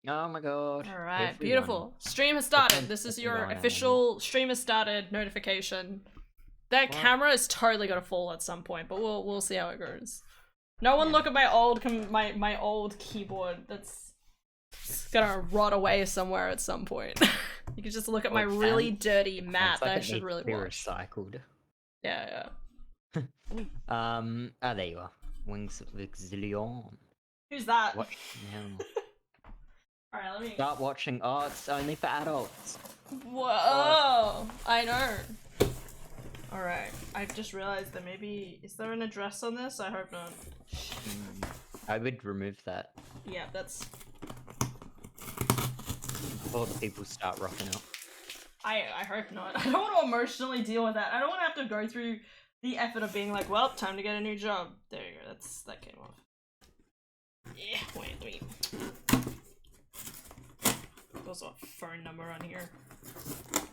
Oh my god. All right, Everyone. beautiful. Stream has started. Depends This is if your everyone official stream has started notification. That What? camera is totally gonna fall at some point, but we'll see how it goes. No one Yeah. look at my old my old keyboard. That's gonna rot away somewhere at some point. You can just look at my Well, it really sounds- dirty mat Sounds like that I it should needs really to be wash. recycled. Yeah. There you are. Wings of Exilion. Who's that? Watch now. Alright, let me. Start watching. Oh, it's only for adults. Whoa! I know. Alright, I've just realized that maybe. Is there an address on this? I hope not. I would remove that Yeah, that's. before the people start rocking up. I hope not. I don't want to emotionally deal with that. I don't want to have to go through the effort of being like, well, time to get a new job. There you go. That came off. Yeah, wait. There's a phone number on here.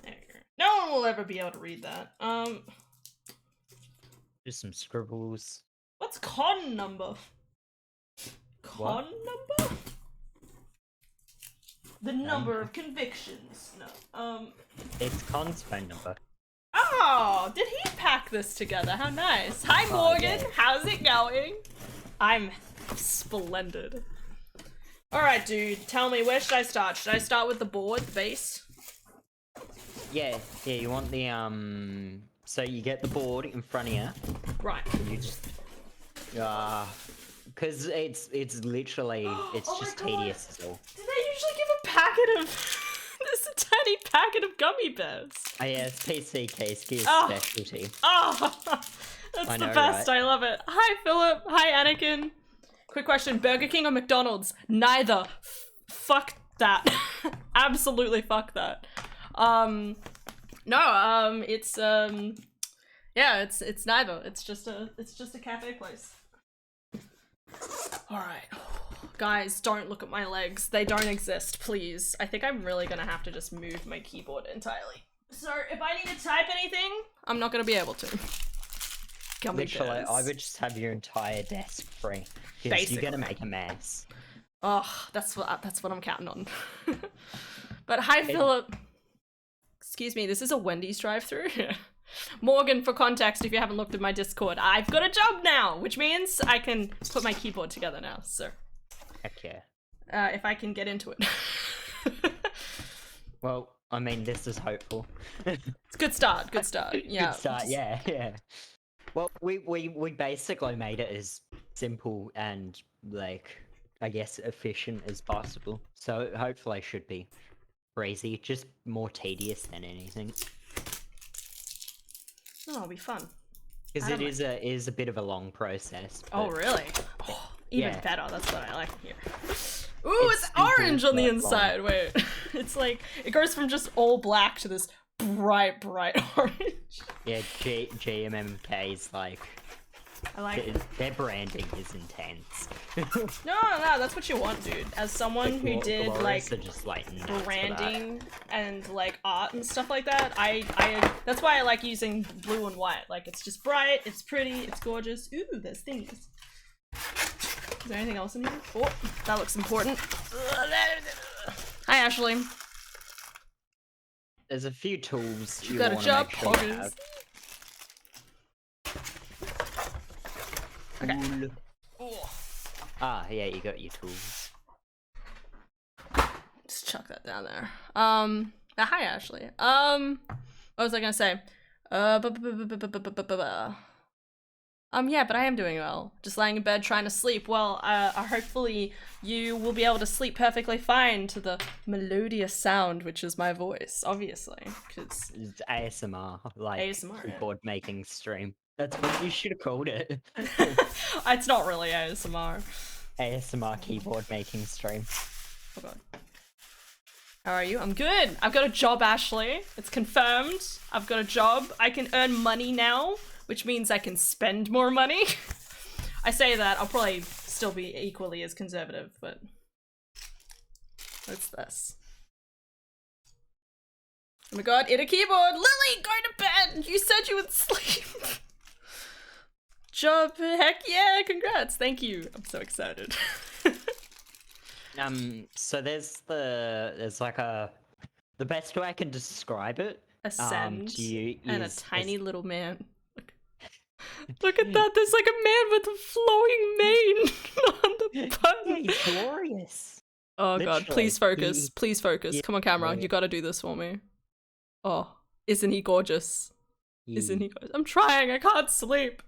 There you go. No one will ever be able to read that. Just some scribbles. What's con number? Con number? The number of convictions. No. It's Con's phone number. Oh, did he pack this together? How nice. Hi, Oh, Morgan. yeah. How's it going? I'm splendid. Alright, dude. Tell me, where should I start? Should I start with the board, the base? Yeah, you want the so you get the board in front of you. Right. And you just because it's literally it's Oh my just God. tedious as all. Did they usually give a packet of... There's a tiny packet of gummy bears. Oh yeah, it's PC Keisuke's Oh. specialty. Oh, that's I the know, best. right? I love it. Hi, Philip. Hi, Anakin. Quick question: Burger King or McDonald's? Neither. Fuck that. Absolutely fuck that. No. Yeah. It's neither. It's just a cafe place. All right. Guys, don't look at my legs. They don't exist, please. I think I'm really gonna have to just move my keyboard entirely. So if I need to type anything, I'm not gonna be able to. Gummy Literally, bears. I would just have your entire desk free. Because you're gonna Basically. make a mess. Oh, that's what I'm counting on. But hi, Philip. Excuse me, this is a Wendy's drive-through. Morgan, for context, if you haven't looked at my Discord, I've got a job now, which means I can put my keyboard together now. So, Heck yeah. if I can get into it. Well, I mean, this is hopeful. It's a good start. Good start. Yeah. Good start, yeah. Well, we basically made it as simple and, like, I guess efficient as possible. So it hopefully should be breezy, just more tedious than anything. Oh, it'll be fun. Because I it don't is a bit of a long process. Oh, but really? Oh, even Yeah. better. That's what I like here. Ooh, it's simple, orange on the not long. inside. Wait, it's like it goes from just all black to this bright orange. Yeah, GMMK is like, I like it. their branding is intense. No, that's what you want, dude. As someone who did Glorious like are just like nuts for that. branding and like art and stuff like that, I that's why I like using blue and white. Like it's just bright, it's pretty, it's gorgeous. Ooh, there's things. Is there anything else in here? Oh, that looks important. Hi, Ashley. There's a few tools you Got a want to job, make sure you poggers. have. Okay. Cool. Oh, Ah, yeah, you got your tools. just chuck that down there. Hi, Ashley. What was I gonna say? Yeah, but I am doing well. Just laying in bed trying to sleep. Well, hopefully you will be able to sleep perfectly fine to the melodious sound, which is my voice, obviously, because It's ASMR, like ASMR, yeah. keyboard making stream. That's what you should have called it. it's not really ASMR. ASMR keyboard making stream. Hold on. How are you? I'm good. I've got a job, Ashley. It's confirmed. I've got a job. I can earn money now, which means I can spend more money. I say that, I'll probably still be equally as conservative, but what's this? Oh my god, hit a keyboard! Lily, go to bed! You said you would sleep! Job, heck yeah, congrats, thank you. I'm so excited. So there's like the best way I can describe it Ascend to you and a is tiny little man. Look at that! There's like a man with a flowing mane on the yeah, button. he's glorious. Oh god, Literally, please focus. Please focus. he Come on, camera. glorious. You gotta do this for me. Oh, isn't he gorgeous? Isn't He- he gorgeous? I'm trying, I can't sleep.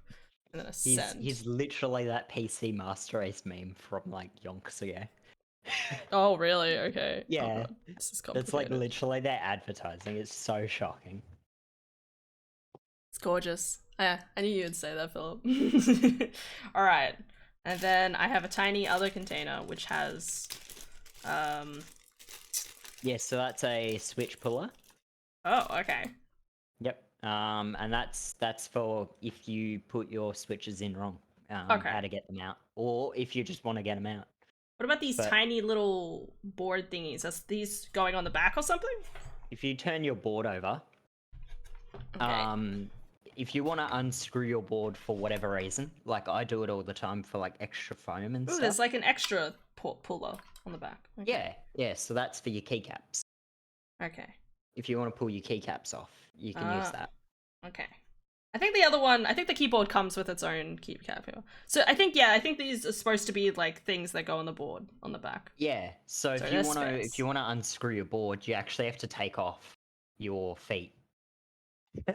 And then he's ascend. he's literally that PC Master Race meme from like yonks ago. Oh, really? Okay. Oh Yeah, god, this is that's like complicated. literally their advertising. It's so shocking. It's gorgeous. Yeah, I knew you would say that, Philip. Alright. And then I have a tiny other container which has Yeah, so that's a switch puller. oh, okay. Yep. And that's for if you put your switches in wrong. Okay. How to get them out, or if you just want to get them out. What about these But- tiny little board thingies? Are these going on the back or something? If you turn your board over, Okay. if you want to unscrew your board for whatever reason, like I do it all the time for like extra foam and Ooh, stuff. there's like an extra puller on the back. Okay. Yeah. So that's for your keycaps. Okay. If you want to pull your keycaps off, you can use Ah. that. Okay. I think the other one, I think the keyboard comes with its own keycap here. So I think these are supposed to be like things that go on the board on the back. Yeah. So if So you there's want to, space. if you want to unscrew your board, you actually have to take off your feet.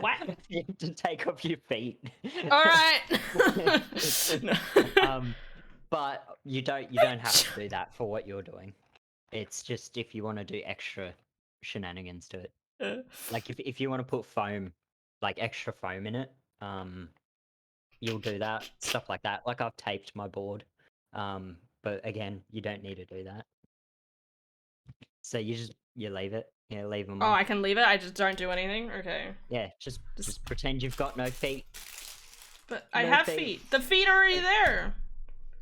What? You have to take off your feet. All right. But you don't have to do that for what you're doing. It's just if you want to do extra shenanigans to it. Like if you want to put foam, like extra foam in it, you'll do that, stuff like that. Like I've taped my board. But again, you don't need to do that. So you leave it. Yeah, leave them Oh, on. I can leave it. I just don't do anything. Okay. Yeah, just pretend you've got no feet. But I No have feet. feet. The feet are already there.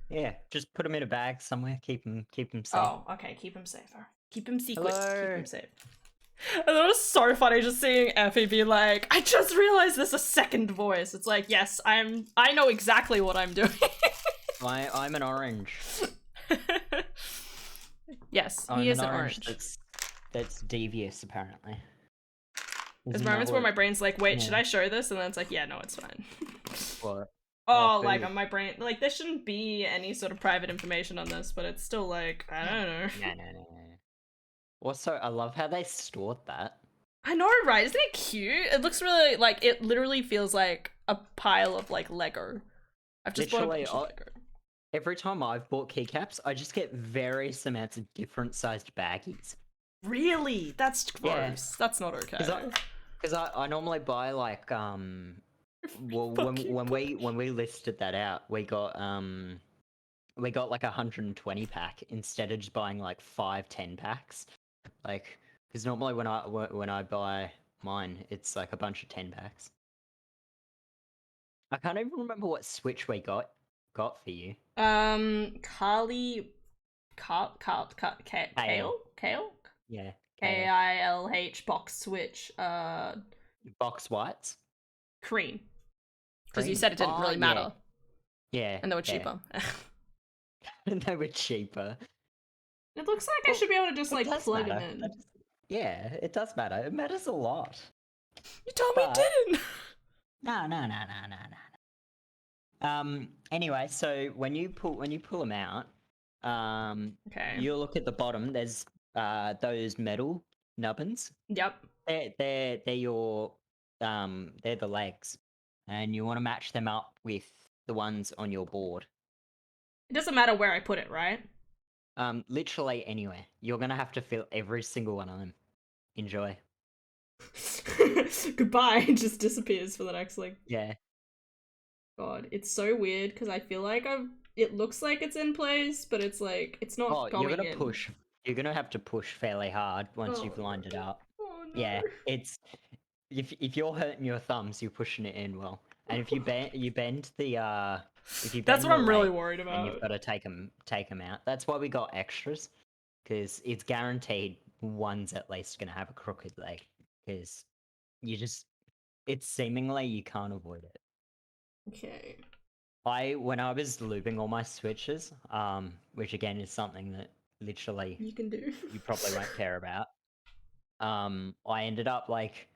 Yeah, just put them in a bag somewhere. Keep them safe. Oh, okay. Keep him safe. Keep him secret. Keep Hello. him safe. And that was so funny just seeing Effie be like, I just realized there's a second voice. It's like, yes, I know exactly what I'm doing. I'm an orange. Yes, I'm he is an an orange. That's devious apparently. There's Isn't that moments where my what- brain's like, wait, should yeah. I show this? And then it's like, yeah, no, it's fine. what? Oh, Oh, like food. on my brain, like there shouldn't be any sort of private information on this, but it's still like, I don't know. No. Also, I love how they stored that. I know, right? Isn't it cute? It looks really like it literally feels like a pile of like Lego. I've just bought a Literally, bunch of Lego. Every time I've bought keycaps, I just get various amounts of different sized baggies. Really? That's Yeah. gross. That's not okay. Because I normally buy like well Fucking when we listed that out, we got like 120 pack instead of just buying like 5-10 packs. Like, because normally when I buy mine, it's like a bunch of 10 packs. I can't even remember what Switch we got for you. Kale? Kale? Yeah. KILH box switch. Box whites. Cream. Because you Cream? said it didn't Oh, really yeah. matter. Yeah. And they were yeah. cheaper. They were cheaper. It looks like I should be able to just It like does plug them matter. in. Yeah, it does matter. It matters a lot. You told me But- it didn't! No. Anyway, so when you pull them out, Okay. you look at the bottom. There's those metal nubbins. Yep. They're your they're the legs, and you want to match them up with the ones on your board. It doesn't matter where I put it, right? Literally anywhere. You're gonna have to fill every single one of them. Enjoy. Goodbye. It just disappears for the next like. Yeah. God, it's so weird because I feel like it looks like it's in place, but it's like it's not Oh, going you're gonna in. push. You're gonna have to push fairly hard once Oh, you've lined it no. up. Oh no. Yeah, it's if you're hurting your thumbs, you're pushing it in well. And if you bend the if you bend That's what the I'm really leg, worried and about. you've got to take them out. That's why we got extras, because it's guaranteed one's at least gonna have a crooked leg, because it's seemingly you can't avoid it. Okay. When I was looping all my switches, which again is something that literally You can do. you probably won't care about. I ended up like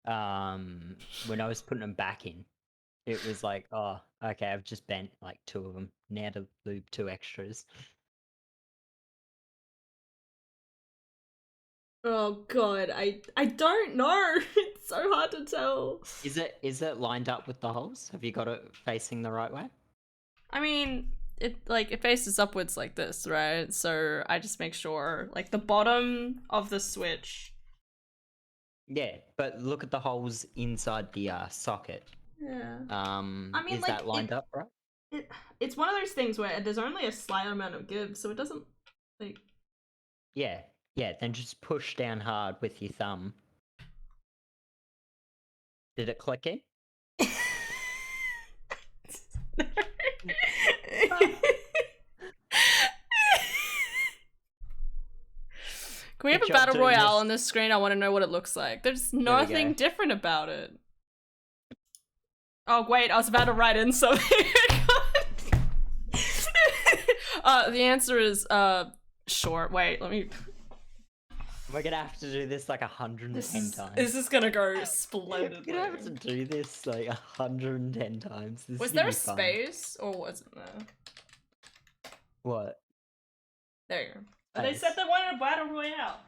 when I was putting them back in, it was like, oh, okay, I've just bent like 2 of them. Now to lube 2 extras. Oh god, I don't know. It's so hard to tell. Is it lined up with the holes? Have you got it facing the right way? I mean, it faces upwards like this, right? So I just make sure like the bottom of the switch. Yeah, but look at the holes inside the socket. Yeah. I mean, is like, that lined up right? It's one of those things where there's only a slight amount of give, so it doesn't like. Yeah, yeah. Then just push down hard with your thumb. Did it click in? Can we have Good a job battle doing royale this. on this screen? I want to know what it looks like. There's nothing go. different about it. Oh wait, I was about to write in something. The answer is short. Wait, let me. We're gonna have to do this like 110 times. This is gonna go We're splendidly. gonna have to do this like 110 times. This Was is there gonna a be fun. space or wasn't there? What? There you go. They said they wanted a battle royale.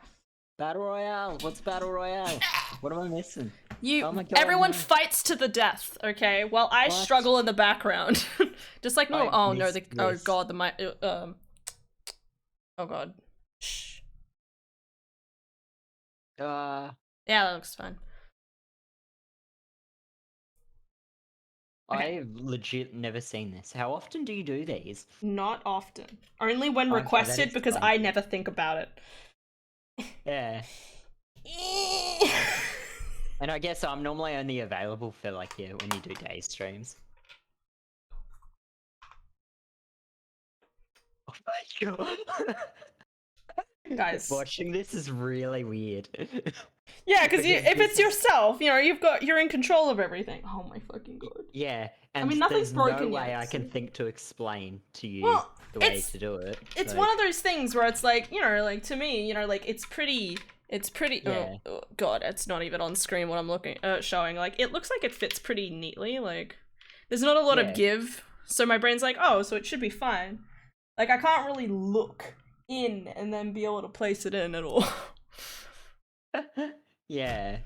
Battle royale. What's battle royale? What am I missing? You, Oh my God, everyone no. fights to the death, okay? While I What? struggle in the background, just like no. I Oh no, missed oh this. god, the mic. Oh god. Shh. Uh, Yeah, that looks fine. Okay. I've legit never seen this. How often do you do these? Not often. Only when Okay, that requested, because I explains it. never think about it. Yeah. And I guess I'm normally only available for like, yeah, when you do day streams. Oh my God. Guys. Watching this is really weird. Yeah, because if this it's is- yourself, you know, you're in control of everything. Oh my fucking god. Yeah, and mean, nothing's there's broken no way yet, I can so- think to explain to you Well, the way it's- to do it. It's so- one of those things where it's like, you know, like to me, you know, like it's pretty. Yeah. Oh god, it's not even on screen what I'm looking showing. Like it looks like it fits pretty neatly. Like there's not a lot Yeah. of give, so my brain's like, oh, so it should be fine. Like I can't really look in and then be able to place it in at all. Yeah.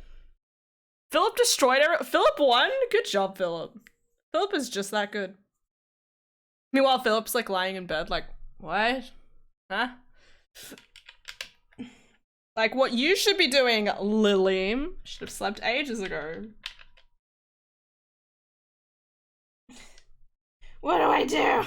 Philip destroyed Philip won. Good job, Philip. Philip is just that good. Meanwhile, Philip's like lying in bed, like what? Huh? Like what you should be doing, Lily. Should have slept ages ago. What do I do?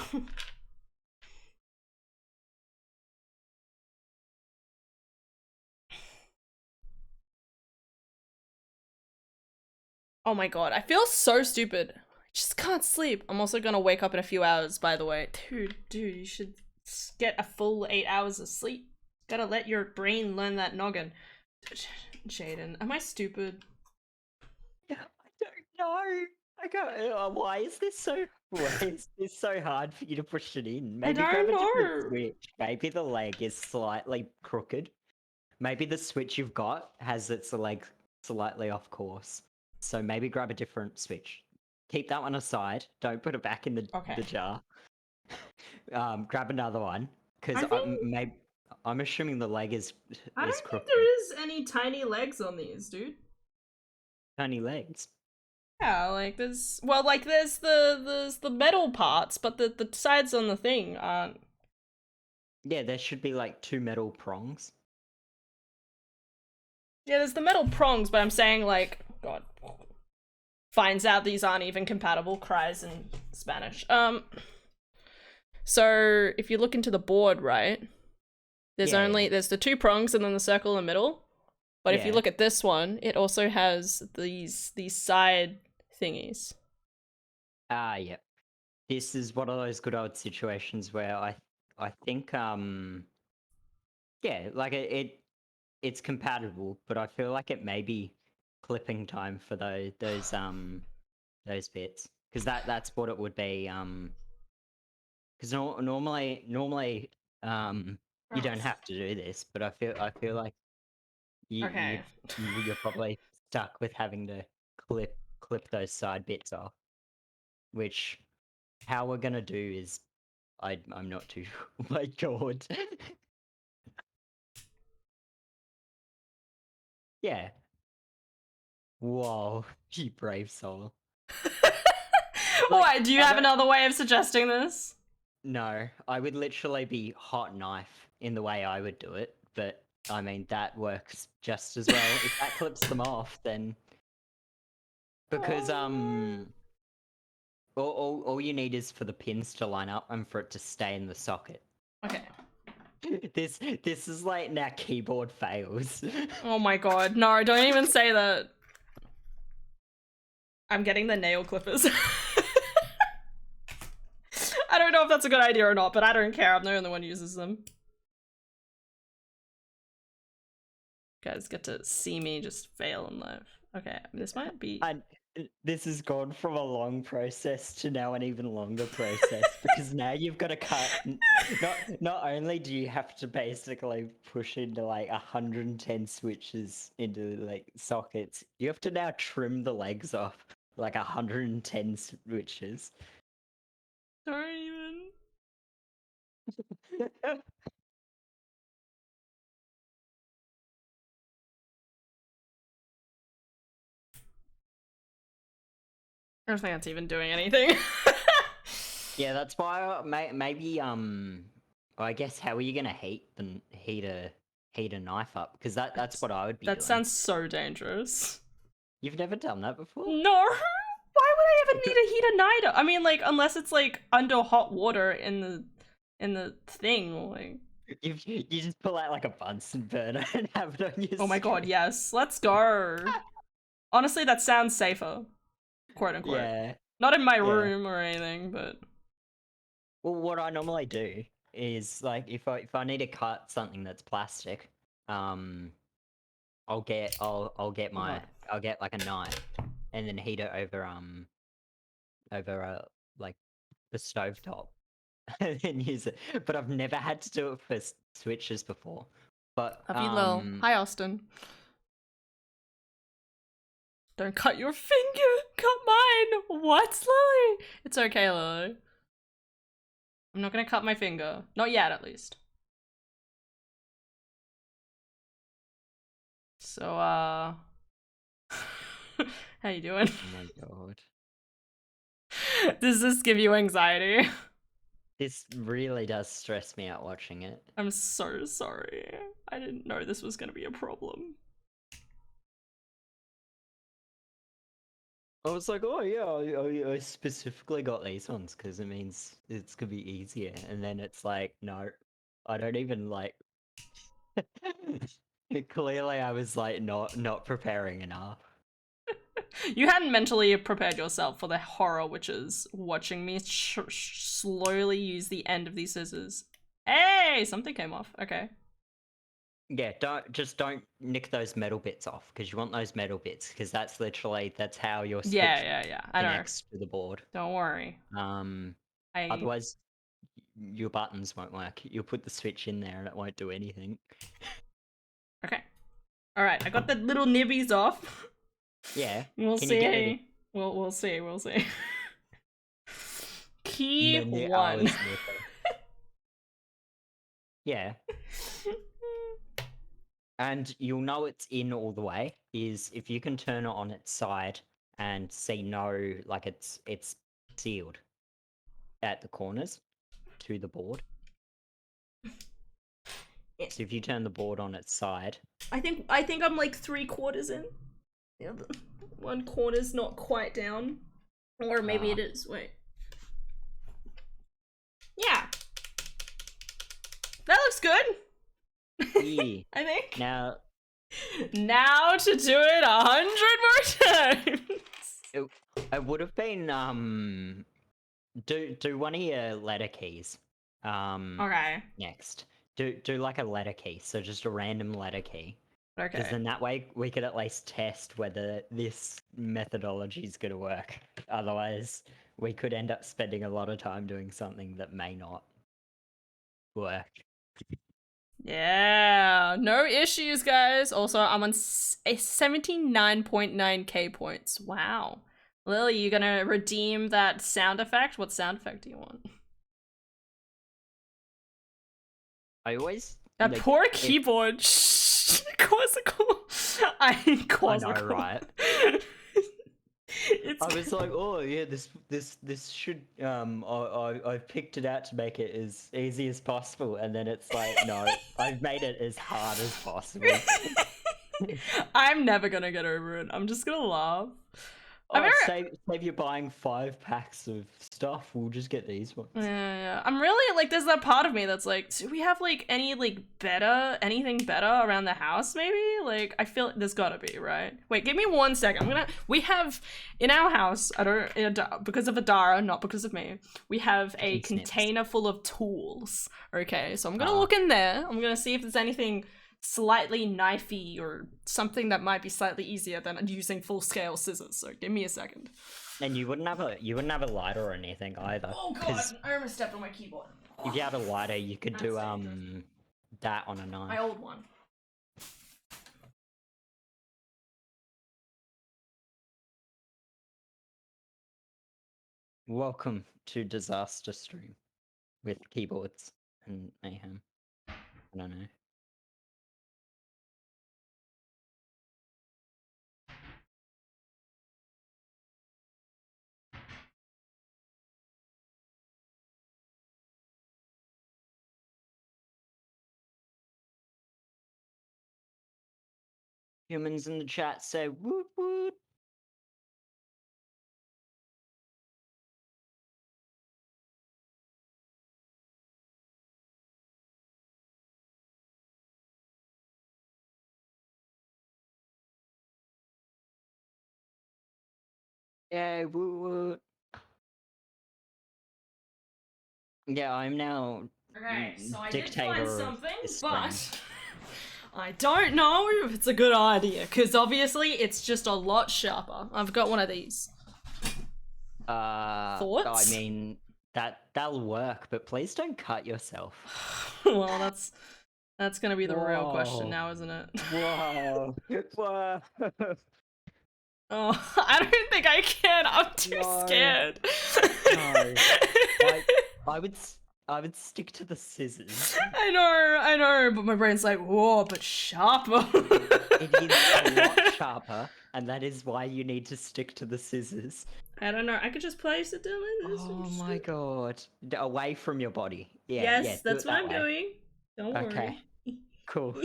Oh my god, I feel so stupid. I just can't sleep. I'm also gonna wake up in a few hours, by the way. Dude, you should get a full 8 hours of sleep. Gotta let your brain learn that noggin. Jaden, am I stupid? I don't know. I can't. Why is this so? Why is this so hard for you to push it in? Maybe don't grab a different know. switch. Maybe the leg is slightly crooked. Maybe the switch you've got has its leg slightly off course. So maybe grab a different switch. Keep that one aside. Don't put it back in the Okay. jar. Grab another one because I think- I'm assuming the leg is I don't crooked. think there is any tiny legs on these, dude. Tiny legs. Yeah, like there's there's the metal parts, but the sides on the thing aren't. Yeah, there should be like 2 metal prongs. Yeah, there's the metal prongs, but I'm saying like God finds out these aren't even compatible, cries in Spanish. So if you look into the board, right? There's Yeah, there's the 2 prongs and then the circle in the middle. But if you Yeah. look at this one, it also has these side thingies. Yeah. This is one of those good old situations where I think yeah, like it's compatible, but I feel like it may be clipping time for those bits because that's what it would be because normally You don't have to do this, but I feel like you Okay. you're probably stuck with having to clip those side bits off. Which how we're gonna do is I'm not too sure. Oh my god. Yeah. Whoa, you brave soul. Like, Why? Do you I have don't- another way of suggesting this? No, I would literally be hot knife in the way I would do it, but I mean that works just as well. If that clips them off, then because Oh. all you need is for the pins to line up and for it to stay in the socket. Okay. This is like now keyboard fails. Oh my god. No, don't even say that. I'm getting the nail clippers. I don't know if that's a good idea or not, but I don't care. I'm the only one who uses them. You guys get to see me just fail in life. Okay, this might be. And this has gone from a long process to now an even longer process because now you've got to cut. Not only do you have to basically push into like 110 switches into like sockets, you have to now trim the legs off like 110 switches. Don't even. I don't think that's even doing anything. Yeah, that's why maybe I guess how are you gonna heat a knife up? Because that's what I would be That doing. sounds so dangerous. You've never done that before? No! Why would I ever need to heat a knife up? I mean, like, unless it's like under hot water in the thing, like. You just pull out like a Bunsen burner and have it on your. Oh my god, string. yes. Let's go. Honestly, that sounds safer. Quote unquote. Yeah. Not in my Yeah. room or anything, but. Well, what I normally do is like if I need to cut something that's plastic, I'll get God. I'll get like a knife and then heat it over like the stovetop and then use it. But I've never had to do it for switches before. But Love you, Lil. Hi, Austin. Don't cut your finger. Cut mine. What, Lily? It's okay, Lily. I'm not gonna cut my finger. Not yet, at least. So, how you doing? oh my god. Does this give you anxiety? This really does stress me out watching it. I'm so sorry. I didn't know this was gonna be a problem. I was like, oh yeah, I specifically got these ones because it means it's gonna be easier. And then it's like, no, I don't even like. Clearly, I was like not preparing enough. You hadn't mentally prepared yourself for the horror which is watching me slowly use the end of these scissors. Hey, something came off. Okay. Yeah, don't nick those metal bits off because you want those metal bits because that's how your switch Yeah. I know. connects to the board. Don't worry. Otherwise your buttons won't work. You'll put the switch in there and it won't do anything. Okay. All right. I got the little nibbies off. Yeah. We'll Can you get see. it? We'll see. We'll see. Key Many 1. hours later. Yeah. And you'll know it's in all the way is if you can turn it on its side and see no, like it's sealed at the corners to the board. So if you turn the board on its side, I think I'm like 3/4 in. The other one corner's not quite down, or maybe it is. Wait. Yeah. That looks good. yeah. I think. Now Now to do it 100 more times. it would have been do one of your letter keys. Okay. Next. Do like a letter key, so just a random letter key. Because Okay. then that way we could at least test whether this methodology is going to work. Otherwise, we could end up spending a lot of time doing something that may not work. Yeah, no issues, guys. Also, I'm on 79.9k points. Wow. Lily, you gonna redeem that sound effect? What sound effect do you want? I always That like poor if keyboard. Quizzical. I I quizzical. know, right? It's I was like, oh yeah, this should I've picked it out to make it as easy as possible, and then it's like, no, I've made it as hard as possible. I'm never gonna get over it. I'm just gonna laugh. I Oh, remember save you buying 5 packs of stuff. We'll just get these ones. yeah. I'm really like there's that part of me that's like, do we have like any like anything better around the house maybe? Like I feel there's gotta be, right? Wait, give me 1 second. We have in our house, I don't because of Adara, not because of me. We have a Chicken snips. container full of tools. Okay, so I'm gonna Ah. look in there. I'm gonna see if there's anything slightly knifey or something that might be slightly easier than using full scale scissors. So give me a second. And you wouldn't have a lighter or anything either. Oh god, 'cause I almost stepped on my keyboard. if you had a lighter, you could do That's dangerous. that on a My knife. old one. Welcome to Disaster Stream with keyboards and mayhem. I don't know. Humans in the chat say woot woot. Yeah, woot woot. Yeah, I'm now Okay, so I did dictator find of something, this stream. but I don't know if it's a good idea, because obviously it's just a lot sharper. I've got one of these. I Thoughts? mean that'll work, but please don't cut yourself. Well, that's gonna be the real question Whoa. now, isn't it? Whoa. Whoa. Oh, I don't think I can. I'm too No. scared. No. I would stick to the scissors. I know, but my brain's like, whoa, but sharper. It is a lot sharper, and that is why you need to stick to the scissors. I don't know. I could just place it down like this. Oh my god. Away from your body. Yeah, Yes, yeah, do that's it what that I'm way. doing. Don't Okay. worry. Cool.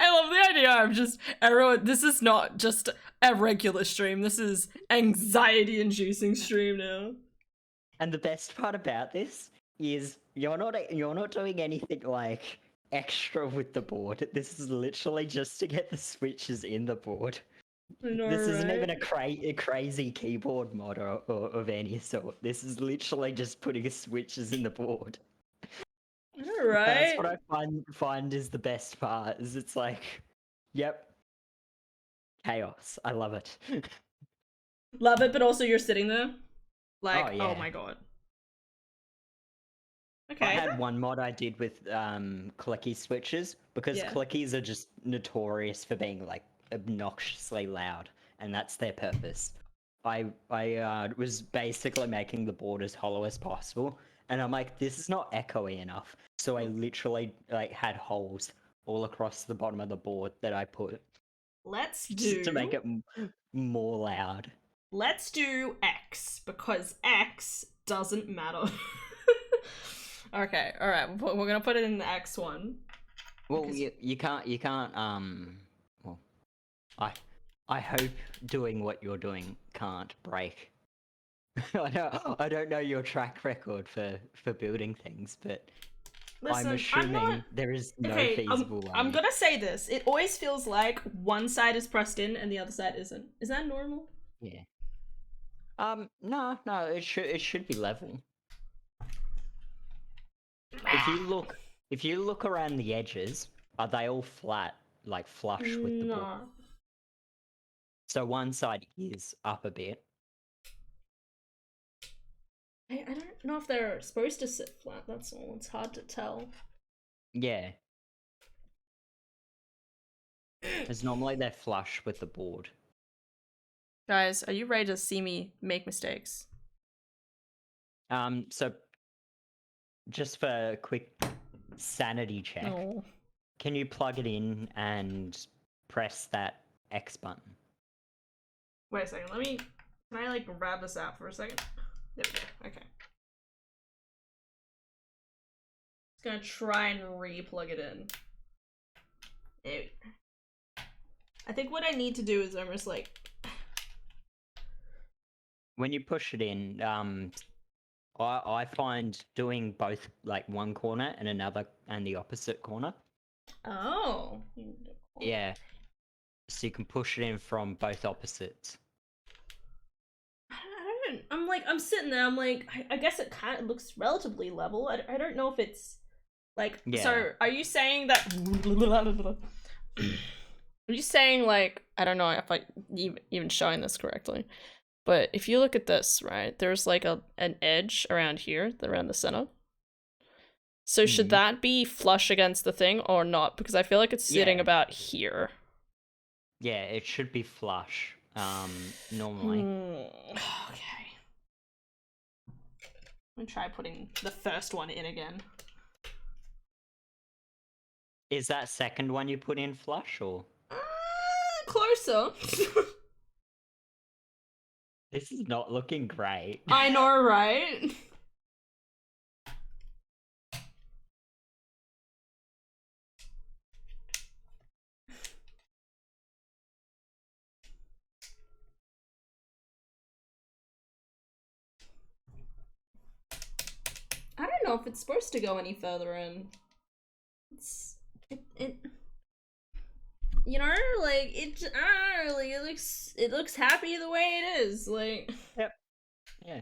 I love the idea of just everyone. This is not just a regular stream. This is anxiety-inducing stream now. And the best part about this is you're not doing anything like extra with the board. This is literally just to get the switches in the board. I know, This isn't even right? a crazy keyboard mod or of any sort. This is literally just putting switches in the board. All right. That's what I find is the best part. Is it's like, yep, chaos. I love it. Love it, but also you're sitting there, like, Oh, oh yeah. my god. I Okay. had one mod I did with clicky switches because Yeah. clickies are just notorious for being like obnoxiously loud, and that's their purpose. I was basically making the board as hollow as possible, and I'm like, this is not echoey enough. So I literally like had holes all across the bottom of the board that I put Let's do. just to make it more loud. Let's do X because X doesn't matter. Okay, all right. We're gonna put it in the X one. Well, Because- you can't well, I hope doing what you're doing can't break. I don't know your track record for building things, but Listen, I'm assuming not... there is no Okay, feasible way. I'm gonna say this. It always feels like one side is pressed in and the other side isn't. Is that normal? Yeah. No, it should be level. If you look around the edges, are they all flat, like flush with the board? No. So one side is up a bit. I don't know if they're supposed to sit flat, that's all. It's hard to tell. Yeah. Because normally they're flush with the board. Guys, are you ready to see me make mistakes? So just for a quick sanity check, No. can you plug it in and press that X button? Wait a second, can I like grab this out for a second? There we go, okay. Just gonna try and re-plug it in. I think what I need to do is almost like... When you push it in, I find doing both like one corner and another and the opposite corner. Oh. Yeah. So you can push it in from both opposites. I'm sitting there, I'm like, I guess it kind of looks relatively level. I don't know if it's like, Yeah. so are you saying that, are you saying like, I don't know if I even showing this correctly, but if you look at this, right, there's like an edge around here, around the center. So should that be flush against the thing or not? Because I feel like it's sitting about here. Yeah, it should be flush, normally. Okay. I'm gonna try putting the first one in again. Is that second one you put in flush, or? Closer. This is not looking great. I know, right? I don't know if it's supposed to go any further in. It you know, like it looks happy the way it is, like. Yep. Yeah.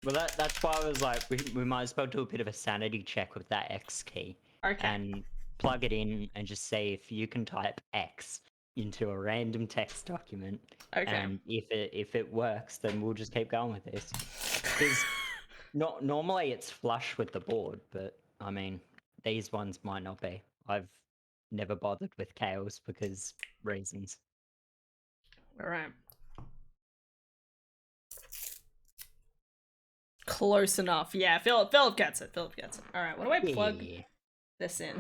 Well, that's why I was like, we might as well do a bit of a sanity check with that X key. Okay. And plug it in and just see if you can type X into a random text document. Okay. And if it works, then we'll just keep going with this. Because normally it's flush with the board, but I mean, these ones might not be. I've never bothered with Chaos because reasons. All right. Close enough. Yeah, Philip gets it. Philip gets it. All right. What do I plug this in?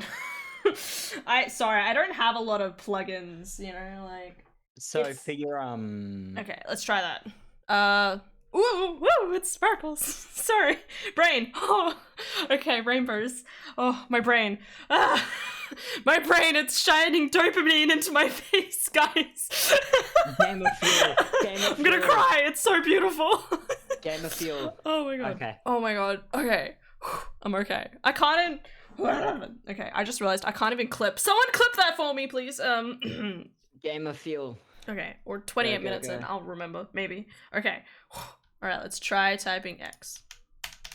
Sorry, I don't have a lot of plugins, you know, like. So for your Okay, let's try that. Ooh, it sparkles. Sorry, brain. Oh, okay, rainbows. Oh, my brain. My brain, it's shining dopamine into my face, guys. Game of Fuel. I'm gonna cry, it's so beautiful. Game of Fuel. Oh my god. Okay. Oh my god. Okay. I'm okay. I can't okay, I just realized I can't even clip. Someone clip that for me, please. Game of Fuel. Okay, or 28 minutes in, I'll remember, maybe. Okay. Alright, let's try typing X.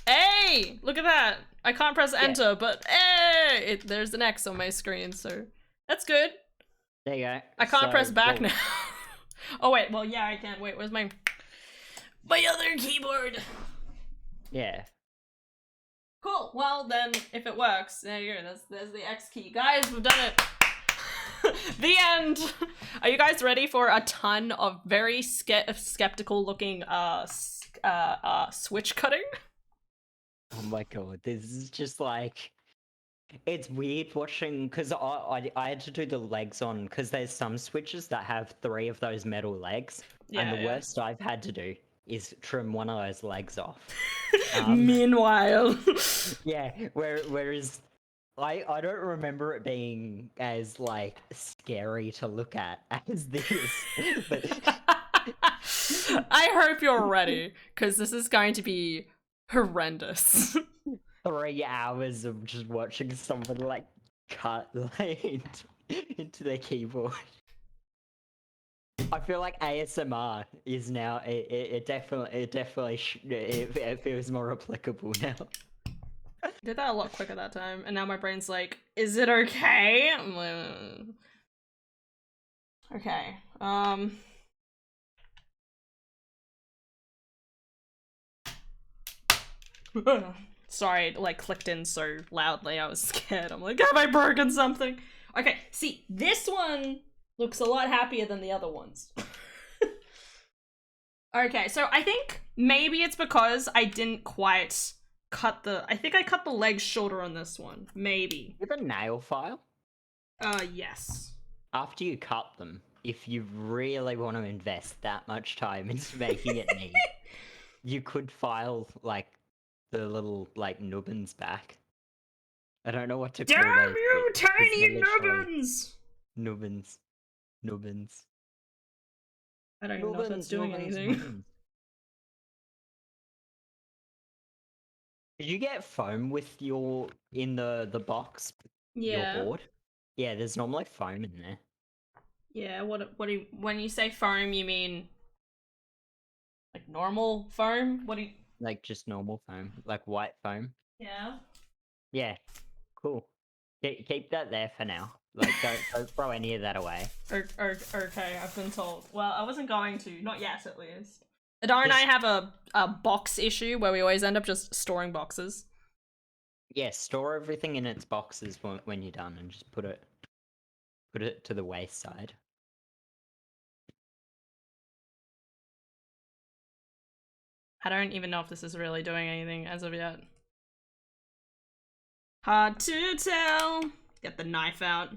Hey! Look at that! I can't press enter, but hey! There's an X on my screen, so that's good. There you go. I can't press back now. Oh wait, well yeah, I can. Wait, where's my other keyboard? Yeah. Cool. Well then, if it works, there you go. There's the X key, guys. We've done it. The end. Are you guys ready for a ton of very skeptical looking switch cutting? Oh my god, this is just like, it's weird watching, because I had to do the legs on, because there's some switches that have 3 of those metal legs, and the worst I've had to do is trim one of those legs off. Meanwhile. Yeah, whereas I don't remember it being as like scary to look at as this. But I hope you're ready, because this is going to be horrendous. 3 hours of just watching someone like cut like into their keyboard. I feel like ASMR is now it definitely it feels more applicable now. I did that a lot quicker that time, and now my brain's like, is it okay? I'm like, okay. Sorry, it like clicked in so loudly. I was scared. I'm like, have I broken something? Okay, see, this one looks a lot happier than the other ones. Okay, so I think maybe it's because I didn't quite cut I think I cut the legs shorter on this one. Maybe. You have a nail file? Yes. After you cut them, if you really want to invest that much time into making it neat, you could file, like, the little, like, nubbins back. I don't know what to call Damn those. you, bits, 'cause tiny they're literally nubbins! Nubbins. Nubbins. I don't even know if that's doing anything. Nubbins. Did you get foam with your in the box? Your Yeah. board? Yeah, there's normally foam in there. Yeah, what do you, when you say foam, you mean like normal foam? What do you... Like just normal foam, like white foam. Yeah. Yeah, cool. Keep that there for now. Like, don't throw any of that away. Okay, I've been told. Well, I wasn't going to, not yet at least. Adar and I have a box issue where we always end up just storing boxes. Yeah, store everything in its boxes when you're done, and just put it to the wayside. I don't even know if this is really doing anything as of yet. Hard to tell. Get the knife out.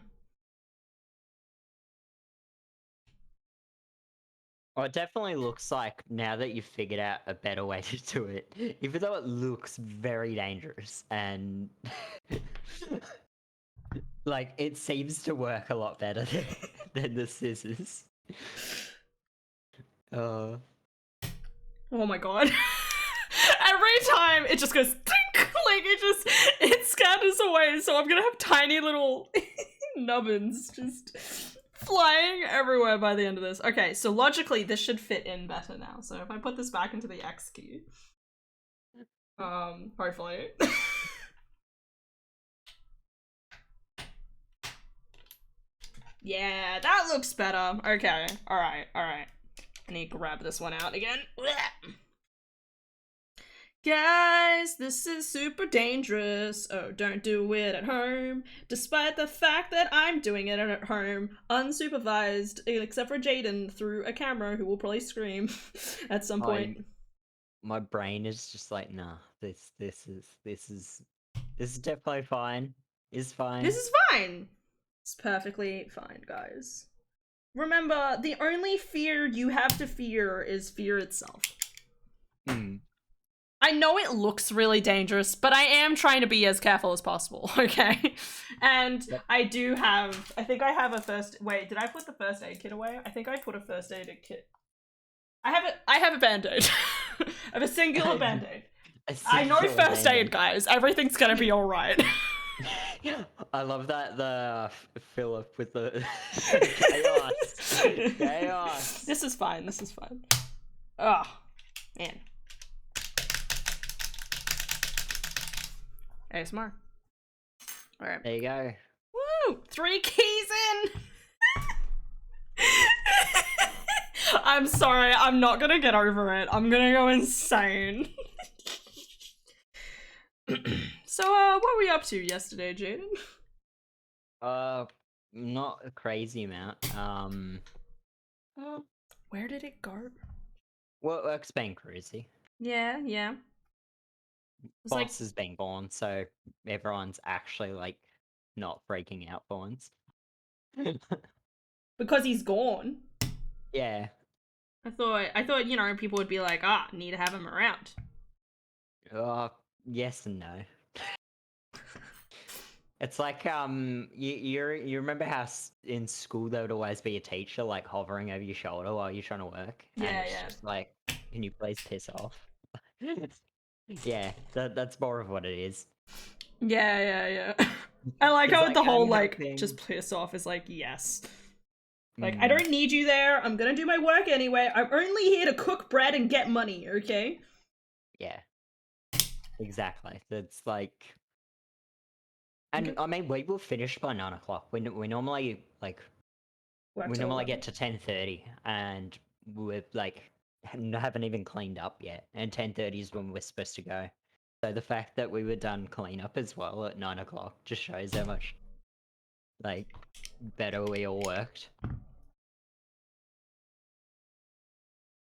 Well, it definitely looks like, now that you've figured out a better way to do it, even though it looks very dangerous and like, it seems to work a lot better than the scissors. Oh my god. Every time it just goes tink, like it scatters away, so I'm gonna have tiny little nubbins just flying everywhere by the end of this. Okay, so logically this should fit in better now. So if I put this back into the X key, hopefully. Yeah, that looks better. Okay, alright. I need to grab this one out again. Guys, this is super dangerous. Oh, don't do it at home. Despite the fact that I'm doing it at home, unsupervised, except for Jaden, through a camera who will probably scream at some point. My brain is just like, nah, this is definitely fine. It's fine. This is fine. It's perfectly fine, guys. Remember, the only fear you have to fear is fear itself. I know it looks really dangerous, but I am trying to be as careful as possible, okay? And yep. I think I have a wait, did I put the first aid kit away? I think I put a first aid kit. I have a band-aid. I have a singular band-aid. I know first aid, guys. Everything's gonna be alright. I love that the Philip with the chaos. This is fine. Oh, man. ASMR. Alright. There you go. Woo! 3 keys in! I'm sorry, I'm not gonna get over it. I'm gonna go insane. So, what were we up to yesterday, Jaden? Not a crazy amount. Where did it go? Well, work's been crazy. Yeah. Boss has been gone, so everyone's actually, like, not freaking out for once. Because he's gone? Yeah. I thought, you know, people would be like, need to have him around. Yes and no. It's like, you remember how in school there would always be a teacher, like, hovering over your shoulder while you're trying to work? Yeah, and it's just like, can you please piss off? Yeah, that's more of what it is. Yeah. I like how the whole, like, just piss off is like, yes. Like, I don't need you there, I'm gonna do my work anyway, I'm only here to cook bread and get money, okay? Yeah. Exactly. It's like... And, I mean, we will finish by 9 o'clock. We normally, like... We normally get to 10:30, and we're, like... haven't even cleaned up yet, and 10:30 is when we're supposed to go. So the fact that we were done cleanup as well at 9 o'clock just shows how much, like, better we all worked.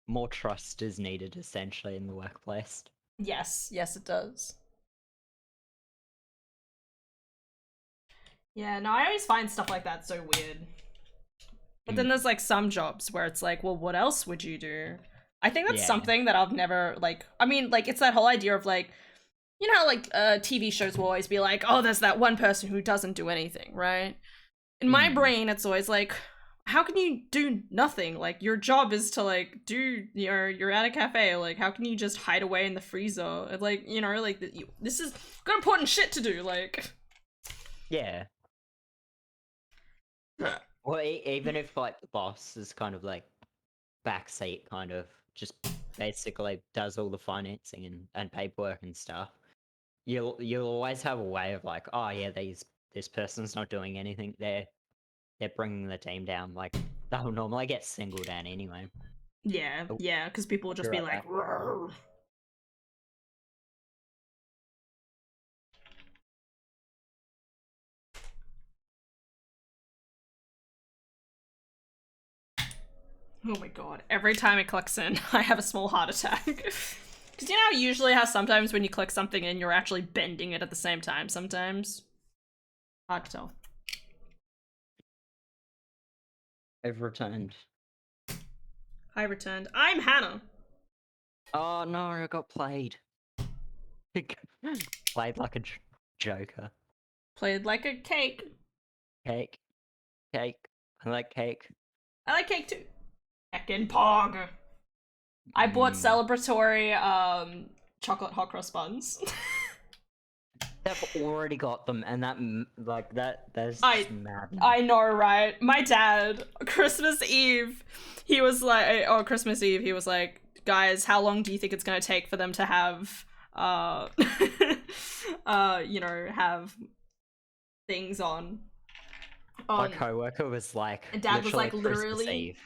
More trust is needed, essentially, in the workplace. Yes, yes, it does. Yeah, no, I always find stuff like that so weird. But then there's like some jobs where it's like, well, what else would you do? I think that's Yeah. something that I've never like. I mean, like it's that whole idea of like, you know, how, like TV shows will always be like, oh, there's that one person who doesn't do anything, right? In my brain, it's always like, how can you do nothing? Like your job is to like do you're at a cafe. Like how can you just hide away in the freezer? And, like you know, like this is got important shit to do. Like Yeah. Well, even if like the boss is kind of like backseat, kind of just basically does all the financing and paperwork and stuff, you'll always have a way of like, oh yeah, this person's not doing anything. They're bringing the team down. Like they'll normally get singled down anyway. yeah, Oh, yeah, because people will just be right like, back. "Roar." Oh my god, every time it clicks in, I have a small heart attack. Because you know how usually how sometimes when you click something in, you're actually bending it at the same time sometimes? Hard to tell. I've returned. I returned. I'm Hannah. Oh no, I got played. Played like a joker. Played like a cake. Cake. I like cake. I like cake too. Heckin' pog. I bought celebratory chocolate hot cross buns. They've already got them, and that's I- mad. I know, right? My dad, Christmas Eve, he was like, guys, how long do you think it's gonna take for them to have, you know, have things on? My coworker was like, And Dad was like, Christmas literally- Eve.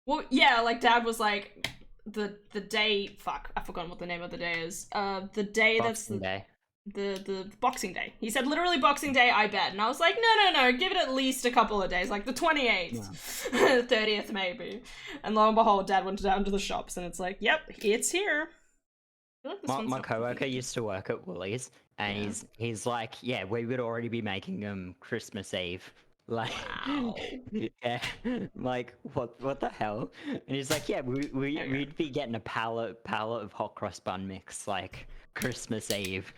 Well, yeah, like Dad was like, the day, fuck, I've forgotten what the name of the day is. The day Boxing Day. the Boxing Day. He said literally Boxing Day, I bet. And I was like, no, give it at least a couple of days, like the 28th, 30th maybe. And lo and behold, Dad went down to the shops and it's like, yep, it's here. I feel like this one's My not coworker confused. used to work at Woolies, and Yeah. he's like, yeah, we would already be making them Christmas Eve. Like, Wow. yeah, like what the hell? And he's like, yeah, we'd be getting a pallet of hot cross bun mix like Christmas Eve.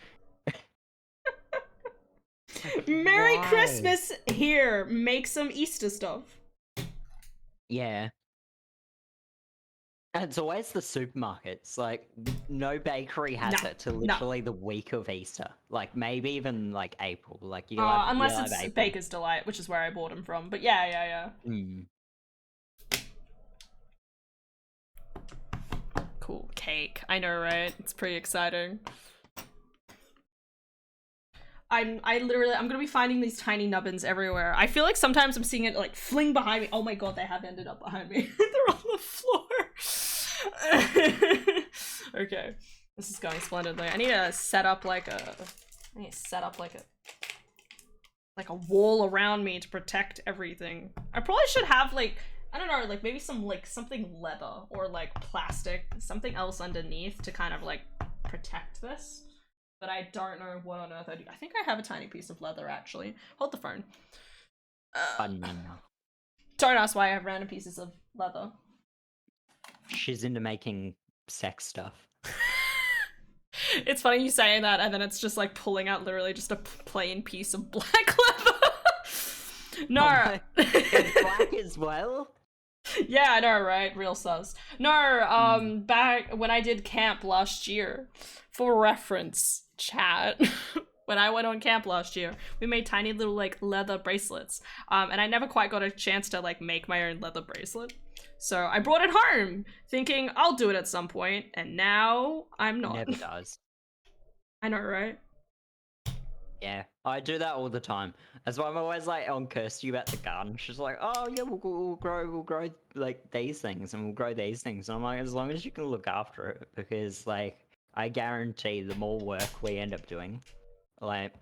Merry Why? Christmas here. Make some Easter stuff. Yeah. And it's always the supermarkets. Like, no bakery has No, it till no. literally the week of Easter. Like, maybe even like April. Like, Unless you'll it's have April. Baker's Delight, which is where I bought them from. But yeah. Mm. Cool. Cake. I know, right? It's pretty exciting. I'm gonna be finding these tiny nubbins everywhere. I feel like sometimes I'm seeing it like fling behind me. Oh my god, they have ended up behind me. They're on the floor. Okay. This is going splendidly. I need to set up like a wall around me to protect everything. I probably should have like, I don't know, like maybe some like something leather or like plastic, something else underneath to kind of like protect this. But I don't know what on earth I do. I think I have a tiny piece of leather actually. Hold the phone. Don't ask why I have random pieces of leather. She's into making sex stuff. It's funny you saying that, and then it's just like pulling out literally just a plain piece of black leather. No. It's black as well? Yeah, I know, right? Real sus. No, back when I did camp last year, for reference, chat, when I went on camp last year, we made tiny little like leather bracelets. And I never quite got a chance to like make my own leather bracelet. So I brought it home, thinking I'll do it at some point, and now I'm not. Never does. I know, right? Yeah, I do that all the time. That's why I'm always like on Kirsty about the garden. She's like, "Oh yeah, we'll grow like these things, and we'll grow these things." And I'm like, as long as you can look after it, because like I guarantee the more work we end up doing, like,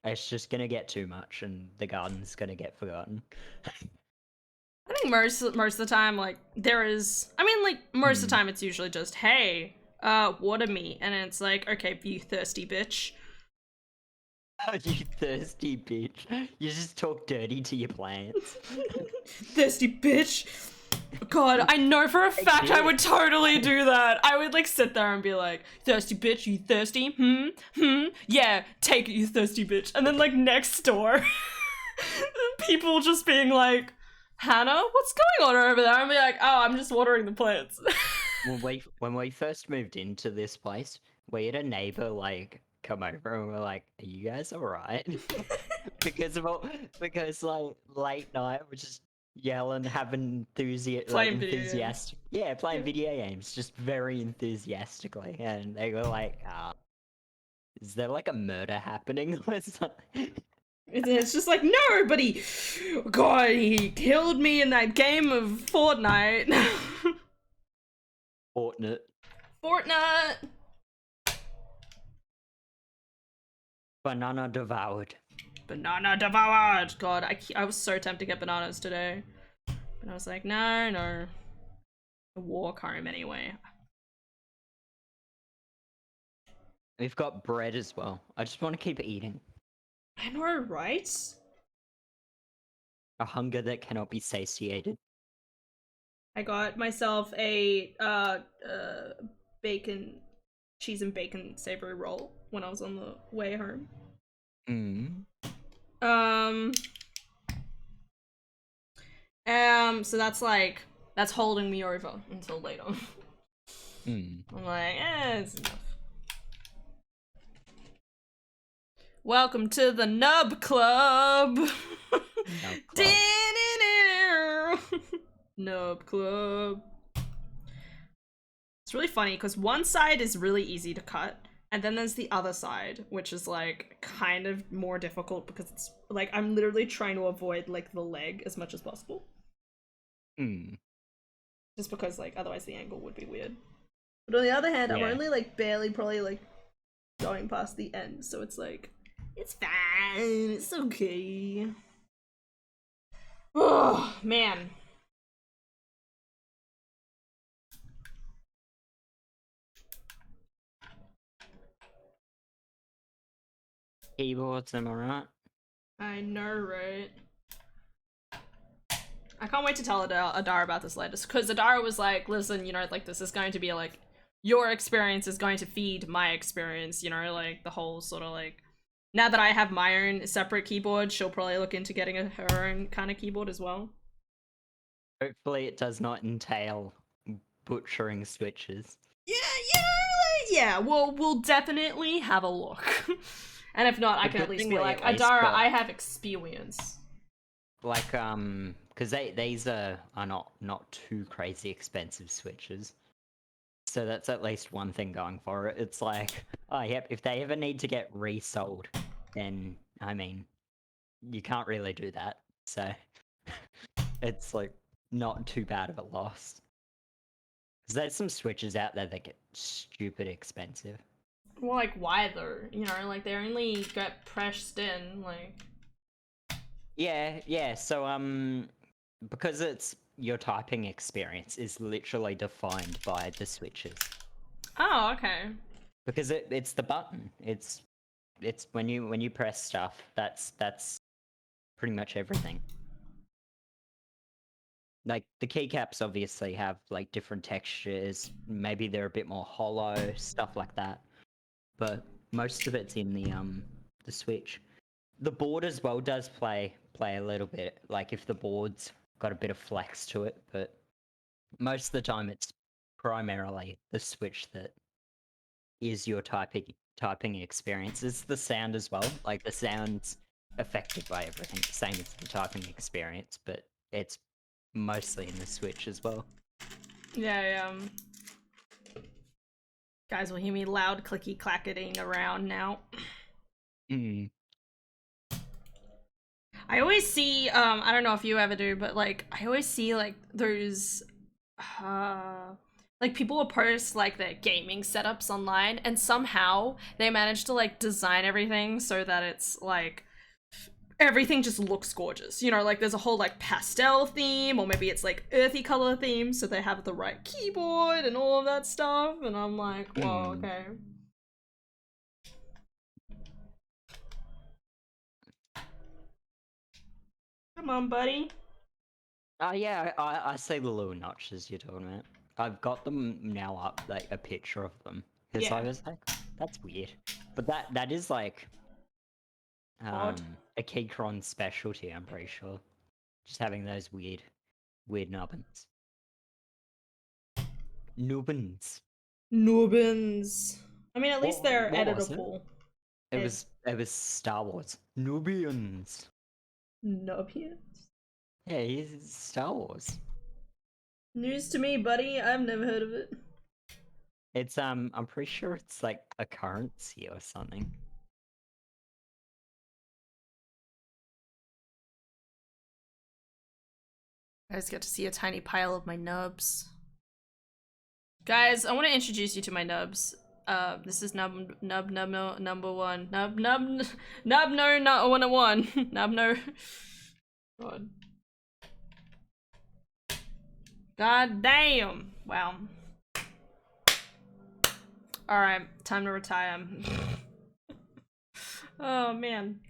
it's just gonna get too much, and the garden's gonna get forgotten. I think most of the time, like, there is, I mean, like, most of the time it's usually just, hey, water me, and it's like, okay, you thirsty bitch. Oh, you thirsty bitch! You just talk dirty to your plants. Thirsty bitch. God, I know for a fact I would totally do that. I would like sit there and be like, thirsty bitch, you thirsty? Yeah, take it, you thirsty bitch. And then like next door, people just being like, Hannah, what's going on over there? And be like, oh, I'm just watering the plants. When we first moved into this place, we had a neighbor like come over and we're like, "Are you guys alright?" because like late night we're just yelling, having Playing video games. enthusiastic, yeah, playing video games, just very enthusiastically, and they were like, "Is there like a murder happening?" or something? It's just like, no, buddy. God, he killed me in that game of Fortnite. Fortnite. Banana devoured. Banana devoured. God, I was so tempted to get bananas today. But I was like, no. Walk home anyway. We've got bread as well. I just want to keep eating. I know, right? A hunger that cannot be satiated. I got myself a bacon, cheese and bacon savory roll when I was on the way home. So that's holding me over until later. I'm like, it's enough. Welcome to the Nub Club. Nub Club. It's really funny because one side is really easy to cut, and then there's the other side, which is like kind of more difficult because it's like I'm literally trying to avoid like the leg as much as possible. Just because like otherwise the angle would be weird. But on the other hand, I'm only like barely probably like going past the end, so it's like it's fine, it's okay. Oh man. Keyboards, am I right? I know, right? I can't wait to tell Adara about this later, because Adara was like, listen, you know, like, this is going to be, like, your experience is going to feed my experience, you know, like, the whole sort of, like, now that I have my own separate keyboard, she'll probably look into getting her own kind of keyboard as well. Hopefully it does not entail butchering switches. Yeah, we'll definitely have a look. And if not, I can at least be like, Adara, I have experience. Like, because these are not too crazy expensive switches. So that's at least one thing going for it. It's like, oh yep, if they ever need to get resold, then, I mean, you can't really do that. So, it's like, not too bad of a loss. Because there's some switches out there that get stupid expensive. Well, like, why though? You know, like, they only get pressed in, like... Yeah, so, because it's your typing experience is literally defined by the switches. Oh, okay. Because it's the button. It's when you press stuff, that's pretty much everything. Like, the keycaps obviously have, like, different textures, maybe they're a bit more hollow, stuff like that. But most of it's in the Switch. The board as well does play a little bit, like if the board's got a bit of flex to it, but most of the time it's primarily the Switch that is your typing experience. It's the sound as well, like the sound's affected by everything, same as the typing experience, but it's mostly in the Switch as well. Yeah. Guys will hear me loud clicky clacketing around now. I always see, I don't know if you ever do, but like, I always see like those, like people will post like their gaming setups online, and somehow they manage to like design everything so that it's like everything just looks gorgeous. You know, like there's a whole like pastel theme, or maybe it's like earthy color theme, so they have the right keyboard and all of that stuff. And I'm like, whoa, okay. Come on, buddy. Yeah, I see the little notches you're talking about. I've got them now up, like a picture of them. Because I Yeah. was like, that's weird. But that is like Odd. a Keychron specialty, I'm pretty sure. Just having those weird nubbins. Nubbins. Nubians. I mean, at least they're What was it? editable. It was Star Wars. Nubians. Nubians? Yeah, he's Star Wars. News to me, buddy. I've never heard of it. It's I'm pretty sure it's like a currency or something. I just get to see a tiny pile of my nubs. Guys, I want to introduce you to my nubs. This is number one. Nub no not 101. Nub no. God damn. Wow. Alright, time to retire. Oh man.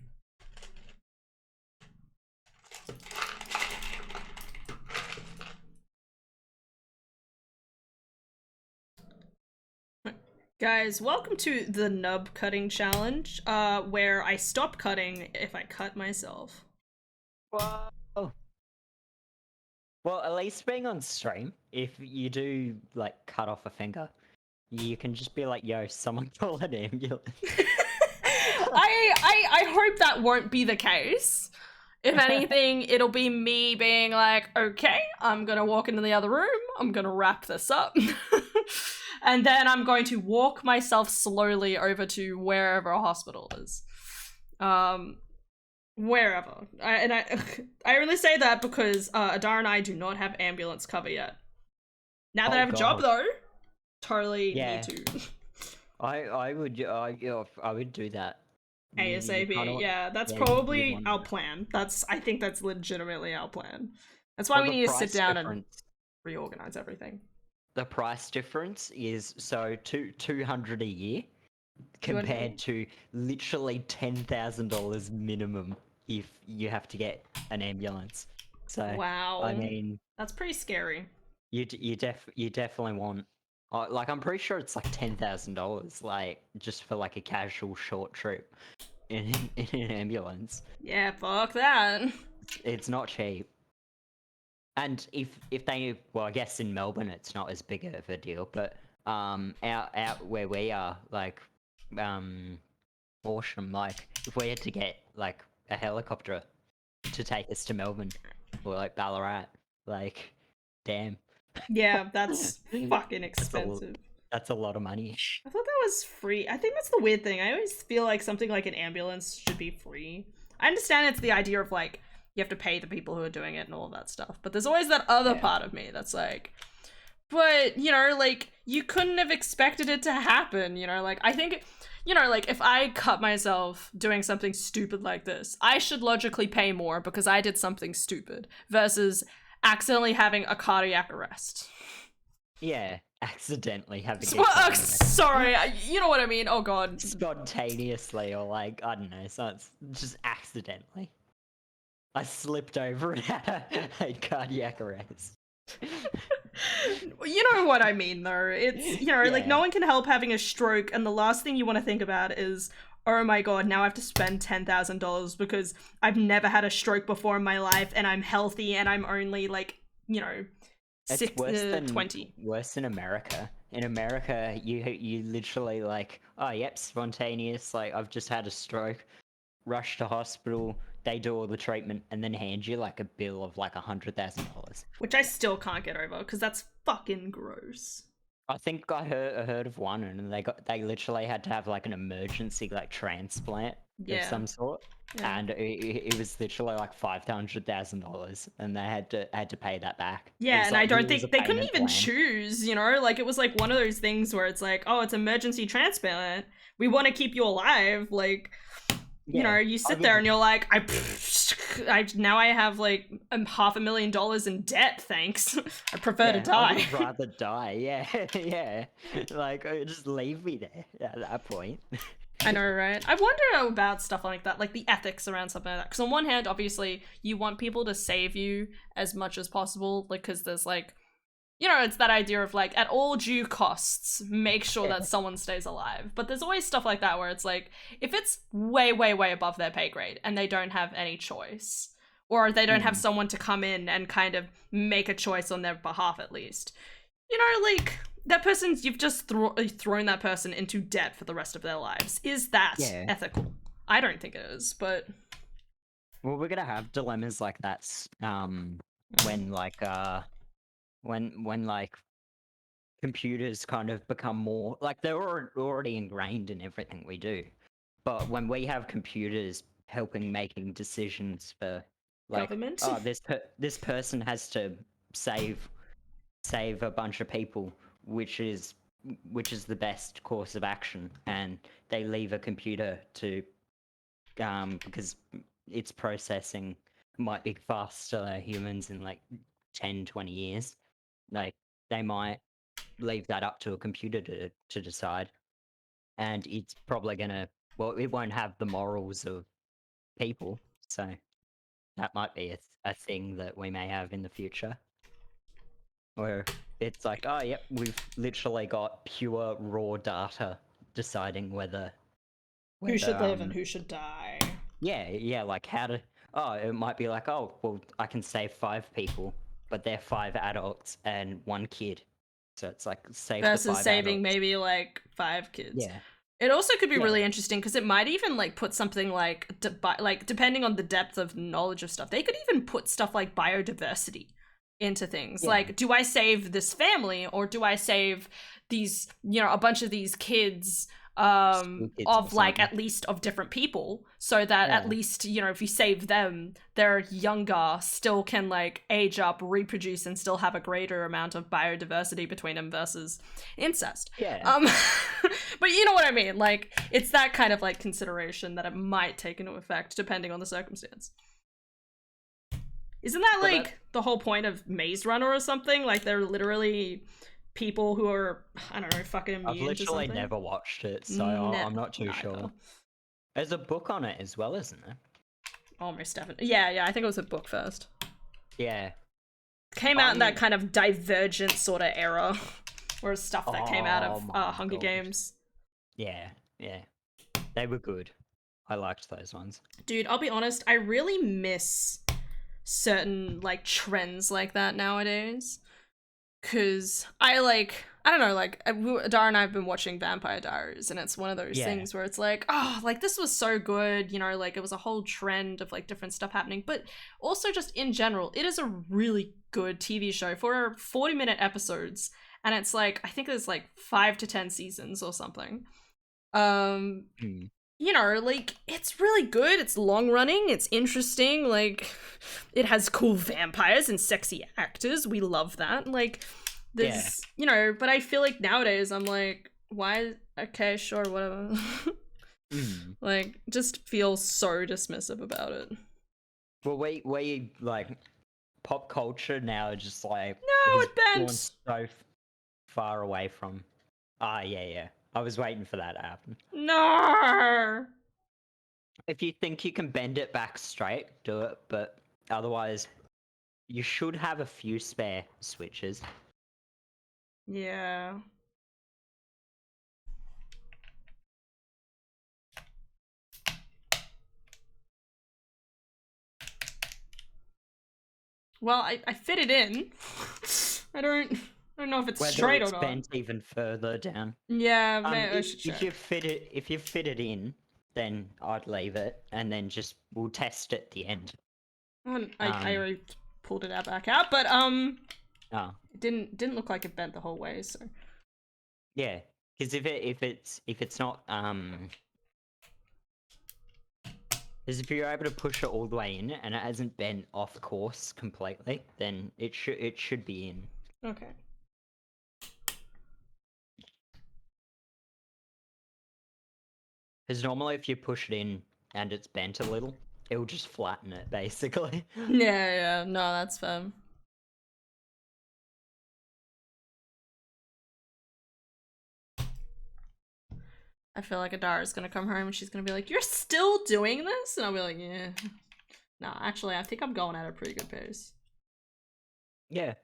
Guys, welcome to the nub cutting challenge, where I stop cutting if I cut myself. Whoa. Well, at least being on stream, if you do like cut off a finger, you can just be like, "Yo, someone call an ambulance." I hope that won't be the case. If anything, it'll be me being like, okay, I'm gonna walk into the other room, I'm gonna wrap this up, and then I'm going to walk myself slowly over to wherever a hospital is. Wherever. I only say that because Adar and I do not have ambulance cover yet. Now that I have a job though, totally need to. I would do that. ASAP, yeah, that's probably our plan. I think that's legitimately our plan. That's why we need to sit down and reorganize everything. The price difference is so 200 a year compared to literally $10,000 minimum if you have to get an ambulance. So wow, I mean, that's pretty scary. You definitely want. Like, I'm pretty sure it's like $10,000, like, just for like a casual short trip in an ambulance. Yeah, fuck that. It's not cheap. And if they, well, I guess in Melbourne it's not as big of a deal, but out where we are, like, Horsham, like, if we had to get like a helicopter to take us to Melbourne or like Ballarat, like, damn. Yeah, that's fucking expensive. That's a lot of money. I thought that was free. I think that's the weird thing. I always feel like something like an ambulance should be free. I understand it's the idea of like, you have to pay the people who are doing it and all that stuff. But there's always that other part of me that's like, but, you know, like, you couldn't have expected it to happen, you know? Like, I think, you know, like, if I cut myself doing something stupid like this, I should logically pay more because I did something stupid versus accidentally having a cardiac arrest. Yeah, accidentally having sorry, you know what I mean. Oh god. Spontaneously, or like, I don't know, so it's just accidentally. I slipped over and had a cardiac arrest. You know what I mean, though. It's, you know, like, no one can help having a stroke, and the last thing you want to think about is, oh my god, now I have to spend $10,000 because I've never had a stroke before in my life, and I'm healthy, and I'm only, like, you know, it's worse than 20. Worse in America. In America, you literally like, oh yep, spontaneous, like, I've just had a stroke, rush to hospital, they do all the treatment, and then hand you like a bill of like $100,000. Which I still can't get over, because that's fucking gross. I think I heard of one, and they literally had to have like an emergency like transplant Yeah. some sort, Yeah. and it was literally like $500,000, and they had to pay that back. It Yeah, was and I like don't rules think of they couldn't payment even plan. choose, you know? Like, it was like one of those things where it's like, oh, it's emergency transplant. We want to keep you alive. Like, you know, Yeah, you I sit would. there and you're like, now I have like $500,000 in debt, thanks. I prefer to Yeah, I would die. have rather die. Yeah, yeah. Like, just leave me there at that point. I know, right? I wonder about stuff like that, like the ethics around something like that. Because on one hand, obviously, you want people to save you as much as possible, like, because there's like, you know, it's that idea of like, at all due costs, make sure Yeah. that someone stays alive. But there's always stuff like that where it's like, if it's way, way, way above their pay grade and they don't have any choice, or they don't have Mm. someone to come in and kind of make a choice on their behalf, at least, you know, like, that person's, you've just thrown that person into debt for the rest of their lives. Is that Yeah. ethical? I don't think it is, but Well, we're gonna have dilemmas like that. When when like computers kind of become more like they're already ingrained in everything we do, but when we have computers helping making decisions for like, government. oh, this person has to save save a bunch of people, which is the best course of action, and they leave a computer to because its processing might be faster than humans in like 10, 20 years. Like, they might leave that up to a computer to decide, and it's probably gonna, well, it won't have the morals of people, so that might be a thing that we may have in the future, where it's like, oh yep, we've literally got pure raw data deciding Who should live and whether who should die? yeah, like how to. Oh, it might be like, oh, well, I can save 5 people, but they're 5 adults and 1 kid, so it's like save the Versus 5 saving adults. maybe like 5 kids. Yeah, It also could be yeah, really interesting because it might even like put something like like depending on the depth of knowledge of stuff, they could even put stuff like biodiversity into things. yeah. Like, do I save this family or do I save these, you know, a bunch of these kids School kids or of like something. at least of different people, so that at Yeah. least, you know, if you save them, they're younger, still can like age up, reproduce, and still have a greater amount of biodiversity between them versus incest. Yeah. But you know what I mean, like, it's that kind of like consideration that it might take into effect depending on the circumstance. Isn't that Well, like the whole point of Maze Runner or something? Like, they're literally people who are, I don't know, fucking immune I've to literally something. never watched it, so I'm not too sure. There's a book on it as well, isn't there? Almost definitely. Yeah, I think it was a book first. Yeah. Came out in that kind of Divergent sort of era, where stuff that came out Oh of my Hunger God. Games. Yeah, yeah. They were good. I liked those ones. Dude, I'll be honest, I really miss certain like trends like that nowadays. Cause I don't know, like, Dara and I have been watching Vampire Diaries, and it's one of those Yeah. things where it's like, oh, like, this was so good, you know, like, it was a whole trend of like different stuff happening, but also just in general, it is a really good TV show for 40-minute episodes, and it's like, I think there's like 5 to 10 seasons or something. Hmm. You know, like, it's really good, it's long running, it's interesting, like, it has cool vampires and sexy actors, we love that, like, there's, you know, but I feel like nowadays I'm like, why, okay, sure, whatever. Hmm. Like, just feel so dismissive about it. Well, we like pop culture now, just like No, has it bent. gone so far away from. Yeah. I was waiting for that to happen. No! If you think you can bend it back straight, do it. But otherwise, you should have a few spare switches. Yeah. Well, I fit it in. I don't know if it's Whether straight it's or not. bent even further down. Yeah, maybe I should If check. you fit it in, then I'd leave it, and then we'll test at the end. I already pulled it out back out, but Oh, it didn't look like it bent the whole way, so. yeah, because if it's not is if you're able to push it all the way in and it hasn't bent off course completely, then it should be in. Okay. Because normally if you push it in and it's bent a little, it will just flatten it basically. Yeah, no, that's fair. I feel like Adara's gonna come home and she's gonna be like, "You're still doing this?" And I'll be like, "Yeah." No, actually, I think I'm going at a pretty good pace. Yeah.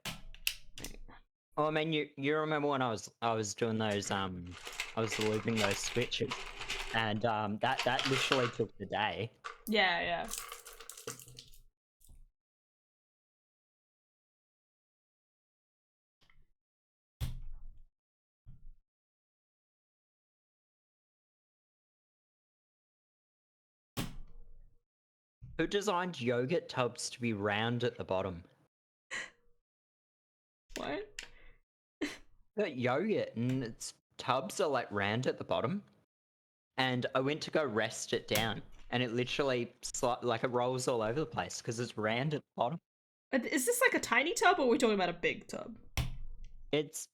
Well, I mean, you remember when I was doing those I was looping those switches, and that literally took the day. Yeah. Who designed yogurt tubs to be round at the bottom? What? The yogurt and its tubs are like round at the bottom, and I went to go rest it down, and it literally like it rolls all over the place because it's round at the bottom. Is this like a tiny tub or are we talking about a big tub? It's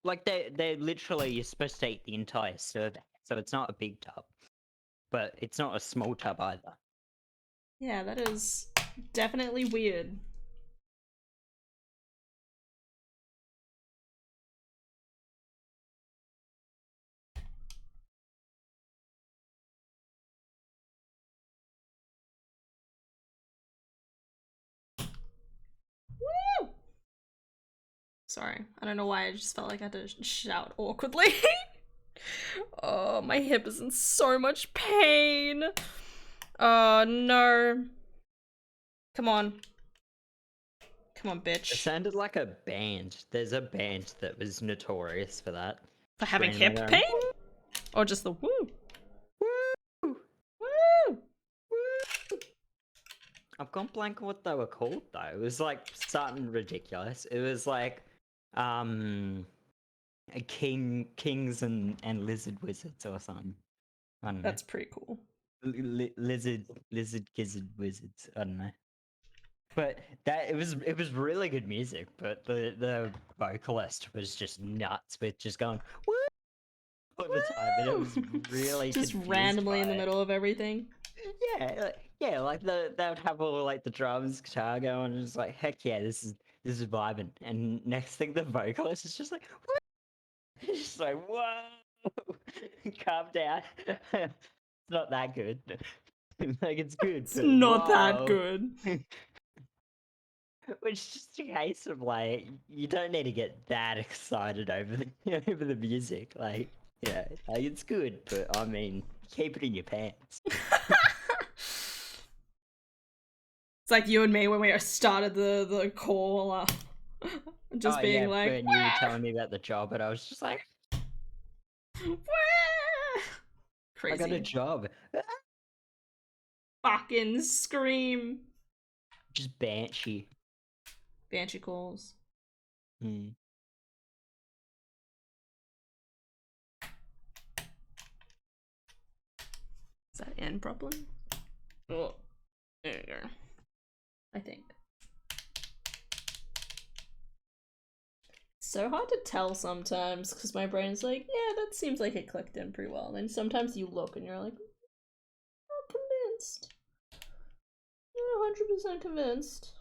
like they literally you're supposed to eat the entire serving, so it's not a big tub, but it's not a small tub either. Yeah, that is definitely weird. Woo! Sorry, I don't know why I just felt like I had to shout awkwardly. Oh, my hip is in so much pain. Oh, no. Come on. Come on, It bitch. sounded like a band. There's a band that was notorious for that. For having Screaming hip their pain? Or just the woo? Woo! Woo! I've gone blank on what they were called though. It was like something ridiculous. It was like a kings and lizard wizards or something. I don't know. That's pretty cool. Lizard gizzard wizards. I don't know. But it was really good music. But the vocalist was just nuts with just going woo all the time, and it was really just confused randomly in by the it. middle of everything. Yeah, like they would have all like the drums, guitar going, and it's like, heck yeah, this is vibing. And next thing, the vocalist is just like, "Woo!" It's just like, whoa, calm down. It's not that good. Like it's good, It's but not that whoa. good. Which is just a case of like, you don't need to get that excited over the over the music. Like, yeah, like it's good, but I mean, keep it in your pants. It's like you and me when we started the call, just being like, when you were telling me about the job, and I was just like, crazy. I got a job. Fucking scream. Just banshee. Banshee calls. Hmm. Is that in properly? Oh, there you go. I think. So hard to tell sometimes because my brain's like, yeah, that seems like it clicked in pretty well. And then sometimes you look and you're like, not convinced. Not 100% convinced.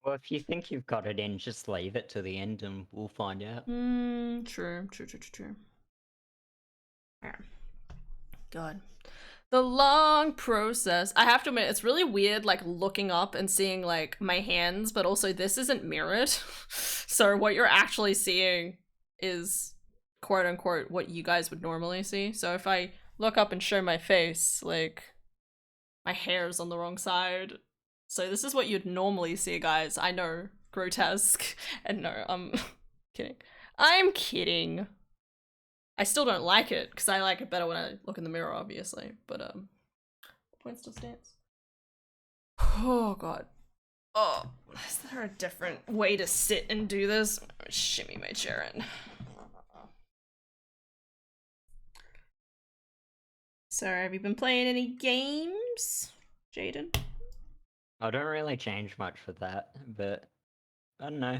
Well, if you think you've got it in, just leave it to the end and we'll find out. True. Yeah. God. The long process. I have to admit, it's really weird, like, looking up and seeing, like, my hands, but also this isn't mirrored. So what you're actually seeing is, quote-unquote, what you guys would normally see. So if I look up and show my face, like, my hair's on the wrong side. So this is what you'd normally see, guys. I know, grotesque. And no, I'm kidding. I'm kidding. I still don't like it, because I like it better when I look in the mirror, obviously. But, point still stands. Oh, God. Oh, is there a different way to sit and do this? Shimmy my chair in. So, have you been playing any games, Jaden? I don't really change much for that, but I don't know.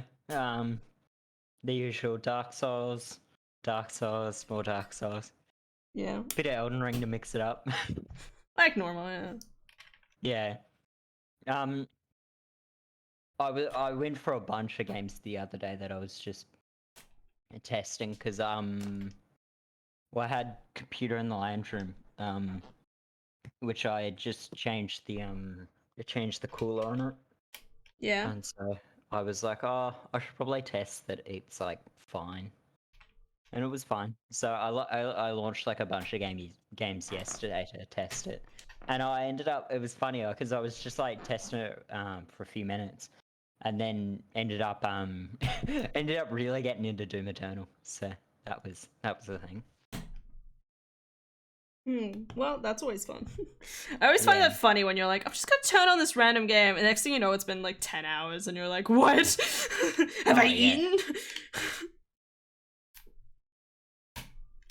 The usual Dark Souls, more Dark Souls. Yeah, Bit of Elden Ring to mix it up. like normal. Yeah. Yeah. Um, I went for a bunch of games the other day that I was just testing because well, I had computer in the lounge room which I had just changed the cooler on it, Yeah. and so I was like, oh, I should probably test that it's like fine, and it was fine. So I launched like a bunch of games yesterday to test it, and I ended up, it was funny because I was just like testing it for a few minutes, and then ended up ended up really getting into Doom Eternal. So that was the thing. Well, that's always fun. I always find Yeah. that funny when you're like, I'm just gonna turn on this random game, and next thing you know, it's been like 10 hours, and you're like, what? Have I yeah. eaten?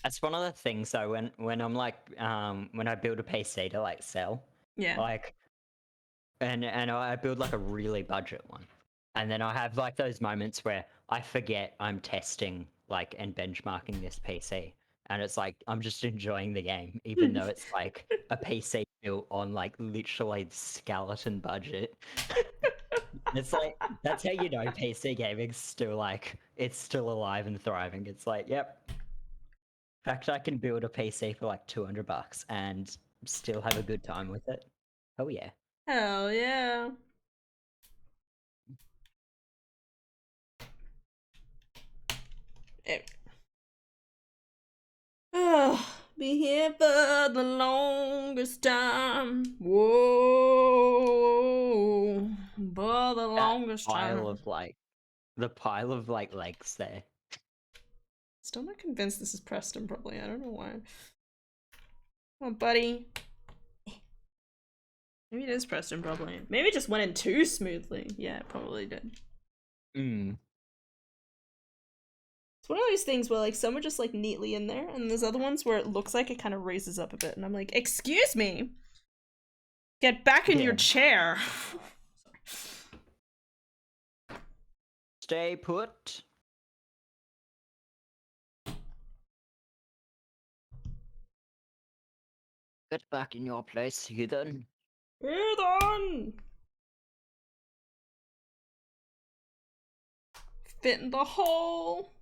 That's one of the things though, when I'm like when I build a PC to like sell, Yeah. like and I build like a really budget one. And then I have like those moments where I forget I'm testing like and benchmarking this PC. And it's like I'm just enjoying the game, even though it's like a PC built on like literally skeleton budget. It's like that's how you know PC gaming's still like it's still alive and thriving. It's like, yep, fact, I can build a PC for like $200 and still have a good time with it. Oh yeah. Hell yeah. Eh. Oh, be here for the longest time. Whoa, for the That longest pile time. of like the pile of like legs there. Still not convinced this is Preston, probably. I don't know why. Come on, buddy. Maybe it is Preston, probably. Maybe it just went in too smoothly. Yeah, it probably did. Mm. It's one of those things where like some are just like neatly in there, and there's other ones where it looks like it kind of raises up a bit, and I'm like, excuse me, get back in your Yeah. chair. Stay put. Get back in your place, heathen. Breathe on. Fit in the hole.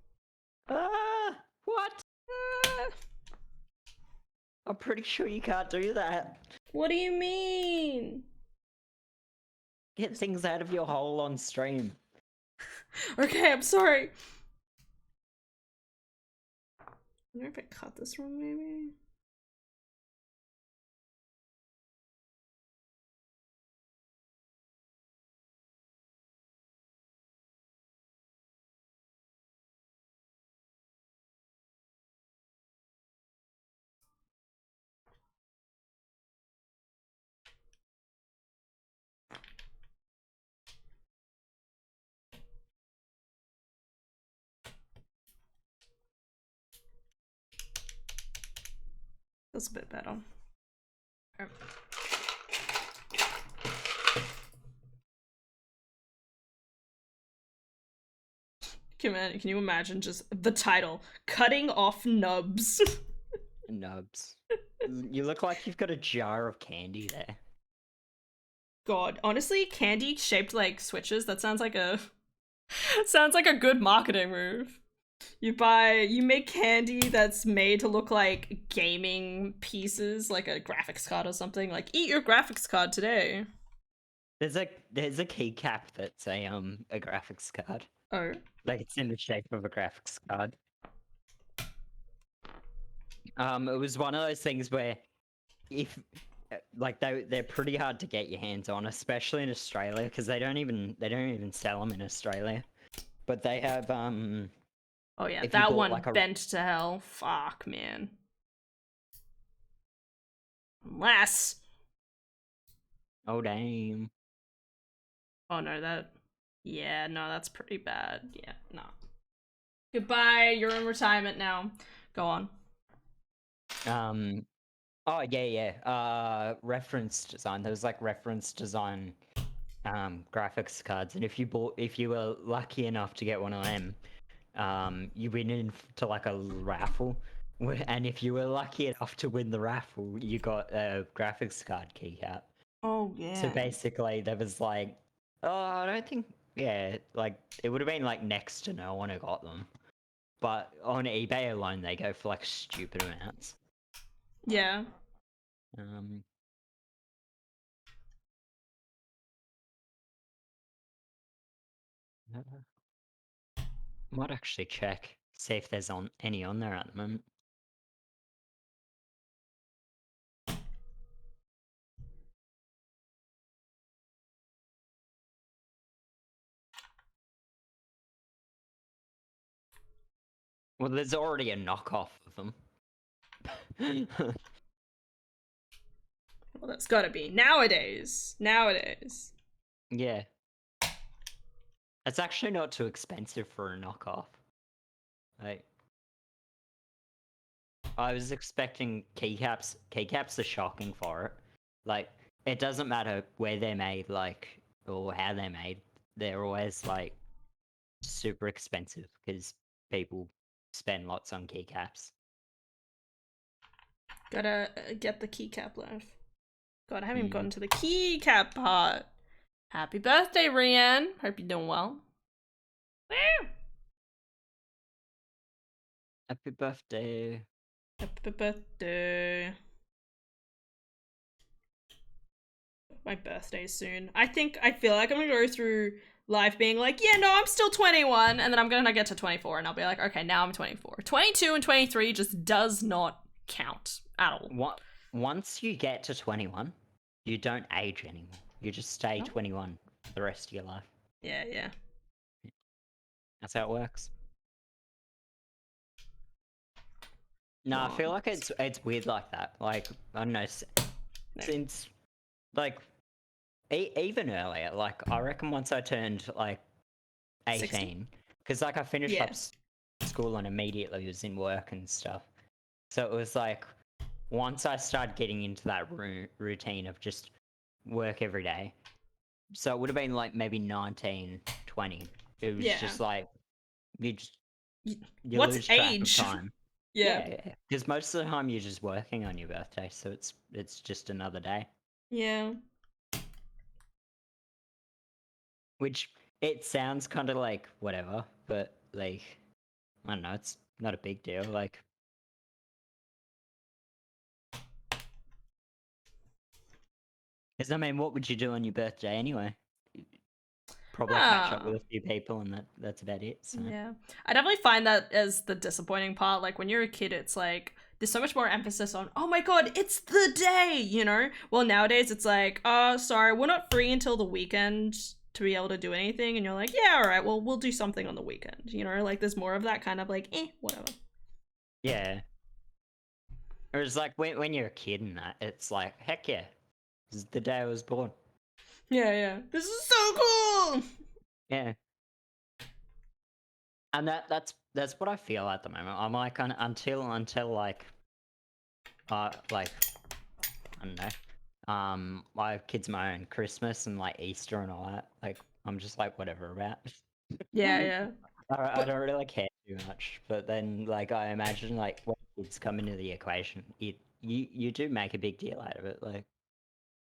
Ah, what? Ah, I'm pretty sure you can't do that. what do you mean? Get things out of your hole on stream. Okay, I'm sorry. I wonder if I cut this wrong, maybe. That's a bit better. Okay. Can you imagine just the title? Cutting off nubs. Nubs. You look like you've got a jar of candy there. God, honestly, candy shaped like switches, that sounds like a sounds like a good marketing move. You make candy that's made to look like gaming pieces, like a graphics card or something. Like, eat your graphics card today. There's a keycap that's a graphics card. Oh. Like it's in the shape of a graphics card. It was one of those things where if like they're pretty hard to get your hands on, especially in Australia, because they don't even sell them in Australia. But they have Oh yeah, if you that bought one like a bent to hell. Fuck, man. Unless. oh damn. Oh no, that. Yeah, no, that's pretty bad. Yeah, no. Goodbye, you're in retirement now. Go on. Oh yeah, yeah. Reference design. There was like reference design graphics cards, and if you were lucky enough to get one of them, you win into like a raffle. And if you were lucky enough to win the raffle, you got a graphics card keycap. Oh So yeah. basically, there was like, oh, I don't think, yeah, like it would have been like next to no one who got them. But on eBay alone, they go for like stupid amounts. Yeah. Um, might actually check, see if there's any on there at the moment. Well, there's already a knockoff of them. Well, that's gotta be nowadays. Nowadays. Yeah. It's actually not too expensive for a knockoff. Like, I was expecting keycaps. Keycaps are shocking for it. Like, it doesn't matter where they're made, like, or how they're made. They're always like super expensive because people spend lots on keycaps. Gotta get the keycap live. God, I haven't even Mm. gotten to the keycap part. Happy birthday, Rianne. Hope you're doing well. Woo! Happy birthday. Happy birthday. My birthday's soon. I feel like I'm gonna go through life being like, yeah, no, I'm still 21, and then I'm gonna get to 24, and I'll be like, okay, now I'm 24. 22 and 23 just does not count at all. Once you get to 21, you don't age anymore. You just stay No? 21 for the rest of your life. Yeah, yeah. That's how it works. No, I feel like it's weird like that. Like, I don't know, since like even earlier, like I reckon once I turned like 18, because like I finished Yeah. up school and immediately was in work and stuff. So it was like once I started getting into that routine of just work every day. So it would have been like maybe 19, 20. It was Yeah. just like you What's lose track age? of time. Yeah. Because most of the time you're just working on your birthday, so it's just another day. Yeah. Which it sounds kind of like whatever, but like I don't know, it's not a big deal. Like, because I mean, what would you do on your birthday anyway? Probably catch up with a few people, and that's about it. So. Yeah. I definitely find that as the disappointing part. Like when you're a kid, it's like there's so much more emphasis on, oh my god, it's the day, you know? Well, nowadays it's like, oh, sorry, we're not free until the weekend to be able to do anything. And you're like, yeah, all right, well, we'll do something on the weekend, you know? Like there's more of that kind of like, whatever. Yeah. Or it's like when you're a kid and that, it's like, heck yeah, this is the day I was born. Yeah, yeah. This is so cool! Yeah. And that's what I feel at the moment. I'm like until like I don't know. My kids my own Christmas and like Easter and all that. Like I'm just like whatever about. Yeah, yeah. I don't really care too much. But then like I imagine like when kids come into the equation, you do make a big deal out of it. Like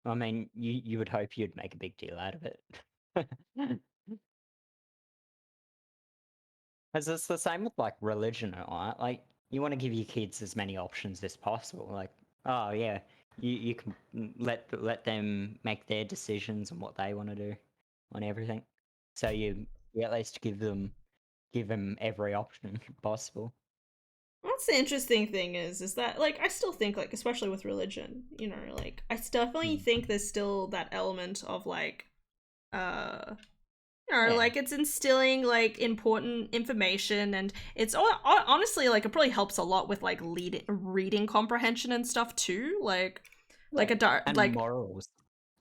I mean you would hope you'd make a big deal out of it. Because it's the same with like religion, right? Like you want to give your kids as many options as possible. Like, oh yeah, you can let them make their decisions on what they want to do on everything. So you at least give them every option possible. What's the interesting thing is that like I still think like especially with religion, you know, like I definitely think there's still that element of like you know, Yeah. like it's instilling like important information, and it's honestly like it probably helps a lot with like reading comprehension and stuff too, like a dark And like morals.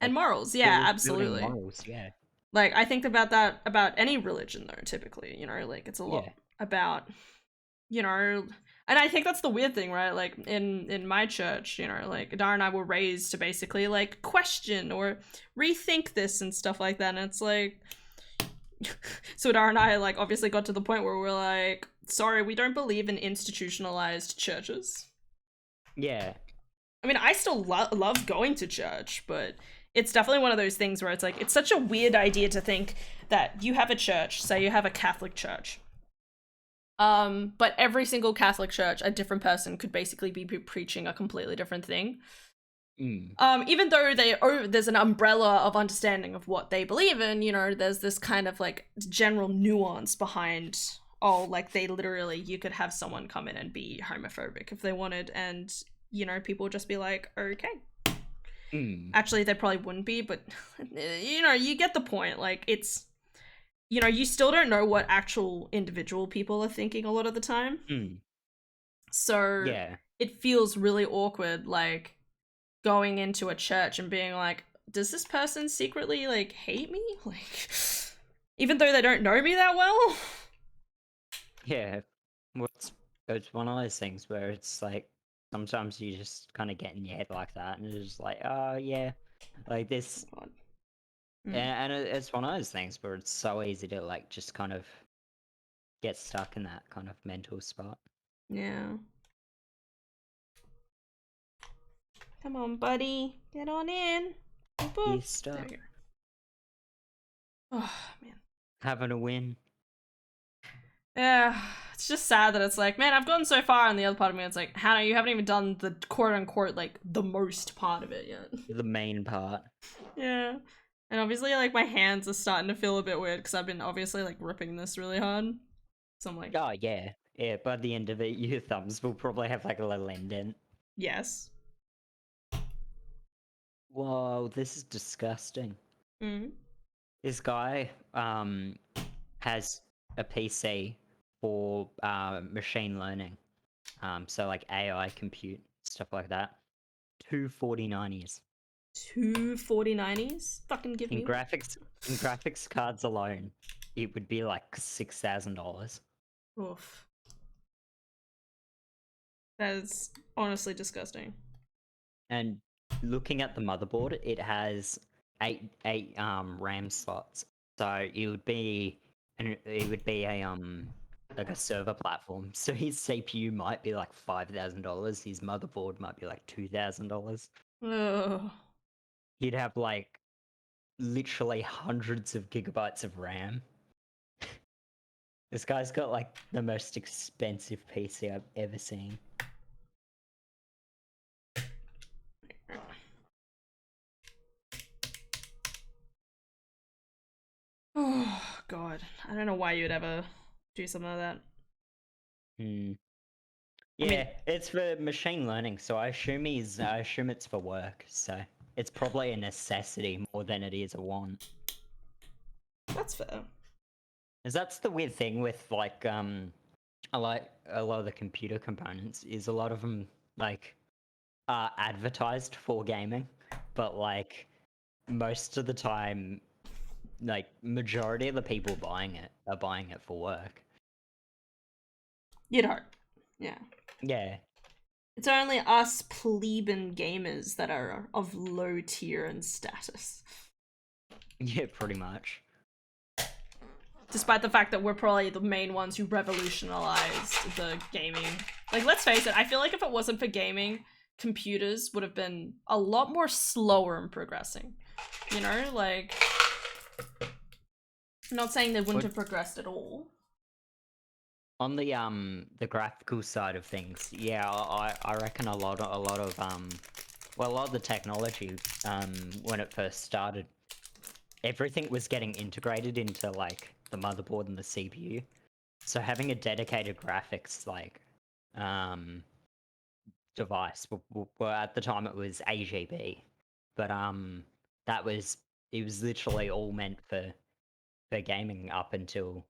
and Like, morals, yeah, building absolutely. morals, yeah. Like I think about that about any religion though, typically, you know, like it's a lot Yeah. about, you know, And I think that's the weird thing, right? Like in my church, you know, like Dara and I were raised to basically like question or rethink this and stuff like that. And it's like, so Dara and I like obviously got to the point where we're like, sorry, we don't believe in institutionalized churches. Yeah. I mean, I still love going to church, but it's definitely one of those things where it's like, it's such a weird idea to think that you have a church, say you have a Catholic church. But every single Catholic church, a different person could basically be preaching a completely different thing. Even though there's an umbrella of understanding of what they believe in, you know, there's this kind of like general nuance behind, oh, like they literally, you could have someone come in and be homophobic if they wanted, and, you know, people would just be like, okay. Actually, they probably wouldn't be, but, you know, you get the point. Like, it's, you know, you still don't know what actual individual people are thinking a lot of the time. So Yeah. it feels really awkward, like, going into a church and being like, does this person secretly, like, hate me? Like, even though they don't know me that well? Yeah. Well, it's one of those things where it's like, sometimes you just kind of get in your head like that, and it's just like, oh, yeah. Like this. God. And it's one of those things where it's so easy to, like, just kind of get stuck in that kind of mental spot. Yeah. Come on, buddy. Get on in. Boop. You stuck. There we go. Oh, man. Having a win. Yeah, it's just sad that it's like, man, I've gotten so far, and the other part of me, it's like, Hannah, you haven't even done the quote-unquote, like, the most part of it yet. The main part. Yeah. And obviously, like, my hands are starting to feel a bit weird, because I've been obviously, like, ripping this really hard. So I'm like... Oh, yeah. Yeah, by the end of it, your thumbs will probably have, like, a little indent. Yes. Whoa, this is disgusting. This guy has a PC for machine learning, so like AI compute, stuff like that. 24090s. 24090s? Fucking give In me graphics cards alone, it would be like $6,000. Oof. That is honestly disgusting. And looking at the motherboard, it has eight RAM slots. So it would be a like a server platform. So his CPU might be like $5,000. His motherboard might be like $2,000. Ugh. He'd have like literally hundreds of gigabytes of RAM. This guy's got like the most expensive PC I've ever seen. Oh God, I don't know why you would ever do something like that. Yeah, I mean, it's for machine learning, so I assume it's for work, so it's probably a necessity more than it is a want. that's fair. Because that's the weird thing with like I like a lot of the computer components is a lot of them like are advertised for gaming, but like most of the time, like majority of the people buying it are buying it for work. You'd hope. Yeah. Yeah. It's only us plebeian gamers that are of low tier and status. Yeah, pretty much. Despite the fact that we're probably the main ones who revolutionized the gaming. Like, let's face it, I feel like if it wasn't for gaming, computers would have been a lot more slower in progressing. You know, like... I'm not saying they wouldn't have progressed at all. On the graphical side of things, yeah, I reckon a lot of the technology when it first started, everything was getting integrated into like the motherboard and the CPU. So having a dedicated graphics like device, well at the time it was AGB, but it was literally all meant for gaming up until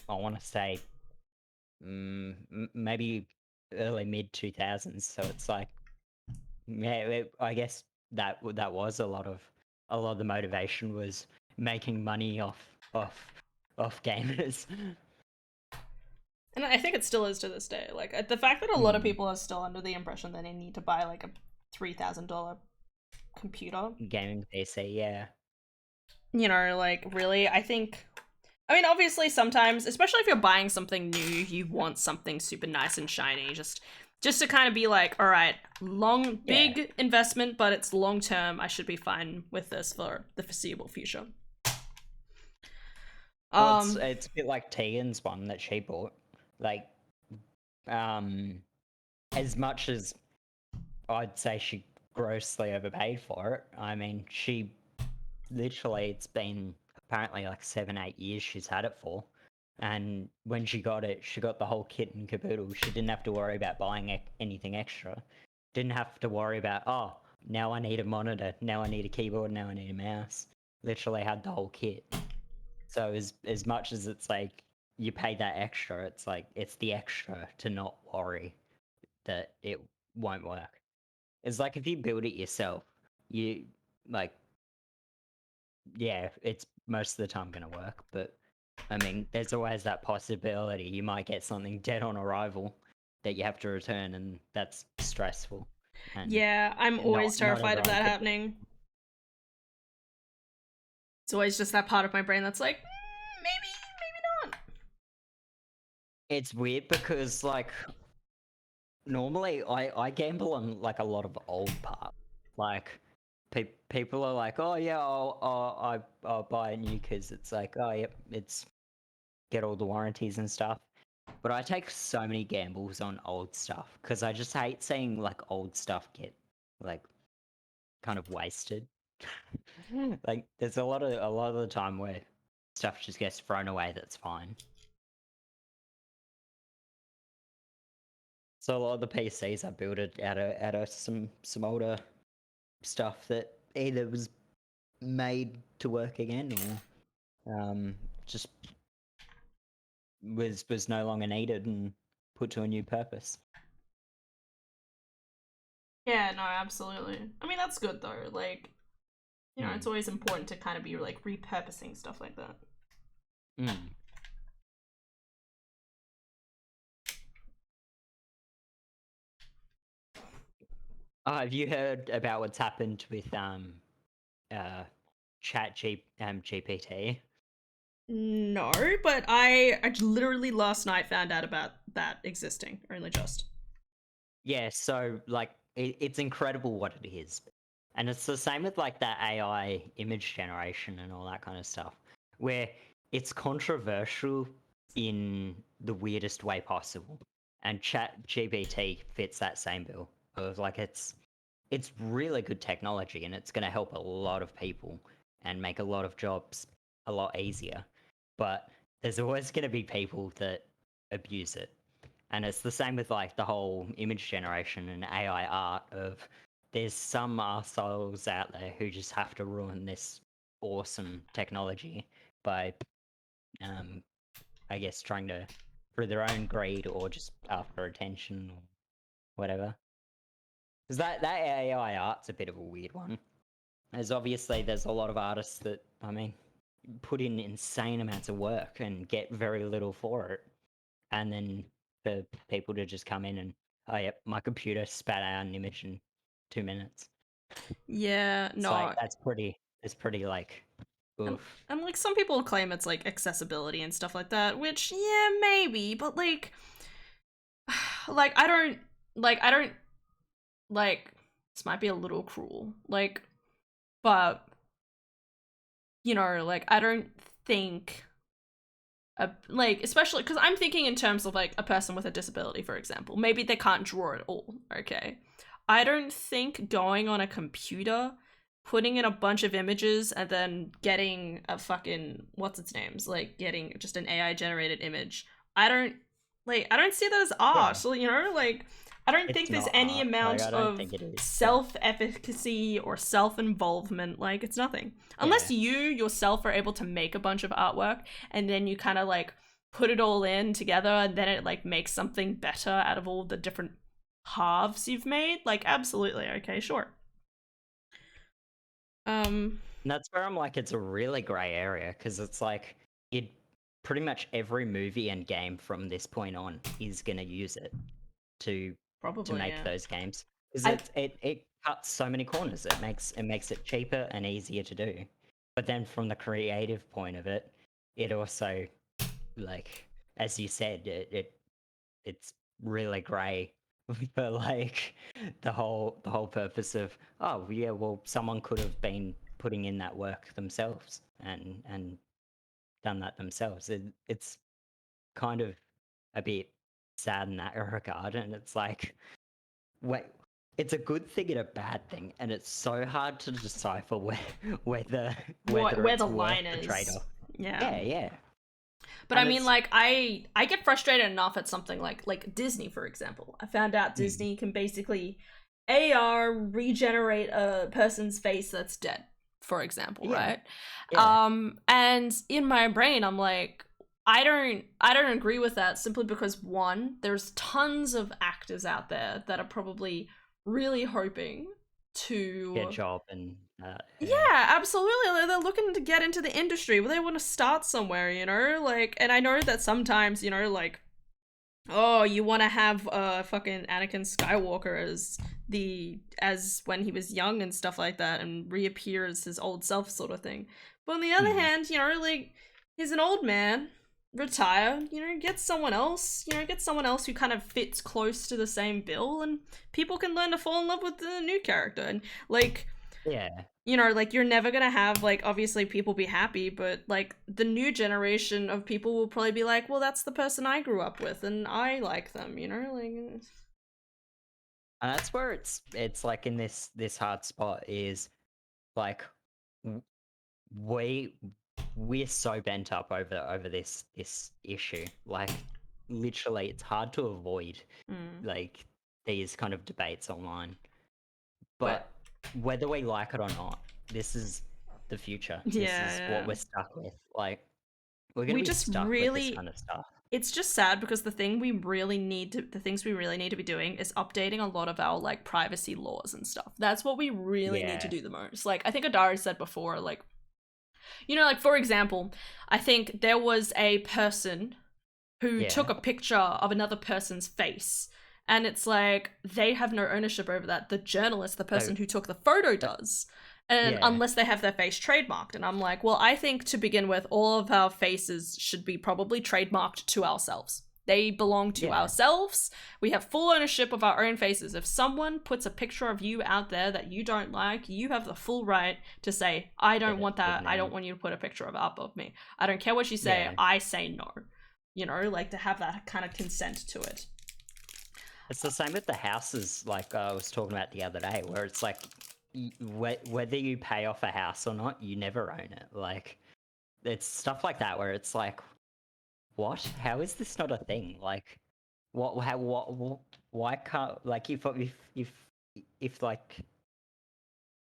I want to say maybe early mid 2000s. So it's like, yeah, I guess that was a lot of the motivation was making money off gamers. And I think it still is to this day. Like the fact that a lot of Hmm. people are still under the impression that they need to buy like a $3,000 computer. Gaming PC, yeah. You know, like really, I mean, obviously, sometimes, especially if you're buying something new, you want something super nice and shiny, just to kind of be like, all right, Yeah. big investment, but it's long term. I should be fine with this for the foreseeable future. Well, Um, it's a bit like Tegan's one that she bought. Like, um, as much as I'd say she grossly overpaid for it, I mean, she literally, it's been apparently like 7, 8 years she's had it for. And when she got it, she got the whole kit and caboodle. She didn't have to worry about buying anything extra. Didn't have to worry about, oh, now I need a monitor, now I need a keyboard, now I need a mouse. Literally had the whole kit. So as much as it's like you pay that extra, it's like it's the extra to not worry that it won't work. It's like if you build it yourself, you like yeah, it's most of the time gonna work, but I mean, there's always that possibility you might get something dead on arrival that you have to return, and that's stressful. And yeah, I'm always not terrified of everyone that could do. happening. It's always just that part of my brain that's like, maybe not. It's weird because like normally I gamble on like a lot of old parts. Like people are like, oh yeah, I'll buy it new because it's like, oh yep, it's get all the warranties and stuff. But I take so many gambles on old stuff because I just hate seeing like old stuff get like kind of wasted. Like there's a lot of the time where stuff just gets thrown away that's fine. So a lot of the PCs I built it out of some older stuff that either was made to work again or just was no longer needed and put to a new purpose. Yeah, no, absolutely. I mean, that's good though. Like, you know, it's Mm. always important to kind of be like repurposing stuff like that. Mm. Have you heard about what's happened with uh GPT? No, but I literally last night found out about that existing, only just. Yeah, so like it's incredible what it is. And it's the same with like that AI image generation and all that kind of stuff, where it's controversial in the weirdest way possible. And Chat GBT fits that same bill of like it's really good technology and it's going to help a lot of people and make a lot of jobs a lot easier. But there's always going to be people that abuse it. And it's the same with like the whole image generation and AI art of there's some assholes out there who just have to ruin this awesome technology by um I guess trying to through their own greed or just after attention or whatever. Because that AI art's a bit of a weird one. As obviously there's a lot of artists that I mean put in insane amounts of work and get very little for it. And then for people to just come in and oh yep, my computer spat out an image in 2 minutes. Yeah, It's like no. it's pretty like And, oof. and like some people claim it's like accessibility and stuff like that, which yeah, maybe, but like I don't like this might be a little cruel. Like but you know, like I don't think like especially because I'm thinking in terms of like a person with a disability, for example. Maybe they can't draw at all. Okay, I don't think going on a computer, putting in a bunch of images, and then getting a fucking what's its names, like getting just an AI generated image. I don't I don't see that as Yeah, art. So you know, like I don't it's think there's not any art. Like amount I don't of think it is. But self-efficacy or self-involvement. Like it's nothing yeah, unless you yourself are able to make a bunch of artwork and then you kind of like put it all in together and then it like makes something better out of all the different halves you've made. Like absolutely, okay, sure. Um and that's where I'm like it's a really grey area because it's like you'd pretty much every movie and game from this point on is gonna use it to Probably, make yeah. those games because I- it cuts so many corners. It makes it cheaper and easier to do. But then from the creative point of it, it also, like as you said, it's really grey for like the whole purpose of, oh yeah, well someone could have been putting in that work themselves and done that themselves. It's kind of a bit sad in that regard, and it's like, wait, it's a good thing and a bad thing, and it's so hard to decipher whether where it's the worth line the is. trade-off. Yeah. Yeah. But And I mean, it's- like, I get frustrated enough at something like Disney, for example. I found out Mm. Disney can basically AR regenerate a person's face that's dead, for example, Yeah. right? Yeah. And in my brain, I'm like, I don't agree with that, simply because, one, there's tons of actors out there that are probably really hoping to Get a job and yeah, absolutely. Like, they're looking to get into the industry, but they want to start somewhere, you know? Like, and I know that sometimes, you know, like, oh, you want to have fucking Anakin Skywalker as when he was young and stuff like that, and reappear as his old self, sort of thing. But on the other hand, you know, like, he's an old man, retire, you know, get someone else, who kind of fits close to the same bill, and people can learn to fall in love with the new character. And like, yeah. you know, like, you're never gonna have, like, obviously people be happy, but like the new generation of people will probably be like, well, that's the person I grew up with and I like them, you know, like. And that's where it's like in this hard spot is like we're so bent up over this issue. Like literally it's hard to avoid like these kind of debates online. But whether we like it or not, this is the future. This is what we're stuck with. Like we're gonna We be just stuck with really- this kind of stuff. It's just sad because the things we really need to be doing is updating a lot of our, like, privacy laws and stuff. That's what we really need to Yeah. do the most. Like, I think Adara said before, like, you know, like, for example, I think there was a person who Yeah. took a picture of another person's face, and it's like, they have no ownership over that. The journalist, the person who took the photo, does. And Yeah. unless they have their face trademarked. And I'm like, well, I think to begin with, all of our faces should be probably trademarked to ourselves. They belong to Yeah. ourselves. We have full ownership of our own faces. If someone puts a picture of you out there that you don't like, you have the full right to say, I don't Yeah, want that. good I don't name. want you to put a picture up of me. I don't care what you say. Yeah. I say no. You know, like, to have that kind of consent to it. It's the same with the houses, like I was talking about the other day, where it's like, whether you pay off a house or not, you never own it. Like, it's stuff like that where it's like, what? How is this not a thing? Like, what? How? What? Why can't, like, if like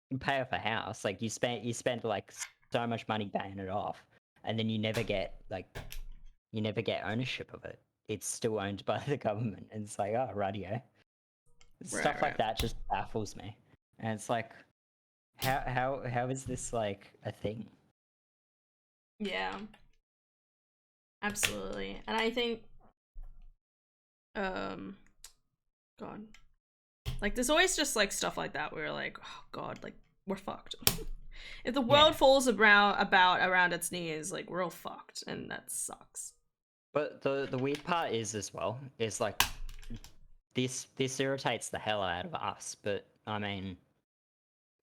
you pay off a house, like you spend like so much money paying it off, and then you never get ownership of it. It's still owned by the government, and it's like, oh, radio. Stuff like that just baffles me, and it's like, how is this like a thing? Yeah. Absolutely. And I think God. Like, there's always just like stuff like that where, like, oh god, like, we're fucked. If the world falls around its knees, like, we're all fucked, and that sucks. But the weird part is well, is like this irritates the hell out of us, but I mean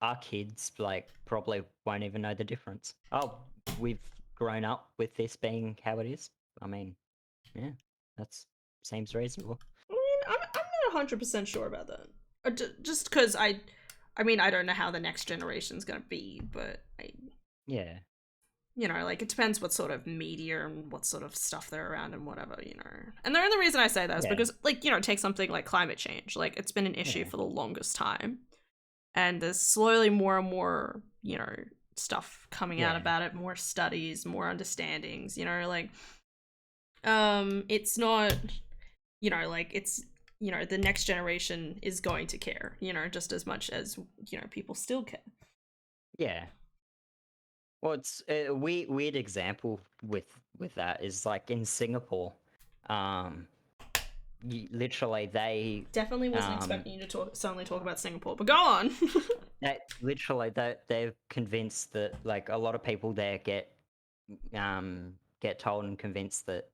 our kids like probably won't even know the difference. Oh, we've grown up with this being how it is. I mean, yeah, that's seems reasonable. I mean, I'm not 100% sure about that. Just because I mean, I don't know how the next generation's gonna be, but Yeah. you know, like, it depends what sort of media and what sort of stuff they're around and whatever, you know. And the only reason I say that is because, like, you know, take something like climate change. Like, it's been an issue for the longest time. And there's slowly more and more, you know, stuff coming out about it, more studies, more understandings, you know, like, it's not, you know, like, it's, you know, the next generation is going to care, you know, just as much as, you know, people still care. Yeah. Well, it's a weird example with that is like in Singapore, um, literally Definitely wasn't um expecting you to suddenly talk about Singapore, but go on. they're convinced that like a lot of people there get told and convinced that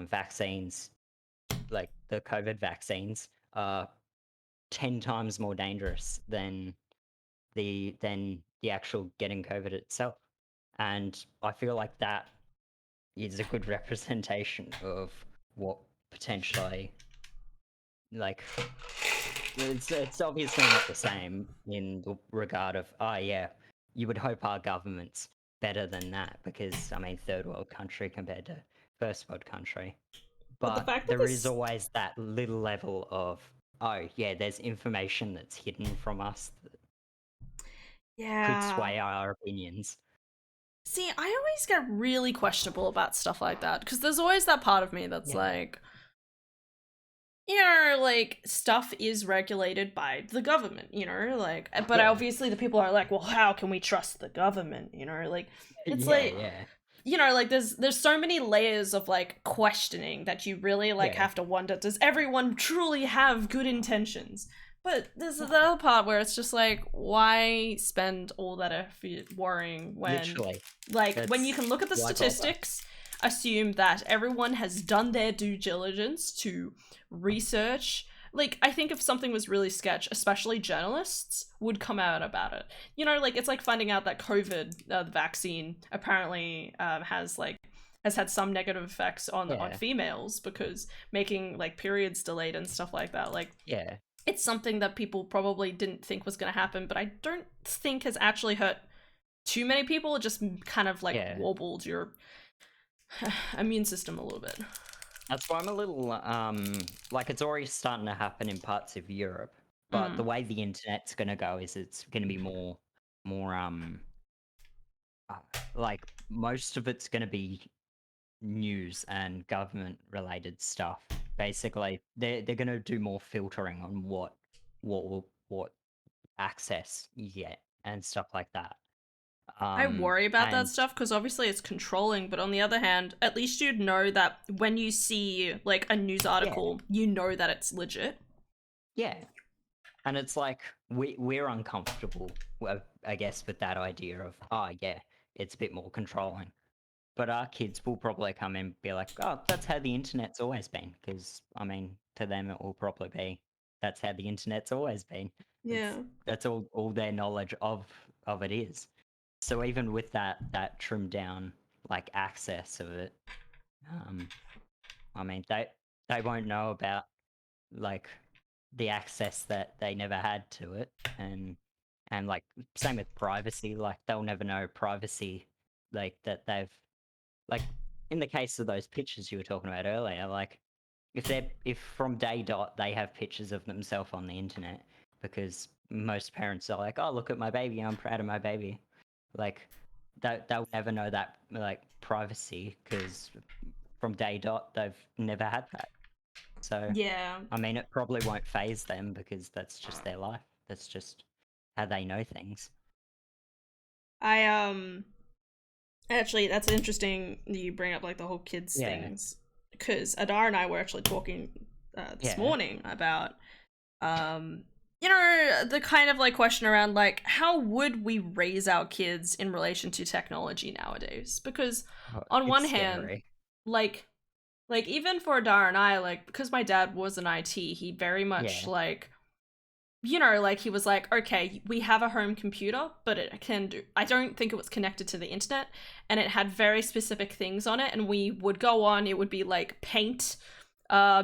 vaccines, like the COVID vaccines, are 10 times more dangerous than the actual getting COVID itself. And I feel like that is a good representation of what potentially, like, it's obviously not the same in the regard of, oh yeah, you would hope our government's better than that because I mean third world country compared to first world country. But the But fact that there is this, always that little level of, oh yeah, there's information that's hidden from us that could yeah. sway our opinions. See, I always get really questionable about stuff like that because there's always that part of me that's Yeah. like, you know, like stuff is regulated by the government, you know, like, but Yeah. obviously the people are like, well, how can we trust the government, you know, like, it's Yeah, like, yeah. you know, like there's so many layers of like questioning that you really like Yeah. have to wonder, does everyone truly have good intentions? But there's the other part where it's just like, why spend all that effort worrying when, Literally. like, when you That's can look at the why bother? statistics, assume that everyone has done their due diligence to research. Like, I think if something was really sketch, especially journalists would come out about it. You know, like, it's like finding out that COVID, the vaccine, apparently has had some negative effects on Yeah. females because making like periods delayed and stuff like that. Like, Yeah. it's something that people probably didn't think was going to happen, but I don't think has actually hurt too many people. It just kind of like Yeah. wobbled your immune system a little bit. That's why I'm a little like it's already starting to happen in parts of Europe. But the way the internet's gonna go is it's gonna be more like most of it's gonna be news and government related stuff. Basically, they're gonna do more filtering on what access you get and stuff like that. I worry about that And stuff because obviously it's controlling, but on the other hand, at least you'd know that when you see like a news article, you know that it's legit. yeah, and it's like we're uncomfortable, I guess, with that idea of, oh yeah, it's a bit more controlling. But our kids will probably come and be like, oh, that's how the internet's always been. Because I mean, to them it will probably be that's how the internet's always been. Yeah. That's all their knowledge of it is. So even with that trimmed down like access of it, I mean they won't know about like the access that they never had to it, and like same with privacy, like they'll never know privacy, like that they've, like in the case of those pictures you were talking about earlier, like if from day dot they have pictures of themselves on the internet, because most parents are like, oh look at my baby, I'm proud of my baby, like they'll never know that like privacy because from day dot they've never had that. So Yeah. I mean, it probably won't phase them because that's just their life. That's just how they know things. I actually, that's interesting that you bring up like the whole kids Yeah. things because Adar and I were actually talking this Yeah. morning about you know, the kind of like question around like how would we raise our kids in relation to technology nowadays? Because on It's one hand, scary. like even for Adar and I, like because my dad was an IT, he very much Yeah. like, you know, like he was like, okay, we have a home computer, but it can do, I don't think it was connected to the internet, and it had very specific things on it, and we would go on, it would be like Paint,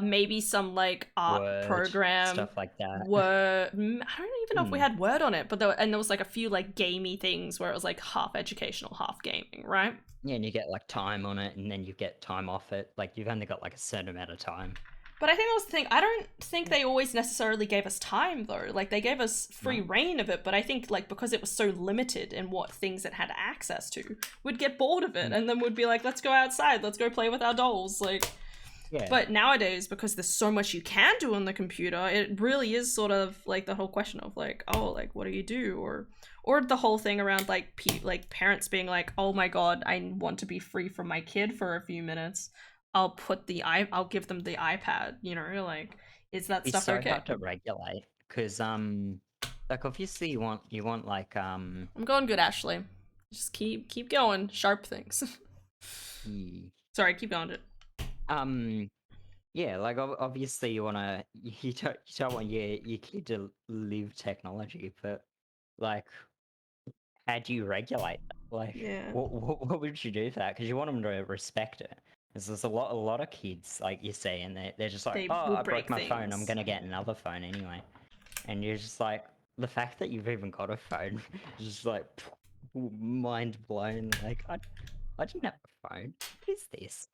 maybe some like art Word, program, stuff like that. Word, I don't even know if we Mm. had Word on it, but there was like a few like gamey things where it was like half educational, half gaming, right? Yeah, and you get like time on it, and then you get time off it. Like you've only got like a certain amount of time. But I think that was the thing. I don't think they always necessarily gave us time though. Like they gave us free No. reign of it, but I think like because it was so limited in what things it had access to, we'd get bored of it and then we'd be like, let's go outside, let's go play with our dolls. Like Yeah. but nowadays, because there's so much you can do on the computer, it really is sort of like the whole question of like, oh, like what do you do? Or or the whole thing around like like parents being like, oh my god, I want to be free from my kid for a few minutes. I'll give them the iPad. You know, like, is that It's stuff so okay? hard to regulate because like obviously you want like I'm going good, Ashley. Just keep going. Sharp things. Sorry, keep going. yeah, like obviously you wanna you don't want your kid to live technology, but like how do you regulate that? Like Yeah. what would you do for that? Because you want them to respect it. 'Cause there's a lot of kids like you see, and they're just like, They oh, will I broke break my phone, I'm things. gonna get another phone anyway. And you're just like, the fact that you've even got a phone is just like mind blown. Like I didn't have a phone. What is this?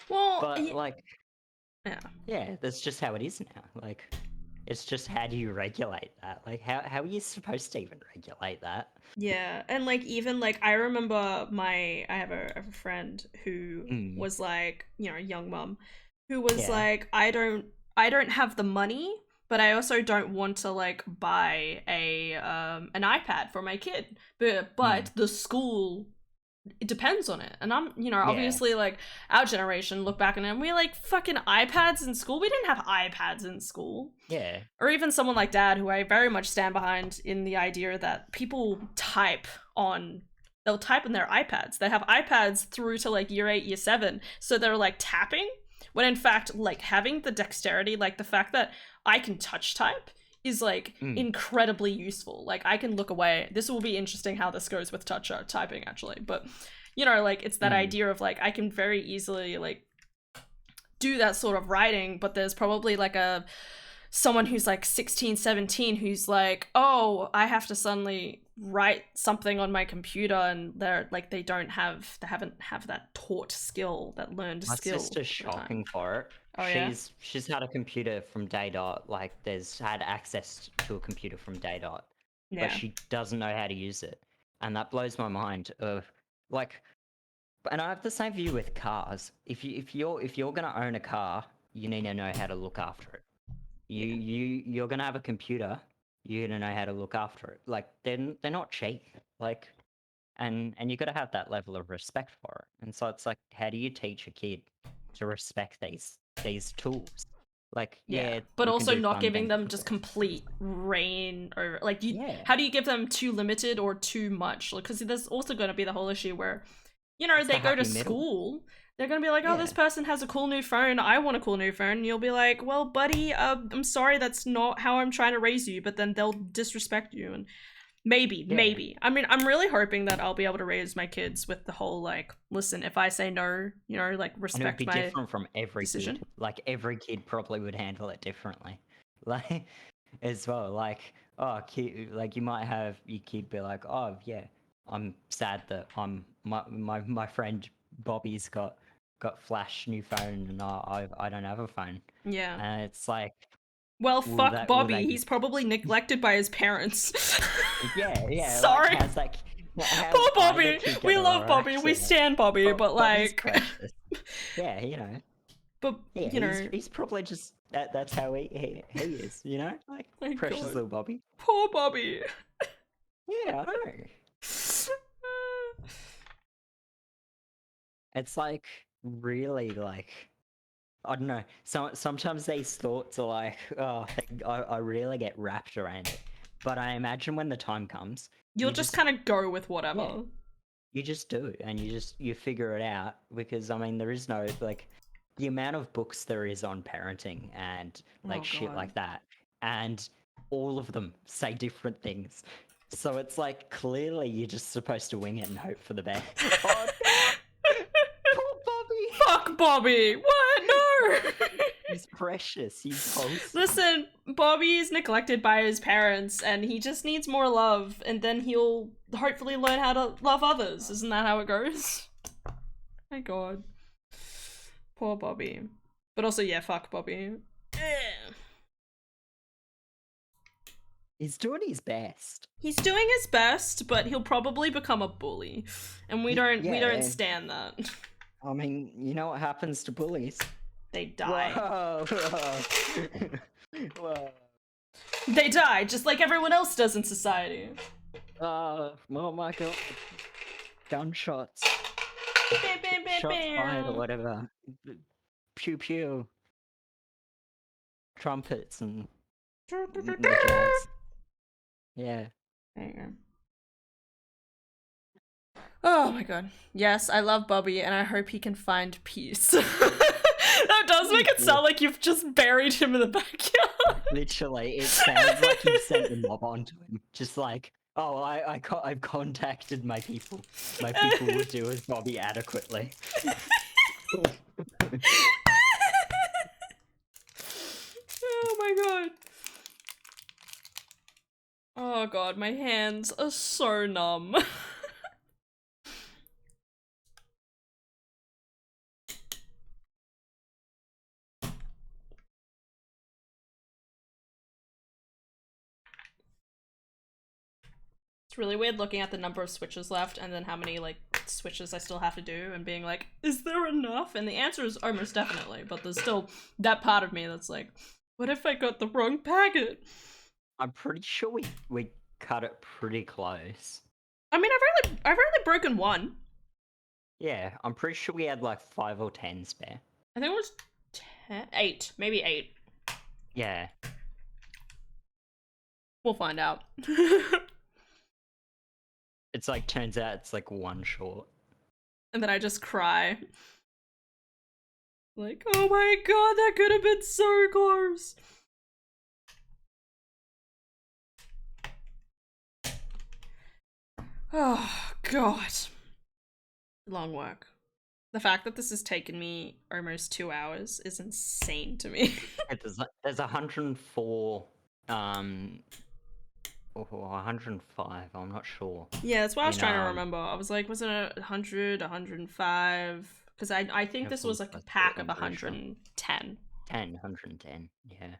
Well, But like, yeah. yeah, that's just how it is now. Like, it's just how do you regulate that? Like, how are you supposed to even regulate that? Yeah, and like even like I remember I have a friend who Mm, was like, you know, a young mum who was yeah. like, I don't have the money, but I also don't want to like buy a an iPad for my kid. But the school, it depends on it. And I'm, you know, Yeah. obviously like our generation look back on it and we're like fucking iPads in school. We didn't have iPads in school. Yeah. Or even someone like Dad, who I very much stand behind in the idea that people they'll type on their iPads. They have iPads through to like year 8, year 7. So they're like tapping, when in fact, like having the dexterity, like the fact that I can touch type is like incredibly useful. Like I can look away. This will be interesting how this goes with touch typing actually. But you know, like it's that idea of like I can very easily like do that sort of writing, but there's probably like someone who's like 16, 17 who's like, oh, I have to suddenly write something on my computer, and they haven't have that taught skill, that learned My skill. sister's shopping for it. Oh yeah? She's had a computer from day dot, like there's had access to a computer from day dot, Yeah. but she doesn't know how to use it. And that blows my mind of like, and I have the same view with cars. If you're gonna own a car, you need to know how to look after it. You're gonna have a computer, you're gonna know how to look after it. Like they're not cheap. Like and you got to have that level of respect for it. And so it's like, how do you teach a kid to respect these tools? Like, yeah, But you can also do not fun giving things them with just it. complete reign, or like Yeah, how do you give them too limited or too much? Because there's also going to be the whole issue where, you know, it's they the go to happy middle. school, they're going to be like, oh, Yeah, this person has a cool new phone, I want a cool new phone. And you'll be like, well, buddy, I'm sorry, that's not how I'm trying to raise you. But then they'll disrespect you. And maybe. I mean, I'm really hoping that I'll be able to raise my kids with the whole like, listen, if I say no, you know, like and it would respect be my different from every decision. kid. Like every kid probably would handle it differently. Like as well. Like like you might have your kid be like, oh yeah, I'm sad that my friend Bobby's got Flash new phone and I don't have a phone. Yeah. And it's like, Well, will fuck will Bobby. they He's probably neglected by his parents. yeah, Sorry. like how's that how's Poor either Bobby. kid We gonna love Bobby. We relax it? stand Bobby, but Bobby's like, precious. Yeah, you know. but Yeah, you know, he's probably just that's how he is, you know? Like my precious God. little Bobby. Poor Bobby. Yeah, I know. It's like really like I don't know. Sometimes these thoughts are like, oh, I really get wrapped around it. But I imagine when the time comes, You'll you just kind of go with yeah, whatever. you just do, and you figure it out because I mean there is no like the amount of books there is on parenting and like Oh shit God. like that, and all of them say different things. So it's like clearly you're just supposed to wing it and hope for the best. Oh no, poor Bobby. Fuck Bobby. What? No. He's precious. He's wholesome. Listen, Bobby is neglected by his parents, and he just needs more love, and then he'll hopefully learn how to love others. Isn't that how it goes? My God. Poor Bobby. But also, yeah, fuck Bobby. He's doing his best. He's doing his best, but he'll probably become a bully, and we don't Yeah. stand that. I mean, you know what happens to bullies? They die. Whoa, whoa. Whoa. They die, just like everyone else does in society. Oh my god. Gunshots. Bam, bam, bam, Shots fired or bam. whatever. Pew pew. Trumpets and the jazz. Yeah. There you go. Oh my god. Yes, I love Bobby and I hope he can find peace. That does make it sound like you've just buried him in the backyard. Literally, it sounds like you sent the mob onto him. Just like, oh, I've contacted my people. My people will deal with Bobby adequately. Oh my god. Oh god, my hands are so numb. It's really weird looking at the number of switches left and then how many like switches I still have to do and being like, is there enough? And the answer is almost definitely, but there's still that part of me that's like, what if I got the wrong packet? I'm pretty sure we cut it pretty close. I mean, I've only broken one. Yeah, I'm pretty sure we had like 5 or 10 spare. I think it was 8, maybe 8. Yeah. We'll find out. It's like, turns out it's like 1 short. And then I just cry. Like, oh my god, that could have been so close. Oh god. Long work. The fact that this has taken me almost 2 hours is insane to me. There's 104, or 105, I'm not sure. Yeah, that's what I was trying to In, remember. I was like, was it 100, 105? Because I think this was like a pack of 110. 110, yeah.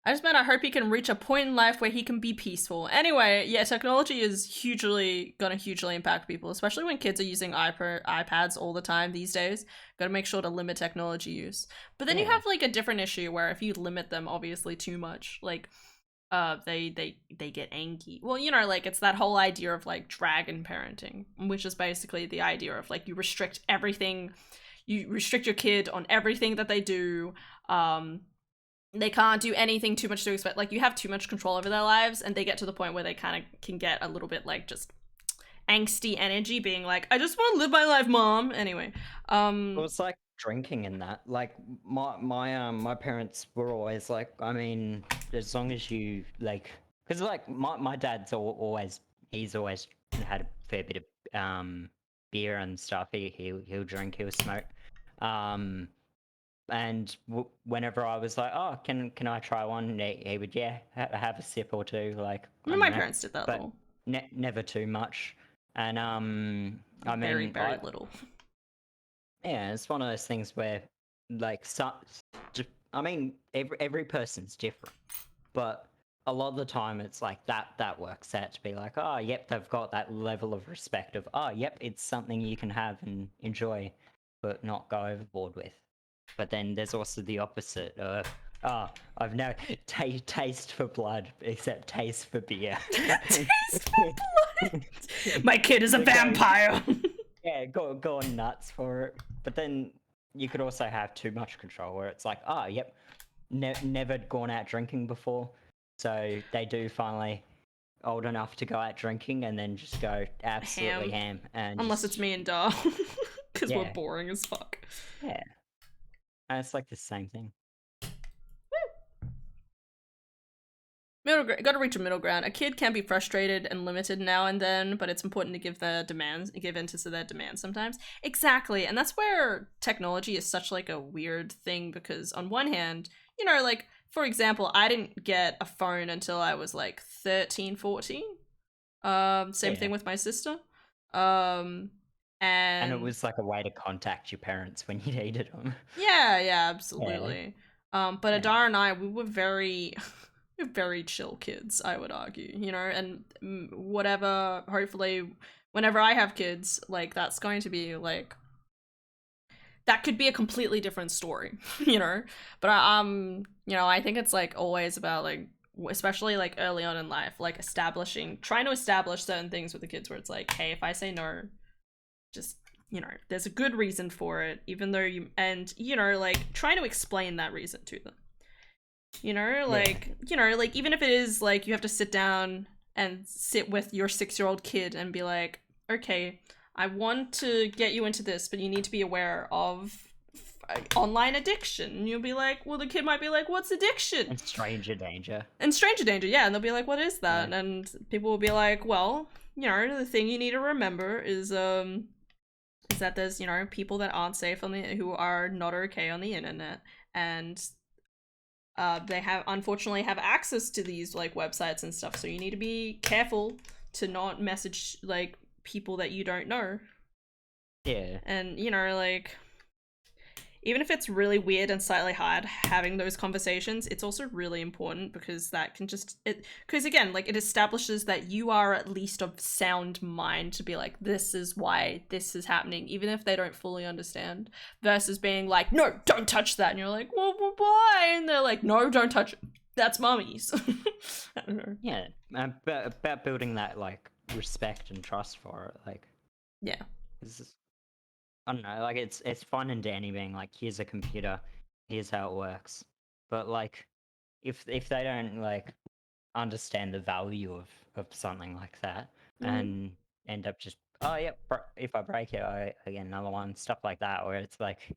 I just meant I hope he can reach a point in life where he can be peaceful. Anyway, yeah, technology is gonna hugely impact people, especially when kids are using iPads all the time these days. Gotta make sure to limit technology use. But then you have like a different issue where if you limit them obviously too much, like they get angry. Well, you know, like it's that whole idea of like dragon parenting, which is basically the idea of like you restrict everything, you restrict your kid on everything that they do. They can't do anything too much to expect. Like you have too much control over their lives, and they get to the point where they kind of can get a little bit like just angsty energy, being like, "I just want to live my life, mom." Anyway, Well, it's like drinking in that. Like my parents were always like, I mean, as long as you like, because like my dad's always he's always had a fair bit of beer and stuff. He'll drink, he'll smoke. And whenever I was like, oh, can I try one? He would, yeah, have a sip or two. Like, my parents did that, but though. Never too much. And I mean, very little. Yeah, it's one of those things where, like, I mean, every person's different, but a lot of the time it's like that works out to be like, oh, yep, they've got that level of respect of, oh, yep, it's something you can have and enjoy, but not go overboard with. But then there's also the opposite of, oh, I've no taste for blood, except taste for beer. Taste for blood! My kid is a vampire! Yeah, going nuts for it. But then you could also have too much control where it's like, oh, yep, never gone out drinking before. So they do finally old enough to go out drinking and then just go absolutely ham. And unless it's me and Dar. Because we're boring as fuck. Yeah. And it's like the same thing. Gotta reach a middle ground. A kid can be frustrated and limited now and then, but it's important to give into their demands sometimes. Exactly, and that's where technology is such like a weird thing, because on one hand, you know, like, for example, I didn't get a phone until I was like 13, 14. Same thing with my sister. And it was like a way to contact your parents when you needed them. Yeah, absolutely. But Adar and I, we were very chill kids, I would argue, you know, and whatever, hopefully, whenever I have kids, like, that's going to be, like, that could be a completely different story, you know? But, you know, I think it's, like, always about, like, especially like early on in life, like trying to establish certain things with the kids where it's like, hey, if I say no, just, you know, there's a good reason for it, even though like trying to explain that reason to them. You know, like, even if it is like you have to sit down and sit with your 6-year-old kid and be like, okay, I want to get you into this, but you need to be aware of online addiction. And you'll be like, well, the kid might be like, what's addiction? And stranger danger. And stranger danger, yeah. And they'll be like, what is that? Yeah. And people will be like, well, you know, the thing you need to remember is that there's, you know, people that aren't safe who are not okay on the internet, and they unfortunately have access to these like websites and stuff, so you need to be careful to not message like people that you don't know. Yeah. And, you know, like, even if it's really weird and slightly hard having those conversations, it's also really important because that can because again, like, it establishes that you are at least of sound mind to be like, this is why this is happening, even if they don't fully understand, versus being like, no, don't touch that. And you're like, well, why? And they're like, no, don't touch it. That's mummy's. I don't know. Yeah. About building that, like, respect and trust for it. Like, yeah. I don't know, like, it's fun and dandy being like, here's a computer, here's how it works. But like, if they don't like understand the value of something like that, and end up just, oh yeah, if I break it, I get another one, stuff like that, where it's like,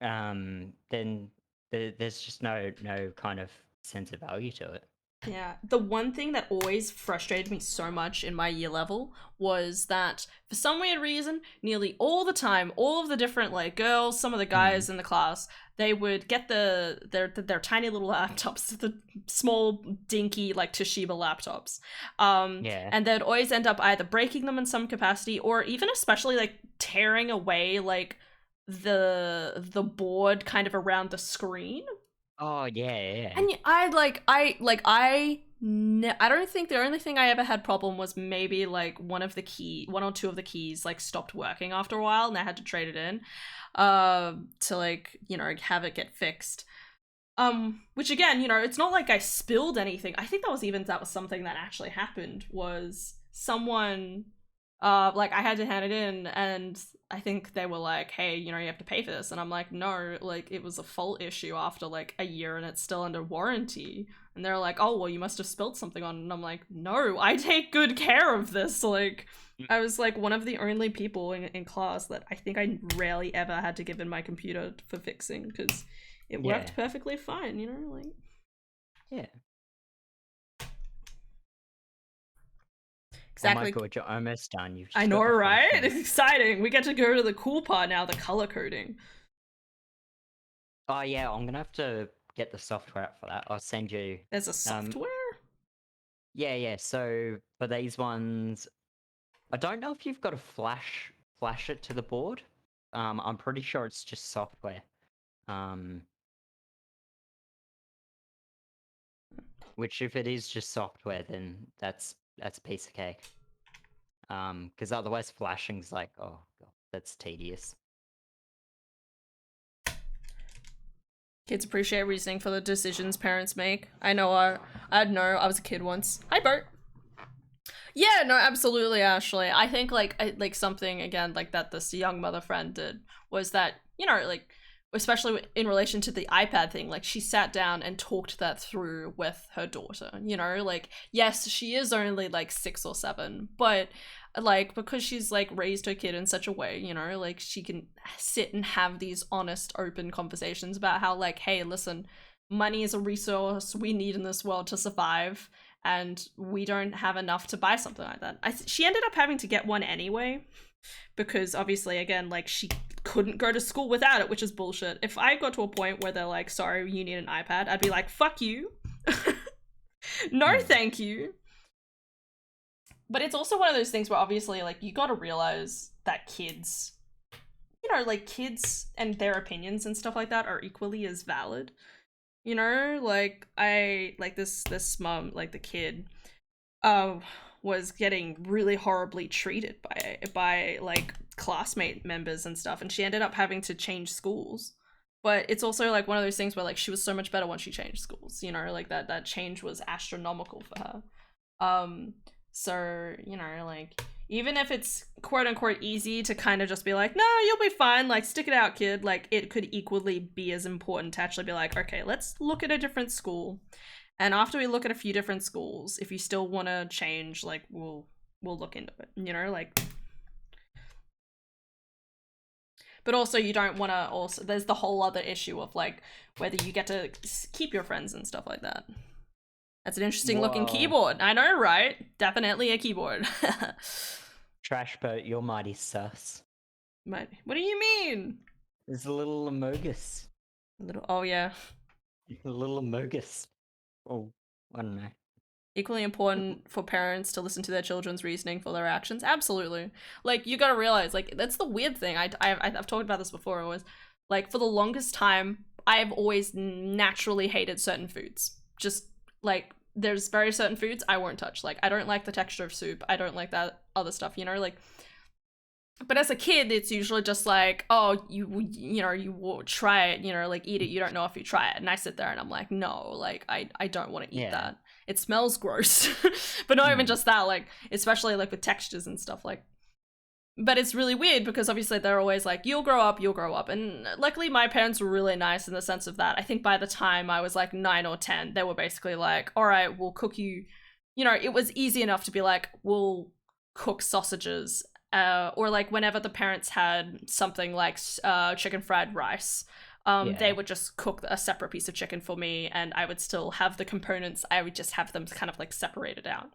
then there's just no kind of sense of value to it. Yeah, the one thing that always frustrated me so much in my year level was that for some weird reason, nearly all the time, all of the different like girls, some of the guys in the class, they would get their tiny little laptops, the small dinky like Toshiba laptops, and they'd always end up either breaking them in some capacity or even especially like tearing away like the board kind of around the screen. Oh yeah. And I don't think the only thing I ever had problem was maybe like one or two of the keys like stopped working after a while, and I had to trade it in, to like, you know, have it get fixed. Which again, you know, it's not like I spilled anything. I think that was something that actually happened, was someone, like, I had to hand it in, and I think they were like, hey, you know, you have to pay for this. And I'm like, no, like, it was a fault issue after like a year and it's still under warranty. And they're like, oh, well, you must have spilled something on it. And I'm like, no, I take good care of this. Like, I was like one of the only people in class that I think I rarely ever had to give in my computer for fixing, because it worked perfectly fine, you know, like. Yeah. Exactly. Oh my god, you're almost done. You've just I know, right? It's exciting. We get to go to the cool part now, the color coding. Oh yeah, I'm gonna have to get the software out for that. I'll send you. There's a software? Yeah. So for these ones, I don't know if you've got to flash it to the board. I'm pretty sure it's just software. Which if it is just software, then that's a piece of cake. Because otherwise flashing's like, oh god, that's tedious. Kids appreciate reasoning for the decisions parents make. I know, I was a kid once. Hi, Bert. Yeah, no, absolutely, Ashley. I think like something again like that this young mother friend did was that, you know, like, especially in relation to the iPad thing, like, she sat down and talked that through with her daughter, you know, like, yes, she is only like 6 or 7, but like, because she's like raised her kid in such a way, you know, like, she can sit and have these honest, open conversations about how, like, hey, listen, money is a resource we need in this world to survive, and we don't have enough to buy something like that. She ended up having to get one anyway, because obviously, again, like, she couldn't go to school without it, which is bullshit. If I got to a point where they're like, sorry, you need an iPad, I'd be like, fuck you. No, thank you. But it's also one of those things where obviously, like, you gotta realize that kids, you know, like, kids and their opinions and stuff like that are equally as valid. You know, like, this mom, like, the kid, was getting really horribly treated by like classmate members and stuff, and she ended up having to change schools but it's also like one of those things where like she was so much better once she changed schools, you know, like that change was astronomical for her. So, you know, like even if it's quote unquote easy to kind of just be like, no, you'll be fine, like stick it out, kid, like it could equally be as important to actually be like, okay, let's look at a different school. And after we look at a few different schools, if you still want to change, like we'll look into it, you know, like. But also you don't want to also, there's the whole other issue of like whether you get to keep your friends and stuff like that. That's an interesting looking keyboard. I know, right? Definitely a keyboard. Trashboat, you're mighty sus. What do you mean? There's a little Amogus. Oh yeah. A little Amogus. Oh, I don't know. Equally important for parents to listen to their children's reasoning for their actions. Absolutely. Like, you gotta realize, like, that's the weird thing. I've talked about this before. It was, like, for the longest time, I've always naturally hated certain foods. Just, like, there's very certain foods I won't touch. Like, I don't like the texture of soup. I don't like that other stuff, you know? Like, but as a kid, it's usually just like, oh, you know, you will try it, you know, like, eat it. You don't know if you try it. And I sit there and I'm like, no, like, I don't want to eat that. It smells gross. But not even just that, like, especially like with textures and stuff, like. But it's really weird because obviously they're always like, you'll grow up. And luckily my parents were really nice in the sense of that. I think by the time I was like 9 or 10, they were basically like, all right, we'll cook you. You know, it was easy enough to be like, we'll cook sausages. Or like whenever the parents had something like chicken fried rice, they would just cook a separate piece of chicken for me and I would still have the components. I would just have them kind of like separated out.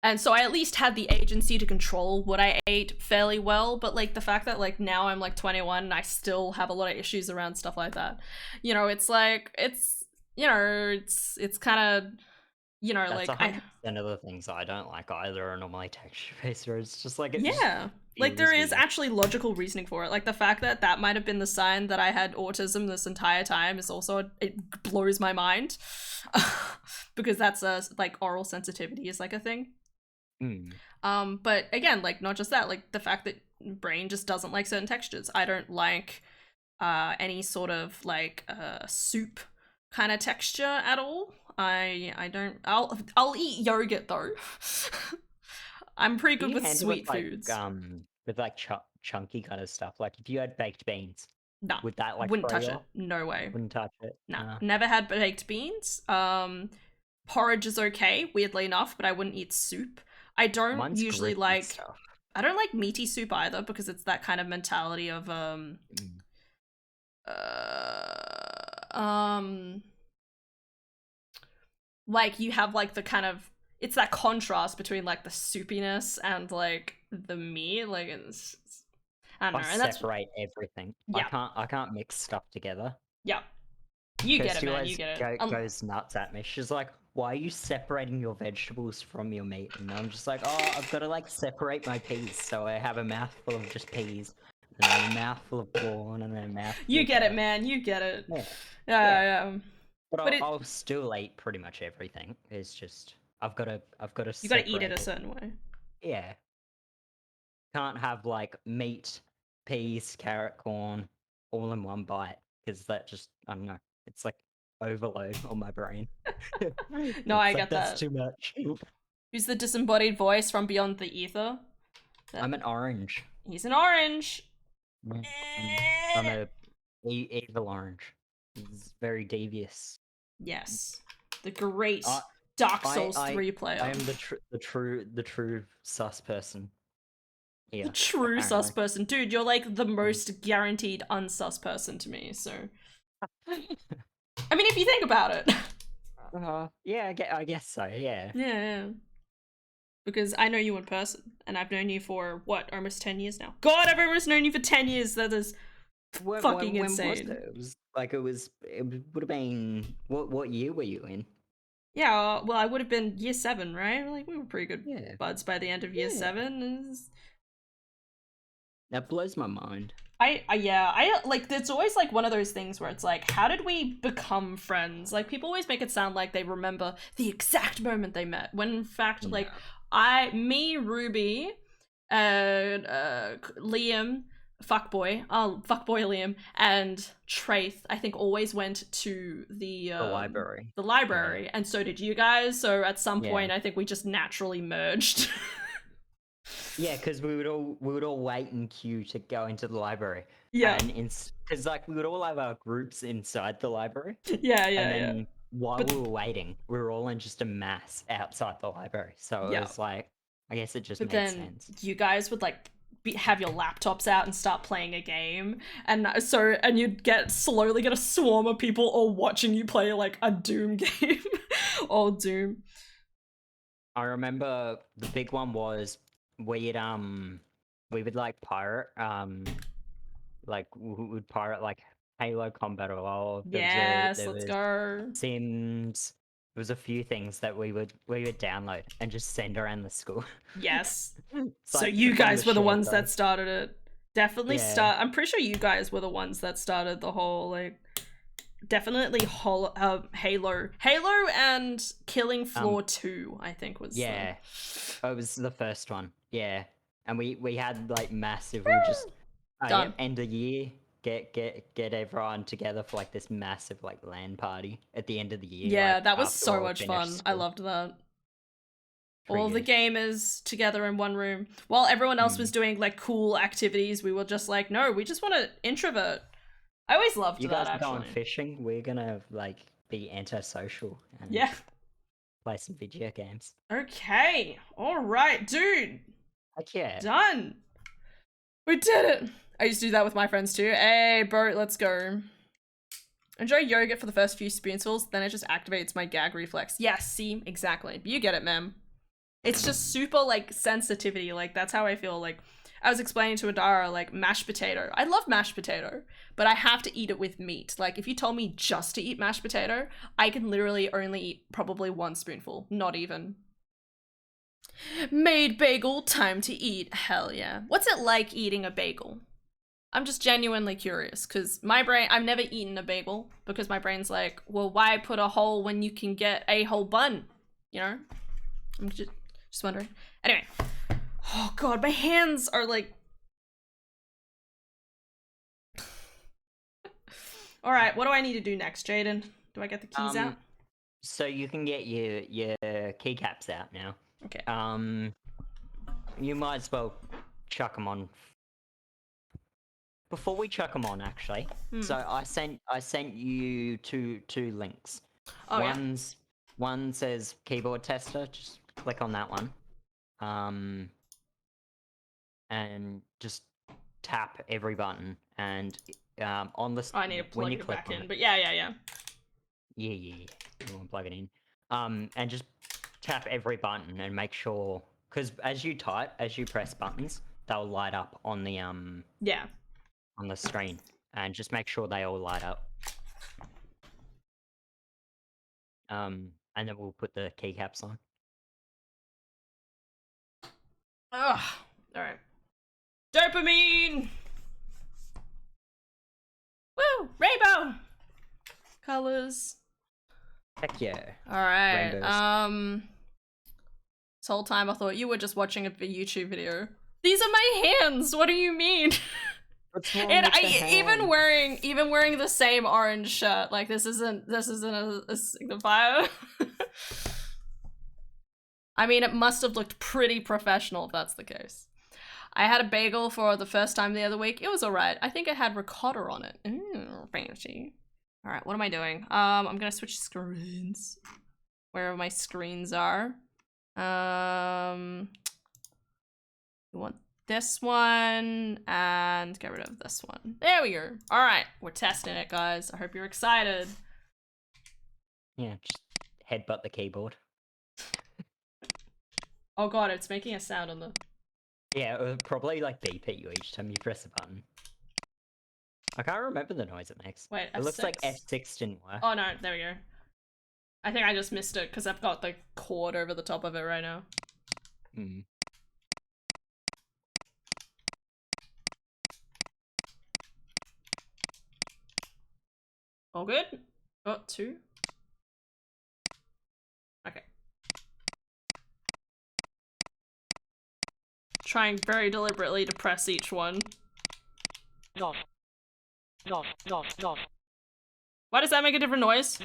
And so I at least had the agency to control what I ate fairly well, but like the fact that like now I'm like 21 and I still have a lot of issues around stuff like that. You know, it's like, it's, you know, it's kind of, you know, that's like 100% of the things I don't like either are normally texture-based, or it's just like like there is actually logical reasoning for it. Like the fact that that might have been the sign that I had autism this entire time is also, it blows my mind. Because that's like oral sensitivity is like a thing. But again, like not just that, like the fact that brain just doesn't like certain textures. I don't like any sort of like soup kind of texture at all. I don't. I'll eat yogurt though. I'm pretty good with sweet foods. With like chunky kind of stuff. Like if you had baked beans, no, would that like wouldn't touch it? No way. Wouldn't touch it. No, never had baked beans. Porridge is okay, weirdly enough, but I wouldn't eat soup. I don't usually like stuff. I don't like meaty soup either because it's that kind of mentality of like you have like the kind of, it's that contrast between like the soupiness and like the meat, like it's I don't know. And that's separate everything. Yeah. I can't mix stuff together. Yeah. You get it, man. You get it. Goes nuts at me. She's like, why are you separating your vegetables from your meat? And I'm just like, oh, I've got to like separate my peas. So I have a mouthful of just peas, and then a mouthful of corn, and then a mouthful. You get it, man. You get it. Yeah. But I'll still eat pretty much everything. It's just I've got to. You got to eat it a certain way. Yeah. Can't have like meat, peas, carrot, corn, all in one bite, because that just, I don't know. It's like overload on my brain. No, I get that. That's too much. Who's the disembodied voice from beyond the ether? I'm an orange. He's an orange. I'm a evil orange. It's very devious. Yes, the great Dark Souls 3 player. I am the true sus person. Yeah, the true sus person, dude. You're like the most guaranteed unsus person to me. So. I mean, if you think about it. Yeah, I guess so, yeah. Yeah. Because I know you in person, and I've known you for, what, almost 10 years now? God, I've almost known you for 10 years! That is fucking insane. It would have been, what year were you in? Yeah, well, I would have been year 7, right? Like, we were pretty good buds by the end of year 7. That blows my mind. I like, it's always like one of those things where it's like, how did we become friends? Like, people always make it sound like they remember the exact moment they met, when in fact, like, me, Ruby, Liam, Fuckboy, Liam, and Traith, I think, always went to the library. The library, and so did you guys. So at some Yeah. point, I think we just naturally merged. Yeah, because we would all wait in queue to go into the library. Yeah, And because like we would all have our groups inside the library, yeah, and then while But- we were waiting, we were all in just a mass outside the library. So Yeah. it was like, I guess it just But made then sense. you guys would like have your laptops out and start playing a game, and you'd slowly get a swarm of people all watching you play like a Doom game. Or Doom. I remember the big one was we would like pirate like we would pirate like Halo Combat Evolved. Yes, there let's was go. Sims. There was a few things that we would download and just send around the school. Yes. It's So like you from guys were the shared ones that drive. started it. Definitely Yeah. I'm pretty sure you guys were the ones that started the whole like. Definitely Halo and Killing Floor 2, I think was. Yeah, it was the first one. Yeah, and we had like massive. We were just Done. end of year. Get everyone together for like this massive like LAN party at the end of the year. Yeah, like, that was after so all much finished fun. I school. loved that. Pretty All the good. gamers together in one room. While everyone else was doing like cool activities, we were just like, no, we just want to introvert. I always loved You that guys are going actually. fishing. We're gonna like be antisocial and Yeah. play some video games. Okay. All right, dude. Heck yeah. Done. We did it. I used to do that with my friends too. Hey, bro, let's go. Enjoy yogurt for the first few spoonfuls, then it just activates my gag reflex. Yes, see, exactly. You get it, ma'am. It's just super like sensitivity. Like that's how I feel. Like I was explaining to Adara, like mashed potato. I love mashed potato, but I have to eat it with meat. Like if you told me just to eat mashed potato, I can literally only eat probably one spoonful, not even. Made bagel, time to eat. Hell yeah. What's it like eating a bagel? I'm just genuinely curious because my brain, I've never eaten a bagel because my brain's like, well, why put a hole when you can get a whole bun? You know? I'm just wondering. Anyway. Oh god, my hands are like... Alright, what do I need to do next, Jaden? Do I get the keys out? So you can get your keycaps out now. Okay. You might as well chuck them on. Before we chuck them on, actually, so I sent you two links. Oh, One says keyboard tester. Just click on that one. And just tap every button and on the. Oh, I need to plug it back in, but yeah. Yeah. You want to plug it in. And just tap every button and make sure, because as you press buttons, they'll light up on the yeah. on the screen, and just make sure they all light up. And then we'll put the keycaps on. Ugh. Alright. Dopamine! Woo! Rainbow! Colors. Heck yeah. Alright. Rainbows. This whole time I thought you were just watching a YouTube video. These are my hands! What do you mean? What's wrong And with the hand? even wearing the same orange shirt, like this isn't a signifier. I mean, it must have looked pretty professional if that's the case. I had a bagel for the first time the other week. It was alright. I think it had ricotta on it. Ooh, fancy. Alright, what am I doing? I'm gonna switch screens. Wherever my screens are. We want this one and get rid of this one. There we go. Alright, we're testing it, guys. I hope you're excited. Yeah, just headbutt the keyboard. Oh god, it's making a sound on the... Yeah, it'll probably like beep at you each time you press a button. I can't remember the noise it makes. Wait, It looks like F6? F6 didn't work. Oh no, there we go. I think I just missed it because I've got the cord over the top of it right now. All good? Oh, 2. Okay. Trying very deliberately to press each one. Why does that make a different noise?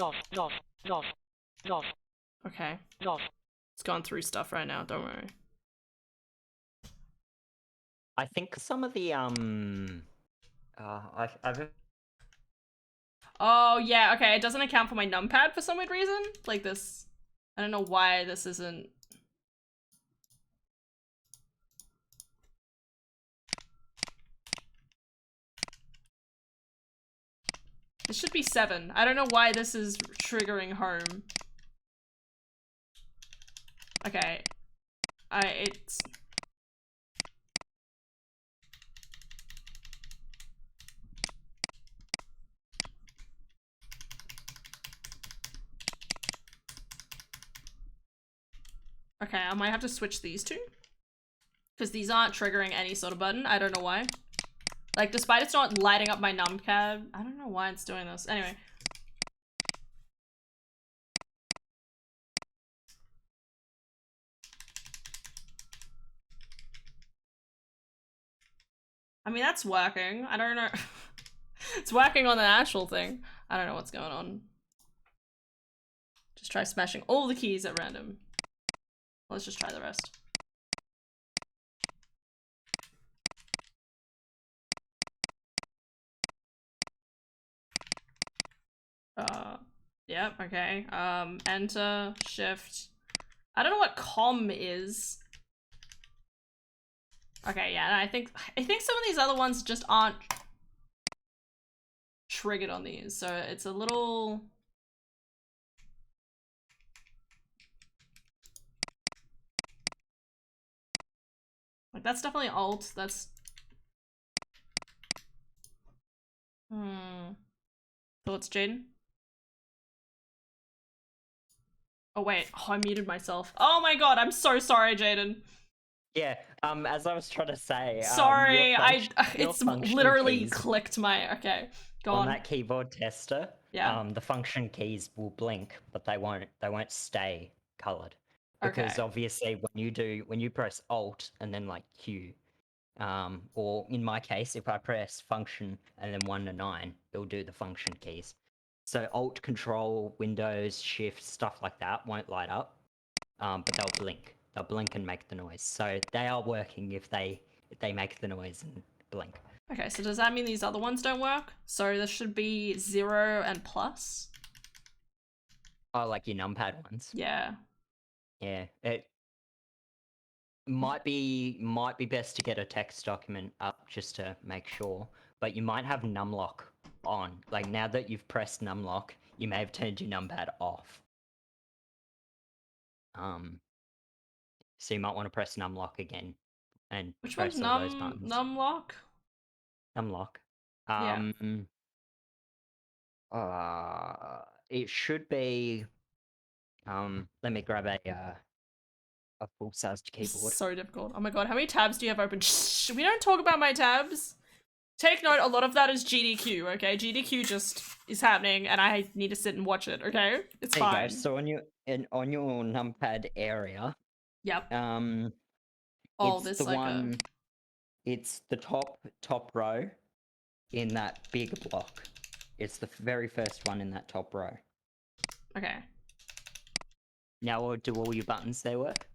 Okay. It's going through stuff right now, don't worry. I think some of the I've Oh, yeah, okay, it doesn't account for my numpad for some weird reason. Like this. I don't know why this isn't... It should be 7. I don't know why this is triggering home. Okay. It's... Okay, I might have to switch these two. Because these aren't triggering any sort of button. I don't know why. Like, despite it's not lighting up my numpad, I don't know why it's doing this. Anyway. I mean, that's working. I don't know. It's working on the actual thing. I don't know what's going on. Just try smashing all the keys at random. Let's just try the rest. Yep, okay. Enter, shift. I don't know what com is. Okay, yeah, I think some of these other ones just aren't triggered on these, so it's a little... Like, that's definitely alt, that's... Thoughts, Jaden? Oh wait, oh, I muted myself. Oh my god, I'm so sorry, Jaden. Yeah, as I was trying to say, Sorry, it's literally keys clicked my... Okay, go on. On that keyboard tester, Yeah. the function keys will blink, but they won't stay colored. Because Okay. obviously when you press Alt and then like Q, or in my case, if I press function and then 1 to 9, it'll do the function keys. So Alt, Control, Windows, Shift, stuff like that won't light up, but they'll blink. They'll blink and make the noise. So they are working if they make the noise and blink. Okay, so does that mean these other ones don't work? So this should be 0 and plus? Oh, like your numpad ones? Yeah. Yeah, it might be best to get a text document up just to make sure, but you might have numlock on. Like now that you've pressed numlock, you may have turned your numpad off. So you might want to press numlock again and Which press one's all those buttons. numlock? Numlock. Yeah. It should be. Let me grab a full-sized keyboard. So difficult. Oh my god, how many tabs do you have open? Shh, we don't talk about my tabs. Take note, a lot of that is GDQ, okay? GDQ just is happening and I need to sit and watch it, okay? It's There you fine. go. So on your numpad area, Yep. it's this the like one. It's the top row in that big block. It's the very first one in that top row. Okay. Now, do all your buttons they work?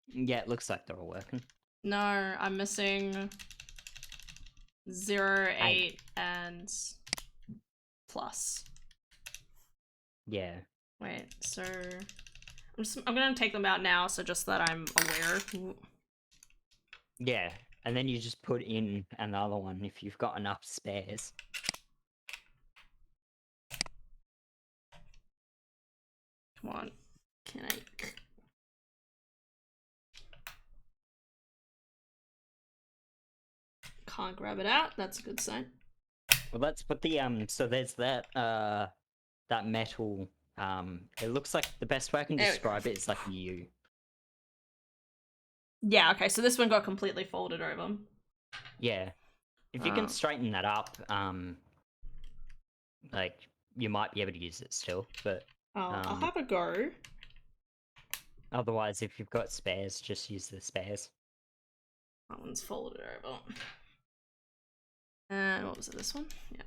Yeah, it looks like they're all working. No, I'm missing 0, 8, and plus. Yeah. Wait, so I'm gonna take them out now, so just that I'm aware. Yeah, and then you just put in another one if you've got enough spares. Come on, can I? Can't grab it out. That's a good sign. Well, let's put the so there's that that metal it looks like the best way I can describe it is like a U. Yeah, okay, so this one got completely folded over. Yeah. If you can straighten that up, like you might be able to use it still, but I'll have a go. Otherwise, if you've got spares, just use the spares. That one's folded over. And what was it? This one? Yeah.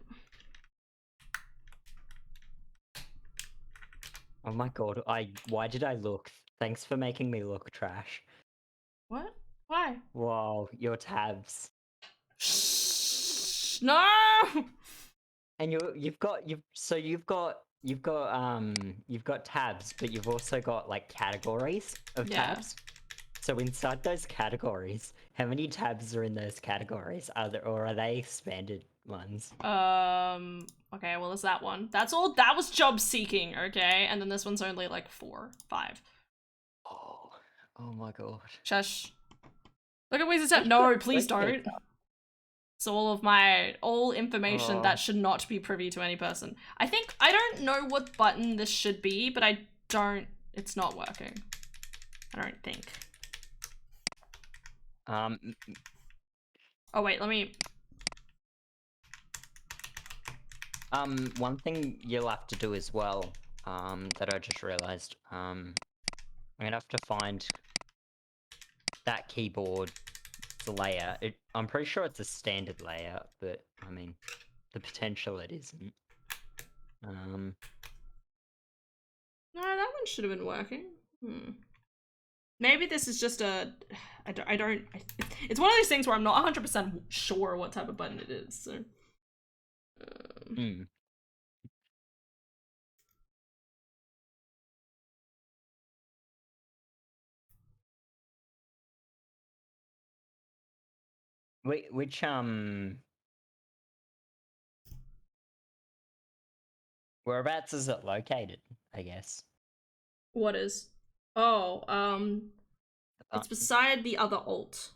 Oh my god, why did I look? Thanks for making me look trash. What? Why? Wow, your tabs. Shh, no! And you've got tabs, but you've also got like categories of Yeah. tabs. So inside those categories, how many tabs are in those categories? Or are they expanded ones? Okay, well, there's that one. That's all. That was job seeking, okay? And then this one's only like 4, 5. Oh my god. Shush. Look at Weezy's tab. No, please Okay. don't. It's all information that should not be privy to any person. I don't know what button this should be, but it's not working. I don't think. Oh wait, let me. One thing you'll have to do as well, that I just realized, I'm gonna have to find that keyboard, the layout. I'm pretty sure it's a standard layout, but I mean, the potential it isn't. No, that one should have been working. Maybe this is just it's one of those things where I'm not 100% sure what type of button it is, so. Which whereabouts is it located, I guess? What is? Oh, it's beside the other alt.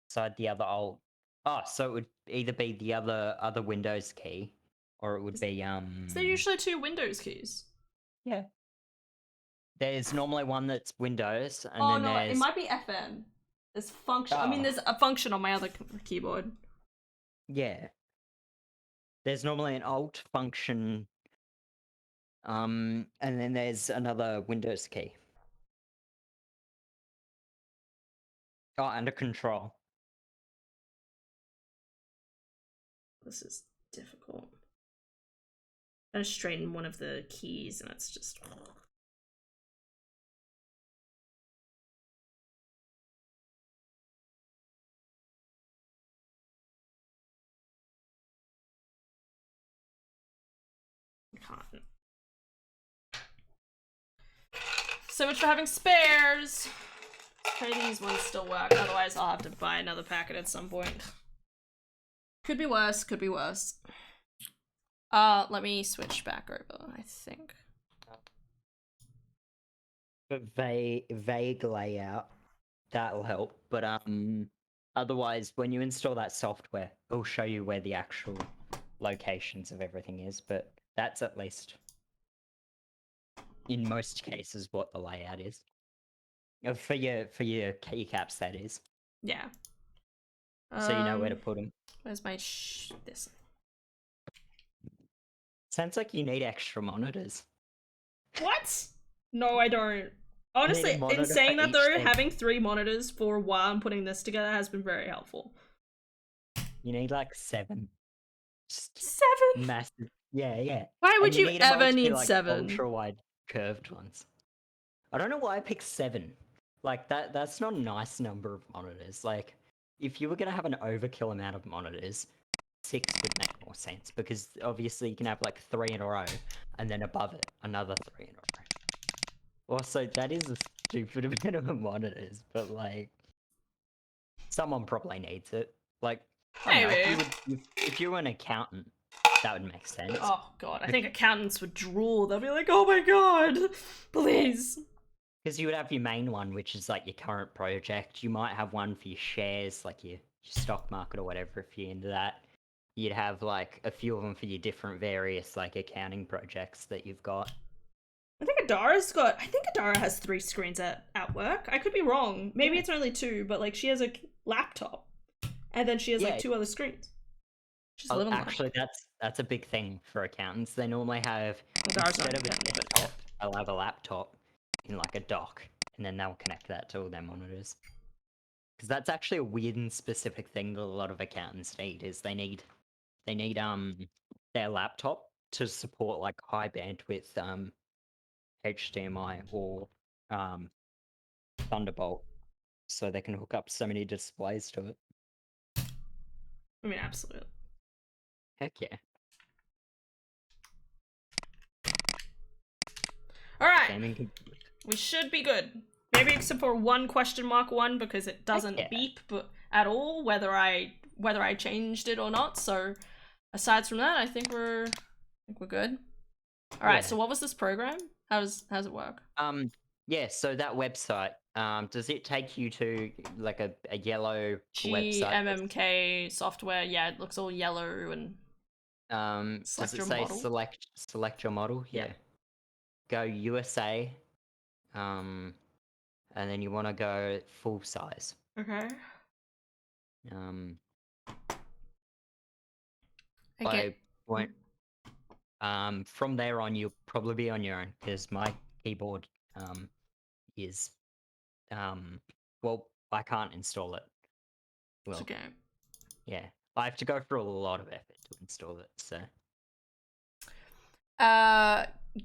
Beside the other alt. Oh, so it would either be the other Windows key, or it would be Is there usually 2 Windows keys? Yeah. There's normally one that's Windows, and oh then no, there's... it might be FN. There's function. I mean, there's a function on my other keyboard. Yeah. There's normally an alt function, and then there's another Windows key. Oh, under control. This is difficult. I'm gonna straighten one of the keys, and it's just. Can't. So much for having spares. Pray these ones still work, otherwise I'll have to buy another packet at some point. Could be worse, could be worse. Let me switch back over, I think. But vague layout, that'll help. But otherwise, when you install that software, it'll show you where the actual locations of everything is. But that's at least, in most cases, what the layout is. For your keycaps, that is. Yeah. So you know where to put them. Where's my this? Sounds like you need extra monitors. What? No, I don't. Honestly, in saying that though, having 3 monitors for while I'm putting this together has been very helpful. You need like 7. Just 7? massive. Yeah. Why would you ever need like 7? Ultra wide curved ones. I don't know why I picked 7. Like that's not a nice number of monitors. Like if you were gonna have an overkill amount of monitors, 6 would make more sense, because obviously you can have like 3 in a row, and then above it another 3 in a row. Also, that is a stupid amount of monitors, but like someone probably needs it. Like, I don't know, if you were an accountant, that would make sense. Oh god, I think accountants would drool. They'll be like, "Oh my god, please." Because you would have your main one, which is like your current project. You might have one for your shares, like your stock market or whatever, if you're into that. You'd have like a few of them for your different various like accounting projects that you've got. I think Adara has 3 screens at work. I could be wrong. Maybe it's only 2, but like she has a laptop, and then she has like 2 other screens. She's living actually, that's a big thing for accountants. They normally have, instead of a desktop, they'll have a laptop in like a dock, and then they'll connect that to all their monitors. because that's actually a weird and specific thing that a lot of accountants need. Is they need their laptop to support like high bandwidth HDMI or Thunderbolt, so they can hook up so many displays to it. I mean, absolutely. Heck yeah. All right, Gaming we should be good. Maybe except for one question mark one because it doesn't yeah. beep but at all whether I changed it or not. So aside from that, I think we're good. All right. Yeah. So what was this program? How's it work? Yeah, so that website, does it take you to like a yellow website? GMMK software. Yeah, it looks all yellow and Does it your say model. select your model? Yeah. Go USA, and then you want to go full size. Okay. I get. From there on, you'll probably be on your own because my keyboard is well, I can't install it. Well, It's okay. yeah, I have to go through a lot of effort to install it. So,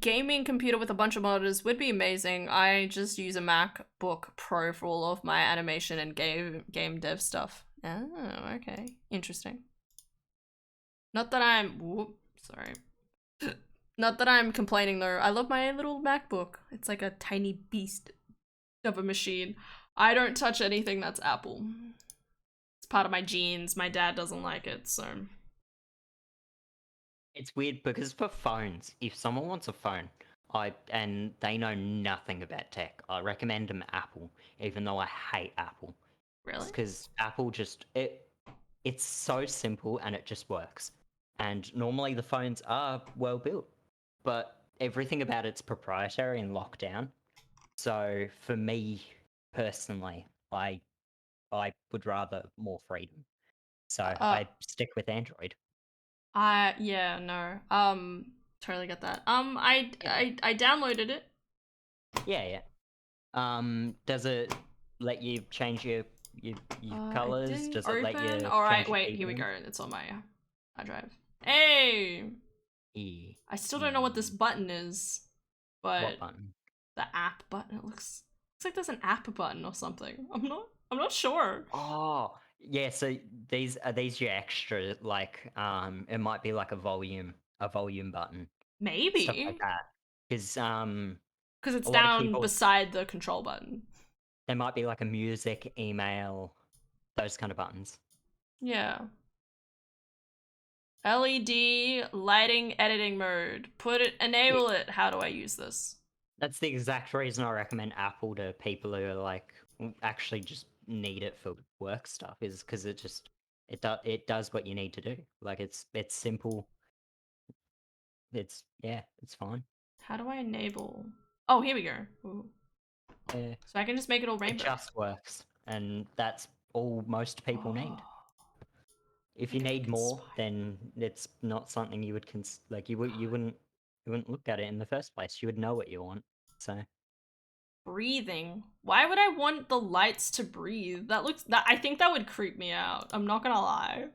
gaming computer with a bunch of monitors would be amazing. I just use a MacBook Pro for all of my animation and game dev stuff. Oh, okay, interesting. Not that I'm sorry. Not that I'm complaining though. I love my little MacBook. It's like a tiny beast of a machine. I don't touch anything that's Apple. It's part of my genes. My dad doesn't like it, so. it's weird because for phones, if someone wants a phone, and they know nothing about tech, I recommend them Apple, even though I hate Apple. Really? Because Apple just it's so simple and it just works. And normally the phones are well built, but everything about it's proprietary and locked down. So for me personally, I would rather more freedom. So I stick with Android. Yeah, no. Totally get that. I downloaded it. Yeah. Does it let you change your colors? Does it let you? All right, change your wait. Here we go. keyboard? It's on my hard drive. Hey. I still don't know what this E- button is, but What button? the app button. It looks like there's an app button or something. I'm not sure. Oh, yeah. So these are these your extra like it might be like a volume button, stuff like Maybe that. Because because it's a lot of down keyboards beside the control button. there might be like a music, email, those kind of buttons. Yeah. LED lighting editing mode. Enable it. How do I use this? That's the exact reason I recommend Apple to people who are like actually just need it for work stuff, is because it does what you need to do. Like it's simple. It's fine. How do I enable? Oh, here we go. Ooh. Yeah, So I can just make it all it rainbow. just works, and that's all most people need. If you need more, then it's not something you would like. You wouldn't look at it in the first place. You would know what you want. So Breathing. Why would I want the lights to breathe? I think that would creep me out. I'm not gonna lie.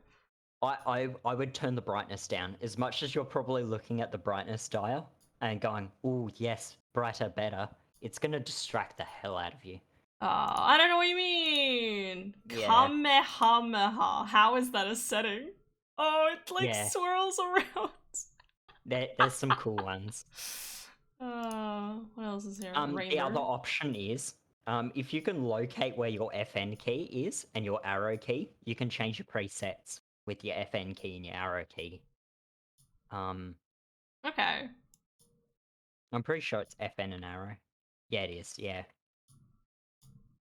I would turn the brightness down as much as you're probably looking at the brightness dial and going, "Oh yes, brighter, better." It's gonna distract the hell out of you. I don't know what you mean. Yeah. Kamehameha. How is that a setting? Oh, it like Yeah. swirls around. There's some cool ones. What else is here? The Rainbow. other option is, if you can locate where your FN key is and your arrow key, you can change your presets with your FN key and your arrow key. Okay. I'm pretty sure it's FN and arrow. Yeah, it is. Yeah.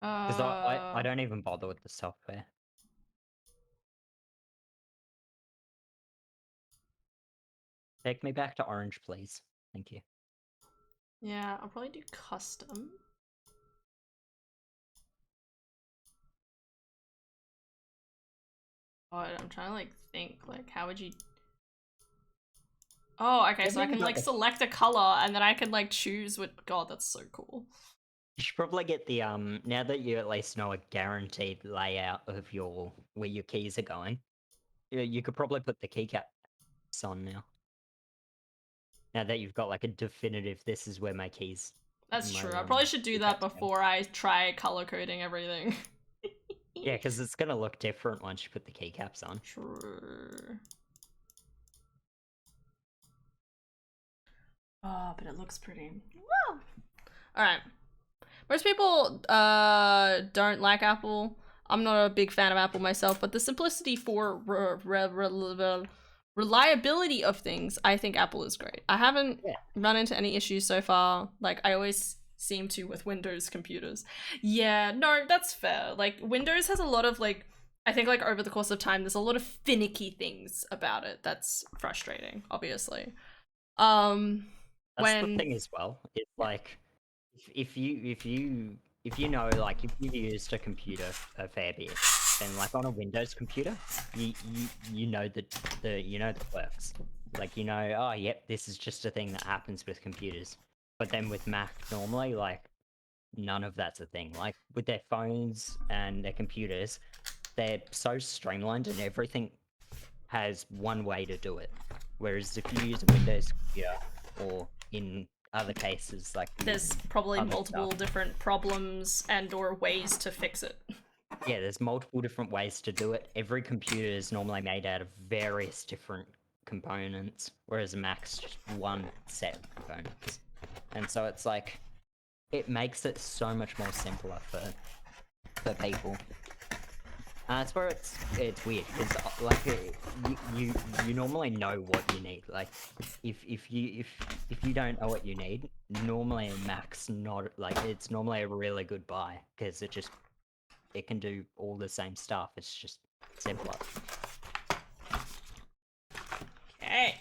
Because I don't even bother with the software. Take me back to Orange, please. Thank you. Yeah, I'll probably do custom. God, I'm trying to like think, like how would you? Oh, okay, so I can like select a color and then I can like choose what. God, that's so cool. You should probably get the now that you at least know a guaranteed layout of your where your keys are going. You could probably put the keycaps on now. Now that you've got like a definitive, this is where my keys. That's true. I my probably should do that keycaps go. before I try color coding everything. Yeah, because it's gonna look different once you put the keycaps on. True. Oh, but it looks pretty. Well, all right. Most people don't like Apple. I'm not a big fan of Apple myself, but the simplicity for reliability of things, I think Apple is great. I haven't run into any issues so far. Like, I always seem to with Windows computers. Yeah, no, that's fair. Like, Windows has a lot of, like, I think, like, over the course of time, there's a lot of finicky things about it that's frustrating, obviously. That's the thing as well. It's like if you know, like, if you've used a computer a fair bit, then like on a Windows computer, you know the works. Like, you know, oh yep, this is just a thing that happens with computers. But then with Mac normally, like, none of that's a thing. Like with their phones and their computers, they're so streamlined and everything has one way to do it. Whereas if you use a Windows computer, or in other cases, like there's probably other multiple stuff. different problems and or ways to fix it. Yeah, there's multiple different ways to do it. Every computer is normally made out of various different components, whereas a Mac's just one set of components. And so it's like, it makes it so much more simpler for people. That's where it's weird, because like you normally know what you need. Like if you don't know what you need, normally a Mac's not like, it's normally a really good buy, because it can do all the same stuff. It's just simpler. Okay.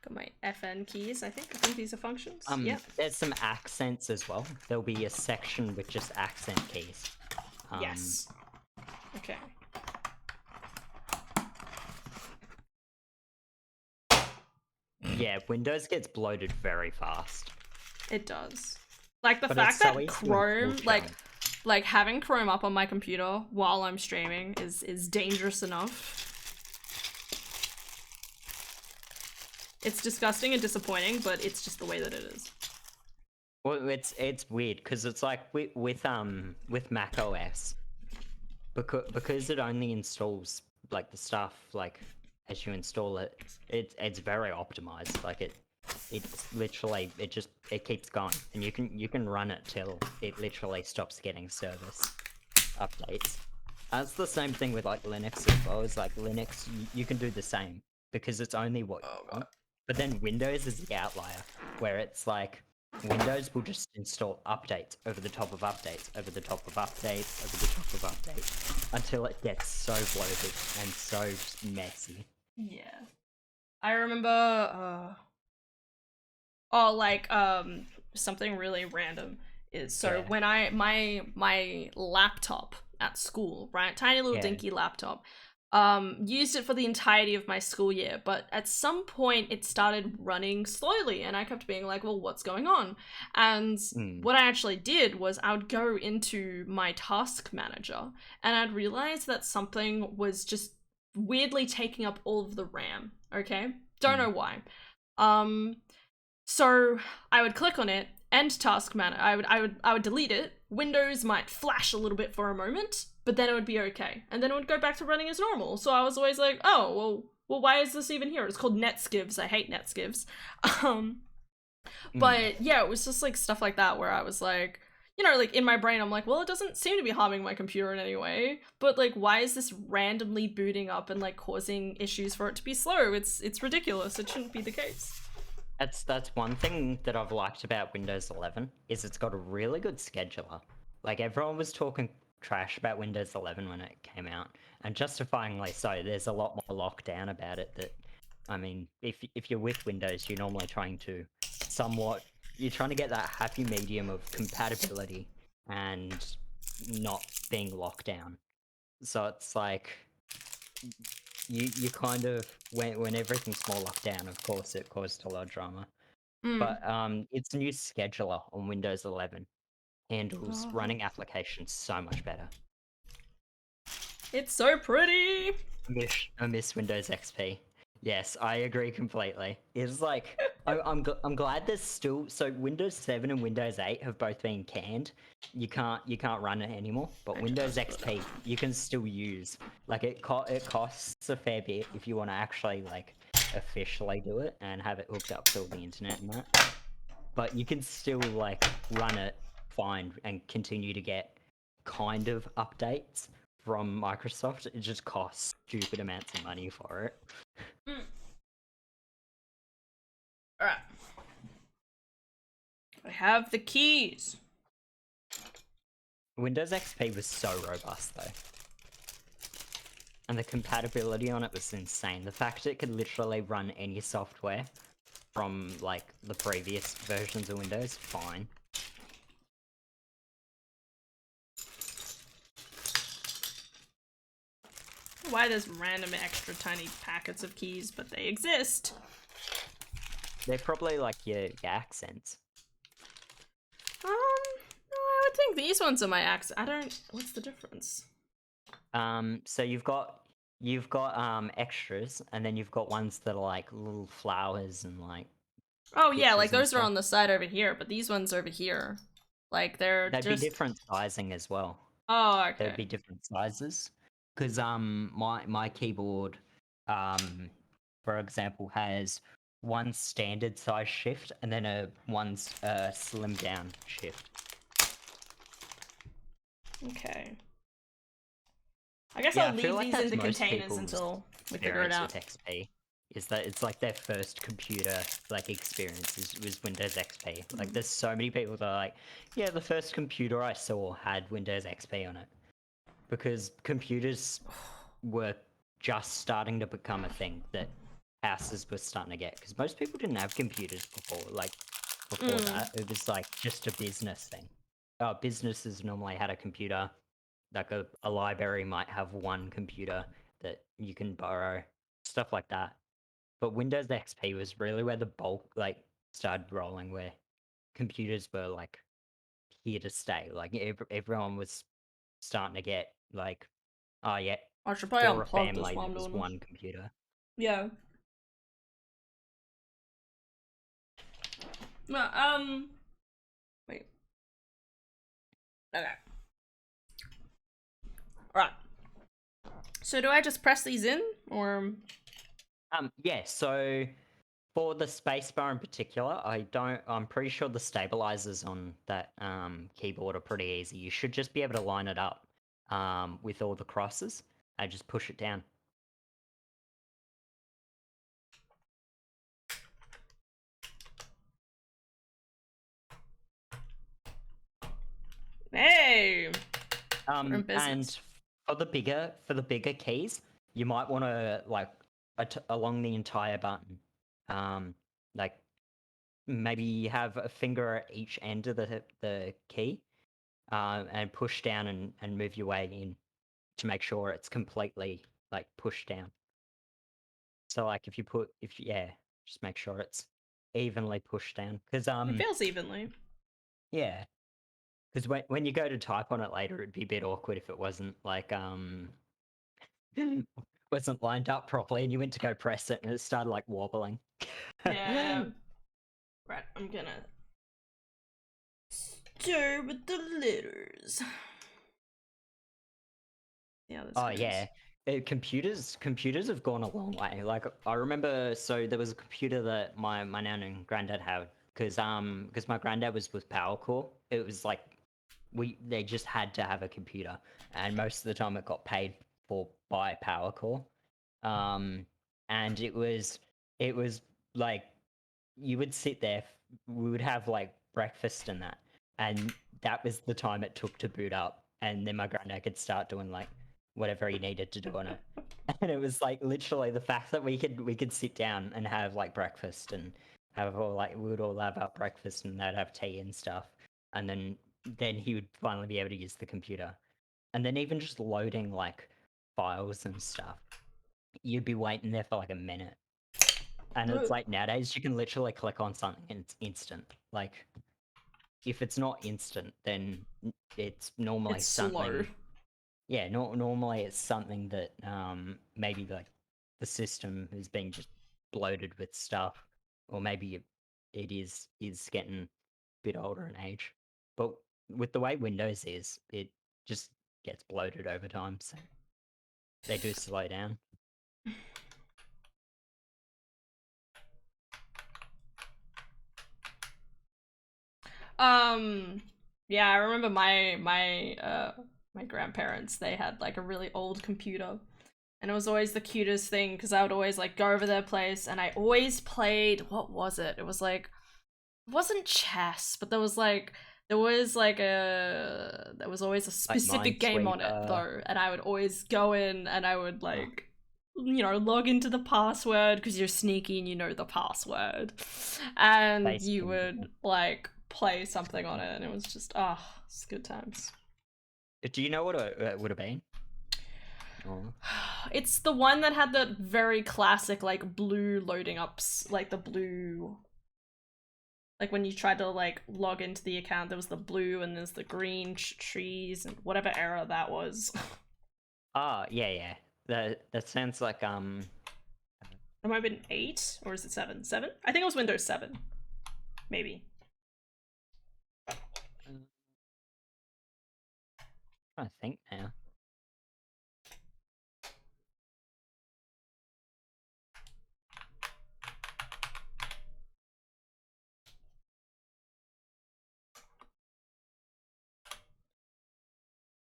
Got my FN keys. I think these are functions. Yep. There's some accents as well. There'll be a section with just accent keys. Yes. Okay. Yeah, Windows gets bloated very fast. It does. Like the But fact it's so that easy to Chrome, install. like having Chrome up on my computer while I'm streaming is dangerous enough. It's disgusting and disappointing, but it's just the way that it is. Well, it's weird because it's like with Mac OS, because it only installs like the stuff like as you install it. It's very optimized. Like it's literally it keeps going, and you can run it till it literally stops getting service updates. It's the same thing with like Linux as well. It's like Linux, you can do the same because it's only what you want. But then Windows is the outlier, where it's like Windows will just install updates over the top of updates, over the top of updates, over the top of updates, until it gets so bloated and so just messy. Yeah. I remember, something really random is, so when my laptop at school, right, tiny little dinky laptop, used it for the entirety of my school year, but at some point it started running slowly and I kept being like, well, what's going on? And what I actually did was I would go into my task manager and I'd realize that something was just weirdly taking up all of the RAM. Okay, don't know why. So I would click on it, end task manager. I would delete it. Windows might flash a little bit for a moment, but then it would be okay, and then it would go back to running as normal. So I was always like, oh, well, why is this even here? It's called NetSkivs. I hate NetSkivs. But yeah, it was just like stuff like that where I was like, you know, like in my brain, I'm like, well, it doesn't seem to be harming my computer in any way, but like, why is this randomly booting up and like causing issues for it to be slow? It's ridiculous. It shouldn't be the case. That's one thing that I've liked about Windows 11 is it's got a really good scheduler. Like, everyone was talking trash about Windows 11 when it came out, and justifyingly so. There's a lot more lockdown about it. That, I mean, if you're with Windows, you're normally trying to you're trying to get that happy medium of compatibility and not being locked down. So it's like you kind of, when everything's more locked down, of course it caused a lot of drama. But it's a new scheduler on Windows 11, handles Oh. running applications so much better. It's so pretty. I miss Windows XP. Yes, I agree completely. It's like I'm glad there's still so Windows 7 and Windows 8 have both been canned. You can't run it anymore. But Windows XP you can still use. Like it costs a fair bit if you want to actually like officially do it and have it hooked up to the internet and that. But you can still like run it fine and continue to get kind of updates from Microsoft. It just costs stupid amounts of money for it. Alright. I have the keys. Windows XP was so robust though. And the compatibility on it was insane. The fact it could literally run any software from like the previous versions of Windows, fine. Why there's random extra tiny packets of keys, but they exist. They're probably like your accents. No, I would think these ones are my accent. I don't. What's the difference? So you've got extras, and then you've got ones that are like little flowers and like. Oh yeah, like pictures and those are stuff. on the side over here, but these ones over here, like they're They'd just. be different sizing as well. Oh, okay. There'd be different sizes, because my keyboard, for example, has one standard size shift and then one's slim down shift. Okay. I guess Yeah, I'll I feel leave like these that's in the most containers people's until we figure it experience out. with XP. Is that it's like their first computer like experience was Windows XP. Like there's so many people that are like, yeah, the first computer I saw had Windows XP on it. Because computers were just starting to become a thing that houses were starting to get. Because most people didn't have computers before. Like before that, it was like just a business thing. Businesses normally had a computer. Like a library might have one computer that you can borrow, stuff like that. But Windows XP was really where the bulk like started rolling, where computers were like here to stay. Like everyone was starting to get like, oh yeah, I should probably for a unplug this family while there I'm was doing this. one computer. Yeah. No, wait. Okay. Alright. So do I just press these in, or? Yeah, so for the spacebar in particular, I'm pretty sure the stabilizers on that keyboard are pretty easy. You should just be able to line it up with all the crosses and just push it down. Hey! We're in business. And for the bigger keys, you might want to like along the entire button, like maybe have a finger at each end of the key, and push down and move your way in to make sure it's completely like pushed down. So like if just make sure it's evenly pushed down because It feels evenly. yeah. Because when you go to type on it later, it'd be a bit awkward if it wasn't like wasn't lined up properly, and you went to go press it, and it started like wobbling. Yeah. Right, I'm gonna start with the letters. Yeah, that's Oh yeah, computers have gone a long way. Like I remember, so there was a computer that my nan and granddad had because my granddad was with PowerCore. It was like they just had to have a computer, and most of the time it got paid for by PowerCore. And it was like you would sit there, we would have like breakfast and that, and that was the time it took to boot up, and then my granddad could start doing like whatever he needed to do on it. And it was like literally the fact that we could sit down and have like breakfast and have all like we would all have our breakfast and they'd have tea and stuff, and then he would finally be able to use the computer. And then even just loading like files and stuff, you'd be waiting there for like a minute. And it's like nowadays you can literally click on something and it's instant. Like if it's not instant, then it's normally It's something. slow. Yeah, normally it's something that maybe like the system has been just bloated with stuff, or maybe it is getting a bit older in age. But with the way Windows is, it just gets bloated over time, so they do slow down. Yeah, I remember my grandparents, they had like a really old computer. And it was always the cutest thing because I would always like go over their place and I always played, what was it? It was like, it wasn't chess, but there was always a Like specific game on it Minesweeper, though, and I would always go in and I would like, you know, log into the password because you're sneaky and you know the password, and Space you Invaders. would like play something on it, and it was just it's good times. Do you know what it would have been? Oh. It's the one that had the very classic like blue loading ups, like the blue, like when you tried to like log into the account, there was the blue and there's the green trees and whatever era that was. Ah, yeah. That sounds like It might have been 8 or is it 7? 7? I think it was Windows 7. Maybe. trying to think now.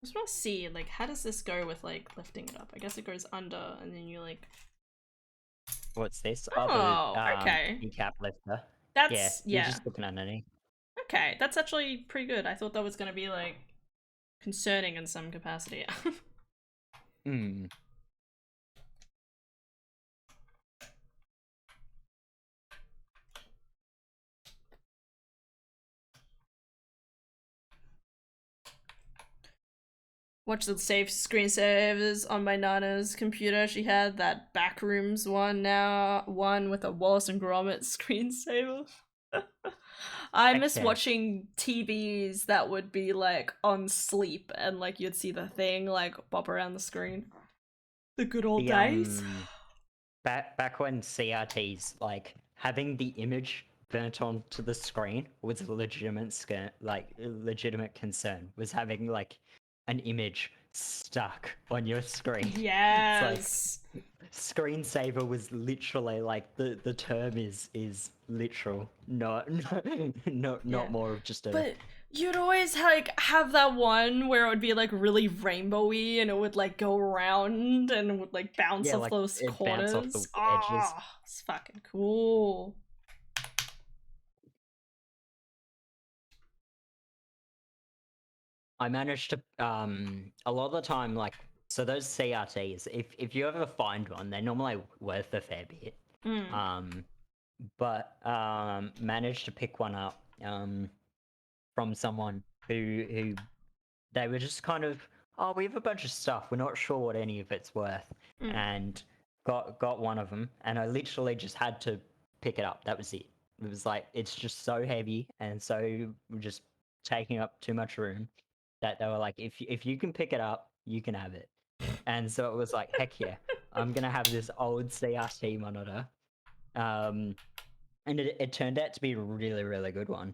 I just want to see, like, how does this go with like lifting it up? I guess it goes under and then you like. What's this? Oh, The okay. keycap lifter. Yeah, That's, you're yeah. just looking underneath. Okay, that's actually pretty good. I thought that was gonna be like concerning in some capacity. Hmm. Watch the save screensavers on my nana's computer. She had that Backrooms one with a Wallace and Gromit screensaver. I miss Okay. watching TVs that would be like on sleep and like you'd see the thing like pop around the screen. The good old The days. back when CRTs, like having the image burnt onto the screen was a legitimate concern. Was having like an image stuck on your screen. It's like Yes. screensaver was literally like the term is literal, not Yeah. more of just a. But you'd always like have that one where it would be like really rainbowy and it would like go around and it would like bounce Yeah, off like those it bounce off the corners. edges. It's fucking cool. I managed to a lot of the time, like, so those CRTs, if you ever find one, they're normally worth a fair bit. Mm. But managed to pick one up from someone who they were just kind of, oh, we have a bunch of stuff, we're not sure what any of it's worth, Mm. and got one of them, and I literally just had to pick it up. That was it. It was like it's just so heavy and so just taking up too much room that they were like, if you can pick it up, you can have it. And so it was like, heck yeah, I'm gonna have this old CRT monitor. And it turned out to be a really, really good one.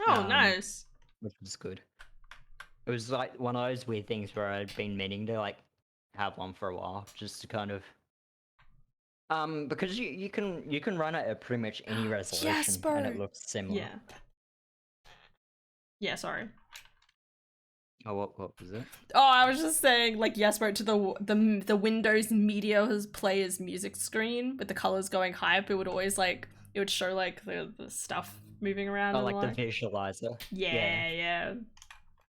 Oh, Um, nice. which was good. It was like one of those weird things where I'd been meaning to like have one for a while, just to kind of because you can run it at pretty much any resolution and it Jesper. looks similar. Yeah. Yeah, sorry. Oh, what was it? Oh, I was just saying, like, Jesper, to the Windows Media Player's music screen with the colors going high up, it would always like it would show like the stuff moving around Oh, and like like. the visualizer. Yeah, Yeah, yeah.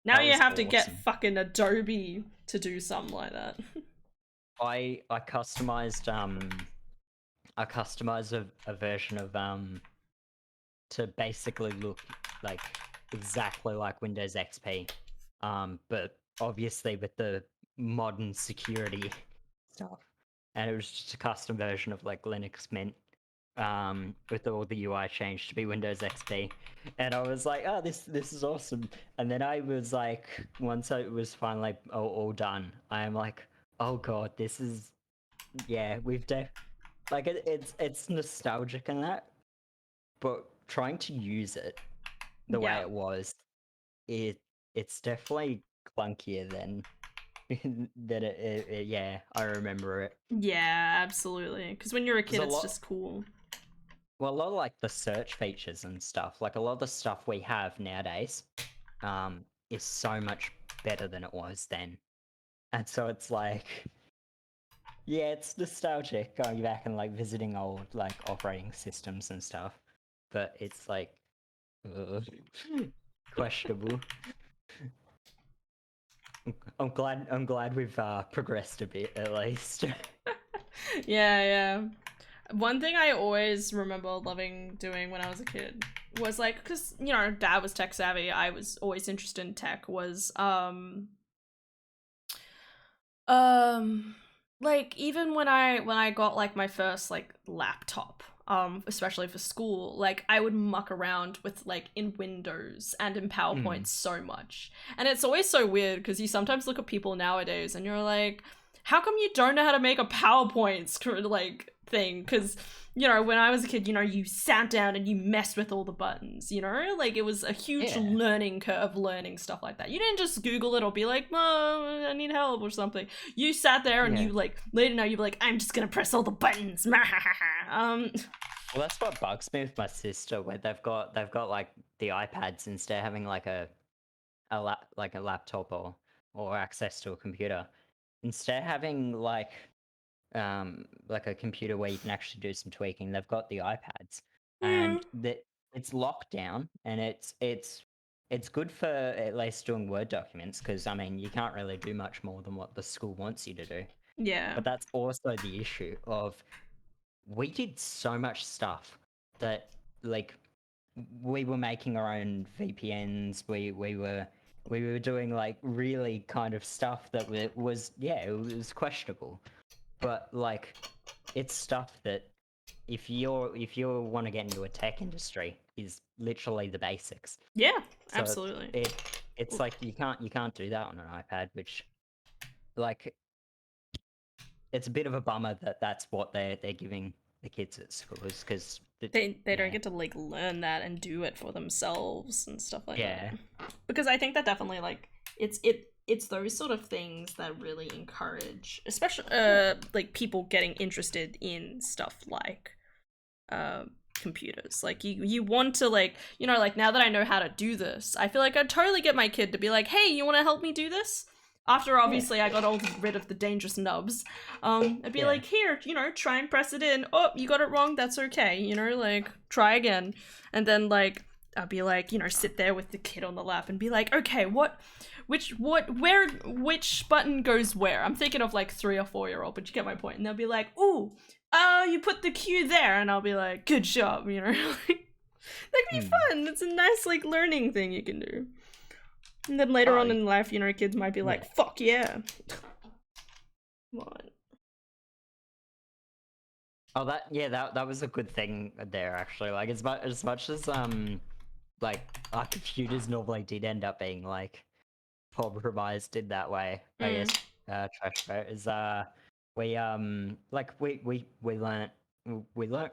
Now that you was have to get awesome. fucking Adobe to do something like that. I customized a version of to basically look like exactly like Windows XP, but obviously with the modern security stuff, and it was just a custom version of like Linux Mint, with all the UI changed to be Windows XP, and I was like, oh, this is awesome. And then I was like, once it was finally all done, I am like, oh god, this is, yeah, like it's nostalgic and that, but trying to use it the way Yeah. it was, it's definitely clunkier than yeah, I remember it. Yeah, absolutely. Because when you're a kid, There's a it's lot. just cool. Well, a lot of like the search features and stuff, like a lot of the stuff we have nowadays, is so much better than it was then. And so it's like, yeah, it's nostalgic going back and like visiting old like operating systems and stuff, but it's like, ugh, questionable. I'm glad we've progressed a bit at least. Yeah, yeah. One thing I always remember loving doing when I was a kid was like, because you know, dad was tech savvy. I was always interested in tech. Was like even when I got like my first like laptop, especially for school, like I would muck around with like in Windows and in PowerPoint so much. And it's always so weird because you sometimes look at people nowadays and you're like, how come you don't know how to make a PowerPoint like thing? Because you know, when I was a kid, you know, you sat down and you messed with all the buttons, you know? Like, it was a huge Yeah. learning curve learning stuff like that. You didn't just Google it or be like, oh, I need help or something. You sat there and Yeah. you, like, later now you'd be like, I'm just gonna press all the buttons. Well, that's what bugs me with my sister, where they've got like the iPads instead of having like like a laptop or access to a computer. Instead of having like a computer where you can actually do some tweaking, they've got the iPads, Yeah. and it's locked down, and it's good for at least doing Word documents, because I mean you can't really do much more than what the school wants you to do. Yeah. But that's also the issue of, we did so much stuff that, like, we were making our own VPNs. We were doing like really kind of stuff that was, yeah, it was questionable, but like it's stuff that if you want to get into a tech industry, is literally the basics. Yeah, So absolutely. it's like you can't do that on an iPad, which, like, it's a bit of a bummer that that's what they're giving the kids at schools, because They don't yeah, get to like learn that and do it for themselves and stuff like yeah, that. Because I think that definitely like it's those sort of things that really encourage, especially like people getting interested in stuff like computers. Like you want to, like, you know, like now that I know how to do this, I feel like I'd totally get my kid to be like, hey, you want to help me do this? After obviously I got all rid of the dangerous nubs, I'd be Yeah. like, here, you know, try and press it in. Oh, you got it wrong. That's okay. You know, like try again. And then like I'd be like, you know, sit there with the kid on the lap and be like, okay, which button goes where? I'm thinking of like 3 or 4-year-old, but you get my point. And they'll be like, ooh, you put the Q there, and I'll be like, good job, you know. That could be fun. It's a nice like learning thing you can do. And then later on in life, you know, kids might be like, Yeah. fuck yeah. What? Oh, that was a good thing there, actually. Like, as much as like our computers normally did end up being like compromised in that way, I guess, trash vote is we learnt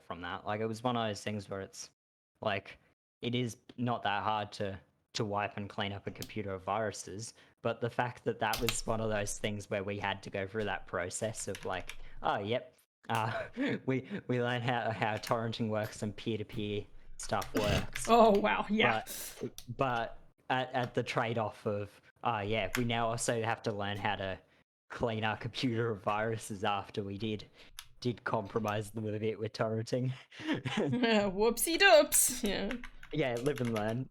from that. Like, it was one of those things where it's like, it is not that hard to wipe and clean up a computer of viruses, but the fact that that was one of those things where we had to go through that process of like, oh yep, uh, we learn how torrenting works and peer-to-peer stuff works. Oh wow, yeah. But at the trade-off of, yeah, we now also have to learn how to clean our computer of viruses after we did compromise them a bit with torrenting. Whoopsie doops. Yeah. Yeah, live and learn.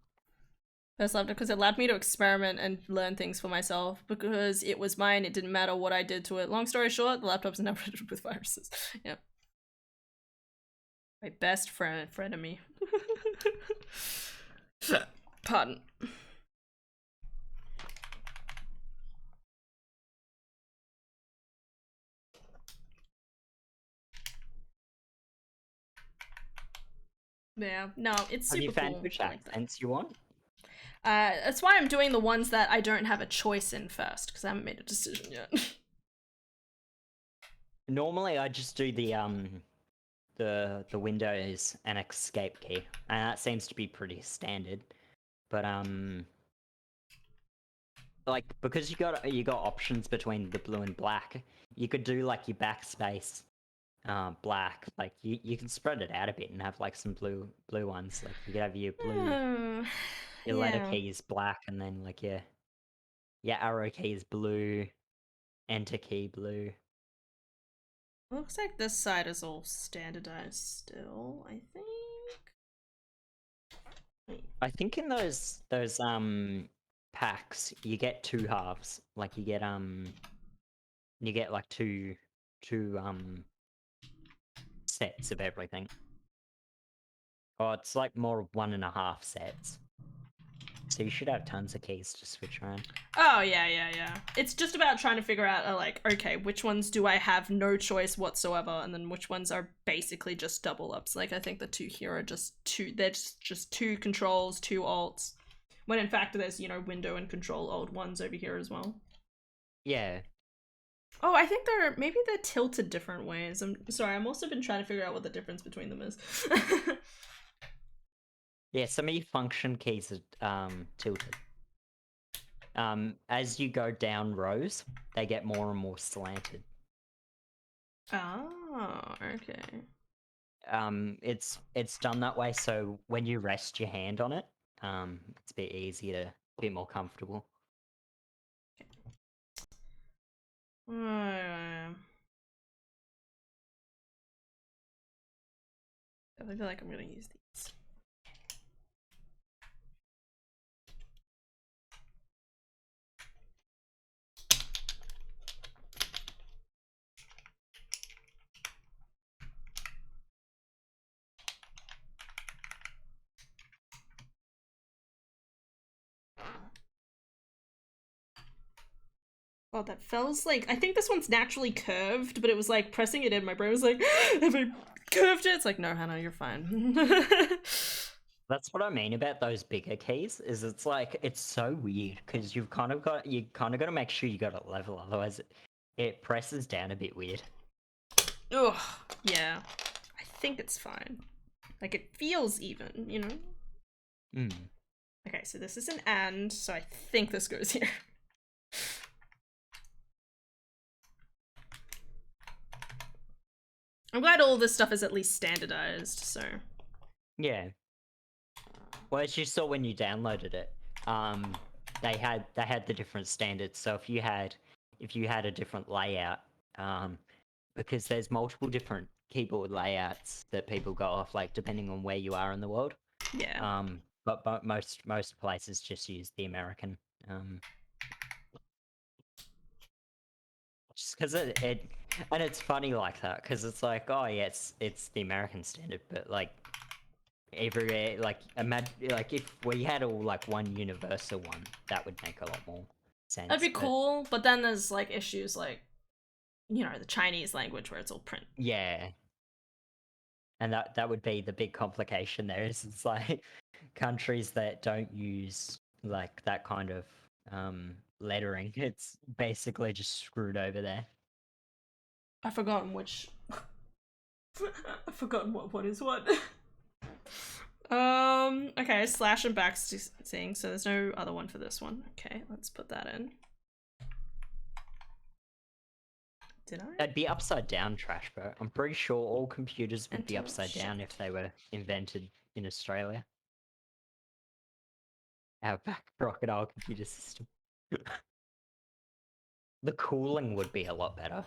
First loved it because it allowed me to experiment and learn things for myself, because it was mine. It didn't matter what I did to it. Long story short, the laptop's never riddled with viruses. Yep. My best frenemy. Pardon. Yeah, no, it's Have super you found cool. which I like that. accents you want? That's why I'm doing the ones that I don't have a choice in first, because I haven't made a decision yet. Normally, I just do the Windows and Escape key, and that seems to be pretty standard. But like because you got options between the blue and black, you could do like your backspace, black. Like you can spread it out a bit and have like some blue ones. Like you could have your blue, your letter Yeah. key is black, and then like your arrow key is blue, enter key blue. Looks like this side is all standardized still, I think. I think in those packs you get two halves. Like you get like two sets of everything. Oh, it's like more of 1.5 sets. So you should have tons of keys to switch around. Oh, yeah. It's just about trying to figure out, like, okay, which ones do I have no choice whatsoever, and then which ones are basically just double ups. Like, I think the two here are just two, they're just two controls, two alts. When in fact there's, you know, window and control alt ones over here as well. Yeah. Oh, I think maybe they're tilted different ways. I'm sorry, I've also been trying to figure out what the difference between them is. Yeah, some of your function keys are tilted. As you go down rows, they get more and more slanted. Oh, okay. It's done that way so when you rest your hand on it, it's a bit easier, a bit more comfortable. I feel like I'm gonna use these. Oh, that feels like, I think this one's naturally curved, but it was like pressing it in, my brain was like, have I curved it? It's like, no, Hannah, you're fine. That's what I mean about those bigger keys. Is it's like it's so weird because you kind of got to make sure you got it level, otherwise it presses down a bit weird. Ugh, yeah. I think it's fine. Like, it feels even, you know? Mm. Okay, so this is an and, so I think this goes here. I'm glad all this stuff is at least standardized, so. Yeah. Well, as you saw when you downloaded it, they had the different standards. So if you had a different layout, because there's multiple different keyboard layouts that people go off, like depending on where you are in the world. Yeah. But most places just use the American. Just because it and it's funny like that because it's like, oh yeah, it's the American standard, but like everywhere, like imagine like if we had all like one universal one, that would make a lot more sense. That'd be cool, but then there's like issues like, you know, the Chinese language where it's all print. Yeah. And that would be the big complication there is it's like countries that don't use like that kind of lettering, it's basically just screwed over there. I've forgotten which. I've forgotten what is what. Okay, slash and back thing, so there's no other one for this one. Okay, let's put that in. Did I? That'd be upside down, Trash Bro. I'm pretty sure all computers would be Enter upside down if shift. they were invented in Australia. Our back crocodile computer system. The cooling would be a lot better.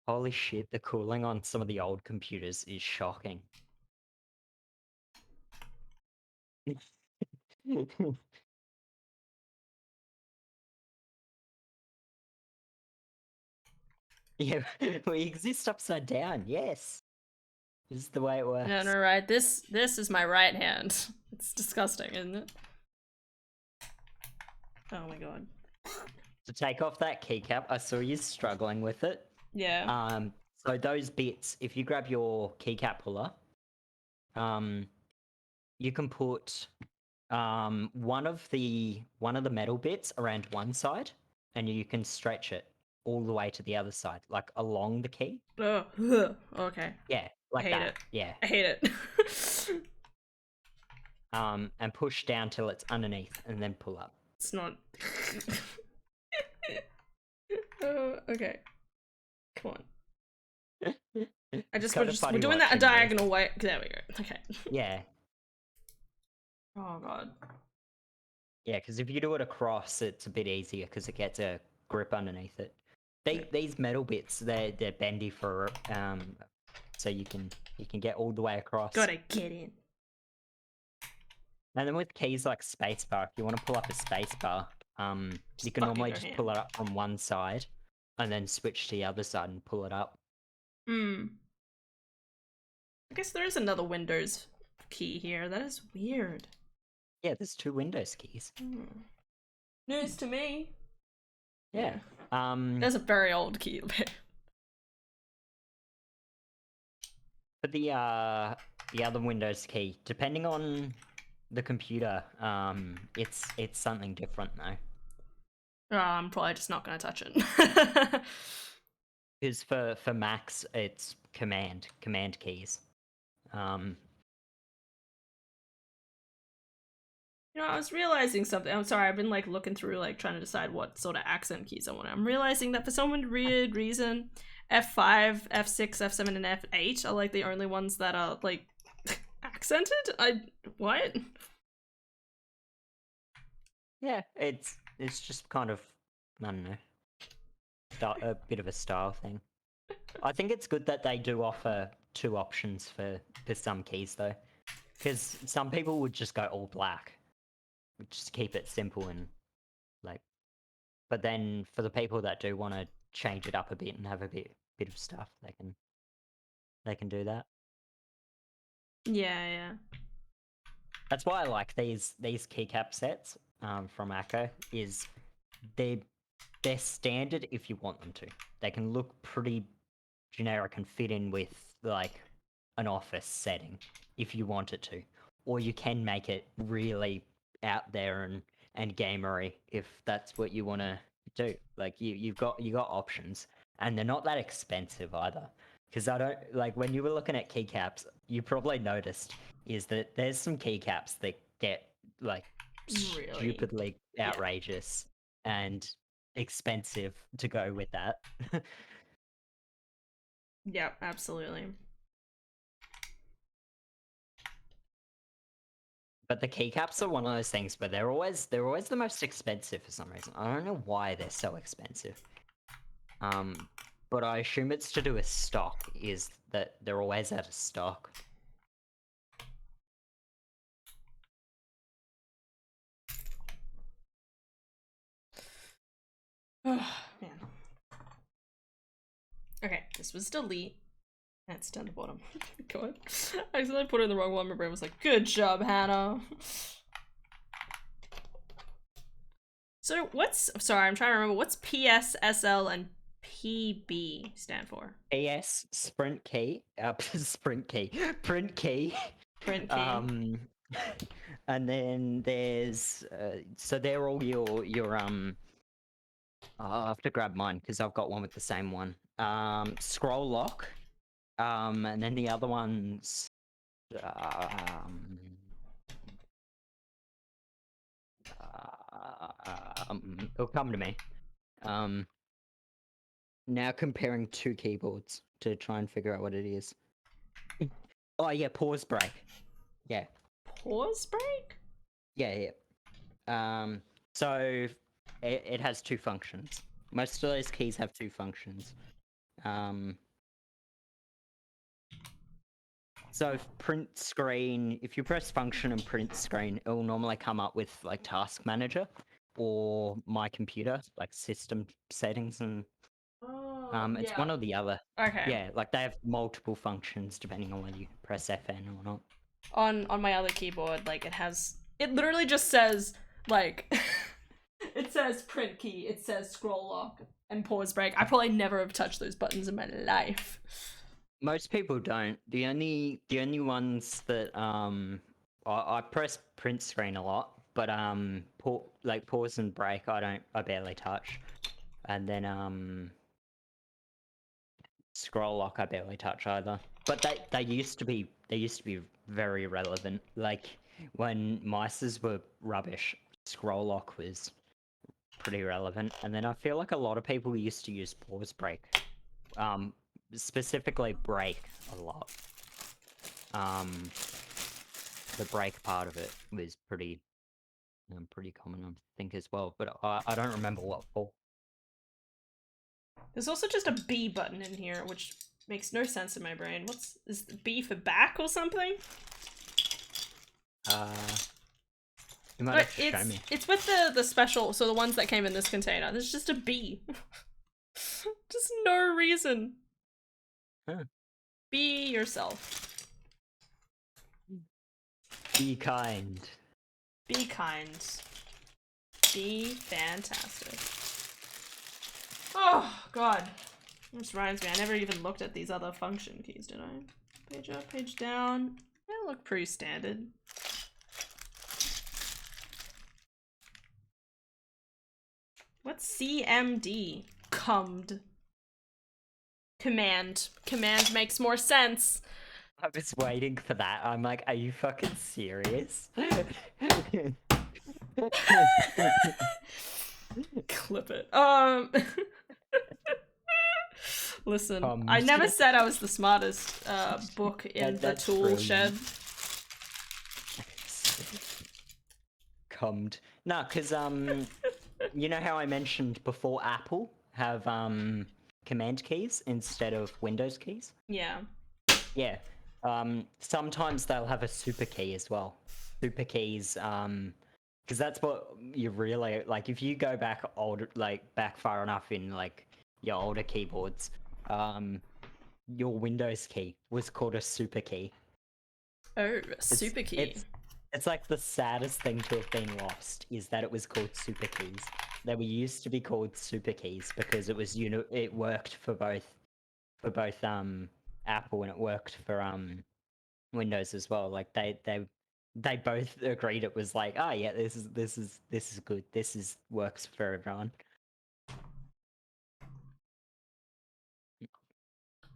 Holy shit, the cooling on some of the old computers is shocking. Yeah, we exist upside down, yes. This is the way it works. No, right. This is my right hand. It's disgusting, isn't it? Oh my god. To take off that keycap, I saw you struggling with it. Yeah. So those bits, if you grab your keycap puller, you can put one of the metal bits around one side, and you can stretch it all the way to the other side, like along the key. Ugh. Okay. Yeah, I like hate that. it. Yeah. I hate it. And push down till it's underneath, and then pull up. It's not. Okay. Come on. We're doing that a diagonal way. There we go. Okay. Yeah. Oh god. Yeah, because if you do it across, it's a bit easier because it gets a grip underneath it. These metal bits, they're bendy for so you can get all the way across. Gotta get in. And then with keys like spacebar, if you want to pull up a spacebar, you can normally just pull it up from one side, and then switch to the other side and pull it up. Hmm. I guess there is another Windows key here. That is weird. Yeah, there's 2 Windows keys. News to me. Yeah. There's a very old key. For the other Windows key, depending on the computer, it's something different though. I'm probably just not gonna touch it. Because for Macs, it's command keys. You know, I was realizing something. I'm sorry, I've been like looking through, like trying to decide what sort of accent keys I want. I'm realizing that for some weird reason, F5, F6, F7, and F8 are like the only ones that are like accented. What? Yeah, it's just kind of, I don't know, a bit of a style thing. I think it's good that they do offer 2 options for some keys though, because some people would just go all black, just keep it simple and like. But then for the people that do want to change it up a bit and have a bit of stuff, they can do that. Yeah. That's why I like these keycap sets from Acco. Is they're standard if you want them to. They can look pretty generic and fit in with like an office setting if you want it to, or you can make it really out there and gamery if that's what you want to do. Like you've got options, and they're not that expensive either. Because I don't like when you were looking at keycaps, you probably noticed is that there's some keycaps that get like Really? stupidly outrageous and expensive to go with that. Yeah, absolutely. But the keycaps are one of those things where they're always the most expensive for some reason. I don't know why they're so expensive. But I assume it's to do with stock, is that they're always out of stock. Oh, man. Okay, this was delete. That's down the bottom. God. I accidentally put it in the wrong one. My brain was like, good job, Hannah. So sorry, I'm trying to remember, what's PS, SL, and PB stand for? PS, sprint key, print key. Print key. And then there's, so they're all your I'll have to grab mine because I've got one with the same one. Scroll lock. And then the other ones, it'll come to me. Now comparing 2 keyboards to try and figure out what it is. Oh yeah, pause break. Yeah. Pause break? Yeah. So it has 2 functions. Most of those keys have 2 functions. So print screen, if you press function and print screen, it will normally come up with like task manager or my computer, like system settings, and it's one or the other. Okay. Yeah, like they have multiple functions depending on whether you press FN or not. On my other keyboard, like it literally just says like it says print key, it says scroll lock and pause break. I probably never have touched those buttons in my life. Most people don't. The only ones that I press print screen a lot, but like pause and break I barely touch, and then scroll lock I barely touch either. But they used to be very relevant. Like when mices were rubbish, scroll lock was pretty relevant, and then I feel like a lot of people used to use pause break, specifically break a lot. The break part of it was pretty common, I think, as well. But I don't remember what for. There's also just a B button in here, which makes no sense in my brain. Is the B for back or something? You might have to show me. It's with the special, so the ones that came in this container. There's just a B. Just no reason. Huh. Be yourself. Be kind. Be kind. Be fantastic. Oh, God. This reminds me, I never even looked at these other function keys, did I? Page up, page down. They look pretty standard. What's CMD? Cummed. Command. Command makes more sense. I was waiting for that. I'm like, are you fucking serious? Clip it. Listen, Cummed. I never said I was the smartest book in the That's tool brilliant. shed. Cummed. No, because you know how I mentioned before Apple have command keys instead of Windows keys? Yeah. Yeah. Sometimes they'll have a super key as well. Super keys, because that's what you really like. If you go back back far enough in like your older keyboards, your Windows key was called a super key. Oh, super key. It's like the saddest thing to have been lost is that it was called super keys. They were used to be called super keys because it was it worked for both Apple and it worked for Windows as well. Like they both agreed it was like, oh yeah, this is good. Works for everyone.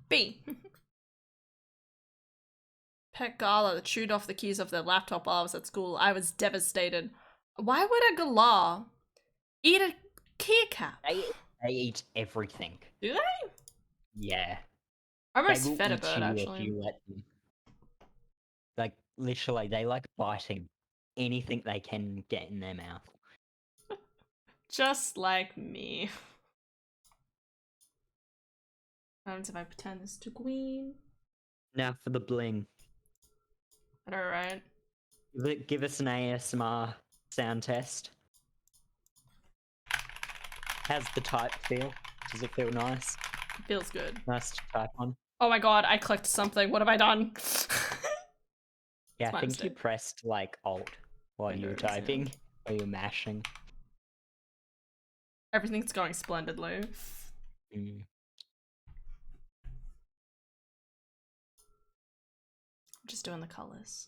B. Pet Gala that chewed off the keys of their laptop while I was at school. I was devastated. Why would a galah eat a keycap? They eat everything. Do they? Yeah. I They almost will fed a eat bird, you actually. if you let them. Like literally, they like biting anything they can get in their mouth. Just like me. What happens if I pretend this to Queen? Now for the bling. Alright. Give us an ASMR sound test. How's the type feel? Does it feel nice? Feels good. Nice to type on. Oh my god, I clicked something. What have I done? Yeah, I think mistake. you pressed like Alt while you were Windows, yeah. typing, or you're mashing. Everything's going splendidly. Mm. I'm just doing the colors.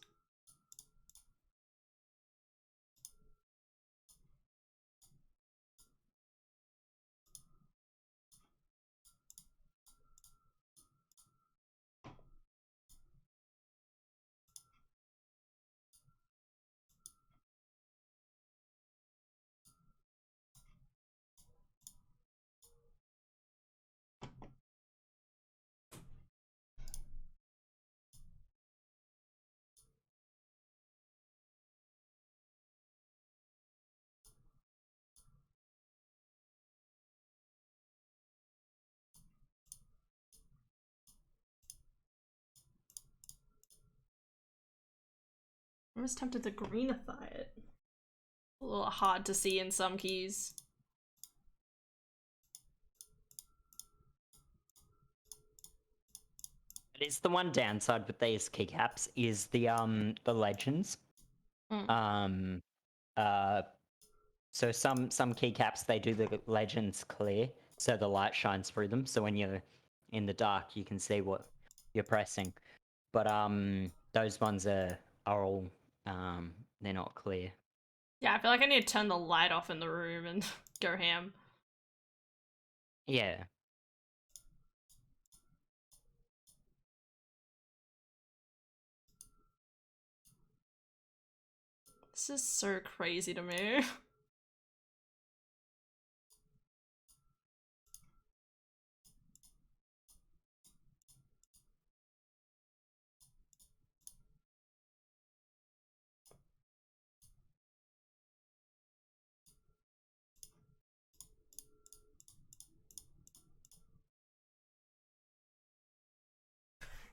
I was tempted to greenify it. A little hard to see in some keys. It is the one downside with these keycaps is the legends. Mm. So some keycaps they do the legends clear, so the light shines through them. So when you're in the dark, you can see what you're pressing. But those ones are all they're not clear. Yeah, I feel like I need to turn the light off in the room and go ham. Yeah. This is so crazy to me.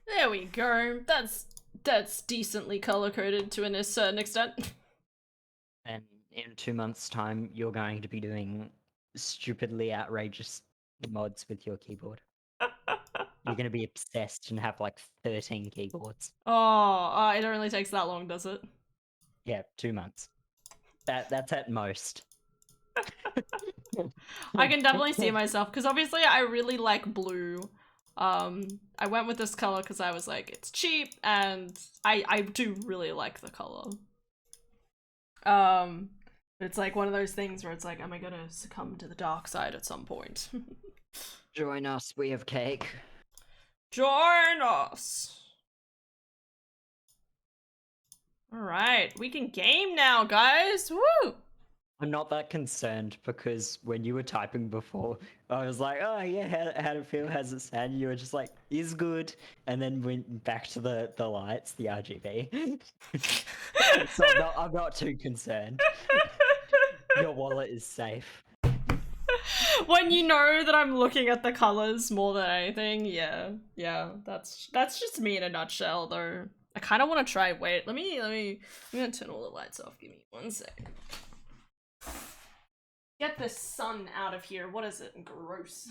There we go. That's decently color coded to a certain extent. And in 2 months' time, you're going to be doing stupidly outrageous mods with your keyboard. You're going to be obsessed and have like 13 keyboards. Oh, it only takes that long, does it? Yeah, 2 months. That's at most. I can definitely see myself, because obviously I really like blue. I went with this color because I was like, it's cheap, and I do really like the color. It's like one of those things where it's like, am I gonna succumb to the dark side at some point? Join us, we have cake. Join us! Alright, we can game now, guys! Woo! I'm not that concerned because when you were typing before, I was like, oh yeah, how'd it feel? How's it sound? You were just like, is good. And then went back to the lights, the RGB. So I'm not too concerned. Your wallet is safe. When you know that I'm looking at the colors more than anything, yeah, that's just me in a nutshell, though. I kind of want to try. Wait, I'm gonna turn all the lights off. Give me 1 sec. Get the sun out of here. What is it? Gross.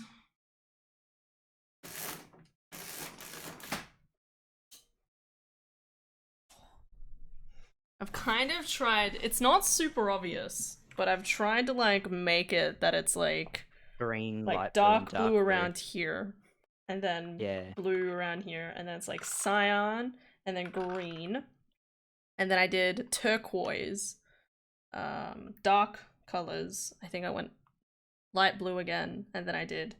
I've kind of tried. It's not super obvious, but I've tried to like make it that it's like Green, like light dark blue, and blue dark around here, and then blue around here, and then it's like cyan, and then green, and then I did turquoise, dark colors. I think I went light blue again, and then I did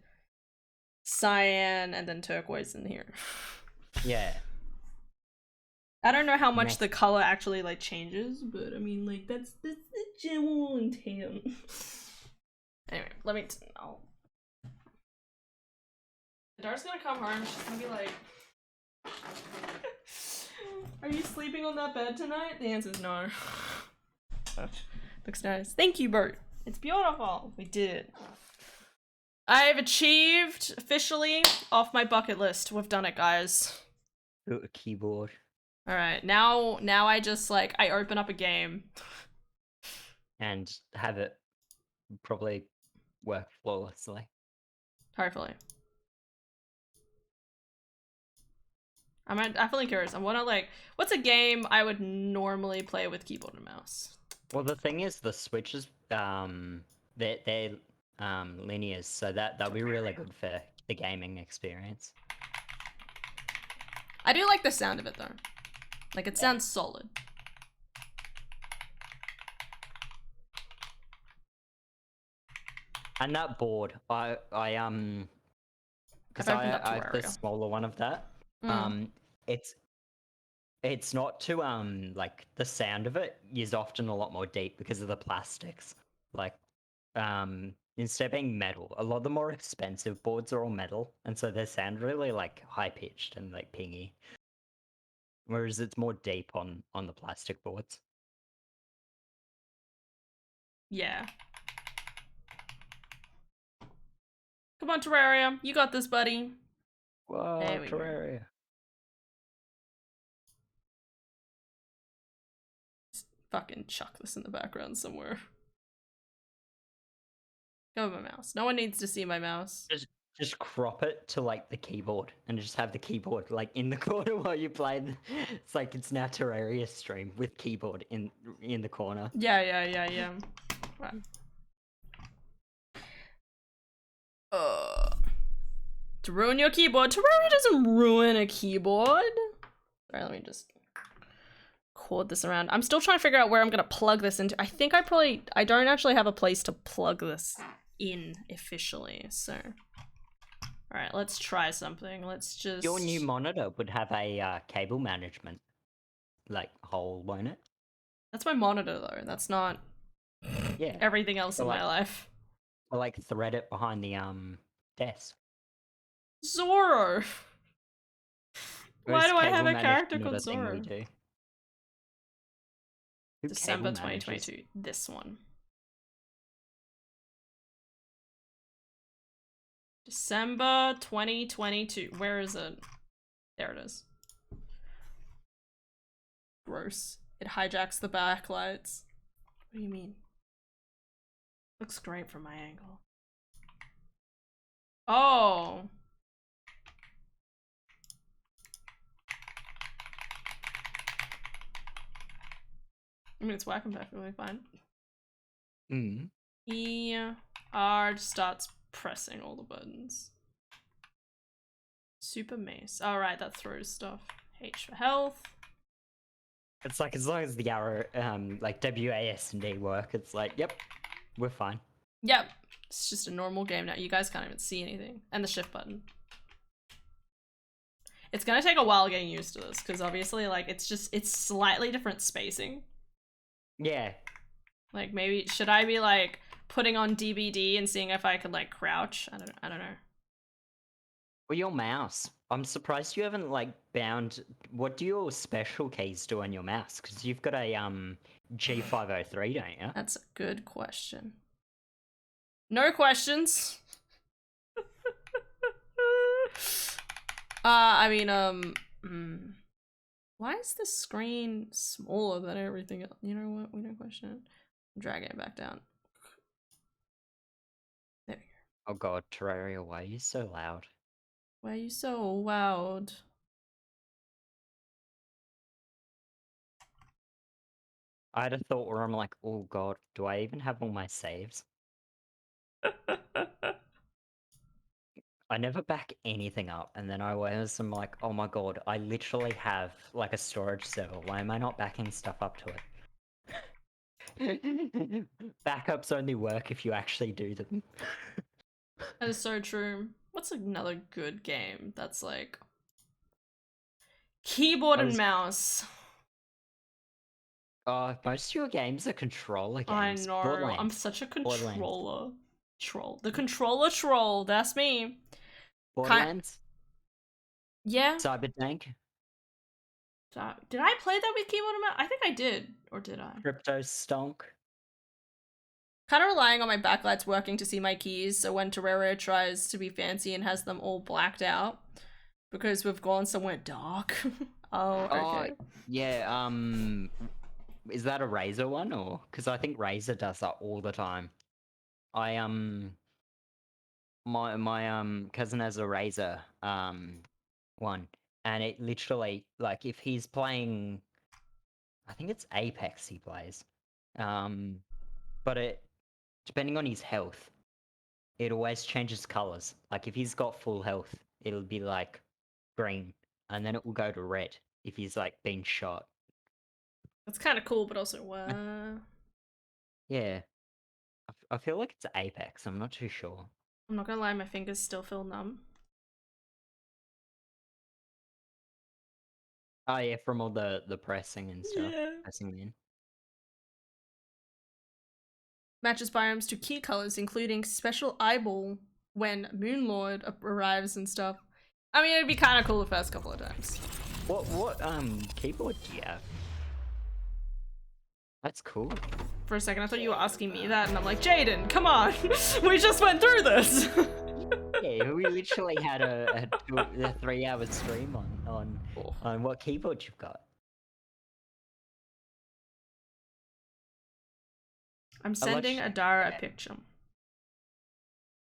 cyan, and then turquoise in here. Yeah. I don't know how much the color actually like changes, but I mean like that's the general intent. Anyway, let me. Dar's gonna come home. She's gonna be like, "Are you sleeping on that bed tonight?" The answer is no. Looks nice. Thank you, Bert. It's beautiful. We did it. I've achieved officially off my bucket list. We've done it, guys. A keyboard. All right, now I just like I open up a game and have it probably work flawlessly. Hopefully. I'm definitely curious. I want to like, what's a game I would normally play with keyboard and mouse? Well, the thing is, the Switches, they're linears, so that'll be really good for the gaming experience. I do like the sound of it though. Like it sounds solid. And that board, because I have the smaller one of that. It's not too like the sound of it is often a lot more deep because of the plastics. Like instead of being metal, a lot of the more expensive boards are all metal, and so they sound really like high pitched and like pingy. Whereas it's more deep on the plastic boards. Yeah. Come on, Terraria. You got this, buddy. Whoa, Terraria. Go. Just fucking chuck this in the background somewhere. Go with my mouse. No one needs to see my mouse. Just crop it to like the keyboard and just have the keyboard like in the corner while you play. It's like it's now Terraria stream with keyboard in the corner. Yeah. Right. To ruin your keyboard. Terraria doesn't ruin a keyboard. Alright, let me just record this around. I'm still trying to figure out where I'm gonna plug this into. I think I don't actually have a place to plug this in officially, so. Alright, let's try something. Let's just... Your new monitor would have a cable management like hole, won't it? That's my monitor though, that's not Yeah. everything else So, in my like- life. Or like thread it behind the desk. Zoro! Or Why is do I have cable a character management called a thing we Zoro? do? Who December cable manages? 2022. This one. December 2022. Where is it? There it is. Gross. It hijacks the backlights. What do you mean? Looks great from my angle. Oh. I mean, it's whack and perfectly fine. Mm. R starts pressing all the buttons. Super mace. Alright, that throws stuff. H for health. It's like as long as the arrow, like WASD work, it's like, yep, we're fine. Yep. It's just a normal game now. You guys can't even see anything. And the shift button. It's gonna take a while getting used to this, because obviously, like, it's slightly different spacing. Yeah. Like, maybe, should I be, like, putting on DBD and seeing if I could, like, crouch? I don't know. Or your mouse. I'm surprised you haven't like bound. What do your special keys do on your mouse? Because you've got a G503, don't you? That's a good question. No questions. I mean, why is the screen smaller than everything else? You know what? We don't question it. I'm dragging it back down. There we go. Oh god, Terraria, why are you so loud? Why are you so loud? I had a thought where I'm like, oh god, do I even have all my saves? I never back anything up, and then I always am like, oh my god, I literally have like a storage server. Why am I not backing stuff up to it? Backups only work if you actually do them. That is so true. What's another good game that's like keyboard and mouse? Most of your games are controller I games. know. I'm Borderlands. such a Borderlands. controller troll. The controller troll. That's me. Borderlands. Yeah. Cyberdank. Did I play that with keyboard and mouse? I think I did, or did I? Crypto Stonk. Kind of relying on my backlights working to see my keys, so when Terraria tries to be fancy and has them all blacked out, because we've gone somewhere dark. Oh, okay. Yeah, is that a Razer one, or? Because I think Razer does that all the time. My cousin has a Razer, one, and it literally, like, if he's playing, I think it's Apex he plays, but it, depending on his health, it always changes colors. Like if he's got full health, it'll be like green, and then it will go to red if he's like been shot. That's kind of cool, but also Yeah, I feel like it's Apex. I'm not too sure. I'm not gonna lie, my fingers still feel numb. Oh yeah, from all the pressing and stuff. Yeah. Pressing in. Matches biomes to key colors, including special eyeball when Moonlord arrives and stuff. I mean, it'd be kind of cool the first couple of times. What keyboard do you have? That's cool. For a second, I thought you were asking me that, and I'm like, Jaden, come on! We just went through this! Yeah, we literally had a 3-hour stream on what keyboard you've got. I'm sending Adara a picture.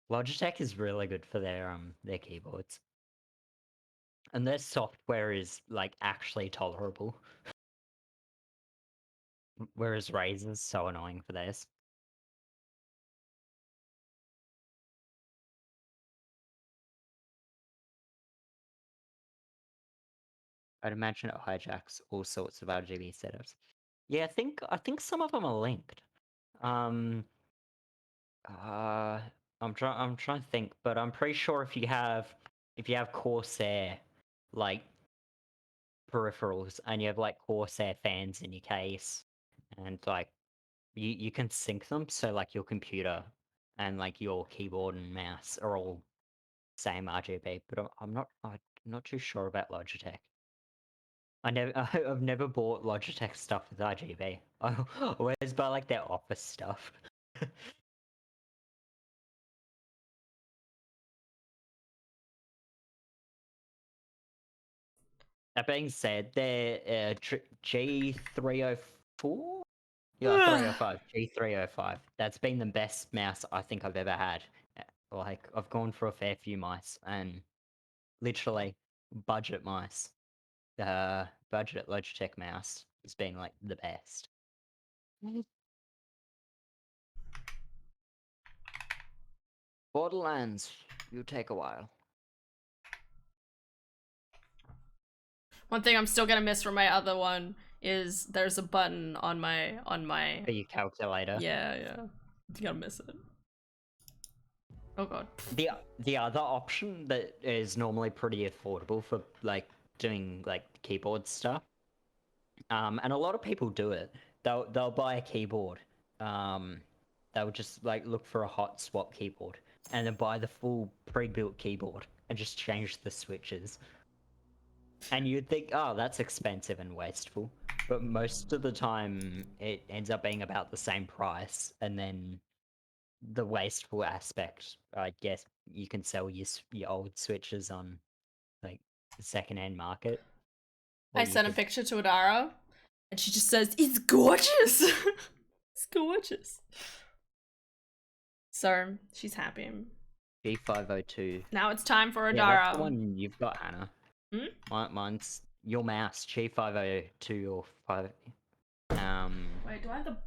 Logitech is really good for their keyboards. And their software is like actually tolerable. Whereas Razer's so annoying for theirs. I'd imagine it hijacks all sorts of RGB setups. Yeah, I think some of them are linked. Um, I'm trying to think, but I'm pretty sure if you have Corsair like peripherals and you have like Corsair fans in your case, and like you can sync them, so like your computer and like your keyboard and mouse are all same RGB. But I'm not too sure about Logitech. I've never bought Logitech stuff with RGB. I always buy like their office stuff. That being said, their G304? Yeah, 305. G305. That's been the best mouse I think I've ever had. Like, I've gone for a fair few mice, and literally, budget mice. Budget Logitech mouse has been like the best. Borderlands, you'll take a while. One thing I'm still gonna miss from my other one is there's a button on my For your calculator. yeah. I'm gonna miss it. Oh god. The other option that is normally pretty affordable for like doing like keyboard stuff, and a lot of people do it. They'll buy a keyboard. They'll just like look for a hot swap keyboard and then buy the full pre-built keyboard and just change the switches. And you'd think, oh, that's expensive and wasteful, but most of the time it ends up being about the same price, and then the wasteful aspect, I guess you can sell your old switches on like the second-hand market. I sent a picture to Adara and she just says, "It's gorgeous." It's gorgeous. So she's happy. G502. Now it's time for Adara. Yeah, that's the one you've got, Hannah. Mine's your mouse, G502 or 5. Wait, do I have the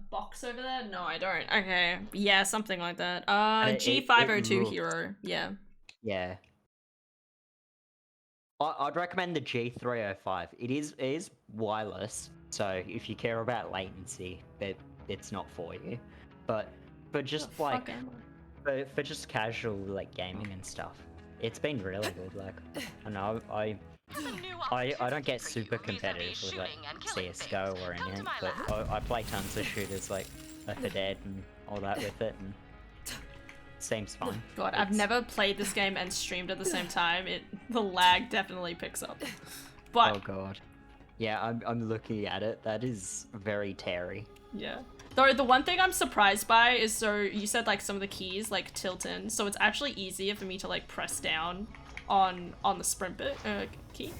box over there? No, I don't. Okay, yeah, something like that. G502 Hero. Yeah. Yeah. I'd recommend the G305. It is wireless, so if you care about latency, it's not for you. But just like for just casual like gaming and stuff, it's been really good. Like, I know I don't get super competitive with like CS:GO or anything, but I play tons of shooters like Left 4 Dead and all that with it, and it seems fun. God, I've never played this game and streamed at the same time. The lag definitely picks up. But oh god, yeah, I'm looking at it. That is very terry. Yeah. Though the one thing I'm surprised by is, so you said like some of the keys like tilt in, so it's actually easier for me to like press down on the sprint bit key.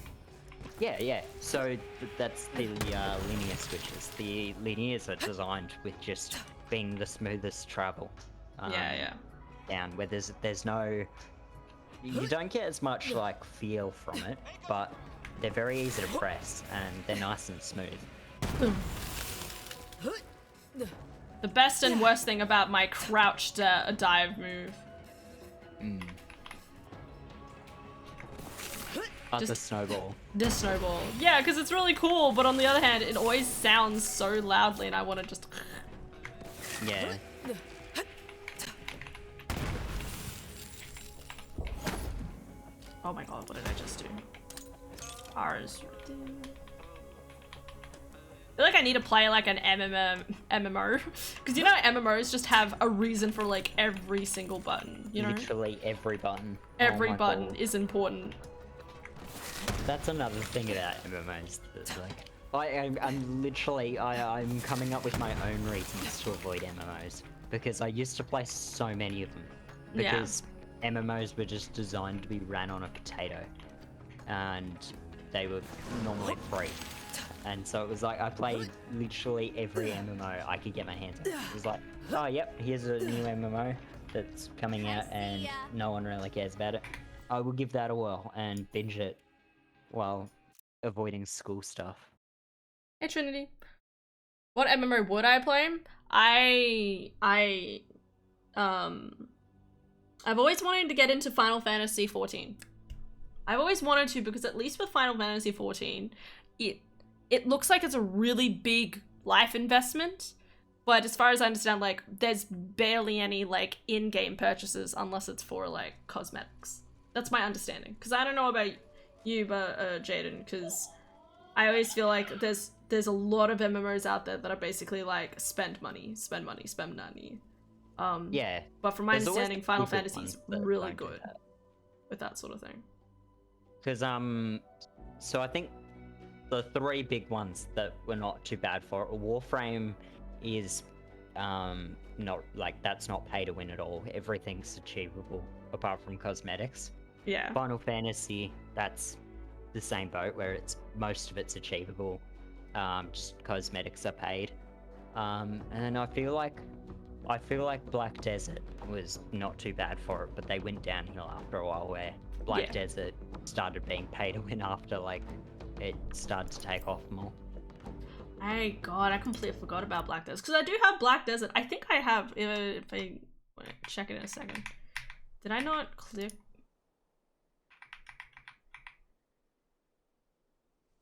Yeah. So that's the linear switches. The linears are designed with just being the smoothest travel. Yeah. Down where there's no, you don't get as much like feel from it, but they're very easy to press and they're nice and smooth. The best and worst thing about my crouched dive move. The snowball. The snowball. Yeah, because it's really cool, but on the other hand, it always sounds so loudly and I want to just... Yeah. Oh my god, what did I just do? R's. I feel like I need to play like an MMO, because you know MMOs just have a reason for like every single button, you know? Literally every button. Every button is important. That's another thing about MMOs. That's like, I'm coming up with my own reasons to avoid MMOs, because I used to play so many of them. Because MMOs were just designed to be ran on a potato, and they were normally free. And so it was like I played literally every MMO I could get my hands on. It was like, oh yep, here's a new MMO that's coming out and no one really cares about it. I will give that a whirl and binge it while avoiding school stuff. Hey Trinity. What MMO would I play? I've always wanted to get into Final Fantasy 14. I've always wanted to, because at least with Final Fantasy XIV, it looks like it's a really big life investment. But as far as I understand, like, there's barely any, like, in-game purchases unless it's for, like, cosmetics. That's my understanding. Because I don't know about you, but Jaden, because I always feel like there's a lot of MMOs out there that are basically, like, spend money, spend money, spend money. Yeah. But from my There's always understanding, Final people Fantasy is ones that really don't do good that. with that sort of thing. Because so I think the three big ones that were not too bad for it. Warframe is not like, that's not pay to win at all. Everything's achievable apart from cosmetics. Yeah. Final Fantasy, that's the same boat where it's most of it's achievable. Just cosmetics are paid. And then I feel like Black Desert was not too bad for it, but they went downhill after a while, where Black Desert started being pay to win after, like, it started to take off more. God, I completely forgot about Black Desert, because I do have Black Desert. I think I have, if I check it in a second. Did I not click?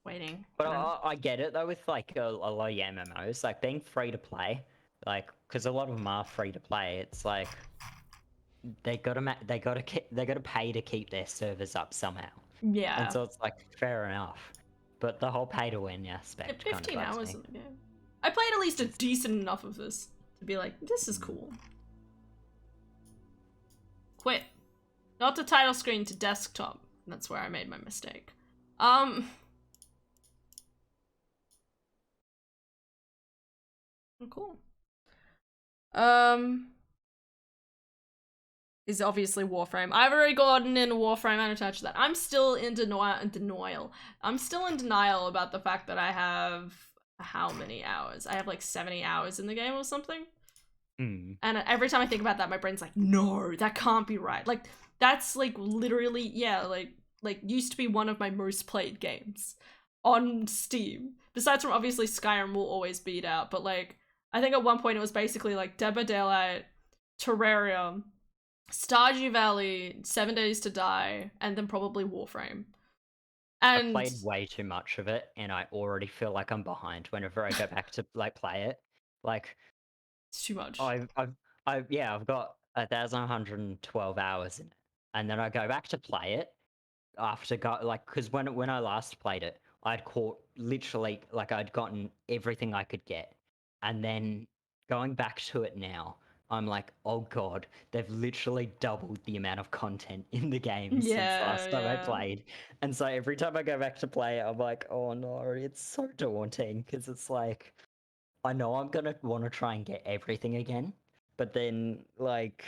Waiting. But I get it though, with like a lot of MMOs, like being free to play, like, because a lot of them are free to play. It's like they gotta pay to keep their servers up somehow. Yeah. And so it's like, fair enough. But the whole pay to win aspect Yeah, kind 15 of bugs hours me. in the game. I played at least a decent enough of this to be like, this is cool. Quit. Not to title screen, to desktop. That's where I made my mistake. Cool. Is obviously Warframe. I've already gotten in Warframe and attached to that. I'm still in denial. I'm still in denial about the fact that I have how many hours? I have like 70 hours in the game or something. Mm. And every time I think about that, my brain's like, no, that can't be right. Like, that's like literally, yeah, like used to be one of my most played games on Steam. Besides from obviously Skyrim will always beat out, but like, I think at one point it was basically like Dead by Daylight, Terraria, Stardew Valley, 7 Days to Die, and then probably Warframe. And I played way too much of it, and I already feel like I'm behind whenever I go back to like play it. Like, it's too much. I've got 1,112 hours in it, and then I go back to play it after because when I last played it, I'd caught literally, like, I'd gotten everything I could get, and then going back to it now, I'm like, oh god, they've literally doubled the amount of content in the game since last time I played. And so every time I go back to play it, I'm like, oh no, it's so daunting, because it's like, I know I'm gonna want to try and get everything again, but then, like,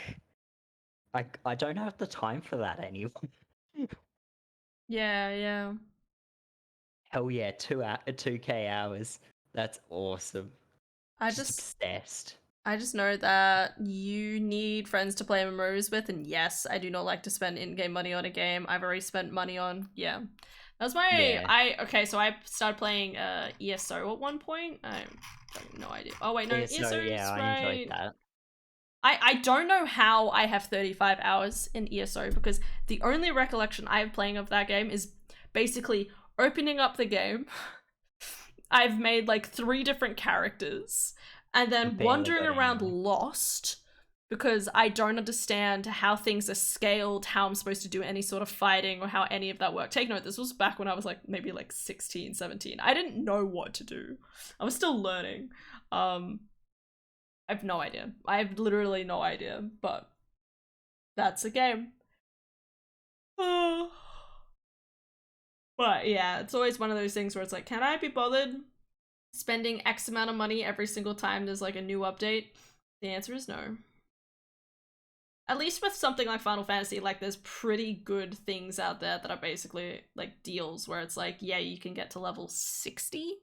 I don't have the time for that anymore. Yeah. Hell yeah, 2K hours. That's awesome. Just obsessed. I just know that you need friends to play MMOs with, and yes, I do not like to spend in-game money on a game I've already spent money on. Yeah. That's my okay, so I started playing ESO at one point. I have no idea. Oh wait, no, ESO, yeah, right. I enjoyed that. I don't know how I have 35 hours in ESO, because the only recollection I have playing of that game is basically opening up the game. I've made like 3 different characters, and then wandering around lost, because I don't understand how things are scaled, how I'm supposed to do any sort of fighting, or how any of that worked. Take note, this was back when I was like maybe like 16, 17. I didn't know what to do. I was still learning. I have no idea. I have literally no idea, but that's a game. But yeah, it's always one of those things where it's like, can I be bothered spending X amount of money every single time there's like a new update? The answer is no. At least with something like Final Fantasy, like, there's pretty good things out there that are basically like deals where it's like, yeah, you can get to level 60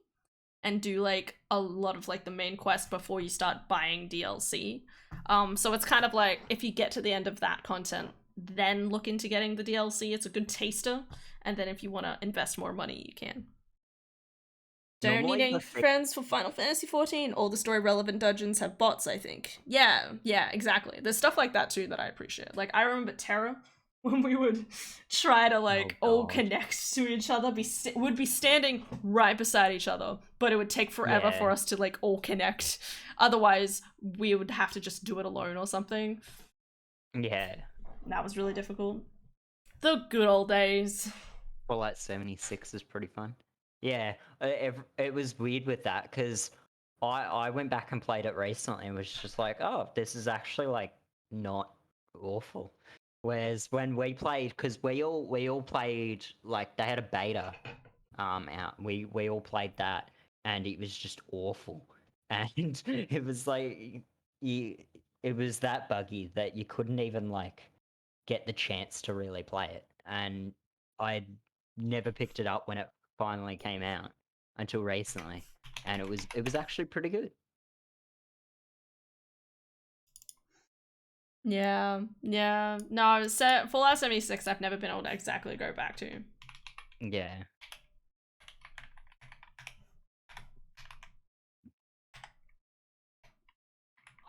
and do like a lot of like the main quest before you start buying DLC. So it's kind of like, if you get to the end of that content, then look into getting the DLC. It's a good taster. And then if you want to invest more money, you can. Don't need any friends for Final Fantasy XIV. All the story relevant dungeons have bots, I think. Yeah, exactly. There's stuff like that too that I appreciate. Like, I remember Terra when we would try to like all God. connect to each other, would be standing right beside each other, but it would take forever for Yeah. us to like all connect. Otherwise, we would have to just do it alone or something. Yeah. That was really difficult. The good old days. Fallout 76 is pretty fun. Yeah, it was weird with that because I went back and played it recently and was just like, oh, this is actually like not awful. Whereas when we played, because we all played like they had a beta out. We all played that and it was just awful. And it was like you it was that buggy that you couldn't even like get the chance to really play it. And I never picked it up when it finally came out until recently, and it was actually pretty good. Yeah, yeah. No, Fallout 76 I've never been able to exactly go back to. Yeah.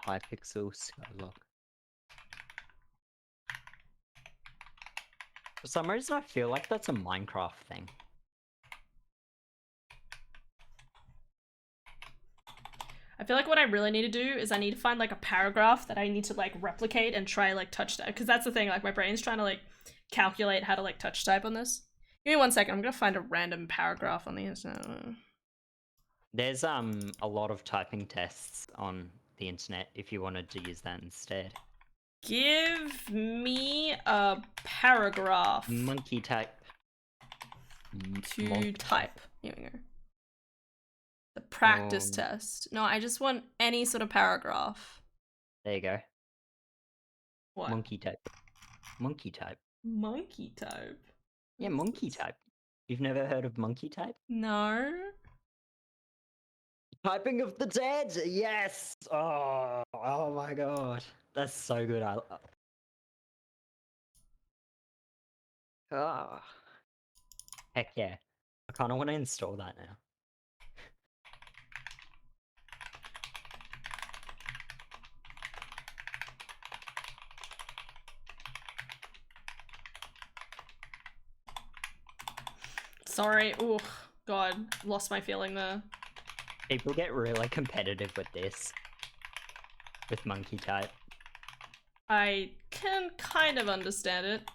Hypixel Skylock. For some reason, I feel like that's a Minecraft thing. I feel like what I really need to do is I need to find like a paragraph that I need to like replicate and try like touch type, because that's the thing, like my brain's trying to like calculate how to like touch type on this. Give me 1 second, I'm gonna find a random paragraph on the internet. There's a lot of typing tests on the internet if you wanted to use that instead. Give me a paragraph Monkey type. to Monkey type. Here we go. The practice Oh. test. No, I just want any sort of paragraph. There you go. What? Monkey type. Monkey type. Monkey type. Yeah, monkey type. You've never heard of monkey type? No. Typing of the dead. Yes. Oh my god, that's so good. Ah, heck yeah. I kind of want to install that now. Sorry. Oh god, lost my feeling there. People get really competitive with this, with monkey type. I can kind of understand it.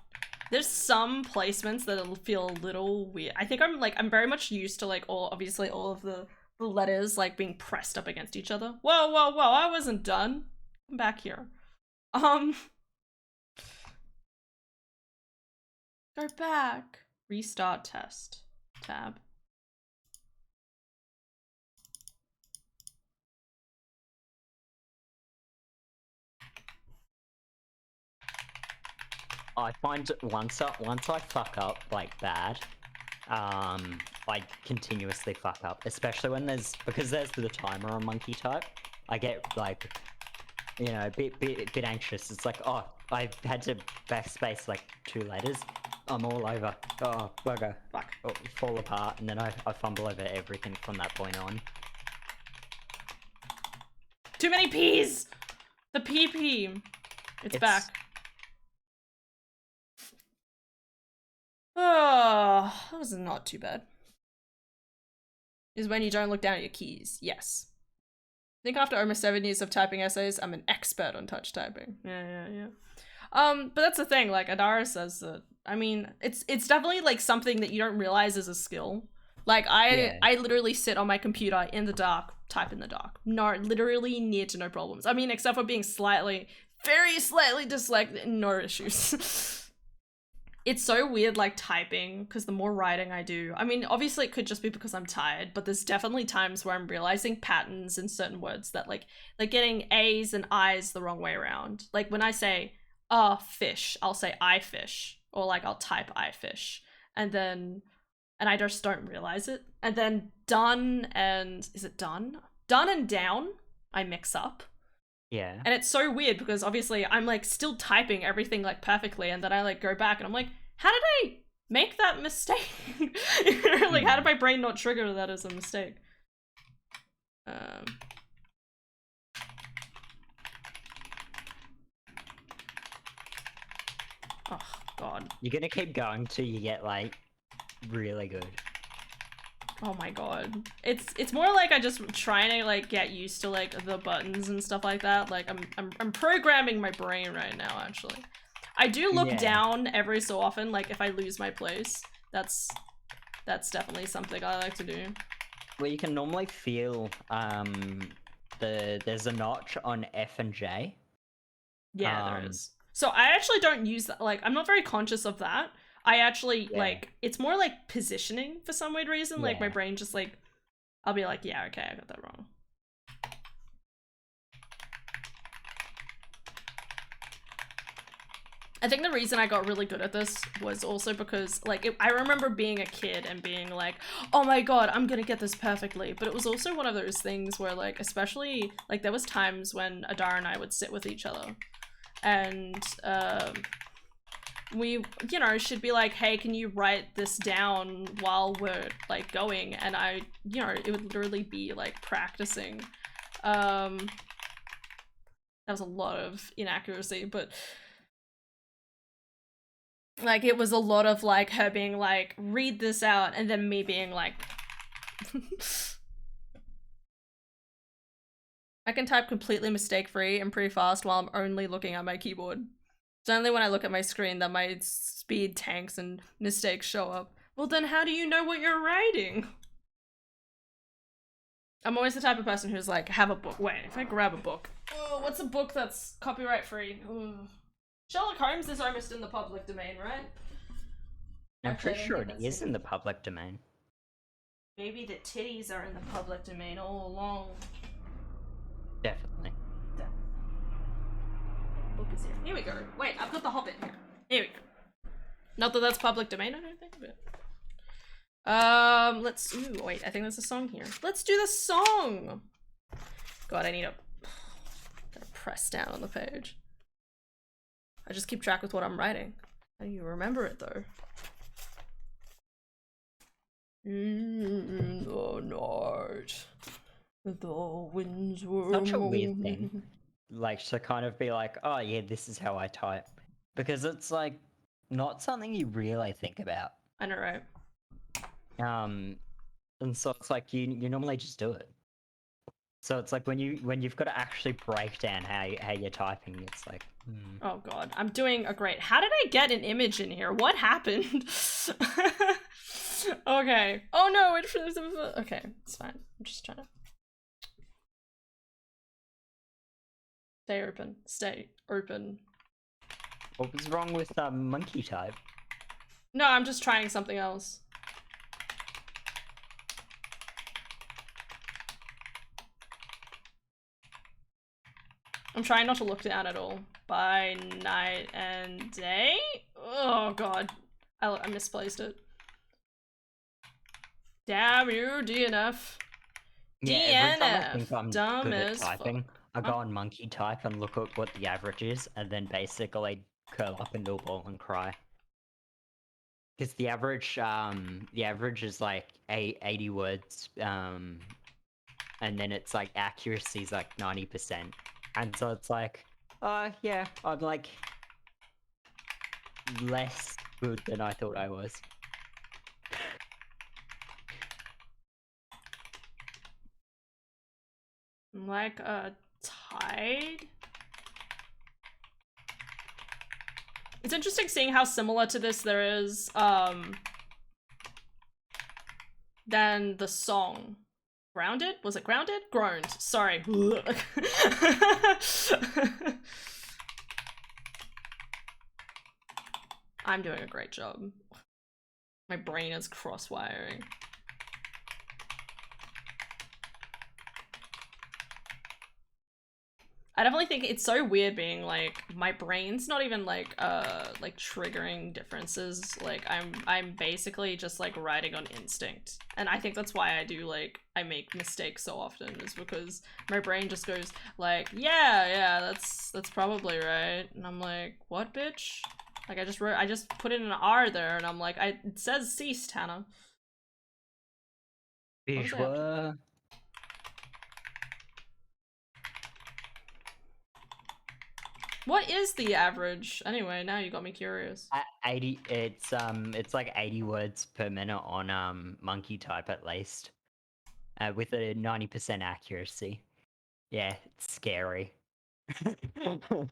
There's some placements that'll feel a little weird. I think I'm very much used to like obviously all of the letters like being pressed up against each other. Whoa, whoa, whoa, I wasn't done. Come back here. Go back. Restart test. Tab. I find once I fuck up like bad, I continuously fuck up, especially when because there's the timer on monkey type. I get like, you know, a bit anxious. It's like, oh, I had to backspace like 2 letters. I'm all over. Oh, bugger. Fuck. Oh, fall apart, and then I fumble over everything from that point on. Too many P's! The PP. It's back. Oh, that was not too bad. Is when you don't look down at your keys. Yes. I think after almost 7 years of typing essays, I'm an expert on touch typing. Yeah. But that's the thing, like Adara says that, I mean, it's definitely like something that you don't realize is a skill. Like I literally sit on my computer in the dark, type in the dark. No, literally near to no problems. I mean, except for being very slightly dyslexic, no issues. It's so weird, like, typing, because the more writing I do, I mean, obviously it could just be because I'm tired, but there's definitely times where I'm realizing patterns in certain words that, like getting A's and I's the wrong way around. Like, when I say, fish, I'll say I fish, or, like, I'll type I fish, and I just don't realize it. And then done and, is it done? Done and down, I mix up. Yeah. And it's so weird because obviously I'm like still typing everything like perfectly, and then I like go back and I'm like, how did I make that mistake? Like, how did my brain not trigger that as a mistake? Oh God. You're gonna keep going till you get like really good. Oh my god. It's more like I just trying to like get used to like the buttons and stuff like that. Like I'm programming my brain right now actually. I do look Yeah. down every so often, like if I lose my place. That's definitely something I like to do. Well, you can normally feel there's a notch on F and J. Yeah, there is. So I actually don't use that. Like I'm not very conscious of that. I actually Yeah. like it's more like positioning for some weird reason. Like my Yeah. brain just like I'll be like, yeah, okay, I got that wrong. I think the reason I got really good at this was also because, like, I remember being a kid and being like, oh my god, I'm gonna get this perfectly. But it was also one of those things where, like, especially, like, there was times when Adara and I would sit with each other. And, we, you know, should be like, hey, can you write this down while we're, like, going? And I, you know, it would literally be, like, practicing. That was a lot of inaccuracy, but... like, it was a lot of, like, her being like, read this out, and then me being like... I can type completely mistake-free and pretty fast while I'm only looking at my keyboard. It's only when I look at my screen that my speed tanks and mistakes show up. Well, then how do you know what you're writing? I'm always the type of person who's like, have a book. Wait, if I grab a book. Oh, what's a book that's copyright-free? Sherlock Holmes is almost in the public domain, right? I'm Actually, pretty I sure don't it think that's is in the public domain. Maybe the titties are in the public domain all along. Definitely. Book is here. Here we go. Wait, I've got the Hobbit here. Here we go. Not that that's public domain, I don't think, but... let's... Ooh, wait, I think there's a song here. Let's do the song! God, I need to... gotta press down on the page. I just keep track with what I'm writing. How do you remember it, though? In the night, the winds were Such a weird thing. Like, to kind of be like, oh yeah, this is how I type. Because it's, like, not something you really think about. I know, right? And so it's like, you normally just do it. So it's like when you've got to actually break down how you're typing, it's like, Oh god, I'm doing a great... How did I get an image in here? What happened? Okay. Oh no, okay, it's fine. I'm just trying to... Stay open. Stay open. What was wrong with monkey type? No, I'm just trying something else. I'm trying not to look down at all. By night and day? Oh god. I misplaced it. Damn you, DNF. Yeah, every time I DNF. think I'm Dumb good at as typing, fuck. I go on monkey type and look at what the average is, and then basically curl up into a ball and cry. Because the average is like 80 words, and then it's like accuracy is like 90%, and so it's like, yeah, I'm like less good than I thought I was. Like a tide? It's interesting seeing how similar to this there is, than the song. Grounded? Was it Grounded? Groaned. Sorry. I'm doing a great job. My brain is cross-wiring. I definitely think it's so weird being like, my brain's not even like triggering differences. Like I'm basically just like writing on instinct. And I think that's why I make mistakes so often, is because my brain just goes like, yeah, that's probably right. And I'm like, what, bitch? Like I just put in an R there and I'm like, it says cease, Tanner. Visual. What is the average? Anyway, now you got me curious. 80. It's like 80 words per minute on Monkey Type at least, with a 90% accuracy. Yeah, it's scary. 80%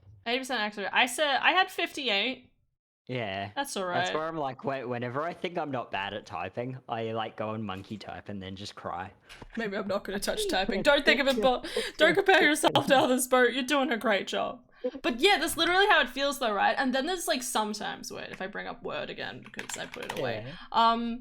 accurate. I said I had 58. Yeah, That's alright. that's where I'm like, whenever I think I'm not bad at typing, I like go on Monkey Type and then just cry. Maybe I'm not gonna touch typing. Don't think of it, but don't compare yourself to others, Bert. You're doing a great job. But yeah, that's literally how it feels though, right? And then there's like sometimes, wait, if I bring up Word again because I put it away. Yeah.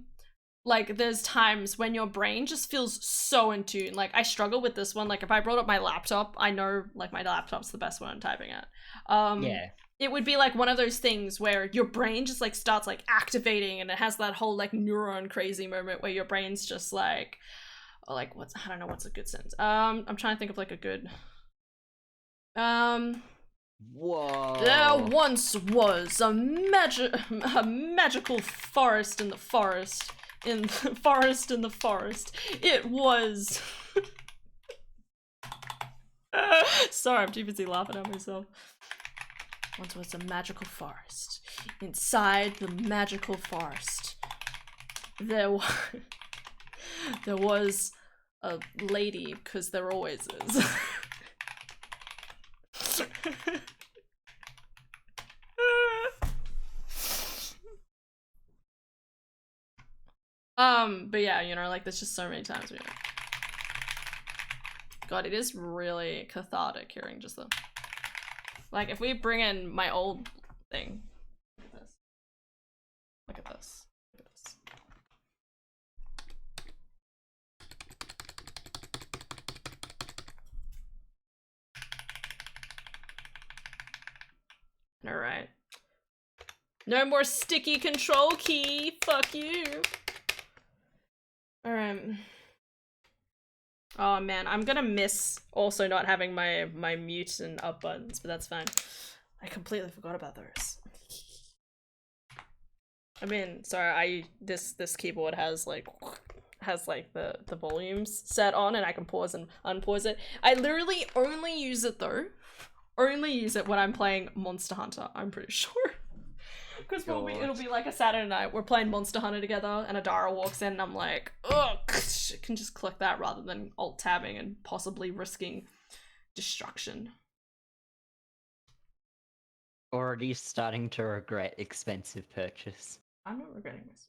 Like there's times when your brain just feels so in tune. Like I struggle with this one. Like if I brought up my laptop, I know like my laptop's the best one I'm typing at. Yeah. It would be like one of those things where your brain just like starts like activating and it has that whole like neuron crazy moment where your brain's just like I don't know what's a good sentence. I'm trying to think of like a good Whoa. There once was a magical forest in the forest. In the forest in the forest. It was sorry, I'm too busy laughing at myself. Once was a magical forest. Inside the magical forest, there was a lady, because there always is. But yeah, you know, like there's just so many times where you're like, God, it is really cathartic hearing just the like if we bring in my old thing. Look at this. Look at this. Alright. No more sticky control key. Fuck you. Alright. Oh man, I'm gonna miss also not having my mute and up buttons, but that's fine. I completely forgot about those. I mean, sorry, this keyboard has like the volumes set on and I can pause and unpause it. I literally only use it though. Only use it when I'm playing Monster Hunter, I'm pretty sure. Because it'll be like a Saturday night, we're playing Monster Hunter together, and Adara walks in, and I'm like, ugh, I can just click that rather than alt-tabbing and possibly risking destruction. Already starting to regret expensive purchase. I'm not regretting this.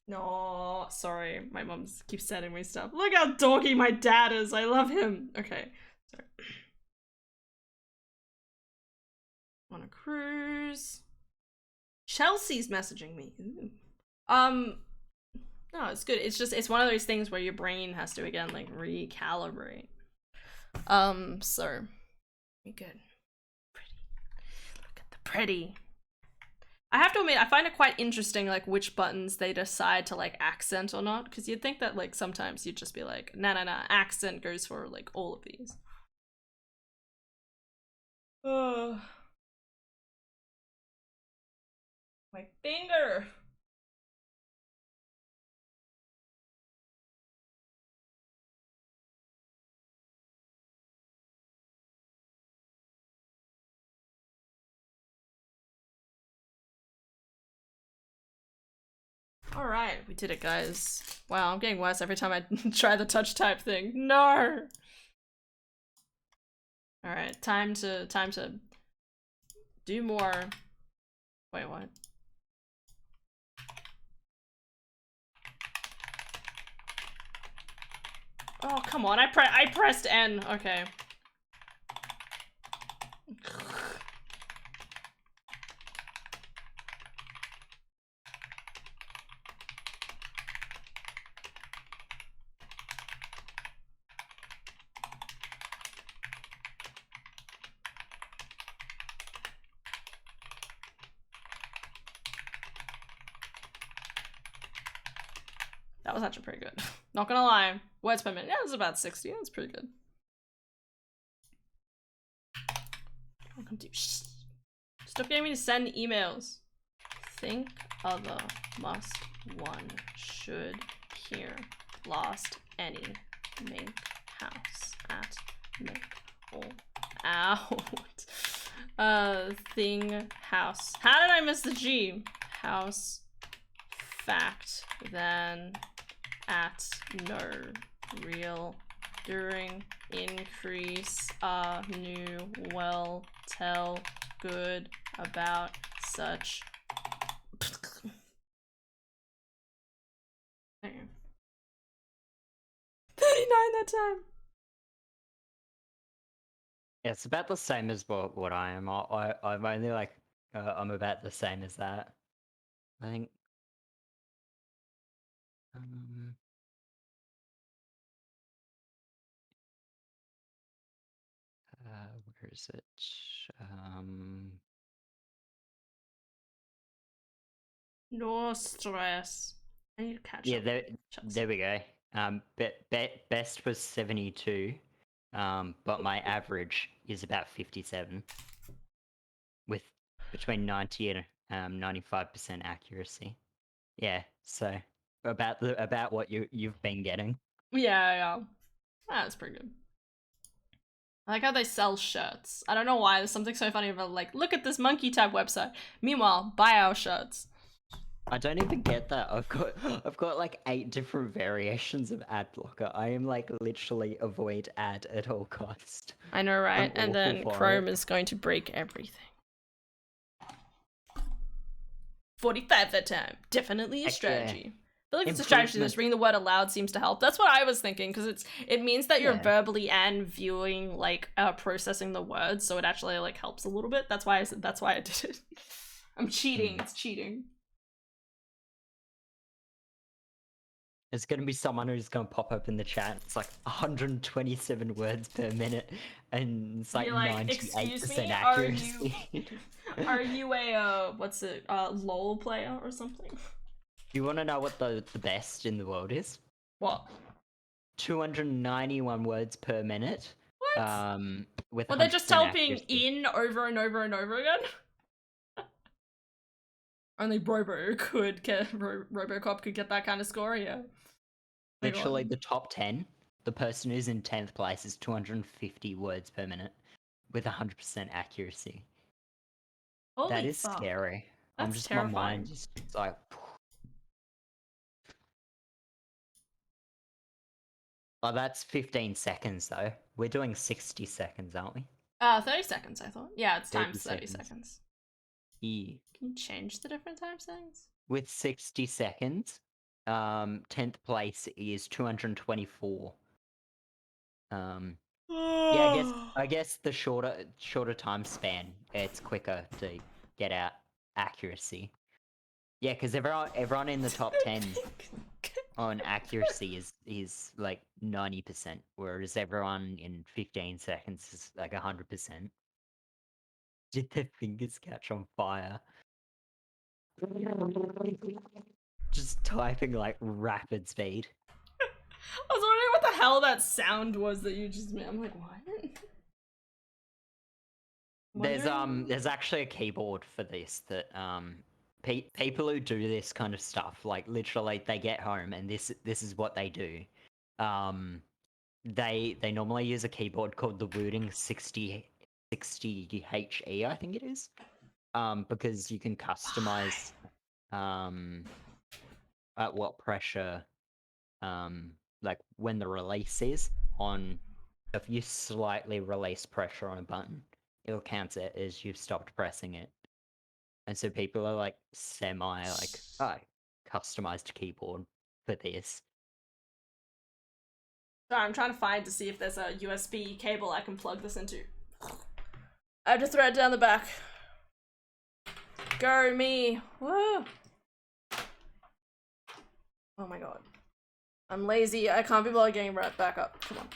No, sorry, my mum keeps sending me stuff. Look how doggy my dad is, I love him. Okay, sorry. On a cruise. Chelsea's messaging me. Ooh. No, it's good. It's just, it's one of those things where your brain has to, again, like, recalibrate. So, be good. Pretty. Look at the pretty. I have to admit, I find it quite interesting, like, which buttons they decide to, like, accent or not. Because you'd think that, like, sometimes you'd just be like, nah, accent goes for, like, all of these. My finger! Alright, we did it, guys. Wow, I'm getting worse every time I try the touch type thing. No! Alright, time to do more. Wait, what? Oh, come on, I pressed N. Okay. That was actually pretty good. Not gonna lie. Words per minute. Yeah, it was about 60. That's pretty good. Stop getting me to send emails. Think other must one should hear last any make house at make all out thing house. How did I miss the G? House fact then at no real during increase new well tell good about such. There you go. 39 that time. Yeah, it's about the same as what I am. I'm only like I'm about the same as that. I think. Where is it? No stress. I need to catch Yeah, up. there we go. Best was 72, but my average is about 57, with between 90 and 95% accuracy. Yeah, so about what you've been getting. Yeah. That's pretty good. I like how they sell shirts. I don't know why. There's something so funny about like, look at this monkey tab website. Meanwhile, buy our shirts. I don't even get that. I've got like 8 different variations of ad blocker. I am like literally avoid ad at all cost. I know, right? I'm And then awful for Chrome it. is going to break everything. 45 that time. Definitely a Heck strategy. yeah. I feel like it's a strategy. Just reading the word aloud seems to help. That's what I was thinking, because it means that you're Yeah. verbally and viewing, like, processing the words, so it actually like helps a little bit. That's why I did it. I'm cheating. It's cheating. There's gonna be someone who's gonna pop up in the chat. It's like 127 words per minute, and it's like, You're like, 98% excuse me, accuracy. are you a LOL player or something? You want to know what the best in the world is? What? 291 words per minute. What? With Well, they're just 100% typing accuracy. in over and over and over again. Only Robocop could get that kind of score, yeah. Literally, the top 10, the person who's in 10th place is 250 words per minute with 100% accuracy. Holy That is fuck. scary. That's My terrifying. mind just like. Well, that's 15 seconds though. We're doing 60 seconds, aren't we? 30 seconds, I thought. Yeah, it's 30 times 30 seconds. Yeah. Can you change the different time settings? With 60 seconds, 10th place is 224. Yeah, I guess the shorter time span, it's quicker to get out accuracy. Yeah, because everyone in the top 10 on accuracy is like 90%, whereas everyone in 15 seconds is like 100%. Did their fingers catch on fire? Just typing like rapid speed. I was wondering what the hell that sound was that you just made. I'm like, what? There's actually a keyboard for this that people who do this kind of stuff, like literally they get home and this is what they do. They normally use a keyboard called the Wooting 60HE, I think it is. Because you can customize at what pressure like when the release is on. If you slightly release pressure on a button, it'll count it as you've stopped pressing it. And so people are like semi like, oh, customized keyboard for this. Sorry, I'm trying to find to see if there's a USB cable I can plug this into. I have to throw it down the back. Go me. Woo. Oh my god. I'm lazy. I can't be bothered getting right back up. Come on.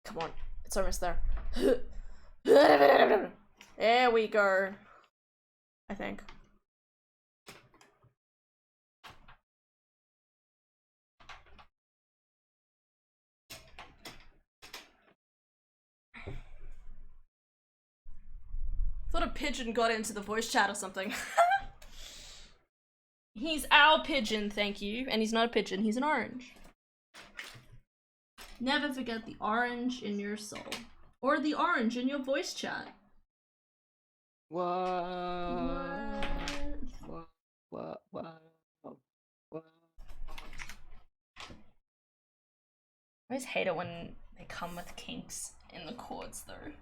Come on. It's almost there. There we go. I think. Thought a pigeon got into the voice chat or something. He's our pigeon, thank you. And he's not a pigeon, he's an orange. Never forget the orange in your soul. Or the orange in your voice chat. What? What? What? I always hate it when they come with kinks in the chords though.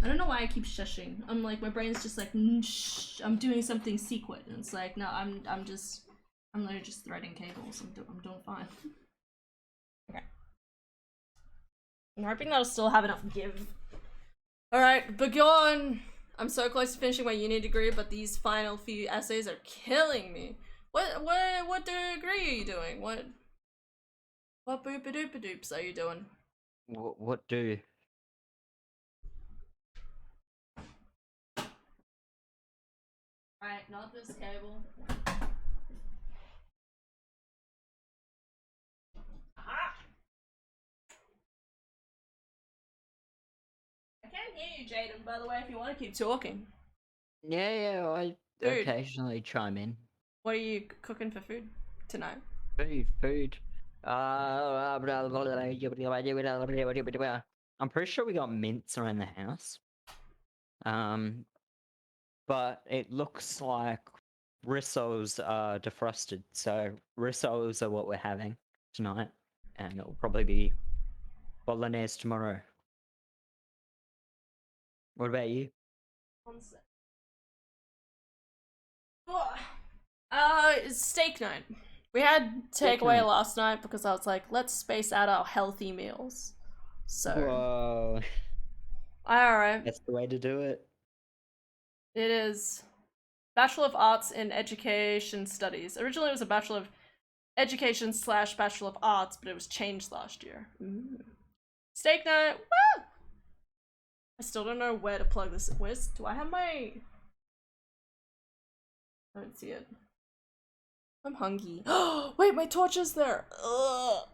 I don't know why I keep shushing. I'm like, my brain's just like, shh, I'm doing something secret. And it's like, no, I'm literally just threading cables. I'm doing fine. Okay. I'm hoping that'll still have enough give. Alright, Bjorn! I'm so close to finishing my uni degree, but these final few essays are killing me. What degree are you doing? What boopa-doopa-doops are you doing? What do? Alright, not this cable. Aha! I can't hear you, Jaden, by the way, if you want to keep talking. Yeah, I Food. occasionally chime in. What are you cooking for food tonight? Food. I'm pretty sure we got mints around the house. But it looks like rissoles are defrosted, so rissoles are what we're having tonight, and it'll probably be bolognese tomorrow. What about you? One sec. Steak night. We had Steak takeaway night. last night because I was like, let's space out our healthy meals. So, Whoa, alright. that's the way to do it. It is Bachelor of Arts in Education Studies. Originally, it was a Bachelor of Education / Bachelor of Arts, but it was changed last year. Ooh. Steak night. Woo! I still don't know where to plug this. Do I have my? I don't see it. I'm hungry. Wait, my torch is there. Ugh.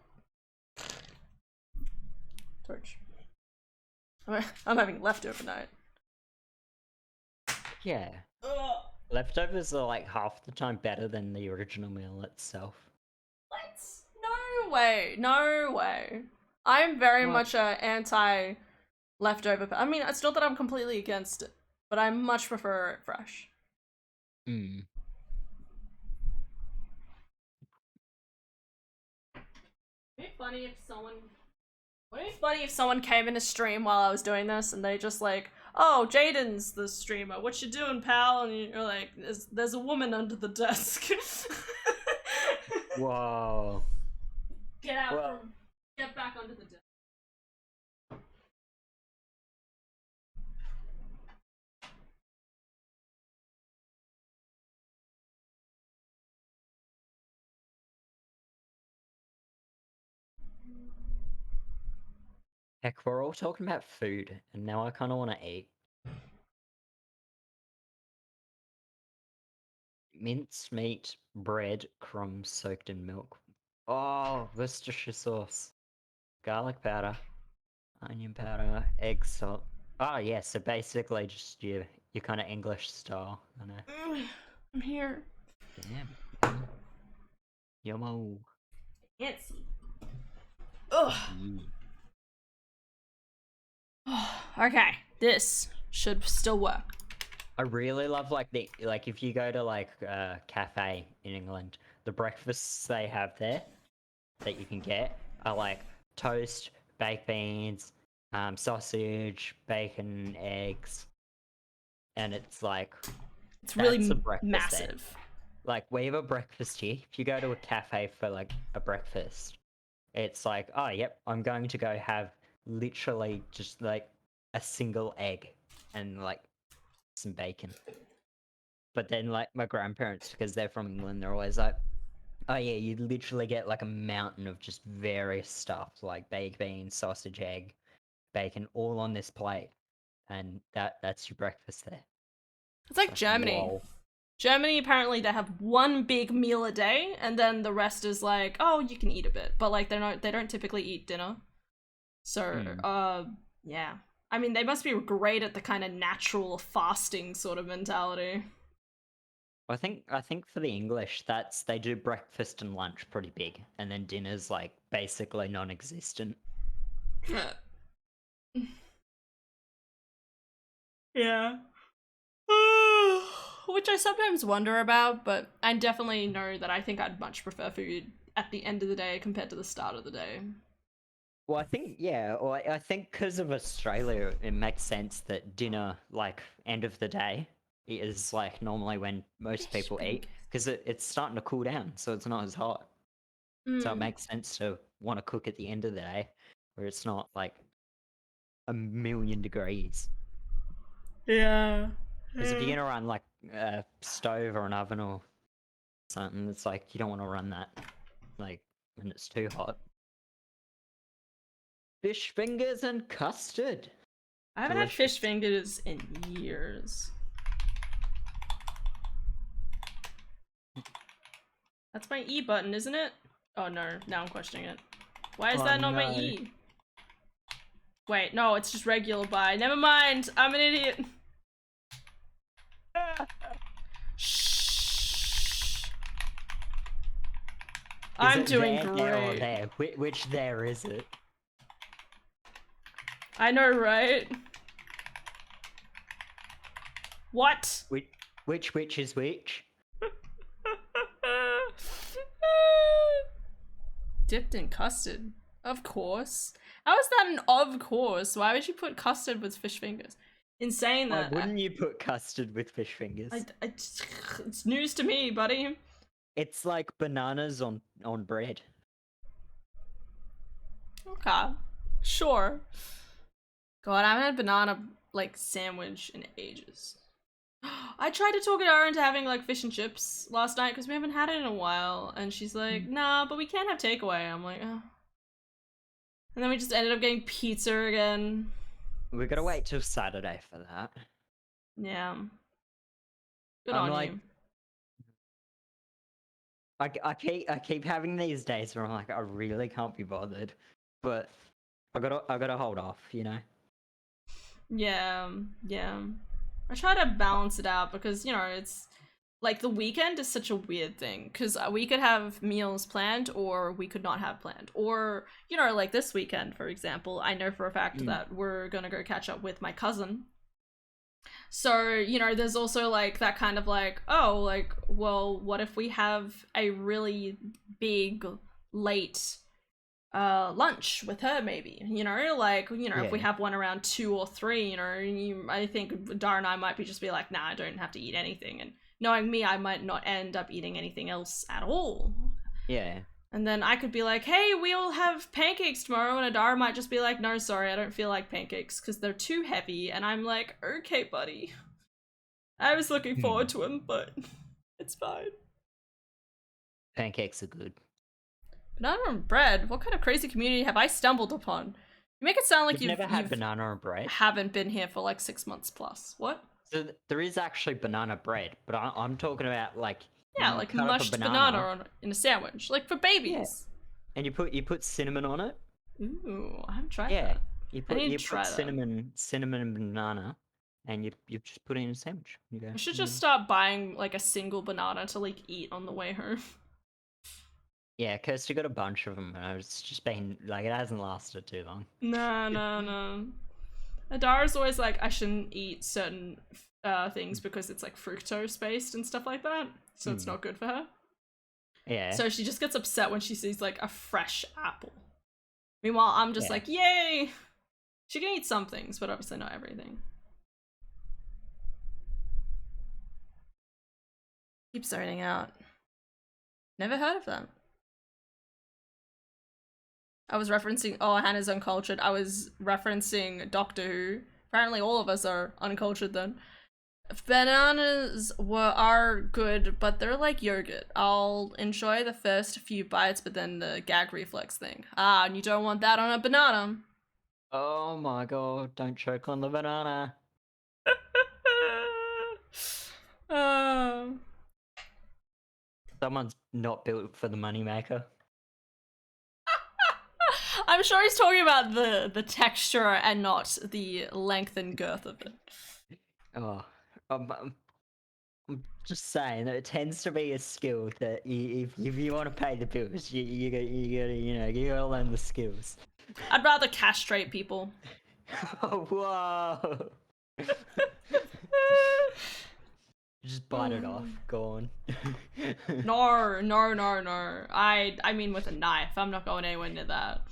Torch. I'm having leftover night. Yeah. Ugh. Leftovers are like half the time better than the original meal itself. What? No way. No way. I'm very What? much a anti leftover. I mean, it's not that I'm completely against it, but I much prefer it fresh. Hmm. Would it be funny if someone came in a stream while I was doing this and they just like, oh, Jaden's the streamer. What you doing, pal? And you're like, there's a woman under the desk. Whoa. Get back under the desk. Heck, we're all talking about food, and now I kind of want to eat. Mince meat, bread, crumbs soaked in milk. Oh, Worcestershire sauce. Garlic powder, onion powder, egg salt. Oh yeah, so basically just your kind of English style. I know. I'm here. Damn. Yummo. Fancy. Ugh. Okay, this should still work. I really love like if you go to like a cafe in England, the breakfasts they have there that you can get are like toast, baked beans, sausage, bacon, eggs, and it's like It's really that's a breakfast there. massive. Like we have a breakfast here. If you go to a cafe for like a breakfast, it's like, oh yep, I'm going to go have literally just like a single egg and like some bacon. But then like my grandparents, because they're from England, they're always like, oh yeah, you literally get like a mountain of just various stuff like baked beans, sausage, egg, bacon, all on this plate, and that's your breakfast there. It's like Like, Germany. whoa. Germany, apparently they have one big meal a day, and then the rest is like, oh, you can eat a bit, but like they don't typically eat dinner. So, yeah. I mean, they must be great at the kind of natural fasting sort of mentality. I think for the English, they do breakfast and lunch pretty big, and then dinner's like basically non-existent. Yeah. Which I sometimes wonder about, but I definitely know that I think I'd much prefer food at the end of the day compared to the start of the day. Well, I think yeah, or I think because of Australia, it makes sense that dinner, like end of the day, is like normally when most Fish people eat, fingers. because it's starting to cool down, so it's not as hot. So it Mm. makes sense to want to cook at the end of the day, where it's not like a million degrees. Yeah. Because if you're gonna run like a stove or an oven or something, it's like you don't want to run that like when it's too hot. Fish fingers and custard. I haven't had fish Delicious. fingers in years. That's my E button, isn't it? Oh no, now I'm questioning it. Why is Oh, that not my no. E? Wait, no, it's just regular buy. Never mind, I'm an idiot. Shh. I'm it doing there or great. there? Which there is it? I know, right? What? Which is which? Dipped in custard. Of course. How is that an of course? Why would you put custard with fish fingers? In saying Why that, wouldn't you put custard with fish fingers? it's news to me, buddy. It's like bananas on bread. Okay. Sure. God, I haven't had banana like sandwich in ages. I tried to talk her into having like fish and chips last night because we haven't had it in a while, and she's like, "Nah, but we can't have takeaway." I'm like, oh. And then we just ended up getting pizza again. We gotta wait till Saturday for that. Yeah. Good I'm on like, you. I keep having these days where I'm like, I really can't be bothered, but I gotta hold off, you know. Yeah, yeah. I try to balance it out because, you know, it's like the weekend is such a weird thing because we could have meals planned or we could not have planned. Or, you know, like this weekend, for example, I know for a fact Mm. that we're gonna go catch up with my cousin. So, you know, there's also like that kind of like, oh, like, well, what if we have a really big, late lunch with her maybe, you know, like, you know, if we Yeah. have one around 2 or 3, you know, I think Dara and I might be just be like, nah, I don't have to eat anything, and knowing me, I might not end up eating anything else at all. Yeah. And then I could be like, hey, we'll have pancakes tomorrow, and Adara might just be like, no, sorry, I don't feel like pancakes because they're too heavy, and I'm like, okay, buddy, I was looking forward to them, but it's fine. Pancakes are good. Banana and bread? What kind of crazy community have I stumbled upon? You make it sound like You've never had you've banana and bread? haven't been here for like 6 months plus. What? So there is actually banana bread, but I'm talking about like Yeah, you like cut up a mushed banana in a sandwich, like for babies. and you put cinnamon on it. Ooh, I haven't tried Yeah, that. you I need to put try that. cinnamon and banana, and you just put it in a sandwich. You go. I should just start buying like a single banana to like eat on the way home. Yeah, Kirsty got a bunch of them, and it's just been like it hasn't lasted too long. No. Adara's always like, I shouldn't eat certain things because it's like fructose based and stuff like that, so it's not good for her. Yeah. So she just gets upset when she sees like a fresh apple. Meanwhile, I'm just like, yay! She can eat some things, but obviously not everything. Keep zoning out. Never heard of them. I was referencing, oh, Hannah's uncultured. I was referencing Doctor Who. Apparently all of us are uncultured then. Bananas are good, but they're like yogurt. I'll enjoy the first few bites, but then the gag reflex thing. Ah, and you don't want that on a banana. Oh my god, don't choke on the banana. uh, Someone's not built for the moneymaker. I'm sure he's talking about the texture and not the length and girth of it. Oh, I'm just saying that it tends to be a skill that if you want to pay the bills, you gotta learn the skills. I'd rather castrate people. Whoa! Just bite it off. Go on. No, no, no, no. I mean with a knife. I'm not going anywhere near that.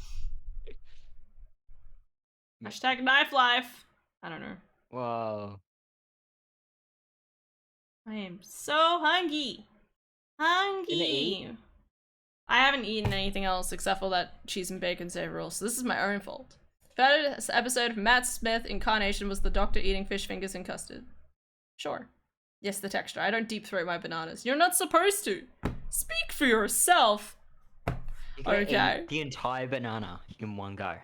Hashtag knife life. I don't know. Whoa. I am so hungry. Hungry. I haven't eaten anything else except for that cheese and bacon savory roll, so this is my own fault. First episode of Matt Smith Incarnation was the doctor eating fish fingers and custard. Sure. Yes, the texture. I don't deep throat my bananas. You're not supposed to. Speak for yourself. You gotta Okay. eat the entire banana in one go.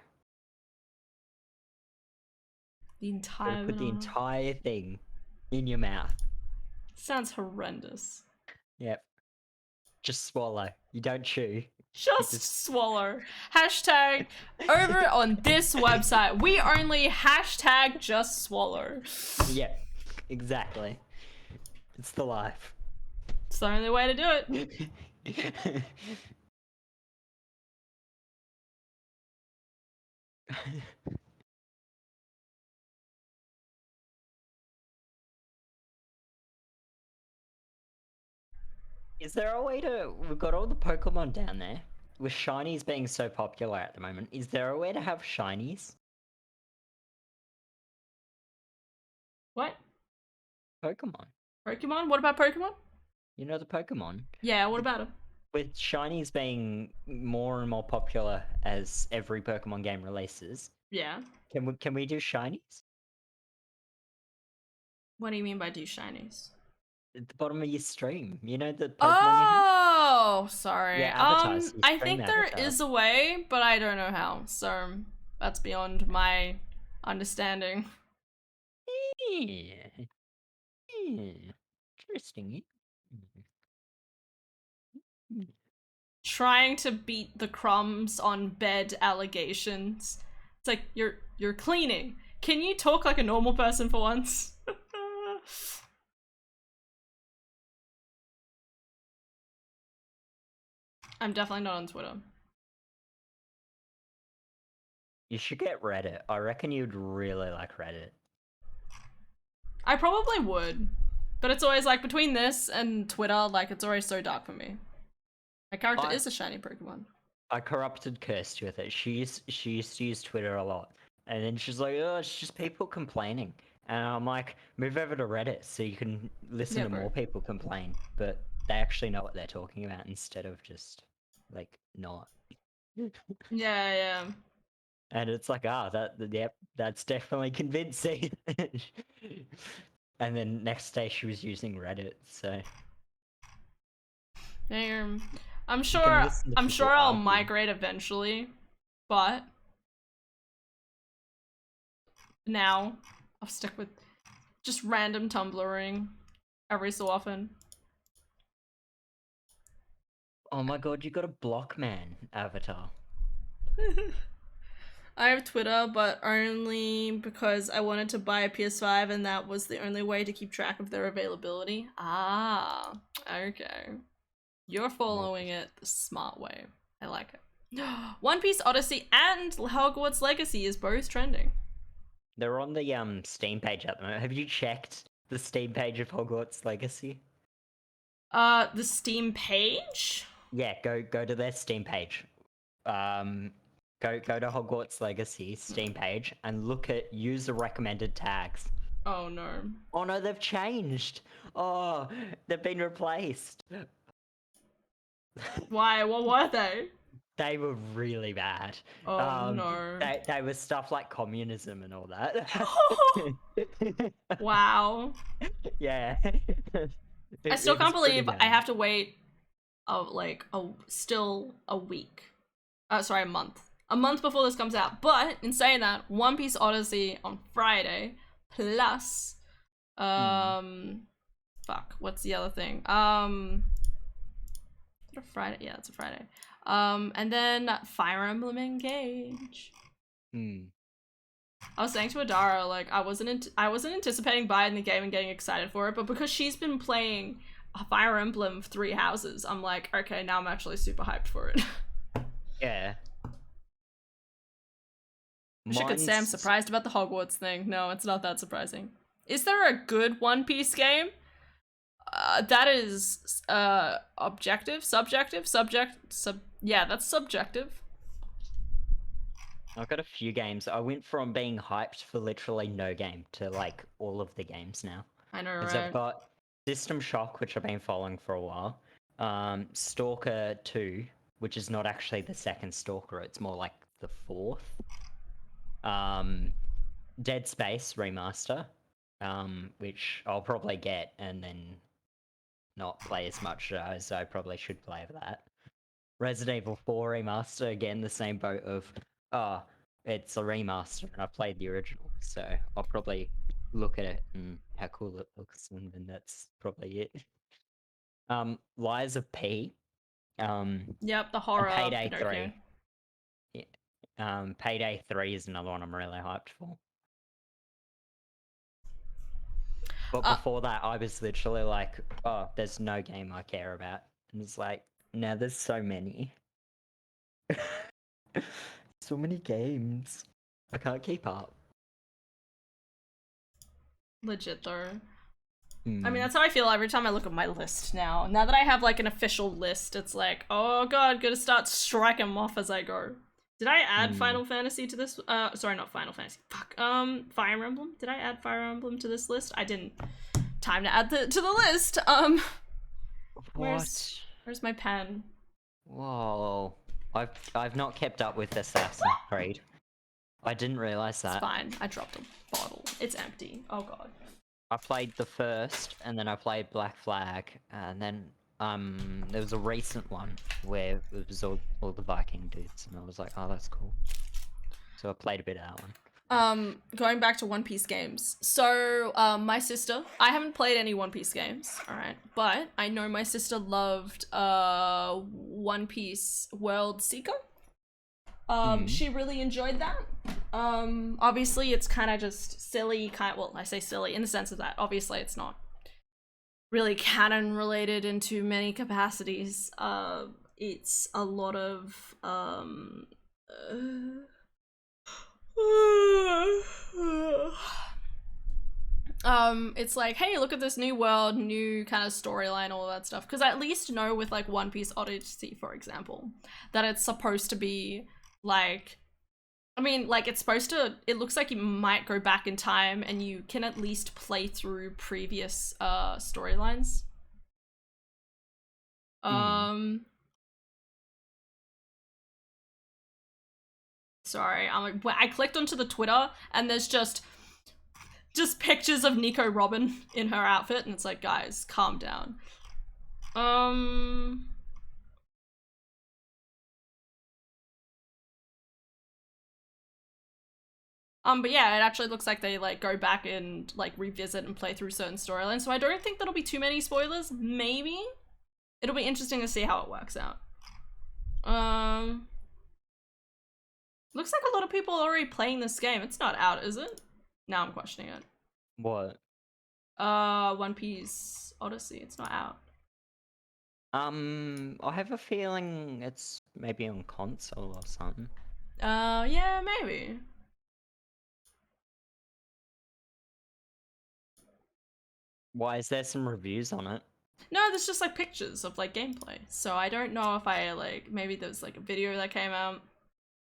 The entire Gotta put the banana. entire thing in your mouth. Sounds horrendous. Yep. Just swallow. You don't chew. Just swallow. Hashtag over on this website. We only hashtag just swallow. Yeah, exactly. It's the life. It's the only way to do it. Is there a way to... We've got all the Pokemon down there. With shinies being so popular at the moment, is there a way to have shinies? What? Pokemon. Pokemon? What about Pokemon? You know the Pokemon? Yeah, what about them? With shinies being more and more popular as every Pokemon game releases, Yeah. can we do shinies? What do you mean by do shinies? At the bottom of your stream, you know the Pokemon you have? Oh, sorry. Yeah, avatars, your I stream think there avatar. is a way, but I don't know how. So that's beyond my understanding. Yeah. Yeah. Interesting. Trying to beat the crumbs on bed allegations. It's like you're cleaning. Can you talk like a normal person for once? I'm definitely not on Twitter. You should get Reddit. I reckon you'd really like Reddit. I probably would. But it's always like between this and Twitter, like it's always so dark for me. My character is a shiny Pokemon. I corrupted Kirsty with it. She used to use Twitter a lot. And then she's like, oh, it's just people complaining. And I'm like, move over to Reddit so you can listen to Never. more people complain. But they actually know what they're talking about instead of just, like, not. Yeah. And it's like, yep, that's definitely convincing. And then next day she was using Reddit, so Damn. I'm can sure listen to people I'll argue. migrate eventually, but now I'll stick with just random Tumblring every so often. Oh my god, you got a Blockman avatar. I have Twitter, but only because I wanted to buy a PS5 and that was the only way to keep track of their availability. Ah, okay. You're following it the smart way. I like it. One Piece Odyssey and Hogwarts Legacy is both trending. They're on the Steam page at the moment. Have you checked the Steam page of Hogwarts Legacy? The Steam page? Yeah, go to their Steam page. Go to Hogwarts Legacy Steam page and look at user recommended tags. Oh no. Oh no, they've changed. Oh, they've been replaced. Why? What were they? they were really bad. Oh no. They were stuff like communism and all that. Wow. Yeah. I still It was can't pretty believe I bad. have to wait still a week. Sorry, a month. A month before this comes out. But in saying that, One Piece Odyssey on Friday plus fuck, what's the other thing? Is it a Friday? Yeah, it's a Friday. And then Fire Emblem Engage. Mm. I was saying to Adara, like, I wasn't anticipating buying the game and getting excited for it, but because she's been playing Fire Emblem Three Houses, I'm like, okay, now I'm actually super hyped for it. Yeah. I wish I could say I'm Mine's- surprised about the Hogwarts thing. No, it's not that surprising. Is there a good One Piece game? That is objective, yeah, that's subjective. I've got a few games. I went from being hyped for literally no game to like all of the games now. I know, Because right? I've got System Shock, which I've been following for a while. Stalker 2, which is not actually the second Stalker, it's more like the fourth. Dead Space Remaster, which I'll probably get and then not play as much as I probably should play of that. Resident Evil 4 Remaster, again, the same boat of, it's a remaster and I played the original, so I'll probably look at it and how cool it looks, and then that's probably it. Lies of P, Yep, the horror and Payday Pinocchio. 3. Payday 3 is another one I'm really hyped for. But before that, I was literally like, oh, there's no game I care about. And it's like, now there's so many. So many games. I can't keep up. Legit though. I Hmm. mean, that's how I feel every time I look at my list now. Now that I have like an official list, it's like, oh god, gotta start striking them off as I go. Did I add Final Fantasy to this? Sorry, not Final Fantasy. Fuck. Fire Emblem. Did I add Fire Emblem to this list? I didn't. Time to add to the list. What? Where's my pen? Whoa. I've not kept up with Assassin's Creed. I didn't realize It's that. fine. I dropped a bottle. It's empty. Oh god. I played the first, and then I played Black Flag, and then there was a recent one where it was all the Viking dudes, and I was like, oh, that's cool. So I played a bit of that one. Going back to One Piece games. So, my sister, I haven't played any One Piece games, alright, but I know my sister loved, One Piece World Seeker. She really enjoyed that. Obviously it's kind of just silly, well, I say silly in the sense of that, obviously it's not really canon related in too many capacities. It's a lot of, it's like, hey, look at this new world, new kind of storyline, all of that stuff. Because I at least know with like One Piece Odyssey, for example, that it's supposed to be like, I mean, like it's supposed to, it looks like you might go back in time and you can at least play through previous storylines. Sorry, I'm like, I clicked onto the Twitter and there's just pictures of Nico Robin in her outfit, and it's like, guys, calm down. But yeah, it actually looks like they like go back and like revisit and play through certain storylines, so I don't think that'll be too many spoilers. Maybe it'll be interesting to see how it works out. Looks like a lot of people are already playing this game. It's not out, is it? Now I'm questioning it. What? One Piece Odyssey. It's not out. I have a feeling it's maybe on console or something. Yeah, maybe. Why, is there some reviews on it? No, there's just like pictures of like gameplay. So I don't know if I like, maybe there's like a video that came out.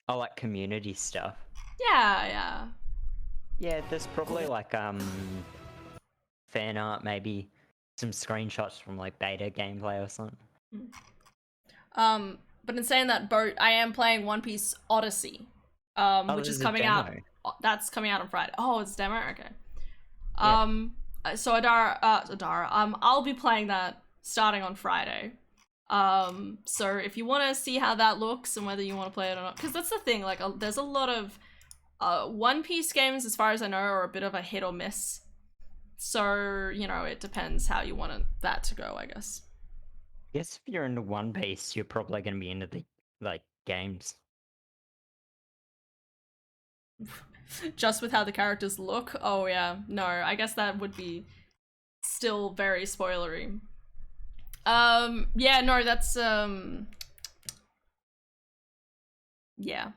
Oh, like community stuff. Yeah. Yeah, there's probably like fan art, maybe some screenshots from like beta gameplay or something. But in saying that, Boat, I am playing One Piece Odyssey, which there's is a coming out. demo. That's coming out on Friday. Oh, it's demo. Okay. Yeah. So Adara, I'll be playing that starting on Friday. So if you want to see how that looks and whether you want to play it or not, because that's the thing. Like, there's a lot of One Piece games, as far as I know, are a bit of a hit or miss. So you know, it depends how you want that to go, I guess. I guess if you're into One Piece, you're probably going to be into the like games. Just with how the characters look. Oh yeah, no, I guess that would be still very spoilery. Yeah, no, that's yeah.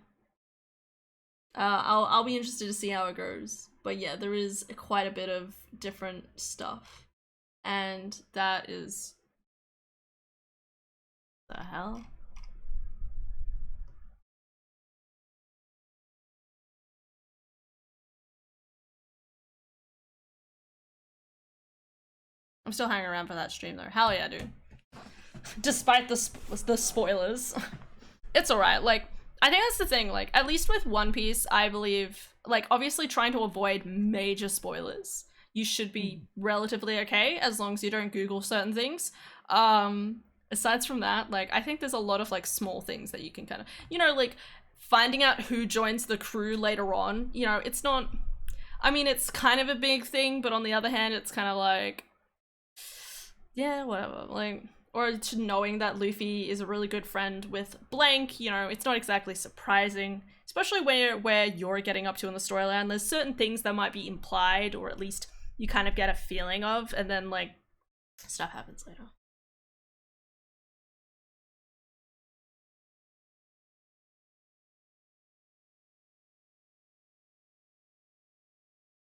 I'll be interested to see how it goes. But yeah, there is quite a bit of different stuff. And that is the hell? I'm still hanging around for that stream though. Hell yeah, dude. Despite the spoilers. It's alright. Like, I think that's the thing. Like, at least with One Piece, I believe, like, obviously trying to avoid major spoilers. You should be relatively okay as long as you don't Google certain things. Aside from that, like, I think there's a lot of, like, small things that you can kind of, you know, like, finding out who joins the crew later on, you know, it's not, I mean, it's kind of a big thing, but on the other hand, it's kind of like, yeah, whatever, like, or to knowing that Luffy is a really good friend with blank, you know, it's not exactly surprising, especially where you're getting up to in the storyline. There's certain things that might be implied, or at least you kind of get a feeling of, and then, like, stuff happens later.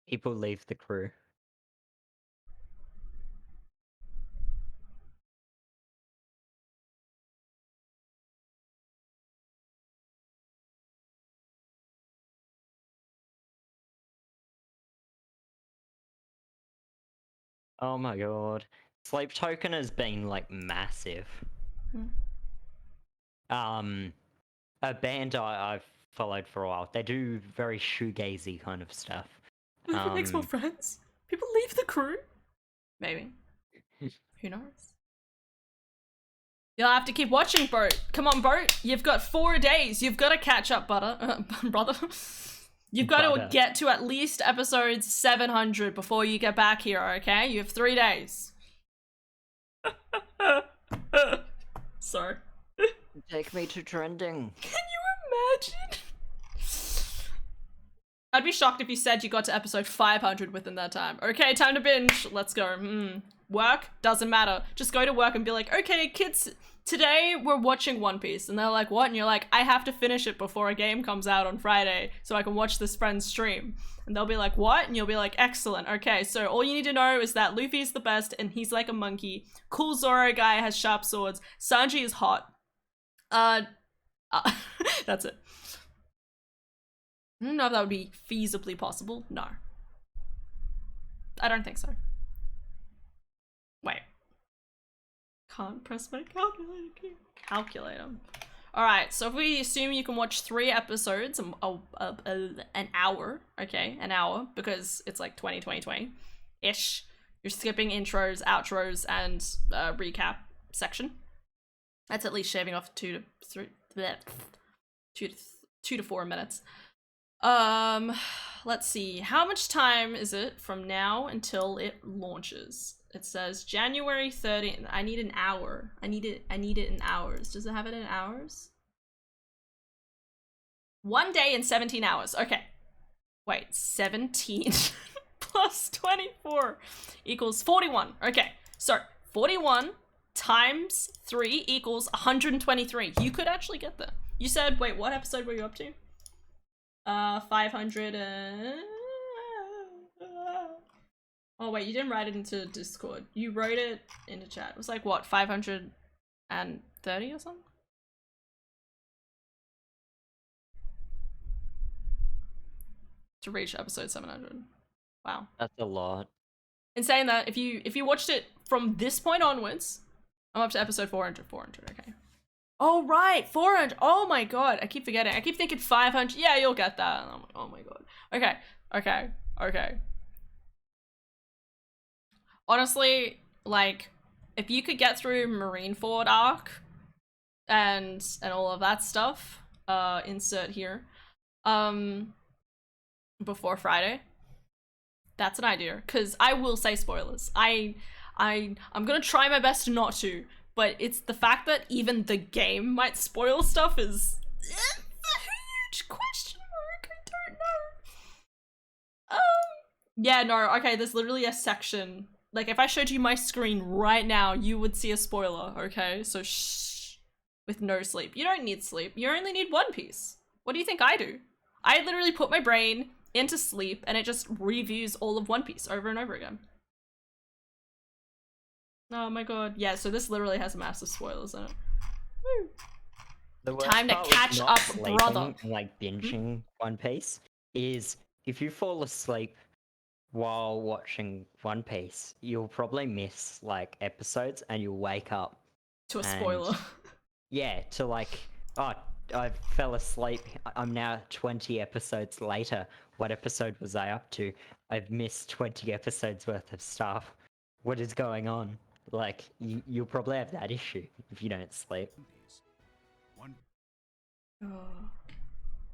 People leave the crew. Oh my god. Sleep Token has been like massive. A band I've followed for a while. They do very shoegazy kind of stuff. Luffy makes more friends. People leave the crew. Maybe. Who knows? You'll have to keep watching, Boat. Come on, Boat. You've got 4 days. You've got to catch up, brother. You've got to get to at least episode 700 before you get back here, okay? You have 3 days. Sorry. Take me to trending. Can you imagine? I'd be shocked if you said you got to episode 500 within that time. Okay, time to binge. Let's go. Work? Doesn't matter. Just go to work and be like, okay, kids, today we're watching One Piece. And they're like, what? And you're like, I have to finish it before a game comes out on Friday so I can watch this friend's stream. And they'll be like, what? And you'll be like, excellent. Okay, so all you need to know is that Luffy's the best and he's like a monkey. Cool Zoro guy has sharp swords. Sanji is hot. That's it. I don't know if that would be feasibly possible. No. I don't think so. Wait. Can't press my calculator. Alright, so if we assume you can watch 3 episodes, an hour, okay, an hour, because it's like 20-20-20-ish. You're skipping intros, outros, and recap section. That's at least shaving off 2 to 4 minutes. Let's see. How much time is it from now until it launches? It says January 30th. I need an hour. I need it in hours. Does it have it in hours? 1 day and 17 hours. Okay. Wait, 17 plus 24 equals 41. Okay. So 41 times 3 equals 123. You could actually get there. You said, wait, what episode were you up to? 500 and... Oh wait, you didn't write it into Discord. You wrote it into chat. It was like, what, 530 or something? To reach episode 700. Wow. That's a lot. In saying that, if you watched it from this point onwards, I'm up to episode 400, okay. Oh, right, 400. Oh my god, I keep forgetting. I keep thinking 500. Yeah, you'll get that. Oh my god. Okay, okay, okay. Honestly, like, if you could get through Marineford arc and all of that stuff, insert here, before Friday, that's an idea. Cause I will say spoilers. I'm gonna try my best not to, but it's the fact that even the game might spoil stuff is it's a huge question mark. I don't know. Yeah, no, okay, there's literally a section. Like, if I showed you my screen right now, you would see a spoiler, okay? So shh. With no sleep. You don't need sleep. You only need One Piece. What do you think I do? I literally put my brain into sleep and it just reviews all of One Piece over and over again. Oh my god. Yeah, so this literally has massive spoilers in it. Woo. The worst Time to part with catch not up, sleeping brother. and, like binging One Piece is if you fall asleep while watching One Piece, you'll probably miss like episodes and you'll wake up To a and spoiler. yeah, to like, oh, I fell asleep. I'm now 20 episodes later. What episode was I up to? I've missed 20 episodes worth of stuff. What is going on? Like, you'll probably have that issue if you don't sleep. Oh.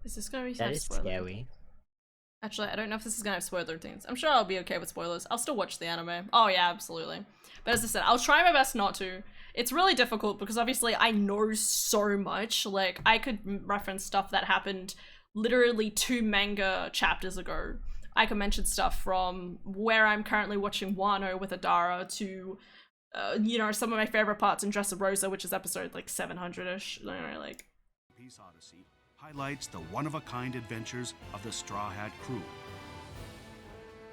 Is this gonna be That is spoiler? scary. Actually, I don't know if this is gonna have spoiler things. I'm sure I'll be okay with spoilers. I'll still watch the anime. Oh yeah, absolutely. But as I said, I'll try my best not to. It's really difficult because obviously I know so much. Like, I could reference stuff that happened literally 2 manga chapters ago. I could mention stuff from where I'm currently watching Wano with Adara to, you know, some of my favorite parts in Dressrosa, which is episode like 700-ish. You know, like. Piece Odyssey highlights the one-of-a-kind adventures of the Straw Hat crew.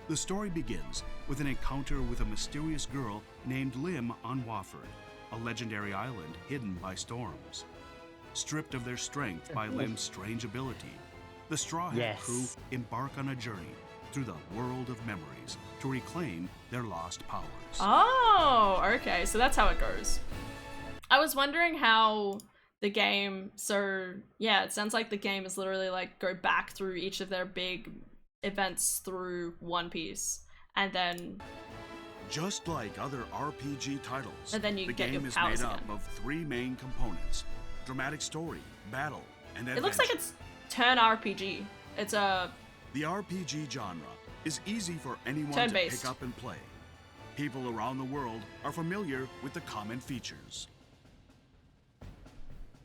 The story begins with an encounter with a mysterious girl named Lim on Waford, a legendary island hidden by storms. Stripped of their strength by Lim's strange ability, the Straw Hat crew embark on a journey through the world of memories to reclaim their lost powers. Oh, okay, so that's how it goes. I was wondering how the game, so yeah, it sounds like the game is literally like go back through each of their big events through One Piece, and then just like other RPG titles, and then you the get game your is powers made up again. of 3 main components: dramatic story, battle, and adventure. It looks like it's turn RPG. It's a the RPG genre is easy for anyone to turn-based. pick up and play. People around the world are familiar with the common features.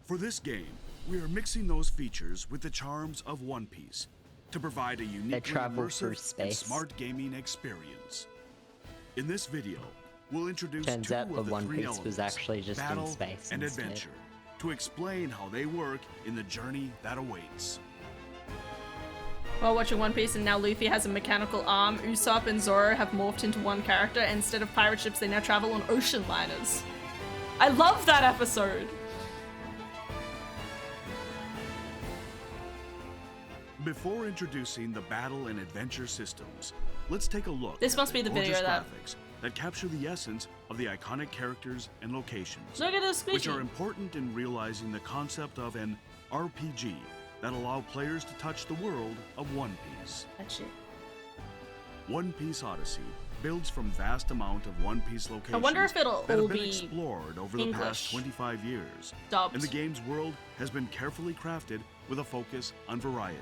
For this game, we are mixing those features with the charms of One Piece to provide a uniquely immersive and smart gaming experience. In this video, we'll introduce Turns two out the of the One 3 Piece elements, was actually just in battle space and instead. adventure, to explain how they work in the journey that awaits. While watching One Piece and now Luffy has a mechanical arm, Usopp and Zoro have morphed into one character, and instead of pirate ships they now travel on ocean liners. I love that episode! Before introducing the battle and adventure systems, let's take a look This at must be the video gorgeous that- graphics that capture the essence of the iconic characters and locations, Look at this which are squishy! important in realizing the concept of an RPG that allow players to touch the world of One Piece. That shit. One Piece Odyssey builds from vast amount of One Piece locations I wonder if it'll that all have been be explored over the past English 25 years, dubbed. and the game's world has been carefully crafted with a focus on variety.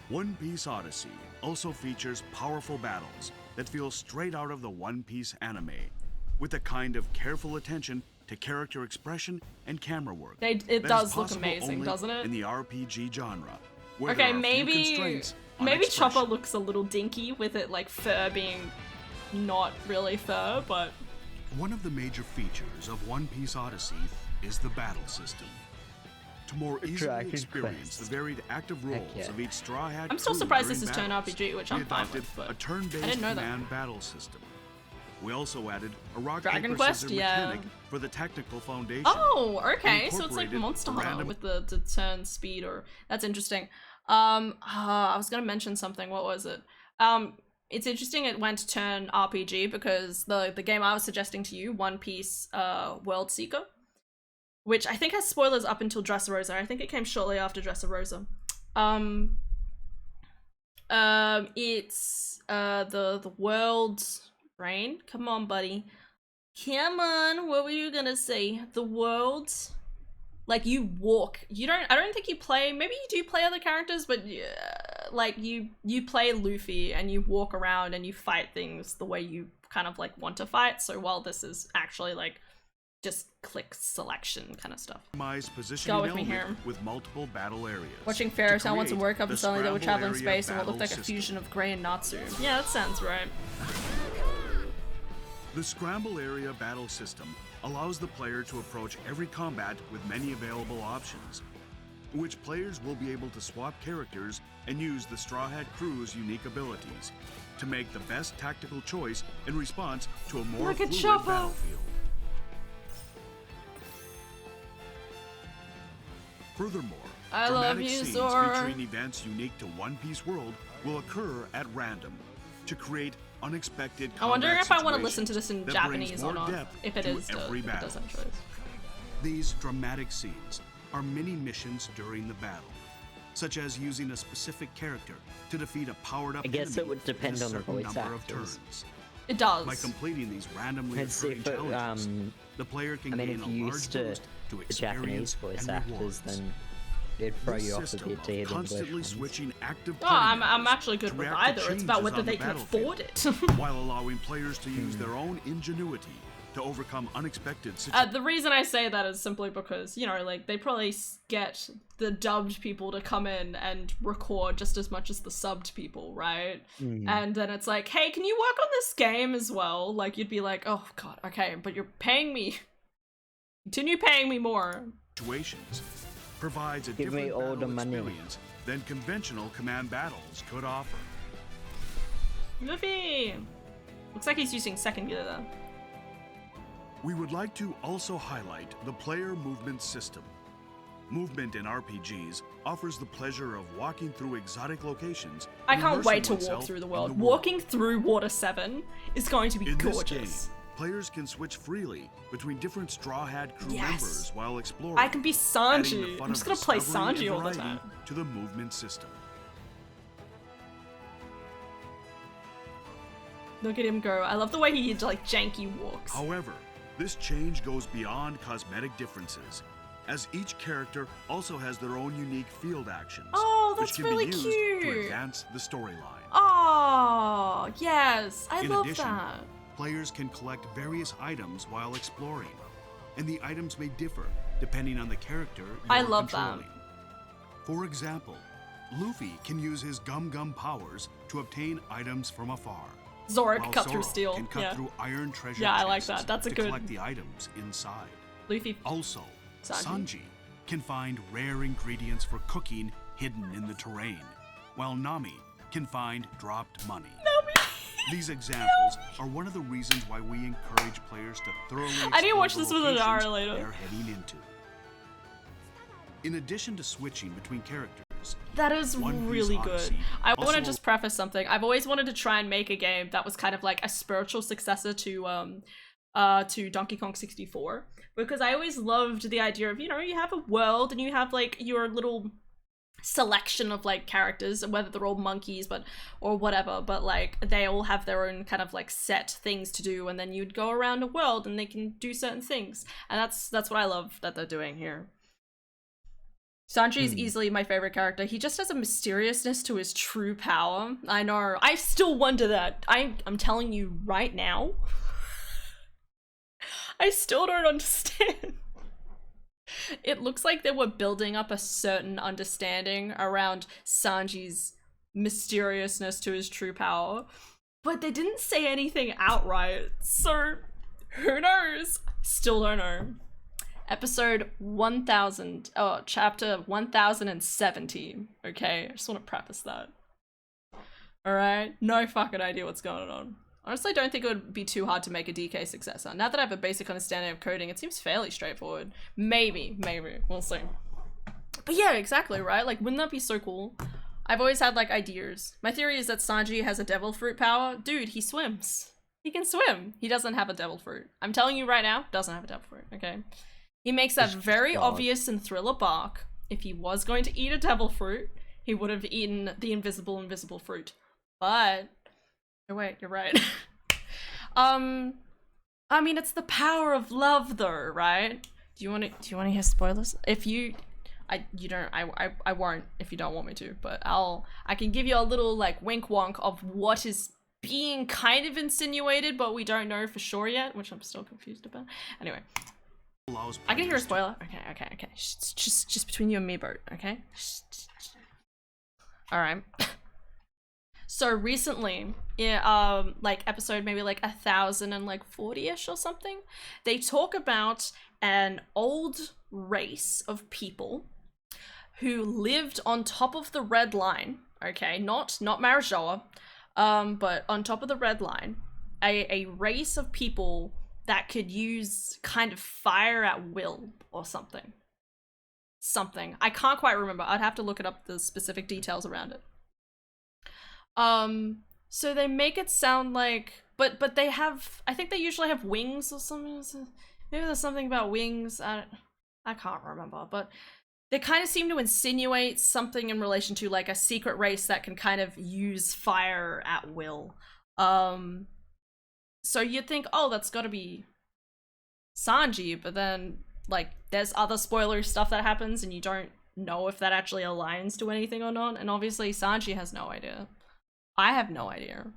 One Piece Odyssey also features powerful battles that feel straight out of the One Piece anime, with a kind of careful attention to character expression and camera work. It that does is look possible amazing, only doesn't it? in the RPG genre, where Okay, there are few maybe constraints on maybe Chopper expression. looks a little dinky with it like fur being not really fur, but One of the major features of One Piece Odyssey is the battle system. To more easily Dragon experience Quest. the varied active roles yeah. of each Straw Hat I'm still crew surprised during this is turn battles, RPG, which we I'm fine adopted with, but a turn-based I didn't know that. command battle system. We also added a rock Dragon paper Quest, scissor yeah. mechanic for the technical foundation. oh, okay, so it's like incorporated Monster Hunter random- with the turn speed, or that's interesting. I was gonna mention something. What was it? It's interesting it went to turn RPG because the game I was suggesting to you, One Piece World Seeker, which I think has spoilers up until Dressrosa. I think it came shortly after Dressrosa. It's the world's brain. Come on, buddy. Come on, what were you gonna say? The world's, like, you walk. I don't think you play, maybe you do play other characters, but like you play Luffy and you walk around and you fight things the way you kind of like want to fight. So while this is actually like just click selection kind of stuff. Go with me here. With multiple battle areas. Watching Fairy Tail once a World Cup the and suddenly they were traveling Scramble Area space and what looked like a battle fusion of Grey and Natsu. Yeah, that sounds right. The Scramble Area battle system allows the player to approach every combat with many available options, which players will be able to swap characters and use the Straw Hat Crew's unique abilities to make the best tactical choice in response to a more Look at fluid Chopper. battlefield. Furthermore, I love dramatic you, scenes Zoro. featuring events unique to One Piece World will occur at random to create unexpected I'm wondering combat if I want to listen to this in situations that Japanese brings or more not. depth If it to is, every if it battle. does have choice. These dramatic scenes are mini missions during the battle, such as using a specific character to defeat a powered-up I guess enemy it would depend in a on the certain voice number of actors. turns. It does. By completing these randomly Let's see occurring if it, challenges, the player can I mean, gain if a you large used to boost to the experience Japanese voice and actors, rewards. then it'd throw This you off a system bit of to hear the constantly English ones. switching active Oh, party I'm members actually good to with react to either. It's about changes whether on they the can afford it. while allowing players to use their own ingenuity to overcome unexpected situations. The reason I say that is simply because, you know, like, they probably get the dubbed people to come in and record just as much as the subbed people, right? And then it's like, hey, can you work on this game as well? Like, you'd be like, oh god, okay, but you're paying me. Continue paying me more. Situations provides a Give me different all the battle money. experience than conventional command battles could offer. Luffy! Looks like he's using second gear though. We would like to also highlight the player movement system. Movement in RPGs offers the pleasure of walking through exotic locations. I and can't immersing wait to walk oneself through the in world. Walking through Water 7 is going to be In this gorgeous. game, players can switch freely between different Straw Hat Crew Yes. members while exploring. I can be adding the Sanji. fun I'm just of gonna play discovery and Sanji all the variety time. to the movement system. Look at him go. I love the way he like janky walks. However, this change goes beyond cosmetic differences, as each character also has their own unique field actions, Oh, which that's can really be used cute. to advance the storyline. Oh, yes. I In love addition, that. players can collect various items while exploring, and the items may differ depending on the character you're I love that. controlling. For example, Luffy can use his Gum Gum powers to obtain items from afar. Zoro while can cut Zoro through steel. can cut Yeah. through iron treasure Yeah, I like chests that. That's a to good- collect the items inside. Luffy. Also, Sanji. Sanji can find rare ingredients for cooking hidden in the terrain, while Nami can find dropped money. These examples are one of the reasons why we encourage players to thoroughly I need to explore watch the this with an hour locations later. they're heading into. In addition to switching between characters, That is One Piece really good. Odyssey I want to also- just preface something. I've always wanted to try and make a game that was kind of like a spiritual successor to Donkey Kong 64, because I always loved the idea of, you know, you have a world and you have like your little selection of like characters, whether they're all monkeys or whatever, but like they all have their own kind of like set things to do, and then you'd go around a world and they can do certain things, and that's what I love that they're doing here. Sanji is easily my favorite character. He just has a mysteriousness to his true power. I know. I still wonder that. I'm telling you right now. I still don't understand. It looks like they were building up a certain understanding around Sanji's mysteriousness to his true power, but they didn't say anything outright. So, who knows? Still don't know. Episode 1000, chapter 1070, okay? I just want to preface that. Alright? No fucking idea what's going on. Honestly, I don't think it would be too hard to make a DK successor. Now that I have a basic understanding of coding, it seems fairly straightforward. Maybe. We'll see. But yeah, exactly, right? Like, wouldn't that be so cool? I've always had, like, ideas. My theory is that Sanji has a devil fruit power. Dude, he swims. He can swim. He doesn't have a devil fruit. I'm telling you right now, doesn't have a devil fruit, okay? He makes that It's very God. obvious in Thriller Bark. If he was going to eat a devil fruit, he would have eaten the invisible fruit. But oh wait, you're right. I mean, it's the power of love, though, right? Do you want to hear spoilers? If you, I won't if you don't want me to, but I can give you a little like wink wonk of what is being kind of insinuated, but we don't know for sure yet, which I'm still confused about. Anyway, allows I can hear a players to spoiler. Okay. Just between you and me, Bert. Okay. All right. So recently, like episode maybe like 1040-ish or something, they talk about an old race of people who lived on top of the Red Line. Okay, not Marijoa, but on top of the Red Line, a race of people that could use kind of fire at will or something. I can't quite remember. I'd have to look it up, the specific details around it. So they make it sound like, but they have, I think they usually have wings or something. Maybe there's something about wings. I can't remember, but they kind of seem to insinuate something in relation to like a secret race that can kind of use fire at will. So you'd think, oh, that's gotta be Sanji, but then like there's other spoiler stuff that happens and you don't know if that actually aligns to anything or not, and obviously Sanji has no idea. I have no idea.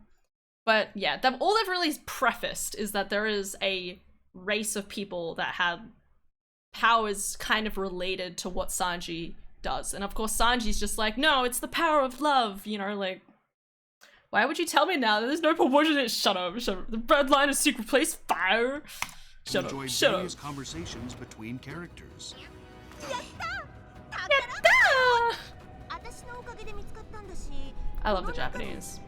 But yeah, all they've really prefaced is that there is a race of people that have powers kind of related to what Sanji does. And of course Sanji's just like, no, it's the power of love, you know, like, why would you tell me now? There's no proportion in it. Shut up. The Red Line is secret place, fire. Shut up. Various conversations between characters. I love the Japanese.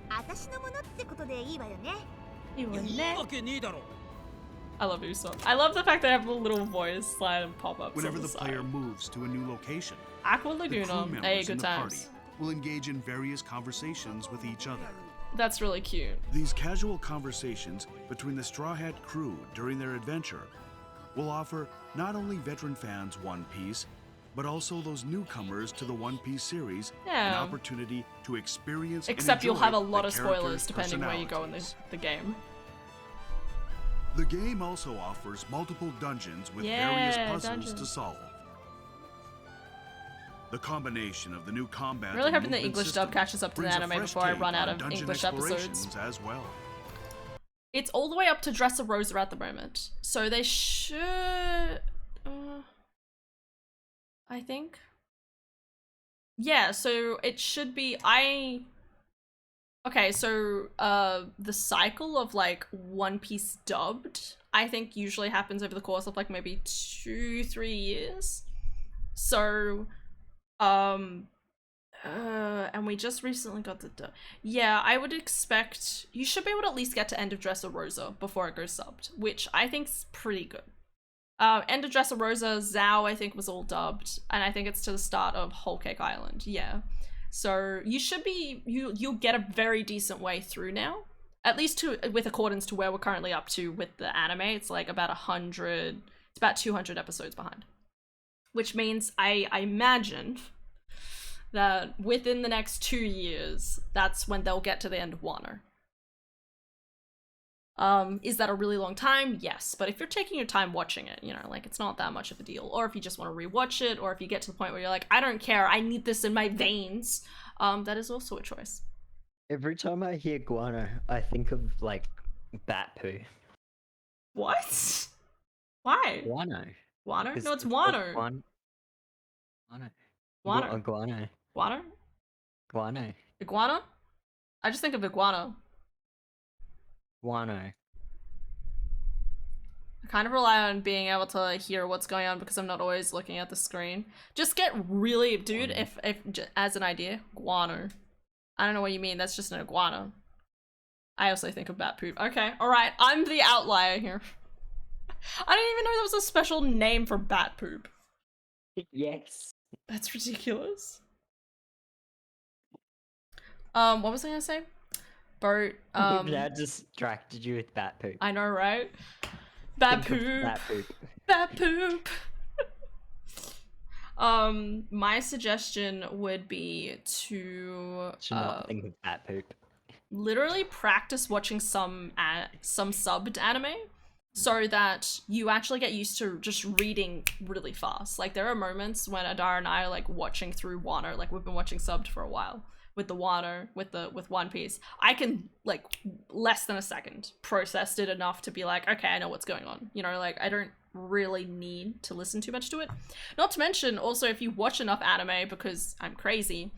I love Usopp. I love the fact they have a little voice slide and pop up. Whenever the player moves to a new location, Aqua the crew Laguna. members Hey, in good the party times. will engage in various conversations with each other. That's really cute. These casual conversations between the Straw Hat crew during their adventure will offer not only veteran fans One Piece, but also those newcomers to the One Piece series an Yeah. opportunity to experience Except and you'll enjoy have a lot the of spoilers characters' depending where you go in personalities. the game. The game also offers multiple dungeons with Yeah, various puzzles dungeons. to solve. The combination of the new combat I'm really and hoping the movement English dub system catches up to the brings a anime fresh before I take run out on of dungeon English episodes. explorations as well. It's all the way up to Dressrosa at the moment, so they should. I think. Yeah, so it should be. Okay, so the cycle of like One Piece dubbed, I think usually happens over the course of like maybe 2-3 years. So, and we just recently got the yeah, I would expect you should be able to at least get to End of Dressrosa before it goes subbed, which I think's pretty good. End of Dressrosa, Zao I think was all dubbed, and I think it's to the start of Whole Cake Island. Yeah, so you should be you'll get a very decent way through now, at least with accordance to where we're currently up to with the anime. It's like about 100. It's about 200 episodes behind, which means I imagine that within the next 2 years, that's when they'll get to the end of Wano. Is that a really long time? Yes, but if you're taking your time watching it, you know, like it's not that much of a deal. Or if you just want to rewatch it, or if you get to the point where you're like, I don't care, I need this in my veins, that is also a choice. Every time I hear guano, I think of like bat poo. What? Why? Guano. Wano? 'Cause No, it's called Wano. Guano. Wano. Guano. Guano? Guano. Iguana? I just think of iguana. Guano. I kind of rely on being able to hear what's going on because I'm not always looking at the screen. Just get really, dude, if as an idea, guano. I don't know what you mean, that's just an iguana. I also think of bat poop. Okay, alright, I'm the outlier here. I didn't even know there was a special name for bat poop. Yes. That's ridiculous. What was I gonna say? Bert, That distracted you with bat poop. I know, right? Bat Think of poop. Bat poop. Bat poop. My suggestion would be to Should not think of that poop. literally practice watching some subbed anime so that you actually get used to just reading really fast. Like there are moments when Adara and I are like watching through Wano, like we've been watching subbed for a while with the Wano, with One Piece. I can like less than a second processed it enough to be like, okay, I know what's going on. You know, like I don't really need to listen too much to it. Not to mention also if you watch enough anime, because I'm crazy,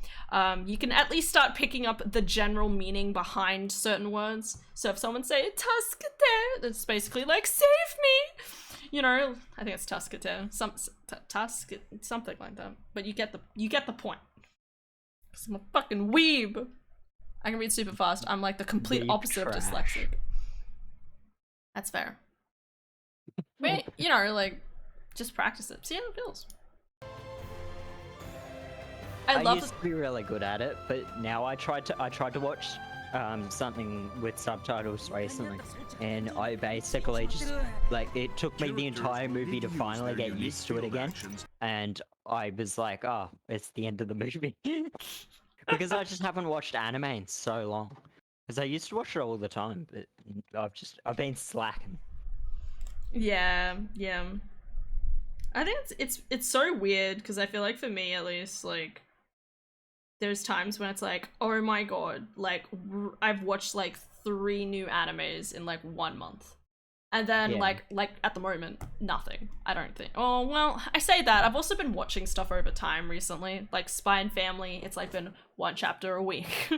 you can at least start picking up the general meaning behind certain words. So if someone say Tuskate, it's basically like save me, you know. I think it's Tuskate, something like that, but you get the point. 'Cause I'm a fucking weeb. I can read super fast. I'm like the complete Weeb opposite of trash. dyslexic. That's fair. But, you know, like, just practice it. See how it feels. I love used to be really good at it, but now I tried to watch something with subtitles recently, and I basically just like it took me the entire movie to finally get used to it again, and I was like, oh, it's the end of the movie. Because I just haven't watched anime in so long. Because I used to watch it all the time, but I've been slacking. Yeah. I think it's so weird because I feel like for me at least, like there's times when it's like, oh my god, like I've watched like 3 new animes in like 1 month. And then Yeah. like at the moment, nothing. I don't think. Oh well, I say that. I've also been watching stuff over time recently, like Spy and Family. It's like been 1 chapter a week.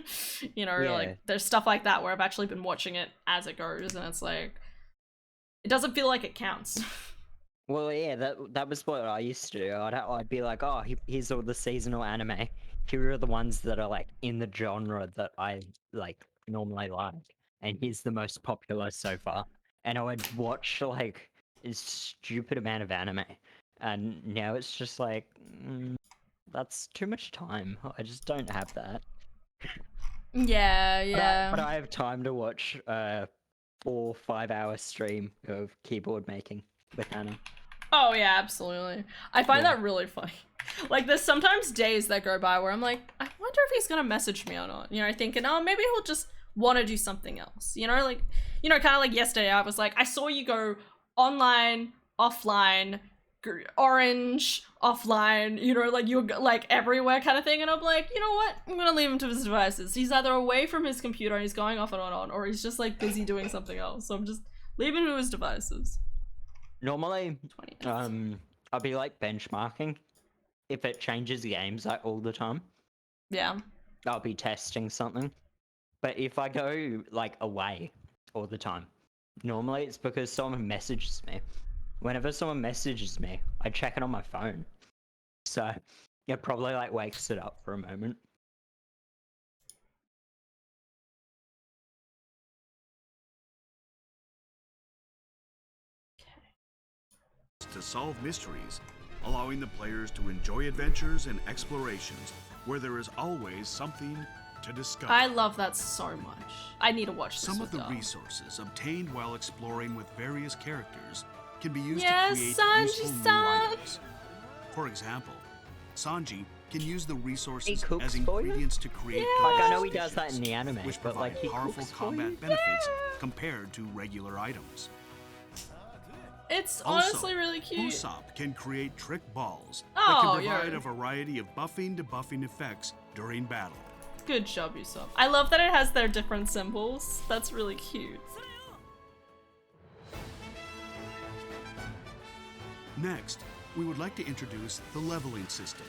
You know, Yeah. like there's stuff like that where I've actually been watching it as it goes, and it's like it doesn't feel like it counts. Well, yeah, that was what I used to do. I'd be like, oh, here's all the seasonal anime. Here are the ones that are like in the genre that I like normally like, and here's the most popular so far. And I would watch like a stupid amount of anime, and now it's just like that's too much time. I just don't have that. Yeah. But I have time to watch 4-5 hour stream of keyboard making with Anna. Oh yeah, absolutely. I find Yeah. that really funny. Like there's sometimes days that go by where I'm like, I wonder if he's gonna message me or not. You know, thinking, oh, maybe he'll just want to do something else. You know, like, you know, kind of like yesterday, I was like, I saw you go online, offline, orange, offline. You know, like you're like everywhere kind of thing. And I'm like, you know what? I'm gonna leave him to his devices. He's either away from his computer and he's going off and on, or he's just like busy doing something else. So I'm just leaving him to his devices. Normally, 20 minutes. I'll be like benchmarking. If it changes games like all the time, Yeah. I'll be testing something. But if I go like away all the time, normally it's because someone messages me. Whenever someone messages me, I check it on my phone. So it probably like wakes it up for a moment. To solve mysteries, allowing the players to enjoy adventures and explorations where there is always something to discover. I love that so much. I need to watch this Some with of the Dom. resources obtained while exploring with various characters can be used Yes, to create useful new Sanji-san! items. For example, Sanji can use the resources cooks as for you? ingredients to create Yeah. Like I know he delicious does that in the dishes, anime, which but like provide he powerful cooks for combat you? benefits compared to regular items. It's Also, honestly really cute. Usopp can create trick balls Oh, that can provide yeah. a variety of buffing to buffing effects during battle. Good job, Usopp. I love that it has their different symbols. That's really cute. Next, we would like to introduce the leveling system.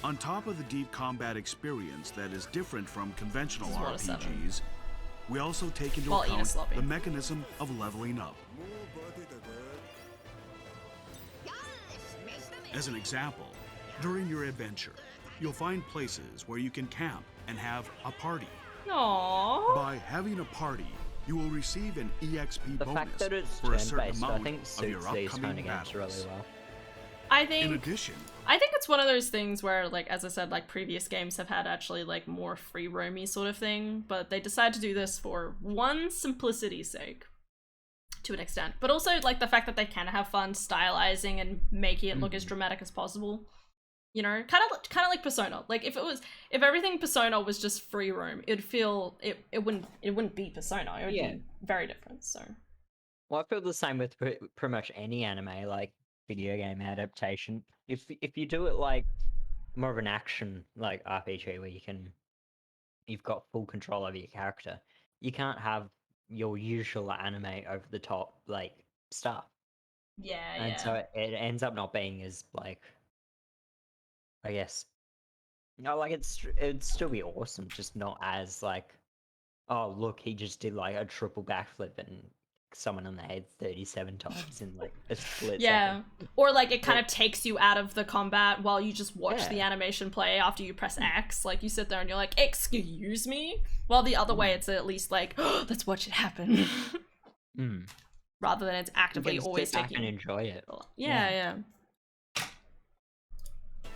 On top of the deep combat experience that is different from conventional This is one of 7. RPGs, we also take into While Ina's account sloppy. the mechanism of leveling up. As an example, during your adventure, you'll find places where you can camp and have a party. Aww. By having a party, you will receive an EXP The bonus fact that it's for a certain turn-based, I amount think of your suits these kind upcoming of games really battles. well. I In think addition, it's one of those things where, like, as I said, like previous games have had actually like more free roamy sort of thing, but they decided to do this for one simplicity's sake, to an extent, but also like the fact that they can have fun stylizing and making it look as dramatic as possible. You know, kind of like Persona. Like if everything Persona was just free roam, it'd feel it wouldn't be Persona. It would be very different. So. Well, I feel the same with pretty much any anime, like video game adaptation. If you do it like more of an action like RPG where you've got full control over your character, you can't have your usual anime over the top like stuff. Yeah, and so it ends up not being as like, I guess, no, like it'd still be awesome, just not as like, oh look, he just did like a triple backflip and someone on the head 37 times in like a split second. Or like it kind of takes you out of the combat while you just watch the animation play after you press X. Like you sit there and you're like, excuse me? While the other way it's at least like, oh, let's watch it happen. Rather than it's actively always sit back taking. and enjoy it. Yeah.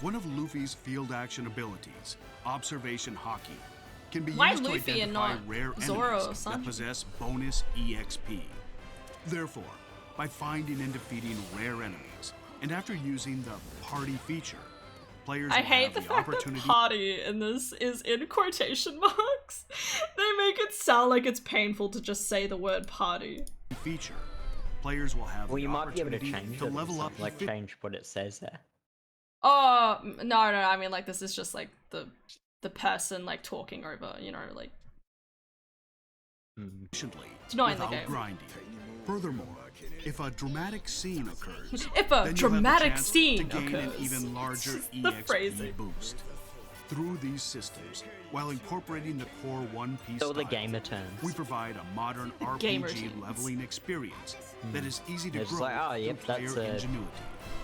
One of Luffy's field action abilities, Observation Hockey, can be Why used to Luffy and identify not rare Zoro or enemies that Sanji? possess bonus EXP. Therefore, by finding and defeating rare enemies, and after using the party feature, players I will hate have the the fact that opportunity party in this is in quotation marks. They make it sound like it's painful to just say the word party. feature. Players will have Well, the you might be able to opportunity change to it, or level up something, like to change what it says there. Oh, no, I mean like this is just like the person like talking over, you know, like efficiently it's not in the without game. grinding. Furthermore, if a dramatic scene occurs, If a then you'll have the dramatic chance scene to gain an occurs. even larger It's the phrasing. EXP boost. Through these systems, while incorporating the core One Piece So the style, gamer terms. we provide a modern Gamer RPG terms. leveling experience that is easy to It's grow like, oh, through yep, player that's a- ingenuity.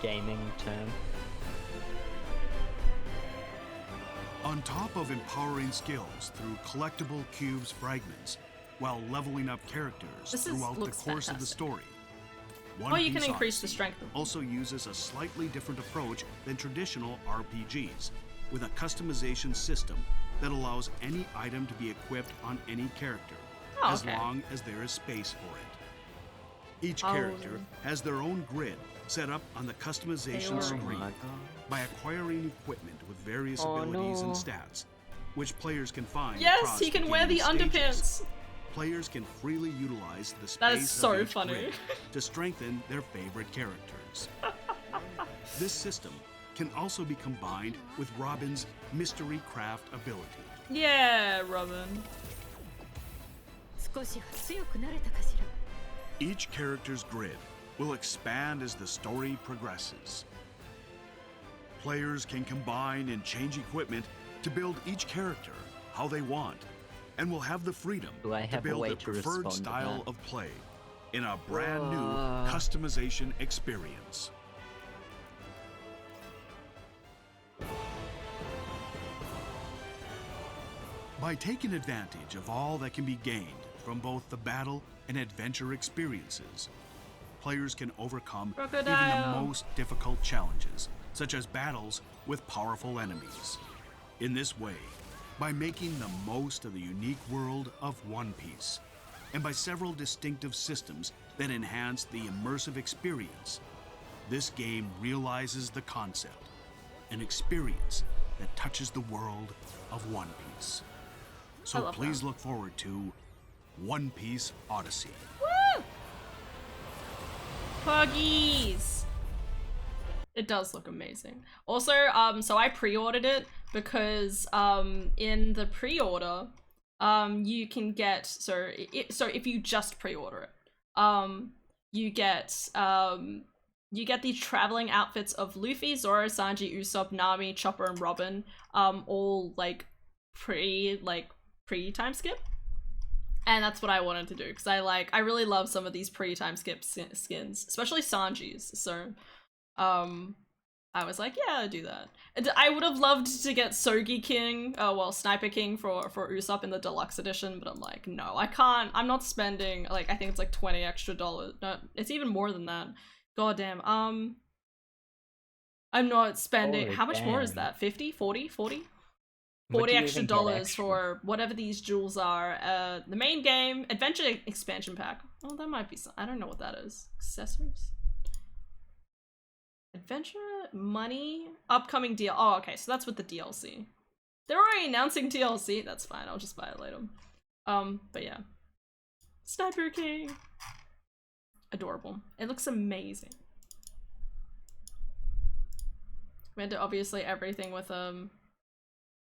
Gaming term. On top of empowering skills through collectible cubes fragments, while leveling up characters This throughout the looks course of the fantastic. story. One Oh, you can Piece increase the Odyssey strength of them. also uses a slightly different approach than traditional RPGs, with a customization system that allows any item to be equipped on any character, Oh, as okay. long as there is space for it. Each Oh. character has their own grid set up on the customization Oh screen. my God. By acquiring equipment with various Oh, abilities and no. stats, which players can find Yes, across he can wear the gaming stages. underpants. Players can freely utilize the space That is so of each funny. grid to strengthen their favorite characters. This system can also be combined with Robin's mystery craft ability. Yeah, Robin. 少しは強くなれたかしら。 Each character's grid will expand as the story progresses. Players can combine and change equipment to build each character how they want, and will have the freedom Do I to have a build way their to preferred respond to style that? of play in a brand new Uh. customization experience. By taking advantage of all that can be gained from both the battle and adventure experiences, players can overcome even Crocodile. the most difficult challenges, such as battles with powerful enemies. In this way, by making the most of the unique world of One Piece, and by several distinctive systems that enhance the immersive experience, this game realizes the concept, an experience that touches the world of One Piece. I So love please that. look forward to One Piece Odyssey. Woo! Puggies! It does look amazing. Also, so I pre-ordered it because, in the pre-order, you can get, so if you just pre-order it, you get the traveling outfits of Luffy, Zoro, Sanji, Usopp, Nami, Chopper, and Robin, all, like, pre-time skip. And that's what I wanted to do, because I really love some of these pre-time skip skins, especially Sanji's, so, I was like, yeah, I'll do that. And I would have loved to get Sogi King, Sniper King for Usopp in the deluxe edition, but I'm like, no, I can't, I'm not spending, like, I think it's like $20 extra. No, it's even more than that. God damn, I'm not spending, Holy how much more is damn. that? 50, 40, 40? What do $40 you extra even get dollars extra? for whatever these jewels are. The main game, adventure expansion pack. Oh, that might be some. I don't know what that is. Accessories? Adventure, money, upcoming deal. Oh, okay, so that's with the DLC. They're already announcing DLC. That's fine. I'll just buy it later. But yeah. Sniper King. Adorable. It looks amazing. We had to obviously everything with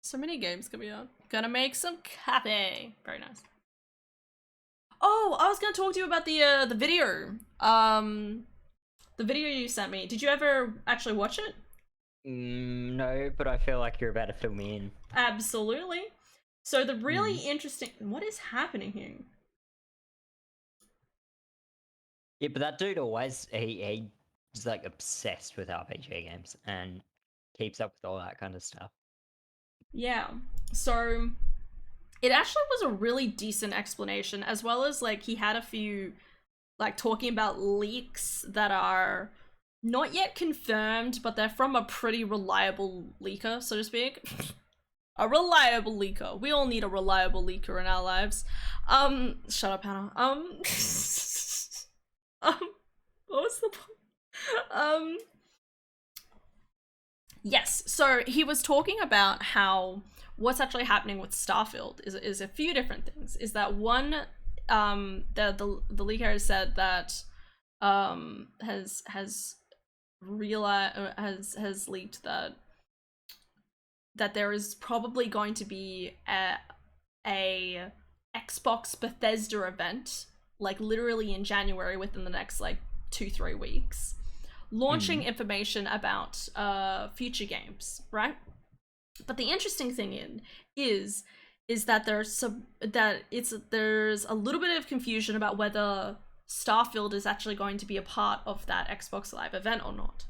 so many games coming out. Gonna make some coffee. Very nice. Oh, I was gonna talk to you about the video. The video you sent me. Did you ever actually watch it? No, but I feel like you're about to fill me in. Absolutely. So the really interesting. What is happening here? Yeah, but that dude always he's like obsessed with RPG games and keeps up with all that kind of stuff. Yeah. So it actually was a really decent explanation, as well as like he had a few like talking about leaks that are not yet confirmed, but they're from a pretty reliable leaker, so to speak. A reliable leaker. We all need a reliable leaker in our lives. Shut up, Hannah. What was the point? Yes, so he was talking about how what's actually happening with Starfield is a few different things. Is that one, the leaker has said that has leaked that there is probably going to be a Xbox Bethesda event, like literally in January, within the next like 2-3 weeks, launching information about future games, right? But the interesting thing is that there's a little bit of confusion about whether Starfield is actually going to be a part of that Xbox Live event or not.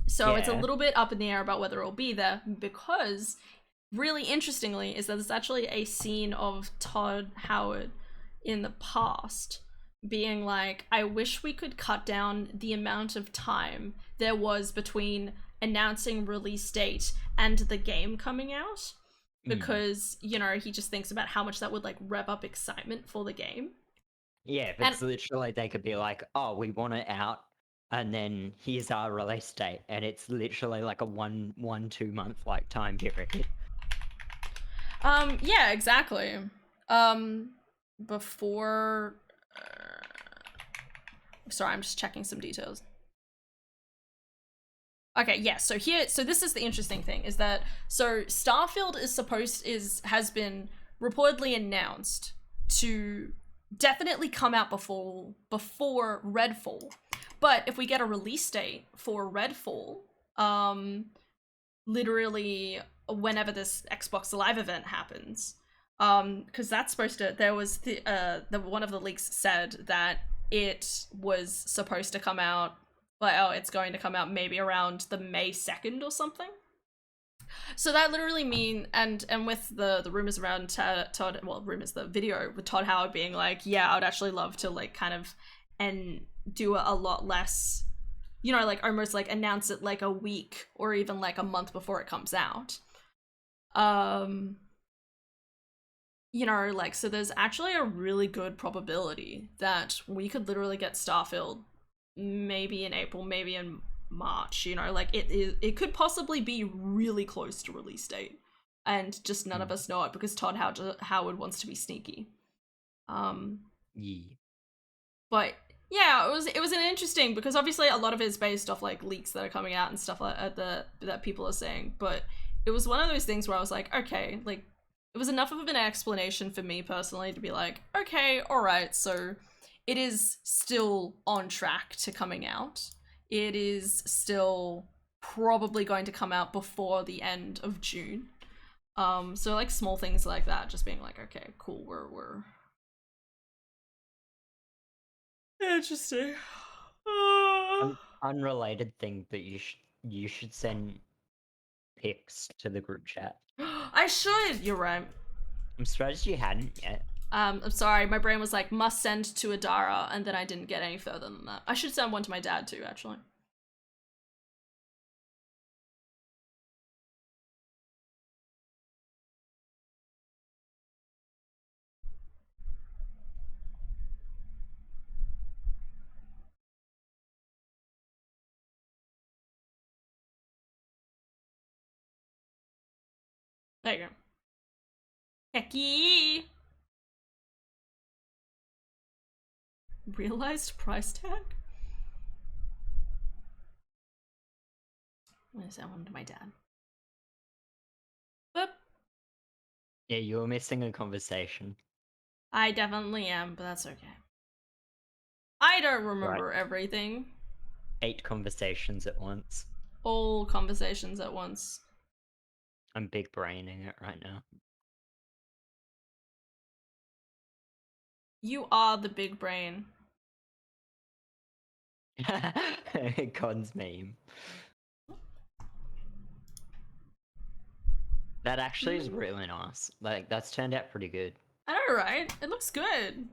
So it's a little bit up in the air about whether it'll be there, because really interestingly is that there's actually a scene of Todd Howard in the past being like, I wish we could cut down the amount of time there was between announcing release date and the game coming out, because you know, he just thinks about how much that would like rev up excitement for the game. Yeah, but it's literally they could be like, oh, we want it out, and then here's our release date, and it's literally like a 2 month like time period. Yeah, exactly. Before sorry, I'm just checking some details. Okay, yeah, so this is the interesting thing, is that so Starfield has been reportedly announced to definitely come out before Redfall. But if we get a release date for Redfall, literally whenever this Xbox Live event happens, because that's supposed to, there was the one of the leaks said that it was supposed to come out, like, oh, it's going to come out maybe around the May 2nd or something. So that literally mean, and with the rumors around Todd, well, rumors, the video with Todd Howard being like, yeah, I would actually love to like kind of and do a lot less, you know, like almost like announce it like a week or even like a month before it comes out. You know, like, so there's actually a really good probability that we could literally get Starfield maybe in April, maybe in March, you know, like it could possibly be really close to release date, and just none of us know it because Todd Howard wants to be sneaky. Yeah. But yeah, it was an interesting, because obviously a lot of it is based off like leaks that are coming out and stuff like that people are saying, but it was one of those things where I was like, okay, like it was enough of an explanation for me personally to be like, okay, all right, so it is still on track to coming out. It is still probably going to come out before the end of June. So like small things like that, just being like, okay, cool, we're interesting. Unrelated thing, but you should send pics to the group chat. I should. You're right. I'm surprised you hadn't yet. I'm sorry, my brain was like, must send to Adara, and then I didn't get any further than that. I should send one to my dad too, actually. There you go. Hecky! Realized price tag? I'm gonna send one to my dad. Boop. Yeah, you were missing a conversation. I definitely am, but that's okay. I don't remember everything. 8 conversations at once. All conversations at once. I'm big braining it right now. You are the big brain. Con's meme. That actually is really nice. Like, that's turned out pretty good. I know, right? It looks good.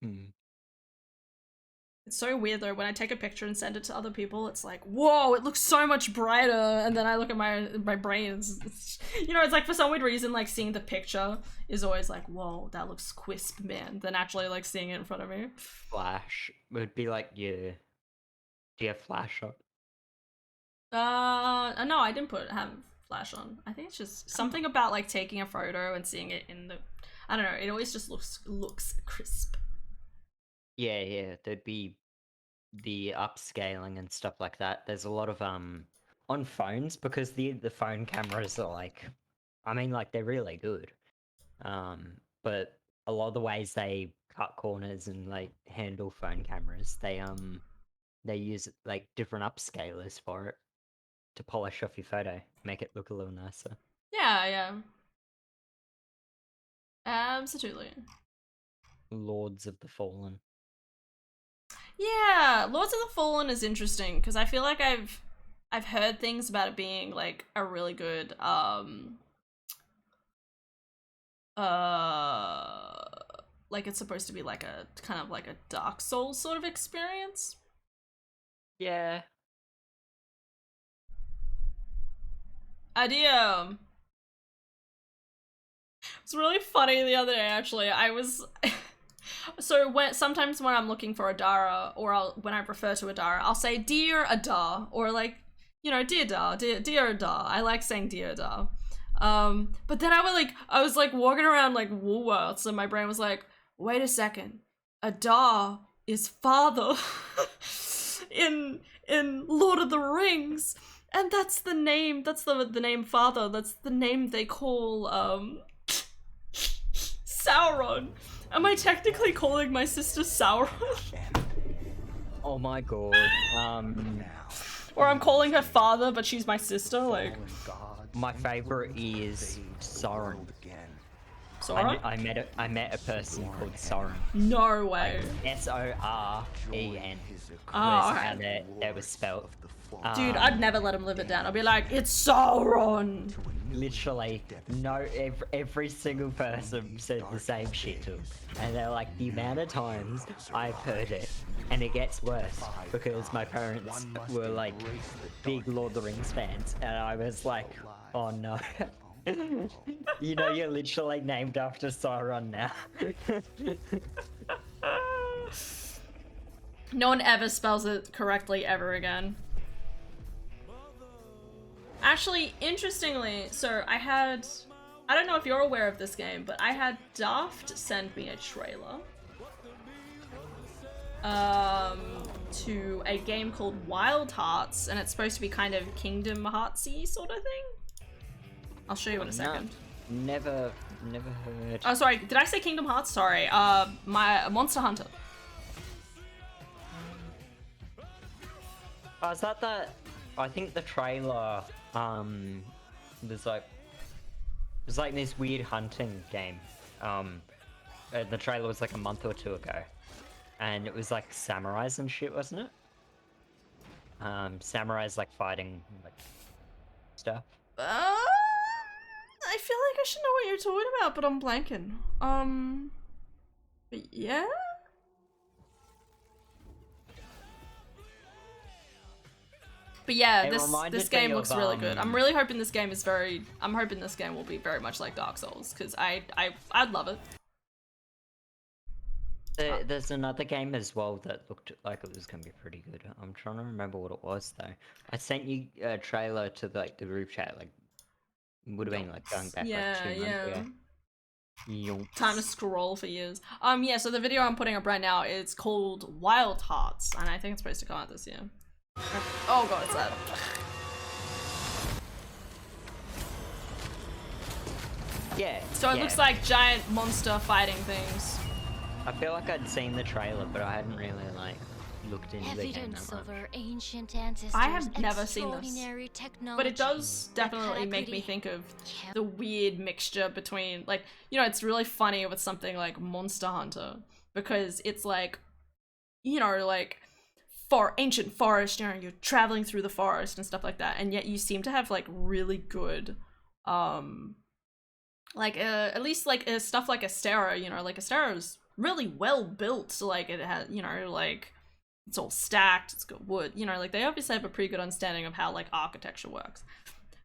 Hmm. It's so weird though, when I take a picture and send it to other people, it's like, whoa, it looks so much brighter, and then I look at my brain, it's you know, it's like for some weird reason, like seeing the picture is always like, whoa, that looks crisp, man, than actually like seeing it in front of me. Flash would be like, yeah. Do you have flash up? No, I didn't have flash on. I think it's just something about like taking a photo and seeing it in the, I don't know, it always just looks crisp. Yeah, there'd be the upscaling and stuff like that. There's a lot of on phones, because the phone cameras are like, I mean, like, they're really good. But a lot of the ways they cut corners and like handle phone cameras, they use like different upscalers for it to polish off your photo, make it look a little nicer. Yeah. Absolutely. Lords of the Fallen. Yeah, Lords of the Fallen is interesting because I feel like I've heard things about it being like a really good like it's supposed to be like a kind of like a Dark Souls sort of experience. Yeah. Idea. It's really funny the other day actually. I was so sometimes when I'm looking for Adara, or when I refer to Adara, I'll say dear Adar, or like, you know, dear Dar, dear Adar. I like saying dear Adar. But then I was like walking around like Woolworths, and my brain was like, wait a second, Adar is father in Lord of the Rings, and that's the name. That's the name father. That's the name they call Sauron. Am I technically calling my sister Sauron? Oh my god. Or I'm calling her father, but she's my sister, like... My favorite is Soren. Sauron? I met a person called Soren. No way. Soren. Oh, was how okay. that was spelled. Dude, I'd never let him live it down. I'd be like, it's Sauron! Literally, no, every single person said the same shit to him. And they're like, the amount of times I've heard it, and it gets worse, because my parents were like big Lord of the Rings fans, and I was like, oh no. You know, you're literally named after Sauron now. No one ever spells it correctly ever again. Actually, interestingly, so I don't know if you're aware of this game, but I had Daft send me a trailer to a game called Wild Hearts, and it's supposed to be kind of Kingdom Heartsy sort of thing. I'll show you in a second. Never heard. Oh, sorry, did I say Kingdom Hearts? Sorry, my Monster Hunter. Oh, is that the... I think the trailer, was like... It was like this weird hunting game. The trailer was like a month or two ago. And it was like samurais and shit, wasn't it? Samurais like fighting, like, stuff. I feel like I should know what you're talking about, but I'm blanking. But yeah? But yeah, It this reminded game me looks of, really good. I'm really hoping this game is I'm hoping this game will be very much like Dark Souls, because I'd love it. There's another game as well that looked like it was gonna be pretty good. I'm trying to remember what it was though. I sent you a trailer to the group chat like Would have been like going back Yeah, like 2 months yeah. ago. Yonks. Time to scroll for years. Yeah, so the video I'm putting up right now is called Wild Hearts, and I think it's supposed to come out this year. Oh god, it's that. Yeah. So it yeah. looks like giant monster fighting things. I feel like I'd seen the trailer, but I hadn't really like looked into the game Evidence that of much. our ancient ancestors. I have never seen this. extraordinary technology. But it does definitely make me think of the weird mixture between, like, you know, it's really funny with something like Monster Hunter, because it's like, you know, like, for ancient forest, you know, you're traveling through the forest and stuff like that, and yet you seem to have like really good, like, at least like stuff like Astera, you know, like Astera's really well built, so like it has, you know, like, it's all stacked, it's got wood, you know, like they obviously have a pretty good understanding of how like architecture works.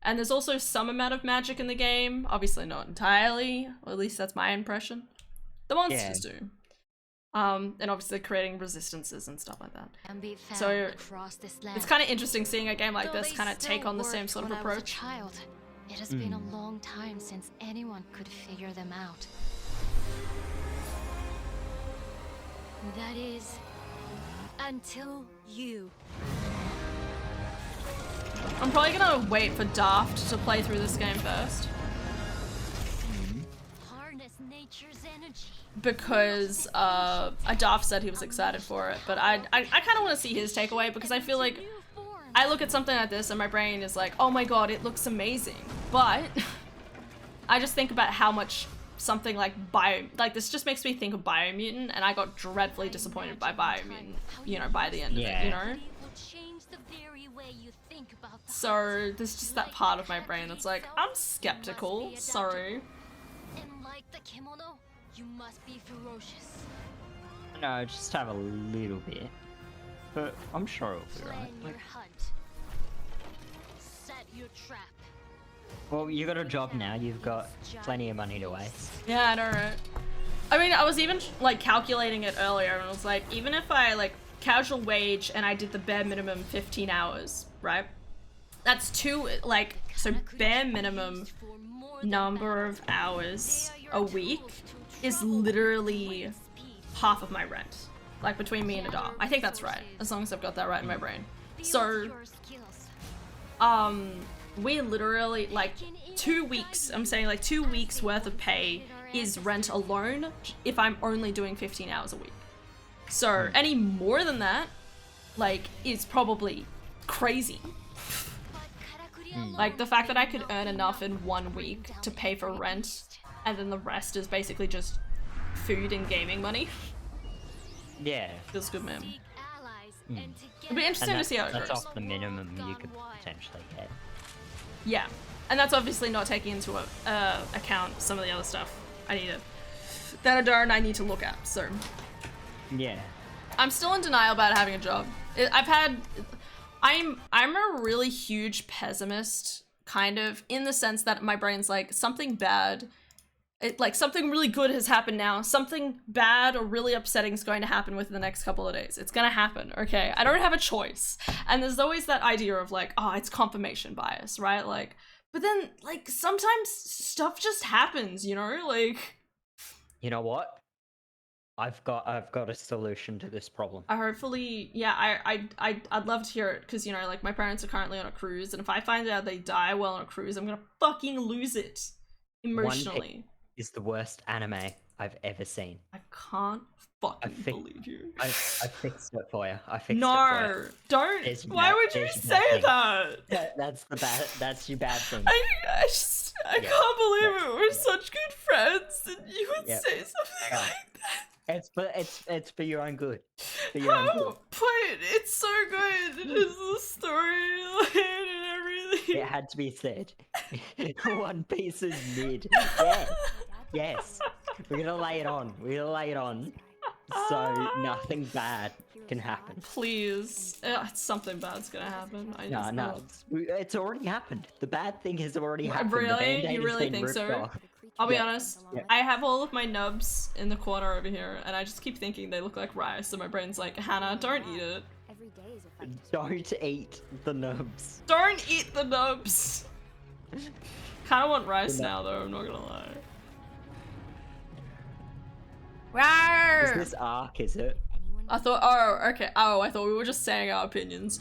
And there's also some amount of magic in the game, obviously not entirely, or at least that's my impression. The monsters do. And obviously creating resistances and stuff like that. Can be found So across this land. it's kind of interesting seeing a game like Though this they kind of take still on the same worked sort of when I was a approach. child. It has been a long time since anyone could figure them out. That is, until you. I'm probably gonna wait for Daft to play through this game first, Harness nature's energy. because Daft said he was excited for it, but I kind of want to see his takeaway, because I feel like New forms. I look at something like this and my brain is like, oh my god, it looks amazing, but I just think about how much something like this just makes me think of Biomutant, and I got dreadfully disappointed by Biomutant, you know, by the end of it, you know? Will change the very way you think about the So there's just that part of my brain that's like, I'm skeptical, sorry. And like the kimono, you must be ferocious. No, just have a little bit. But I'm sure it'll be Plan right. your Like, hunt. Set your trap. well, you got a job now. You've got plenty of money to waste. Yeah, I know, right? I mean, I was even like calculating it earlier, and I was like, even if I like casual wage and I did the bare minimum 15 hours, right? That's so bare minimum number of hours a week is literally half of my rent. Like between me and Adar. I think that's right, as long as I've got that right in my brain. So, we literally, like, 2 weeks, I'm saying like 2 weeks worth of pay is rent alone if I'm only doing 15 hours a week. So any more than that, like, is probably crazy. Like the fact that I could earn enough in 1 week to pay for rent, and then the rest is basically just food and gaming money. Yeah. Feels good, man. It'll It'll be interesting to see how it that's goes. off the minimum you could potentially get. Yeah, and that's obviously not taking into account some of the other stuff that Adar and I need to look at. So Yeah. I'm still in denial about having a job. I'm a really huge pessimist, kind of, in the sense that my brain's like, something bad, like something really good has happened now, something bad or really upsetting is going to happen within the next couple of days. It's gonna happen, okay? I don't have a choice. And there's always that idea of like, oh, it's confirmation bias, right? Like, but then, like, sometimes stuff just happens, you know? Like, You know what? I've got a solution to this problem. I'd love to hear it, because, you know, like, my parents are currently on a cruise, and if I find out they die while on a cruise, I'm gonna fucking lose it emotionally. Is the worst anime I've ever seen. I can't fucking think- believe you. I fixed it for you. I fixed it for No, don't. There's your Why bad- would you there's your say bad thing. that? you. That's your bad thing. I Yeah. can't believe it. We're such good friends, and you would Yeah. say something Yeah. like that. It's for your own good. For your own good. How? But it's so good. It is the storyline and everything. It had to be said. One Piece is mid. Yeah. Yes. We're gonna lay it on. So nothing bad can happen. Please. Something bad's gonna happen. I No, just no. know. It's already happened. The bad thing has already happened. Really? The Band-Aid You has really been think ripped so? off. I'll be Yeah. honest. Yeah. I have all of my nubs in the corner over here, and I just keep thinking they look like rice, so my brain's like, Hannah, don't eat it. Don't eat the nubs. Don't eat the nubs. Kind of want rice No. now, though. I'm not gonna lie. Is Rawr! this Ark, is it? Anyone I thought. Oh, okay. Oh, I thought we were just saying our opinions.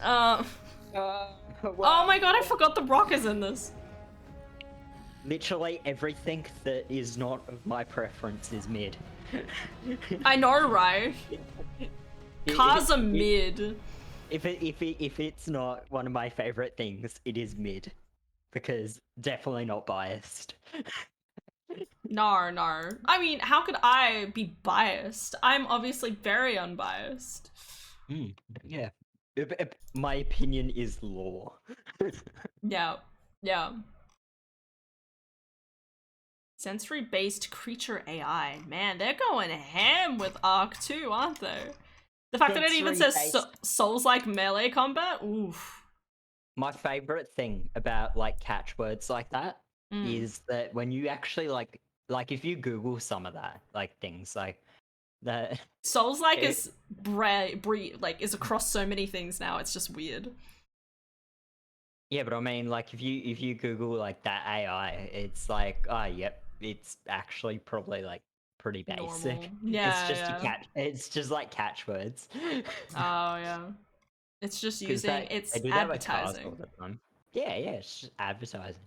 Oh my god, I forgot the Rock is in this. Literally everything that is not of my preference is mid. I know, right? Cars are It- mid. If it's not one of my favorite things, it is mid, because definitely not biased. No, no. I mean, how could I be biased? I'm obviously very unbiased. Yeah, my opinion is law. Yeah, yeah. Sensory-based creature AI. Man, they're going ham with Arc 2, aren't they? The fact that it even says Souls-like melee combat? Oof. My favorite thing about like catchwords like that Mm. is that when you actually like if you Google some of that, like things like that. Souls-like It- is is across so many things now, it's just weird. Yeah, but I mean, like if you Google like that AI, it's like, oh, yep, it's actually probably like pretty basic. Normal. Yeah, It's just yeah. It's just like catchwords. Oh, yeah. It's just 'Cause using, they it's do that with cars all advertising. the time. Yeah, it's just advertising.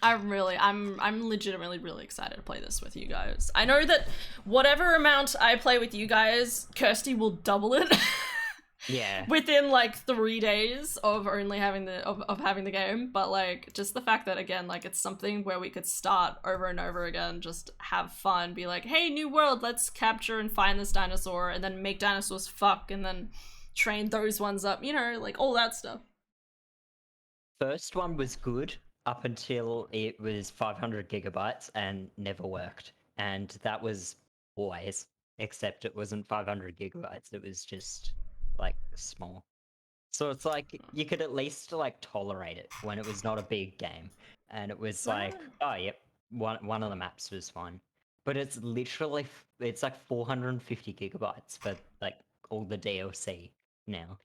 I'm legitimately really excited to play this with you guys. I know that whatever amount I play with you guys, Kirsty will double it Yeah. within like 3 days of only having of having the game. But like just the fact that again, like it's something where we could start over and over again, just have fun, be like, hey, new world, let's capture and find this dinosaur, and then make dinosaurs fuck, and then train those ones up, you know, like all that stuff. First one was good up until it was 500 gigabytes and never worked. And that was always, except it wasn't 500 gigabytes, it was just like small. So it's like you could at least like tolerate it when it was not a big game. And it was like, oh, yep, one of the maps was fine. But it's literally, it's like 450 gigabytes for like all the DLC now.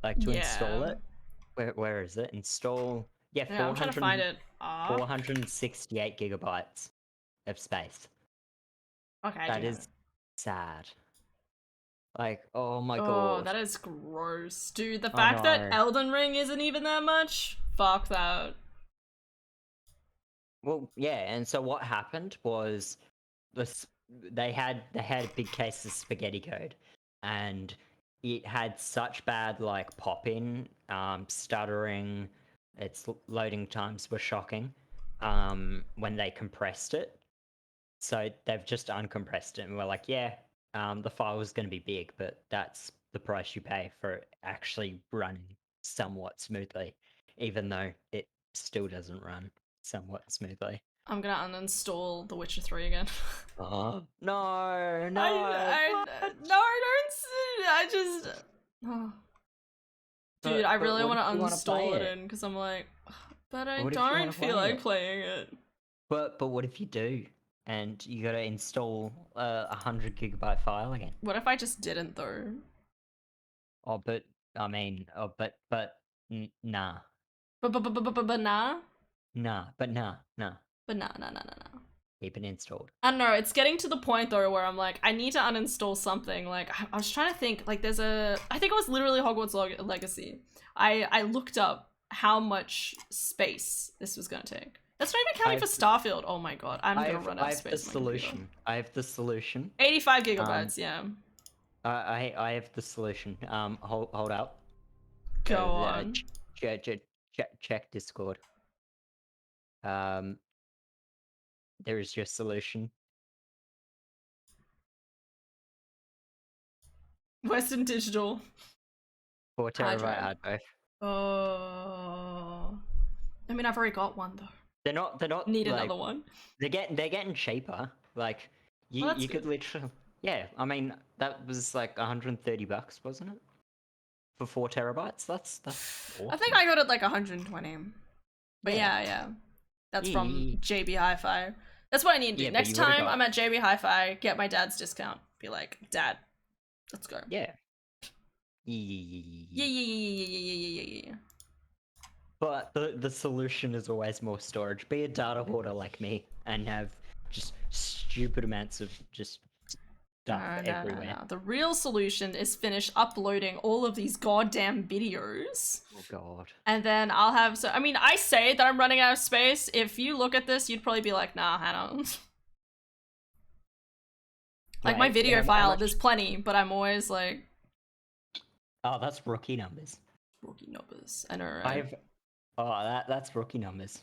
Like to install Yeah. it. Where is it? Install. Yeah, Yeah, I'm trying to find it. 468 gigabytes of space. Okay, I That do have is it. sad. Like, oh my Oh, god. that is gross. Dude, the I fact that know. Elden Ring isn't even that much? Fuck that. Well, yeah, and so what happened was this they had a big case of spaghetti code, and it had such bad like pop-in, stuttering, its loading times were shocking, when they compressed it. So they've just uncompressed it, and we're like, yeah, the file is going to be big, but that's the price you pay for it actually running somewhat smoothly, even though it still doesn't run somewhat smoothly. I'm gonna uninstall The Witcher 3 again. Oh no, no! I no, don't I just oh. Dude, I But really what want if to you wanna uninstall play it it? in because I'm like, but I What if you wanna don't feel play like it? playing it. But what if you do, and you got to install a 100 gigabyte file again? What if I just didn't though? Oh, but I mean, oh, nah, But nah, nah, nah. but nah. Keep it installed. I don't know, it's getting to the point though where I'm like, I need to uninstall something. Like, I was trying to think, like, I think it was literally Hogwarts Legacy. I looked up how much space this was gonna take. That's not even counting for Starfield. Oh my god, I'm gonna run out of space. I have the solution. I have the solution. 85 gigabytes, yeah. I have the solution. Hold up. Go on. Check Discord. There is your solution. Western Digital. 4 Hard terabyte drive. hard drive. Oh. I mean, I've already got one though. They're not Need like, another one. They're getting cheaper. Like Well, that's you could good. literally, yeah. I mean that was like $130, wasn't it? For 4 terabytes. That's awesome. I think I got it like 120. But yeah. That's from Yeah. JB Hi-Fi. That's what I need to do. Yeah, but Next you would've time got- I'm at JB Hi-Fi, get my dad's discount. Be like, Dad, let's go. Yeah. Yeah. But the solution is always more storage. Be a data hoarder like me and have just stupid amounts of just stuff everywhere. No. The real solution is finish uploading all of these goddamn videos. Oh god. And then I'll have, I mean, I say that I'm running out of space. If you look at this, you'd probably be like, nah, Hannah. Like, my Wait, video how file, much- there's plenty, but I'm always like, Oh, that's rookie numbers. rookie numbers. I know, right? I've that's rookie numbers.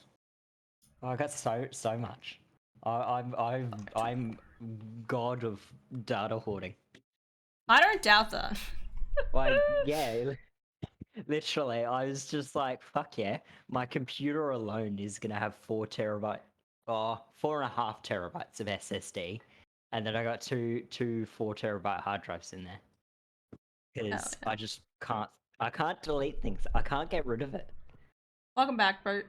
Oh, I got so much. I'm god of data hoarding. I don't doubt that. Like yeah, literally, I was just like, fuck yeah, my computer alone is gonna have 4 terabyte, 4.5 terabytes of SSD, and then I got two 4 terabyte hard drives in there because yeah. I just can't delete things. I can't get rid of it. Welcome back, Bert.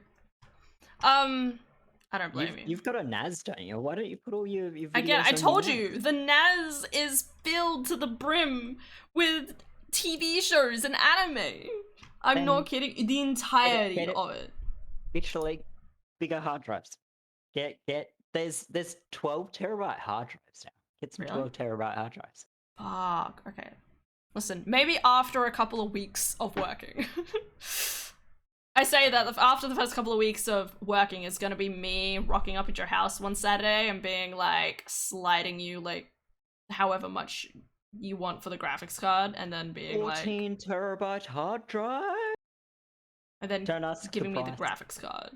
I don't blame you. You've got a NAS, don't you? Why don't you put all your videos Again, I on told your you, NAS? the NAS is filled to the brim with TV shows and anime. I'm not kidding. The entirety get it. of it. Literally, bigger hard drives. Get. There's 12 terabyte hard drives now. Get some Really? 12 terabyte hard drives. Fuck. Okay. Listen, maybe after a couple of weeks of working. I say that after the first couple of weeks of working, it's gonna be me rocking up at your house one Saturday and being like, sliding you like however much you want for the graphics card, and then being 14 terabyte hard drive. and then Don't ask giving the me the price. graphics card.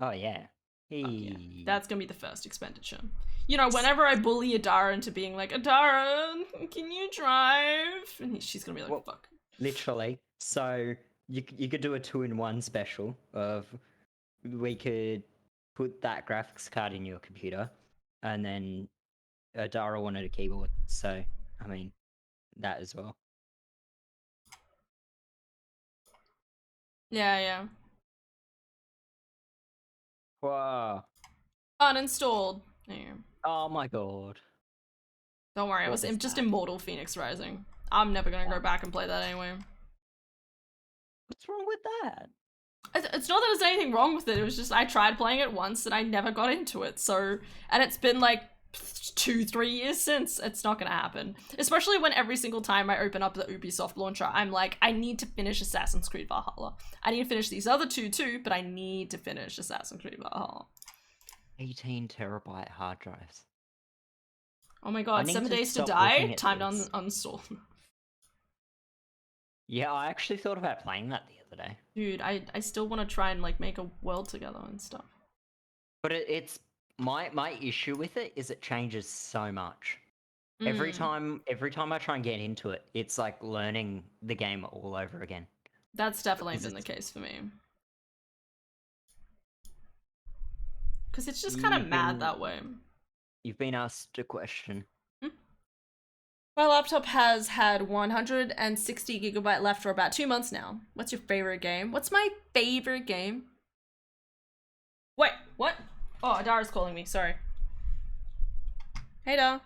Oh yeah. Yeah, Hey. that's gonna be the first expenditure. You know, whenever I bully Adara into being like, Adara, can you drive? And she's gonna be like, Well, fuck. literally. So you could do a 2-in-1 special of we could put that graphics card in your computer, and then Dara wanted a keyboard, so I mean that as well. Yeah. Wow. Uninstalled. Yeah. Oh my god. Don't worry, it What was was just that? Immortal Phoenix Rising. I'm never gonna go back and play that anyway. What's wrong with that? It's not that there's anything wrong with it, it was just I tried playing it once and I never got into it, so... And it's been like 2-3 years since. It's not gonna happen. Especially when every single time I open up the Ubisoft launcher, I'm like, I need to finish Assassin's Creed Valhalla. I need to finish these other two too, but I need to finish Assassin's Creed Valhalla. 18 terabyte hard drives. Oh my I god, need 7 to Days to stop Die? looking at Time to this. uninstall. Yeah, I actually thought about playing that the other day. Dude, I still want to try and like make a world together and stuff. But it's my issue with it is it changes so much. Every Mm, time I try and get into it, it's like learning the game all over again. that's definitely Because been the it's- case for me. Because it's just kind of You've mad been- that way. You've been asked a question. My laptop has had 160 gigabyte left for about 2 months now. What's your favorite game? What's my favorite game? Wait, what? Oh, Adara's calling me, sorry. Hey, Da.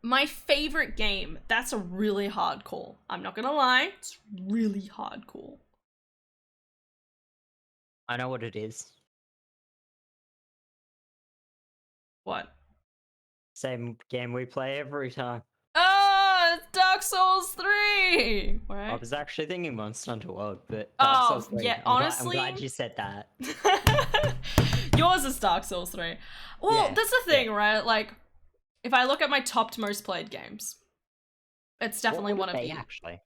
My favorite game. That's a really hard call. I'm not gonna lie, it's really hard call. I know what it is. What? Same game we play every time. Oh, it's Dark Souls 3! I Right? was actually thinking Monster Hunter World, but Dark Oh, Souls 3. yeah, I'm honestly- glad you said that. Yours is Dark Souls 3. Well, Yeah, that's the thing, right? Like, if I look at my top most played games, it's definitely What one would of it be, the... actually.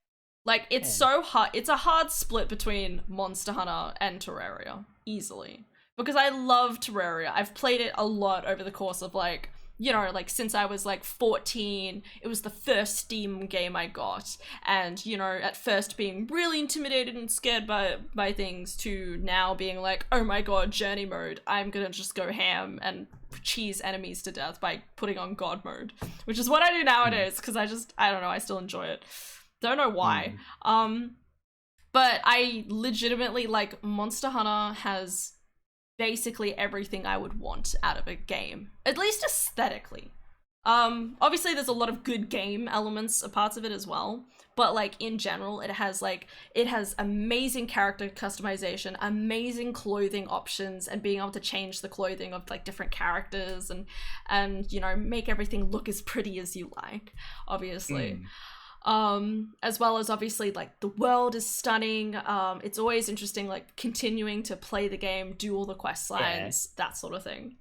Like, it's Yeah. so hard. It's a hard split between Monster Hunter and Terraria, easily. Because I love Terraria. I've played it a lot over the course of, like, you know, like, since I was, like, 14. It was the first Steam game I got. And, you know, at first being really intimidated and scared by things, to now being like, oh my god, journey mode. I'm gonna just go ham and cheese enemies to death by putting on god mode. Which is what I do nowadays, because I don't know, I still enjoy it. Don't know why. But I legitimately, like, Monster Hunter has basically everything I would want out of a game, at least aesthetically. Obviously there's a lot of good game elements, parts of it as well, but like in general it has amazing character customization, amazing clothing options, and being able to change the clothing of like different characters and you know, make everything look as pretty as you like, obviously. As well as obviously like the world is stunning. It's always interesting, like continuing to play the game, do all the quest lines, that sort of thing.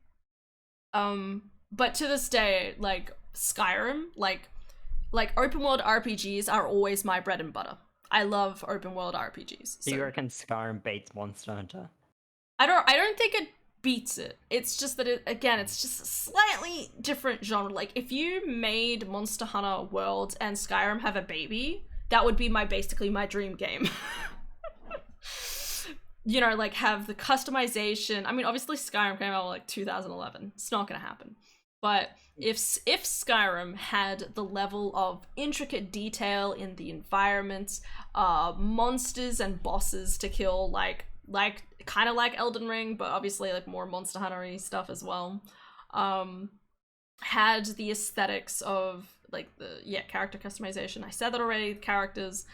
But to this day, like Skyrim, like open world RPGs are always my bread and butter. I love open world RPGs. Do you reckon Skyrim beats Monster Hunter? I don't think it beats it. It's just that it's just a slightly different genre. Like, if you made Monster Hunter World and Skyrim have a baby, that would be basically my dream game. You know, like, have the customization. I mean, obviously Skyrim came out in like 2011. It's not gonna happen. But if Skyrim had the level of intricate detail in the environment, monsters and bosses to kill, like kind of like Elden Ring, but obviously like more Monster Hunter-y stuff as well, had the aesthetics of like the character customization. I said that already. Characters,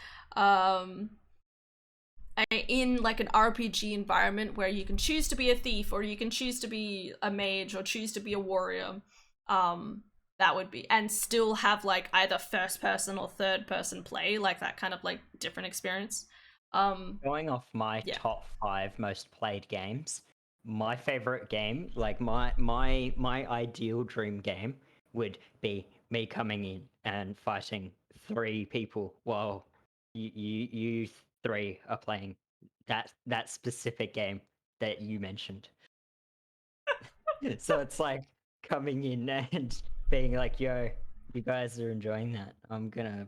in like an RPG environment where you can choose to be a thief, or you can choose to be a mage, or choose to be a warrior. That would be, and still have like either first person or third person play, like that kind of like different experience. Going off my top 5 most played games, my favorite game, like my ideal dream game, would be me coming in and fighting 3 people while you 3 are playing that specific game that you mentioned. So it's like coming in and being like, yo, you guys are enjoying that. I'm gonna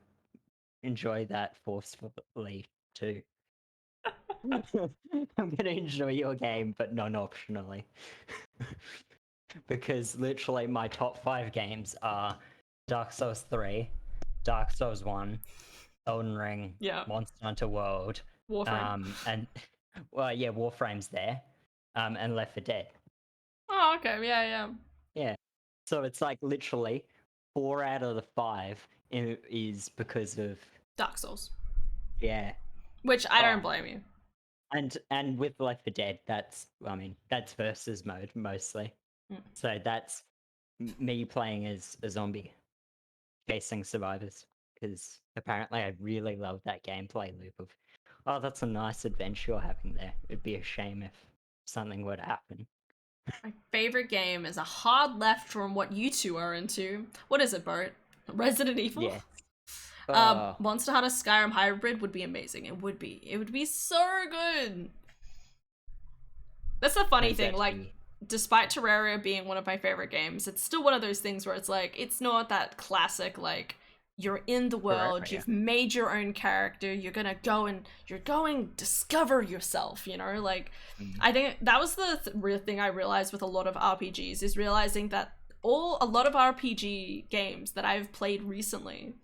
enjoy that forcefully too. I'm gonna enjoy your game, but non-optionally. Because literally my top 5 games are Dark Souls 3, Dark Souls 1, Elden Ring, Monster Hunter World, Warframe. And Warframe's there, and Left 4 Dead. Oh, okay, yeah. So it's like literally 4 out of the 5 is because of Dark Souls. Yeah. Which I don't blame you. And with Left 4 Dead, that's versus mode mostly. So that's me playing as a zombie, chasing survivors. Because apparently I really love that gameplay loop of, oh, that's a nice adventure you're having there. It'd be a shame if something were to happen. My favorite game is a hard left from what you two are into. What is it, Bert? Resident Evil? Yeah. Monster Hunter Skyrim Hybrid would be amazing. It would be so good. That's the funny thing, like, despite Terraria being one of my favorite games, it's still one of those things where it's like, it's not that classic, like, you're in the world, you've made your own character, you're going discover yourself, you know? Like, I think that was the real thing I realized with a lot of RPGs, is realizing that a lot of RPG games that I've played recently,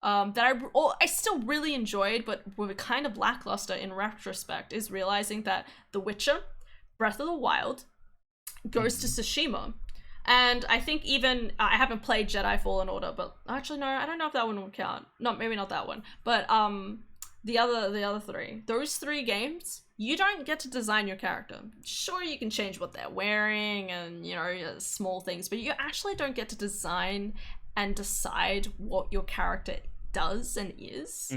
that I still really enjoyed, but were kind of lackluster in retrospect, is realizing that The Witcher, Breath of the Wild, Ghost of Tsushima, and I think even I haven't played Jedi Fallen Order, but actually no, I don't know if that one would count. Maybe not that one. But the other three, those three games, you don't get to design your character. Sure, you can change what they're wearing and, you know, small things, but you actually don't get to design and decide what your character does and is.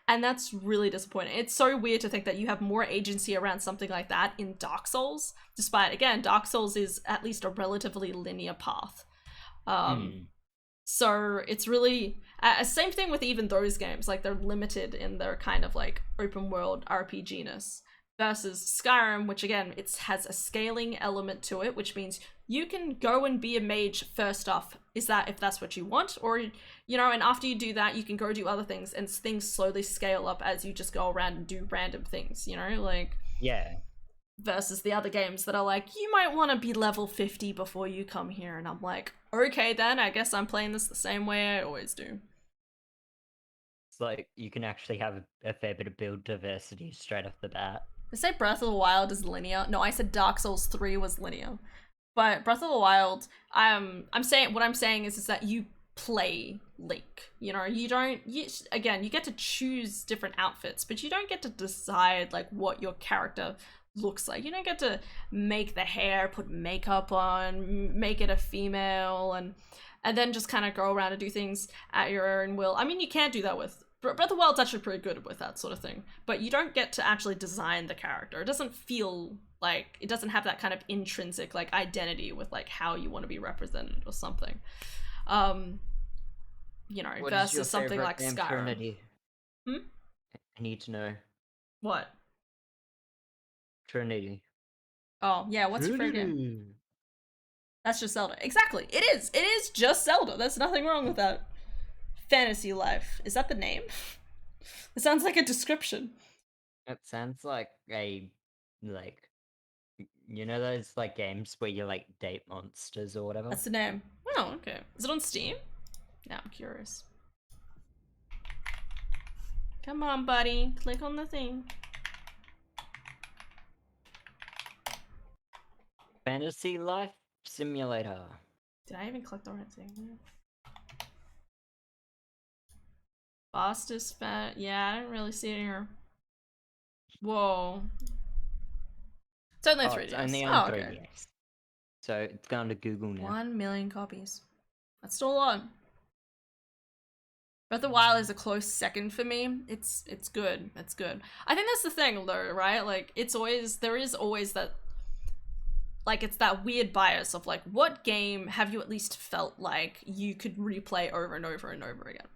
And that's really disappointing. It's so weird to think that you have more agency around something like that in Dark Souls, despite, again, Dark Souls is at least a relatively linear path. So it's really same thing with even those games, like they're limited in their kind of like open world RPG-ness, versus Skyrim, which again, it has a scaling element to it, which means you can go and be a mage first off, is that if that's what you want, or, you know, and after you do that, you can go do other things, and things slowly scale up as you just go around and do random things, you know, like, Yeah. versus the other games that are like, you might want to be level 50 before you come here, and I'm like, okay then, I guess I'm playing this the same way I always do. It's like you can actually have a fair bit of build diversity straight off the bat. I say Breath of the Wild is linear. No, I said Dark Souls 3 was linear. But Breath of the Wild, what I'm saying is that you play Link. You know, again, you get to choose different outfits, but you don't get to decide like what your character looks like. You don't get to make the hair, put makeup on, make it a female, and then just kind of go around and do things at your own will. I mean, you can't do that with Breath of the Wild's actually pretty good with that sort of thing, but you don't get to actually design the character. It doesn't feel like, it doesn't have that kind of intrinsic like identity with like how you want to be represented or something. You know, What is your versus something favorite like game, Skyrim. Trinity? Hmm? I need to know. What? Trinity. Oh, yeah, what's your favorite game? That's just Zelda. Exactly. It is just Zelda. There's nothing wrong with that. Fantasy Life. Is that the name? It sounds like a description. It sounds like you know those like games where you like date monsters or whatever? That's the name. Oh, okay. Is it on Steam? Yeah, I'm curious. Come on, buddy. Click on the thing. Fantasy Life Simulator. Did I even click the right thing? Fastest fat. Yeah, I didn't really see it here. Whoa. It's only 3DS. It's only on 3DS. Okay. So it's gone to Google now. 1 million copies. That's still a lot. Breath of the Wild is a close second for me. It's good. It's good. I think that's the thing though, right? Like there is always that, like, it's that weird bias of like, what game have you at least felt like you could replay over and over and over again?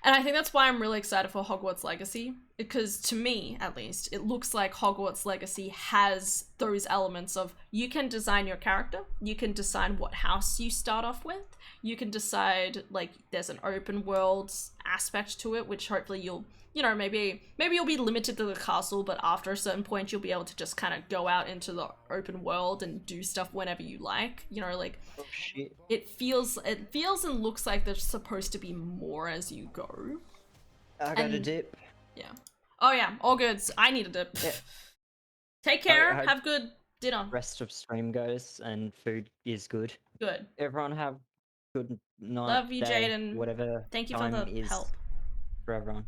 And I think that's why I'm really excited for Hogwarts Legacy, because to me, at least, it looks like Hogwarts Legacy has those elements of, you can design your character, you can decide what house you start off with, you can decide, like, there's an open world aspect to it, which hopefully you'll, you know, maybe you'll be limited to the castle, but after a certain point you'll be able to just kind of go out into the open world and do stuff whenever you like, you know, like, Oh shit. it feels and looks like there's supposed to be more as you go. I got a And- dip. Yeah. Oh yeah, all good. I need a dip. Yeah. Take care. I hope- Have good dinner. Rest of stream goes and food is good. Good. Everyone have good night. Love you, day, Jaden. Whatever. Thank you for time the is help. for everyone.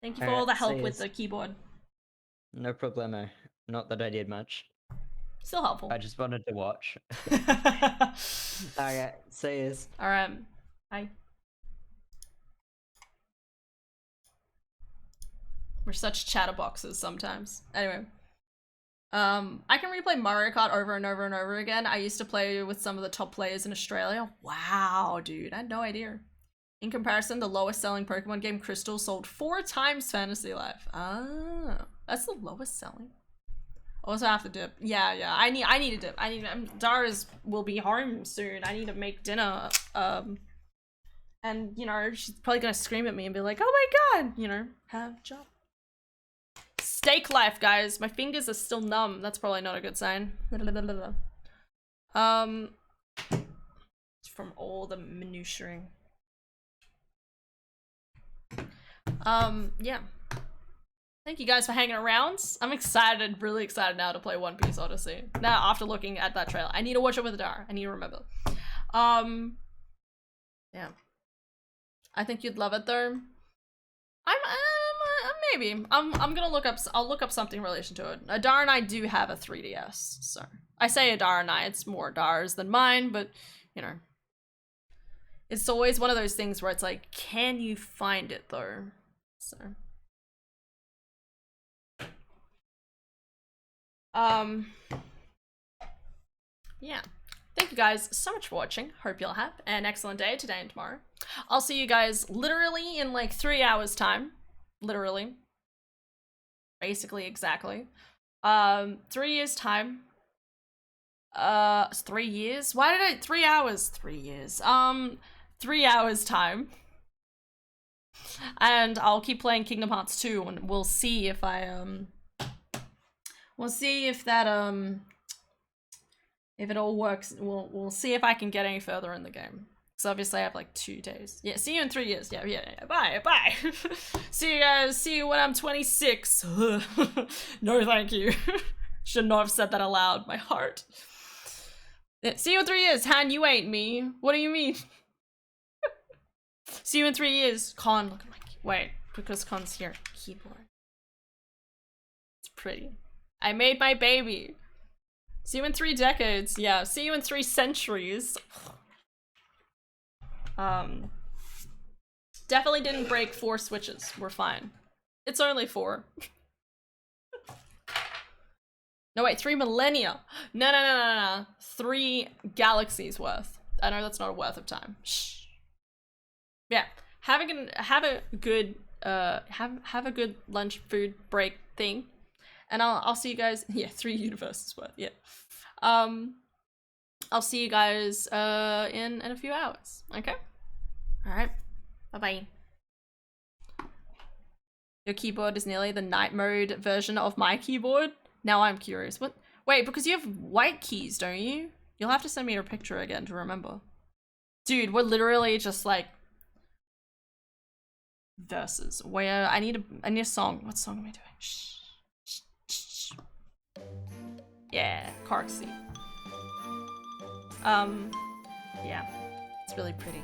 Thank you for Alright, all the help see with yous. the keyboard. No problemo. Not that I did much. Still helpful. I just wanted to watch. Alright, see yous. Alright. Bye. We're such chatterboxes sometimes. Anyway. I can replay Mario Kart over and over and over again. I used to play with some of the top players in Australia. Wow, dude. I had no idea. In comparison, the lowest selling Pokemon game, Crystal, sold 4 times Fantasy Life. Ah, that's the lowest selling. Also have to dip. Yeah. I need a dip. Dara's will be home soon. I need to make dinner. And you know, she's probably gonna scream at me and be like, "Oh my god!" You know, have a job. Steak life, guys. My fingers are still numb. That's probably not a good sign. From all the minutiae. Yeah. Thank you guys for hanging around. I'm excited, really excited now to play One Piece Odyssey. Now, after looking at that trailer, I need to watch it with Dara. I need to remember. Yeah. I think you'd love it though. maybe. I'm gonna look up. I'll look up something in relation to it. Adar and I do have a 3DS, so I say Adar and I. It's more Adar's than mine, but you know, it's always one of those things where it's like, can you find it though? So, yeah. Thank you guys so much for watching. Hope you'll have an excellent day today and tomorrow. I'll see you guys literally in like 3 hours time. Literally. Basically, exactly. 3 years time. 3 years? Why did I 3 hours? 3 years. 3 hours time. And I'll keep playing Kingdom Hearts 2 and we'll see if I we'll see if that if it all works. We'll see if I can get any further in the game. So obviously I have like 2 days. Yeah, see you in 3 years. Yeah. Bye. See you guys. See you when I'm 26. No, thank you. Should not have said that aloud. My heart. Yeah, see you in 3 years. Han, you ain't me. What do you mean? See you in 3 years. Con, look at my wait, because Con's here. Keyboard. It's pretty. I made my baby. See you in 3 decades. Yeah, see you in 3 centuries. Definitely didn't break 4 switches. We're fine. It's only 4. No, wait, 3 millennia. No. 3 galaxies worth. I know that's not a worth of time. Shh. Yeah, have a good lunch food break thing, and I'll see you guys. Yeah, 3 universes worth. Yeah. I'll see you guys in a few hours. Okay. All right. Bye. Your keyboard is nearly the night mode version of my keyboard. Now I'm curious. What? Wait, because you have white keys, don't you? You'll have to send me a picture again to remember. Dude, we're literally just like verses. Where I need a song. What song am I doing? Shh. Yeah, Corksy. Yeah, it's really pretty.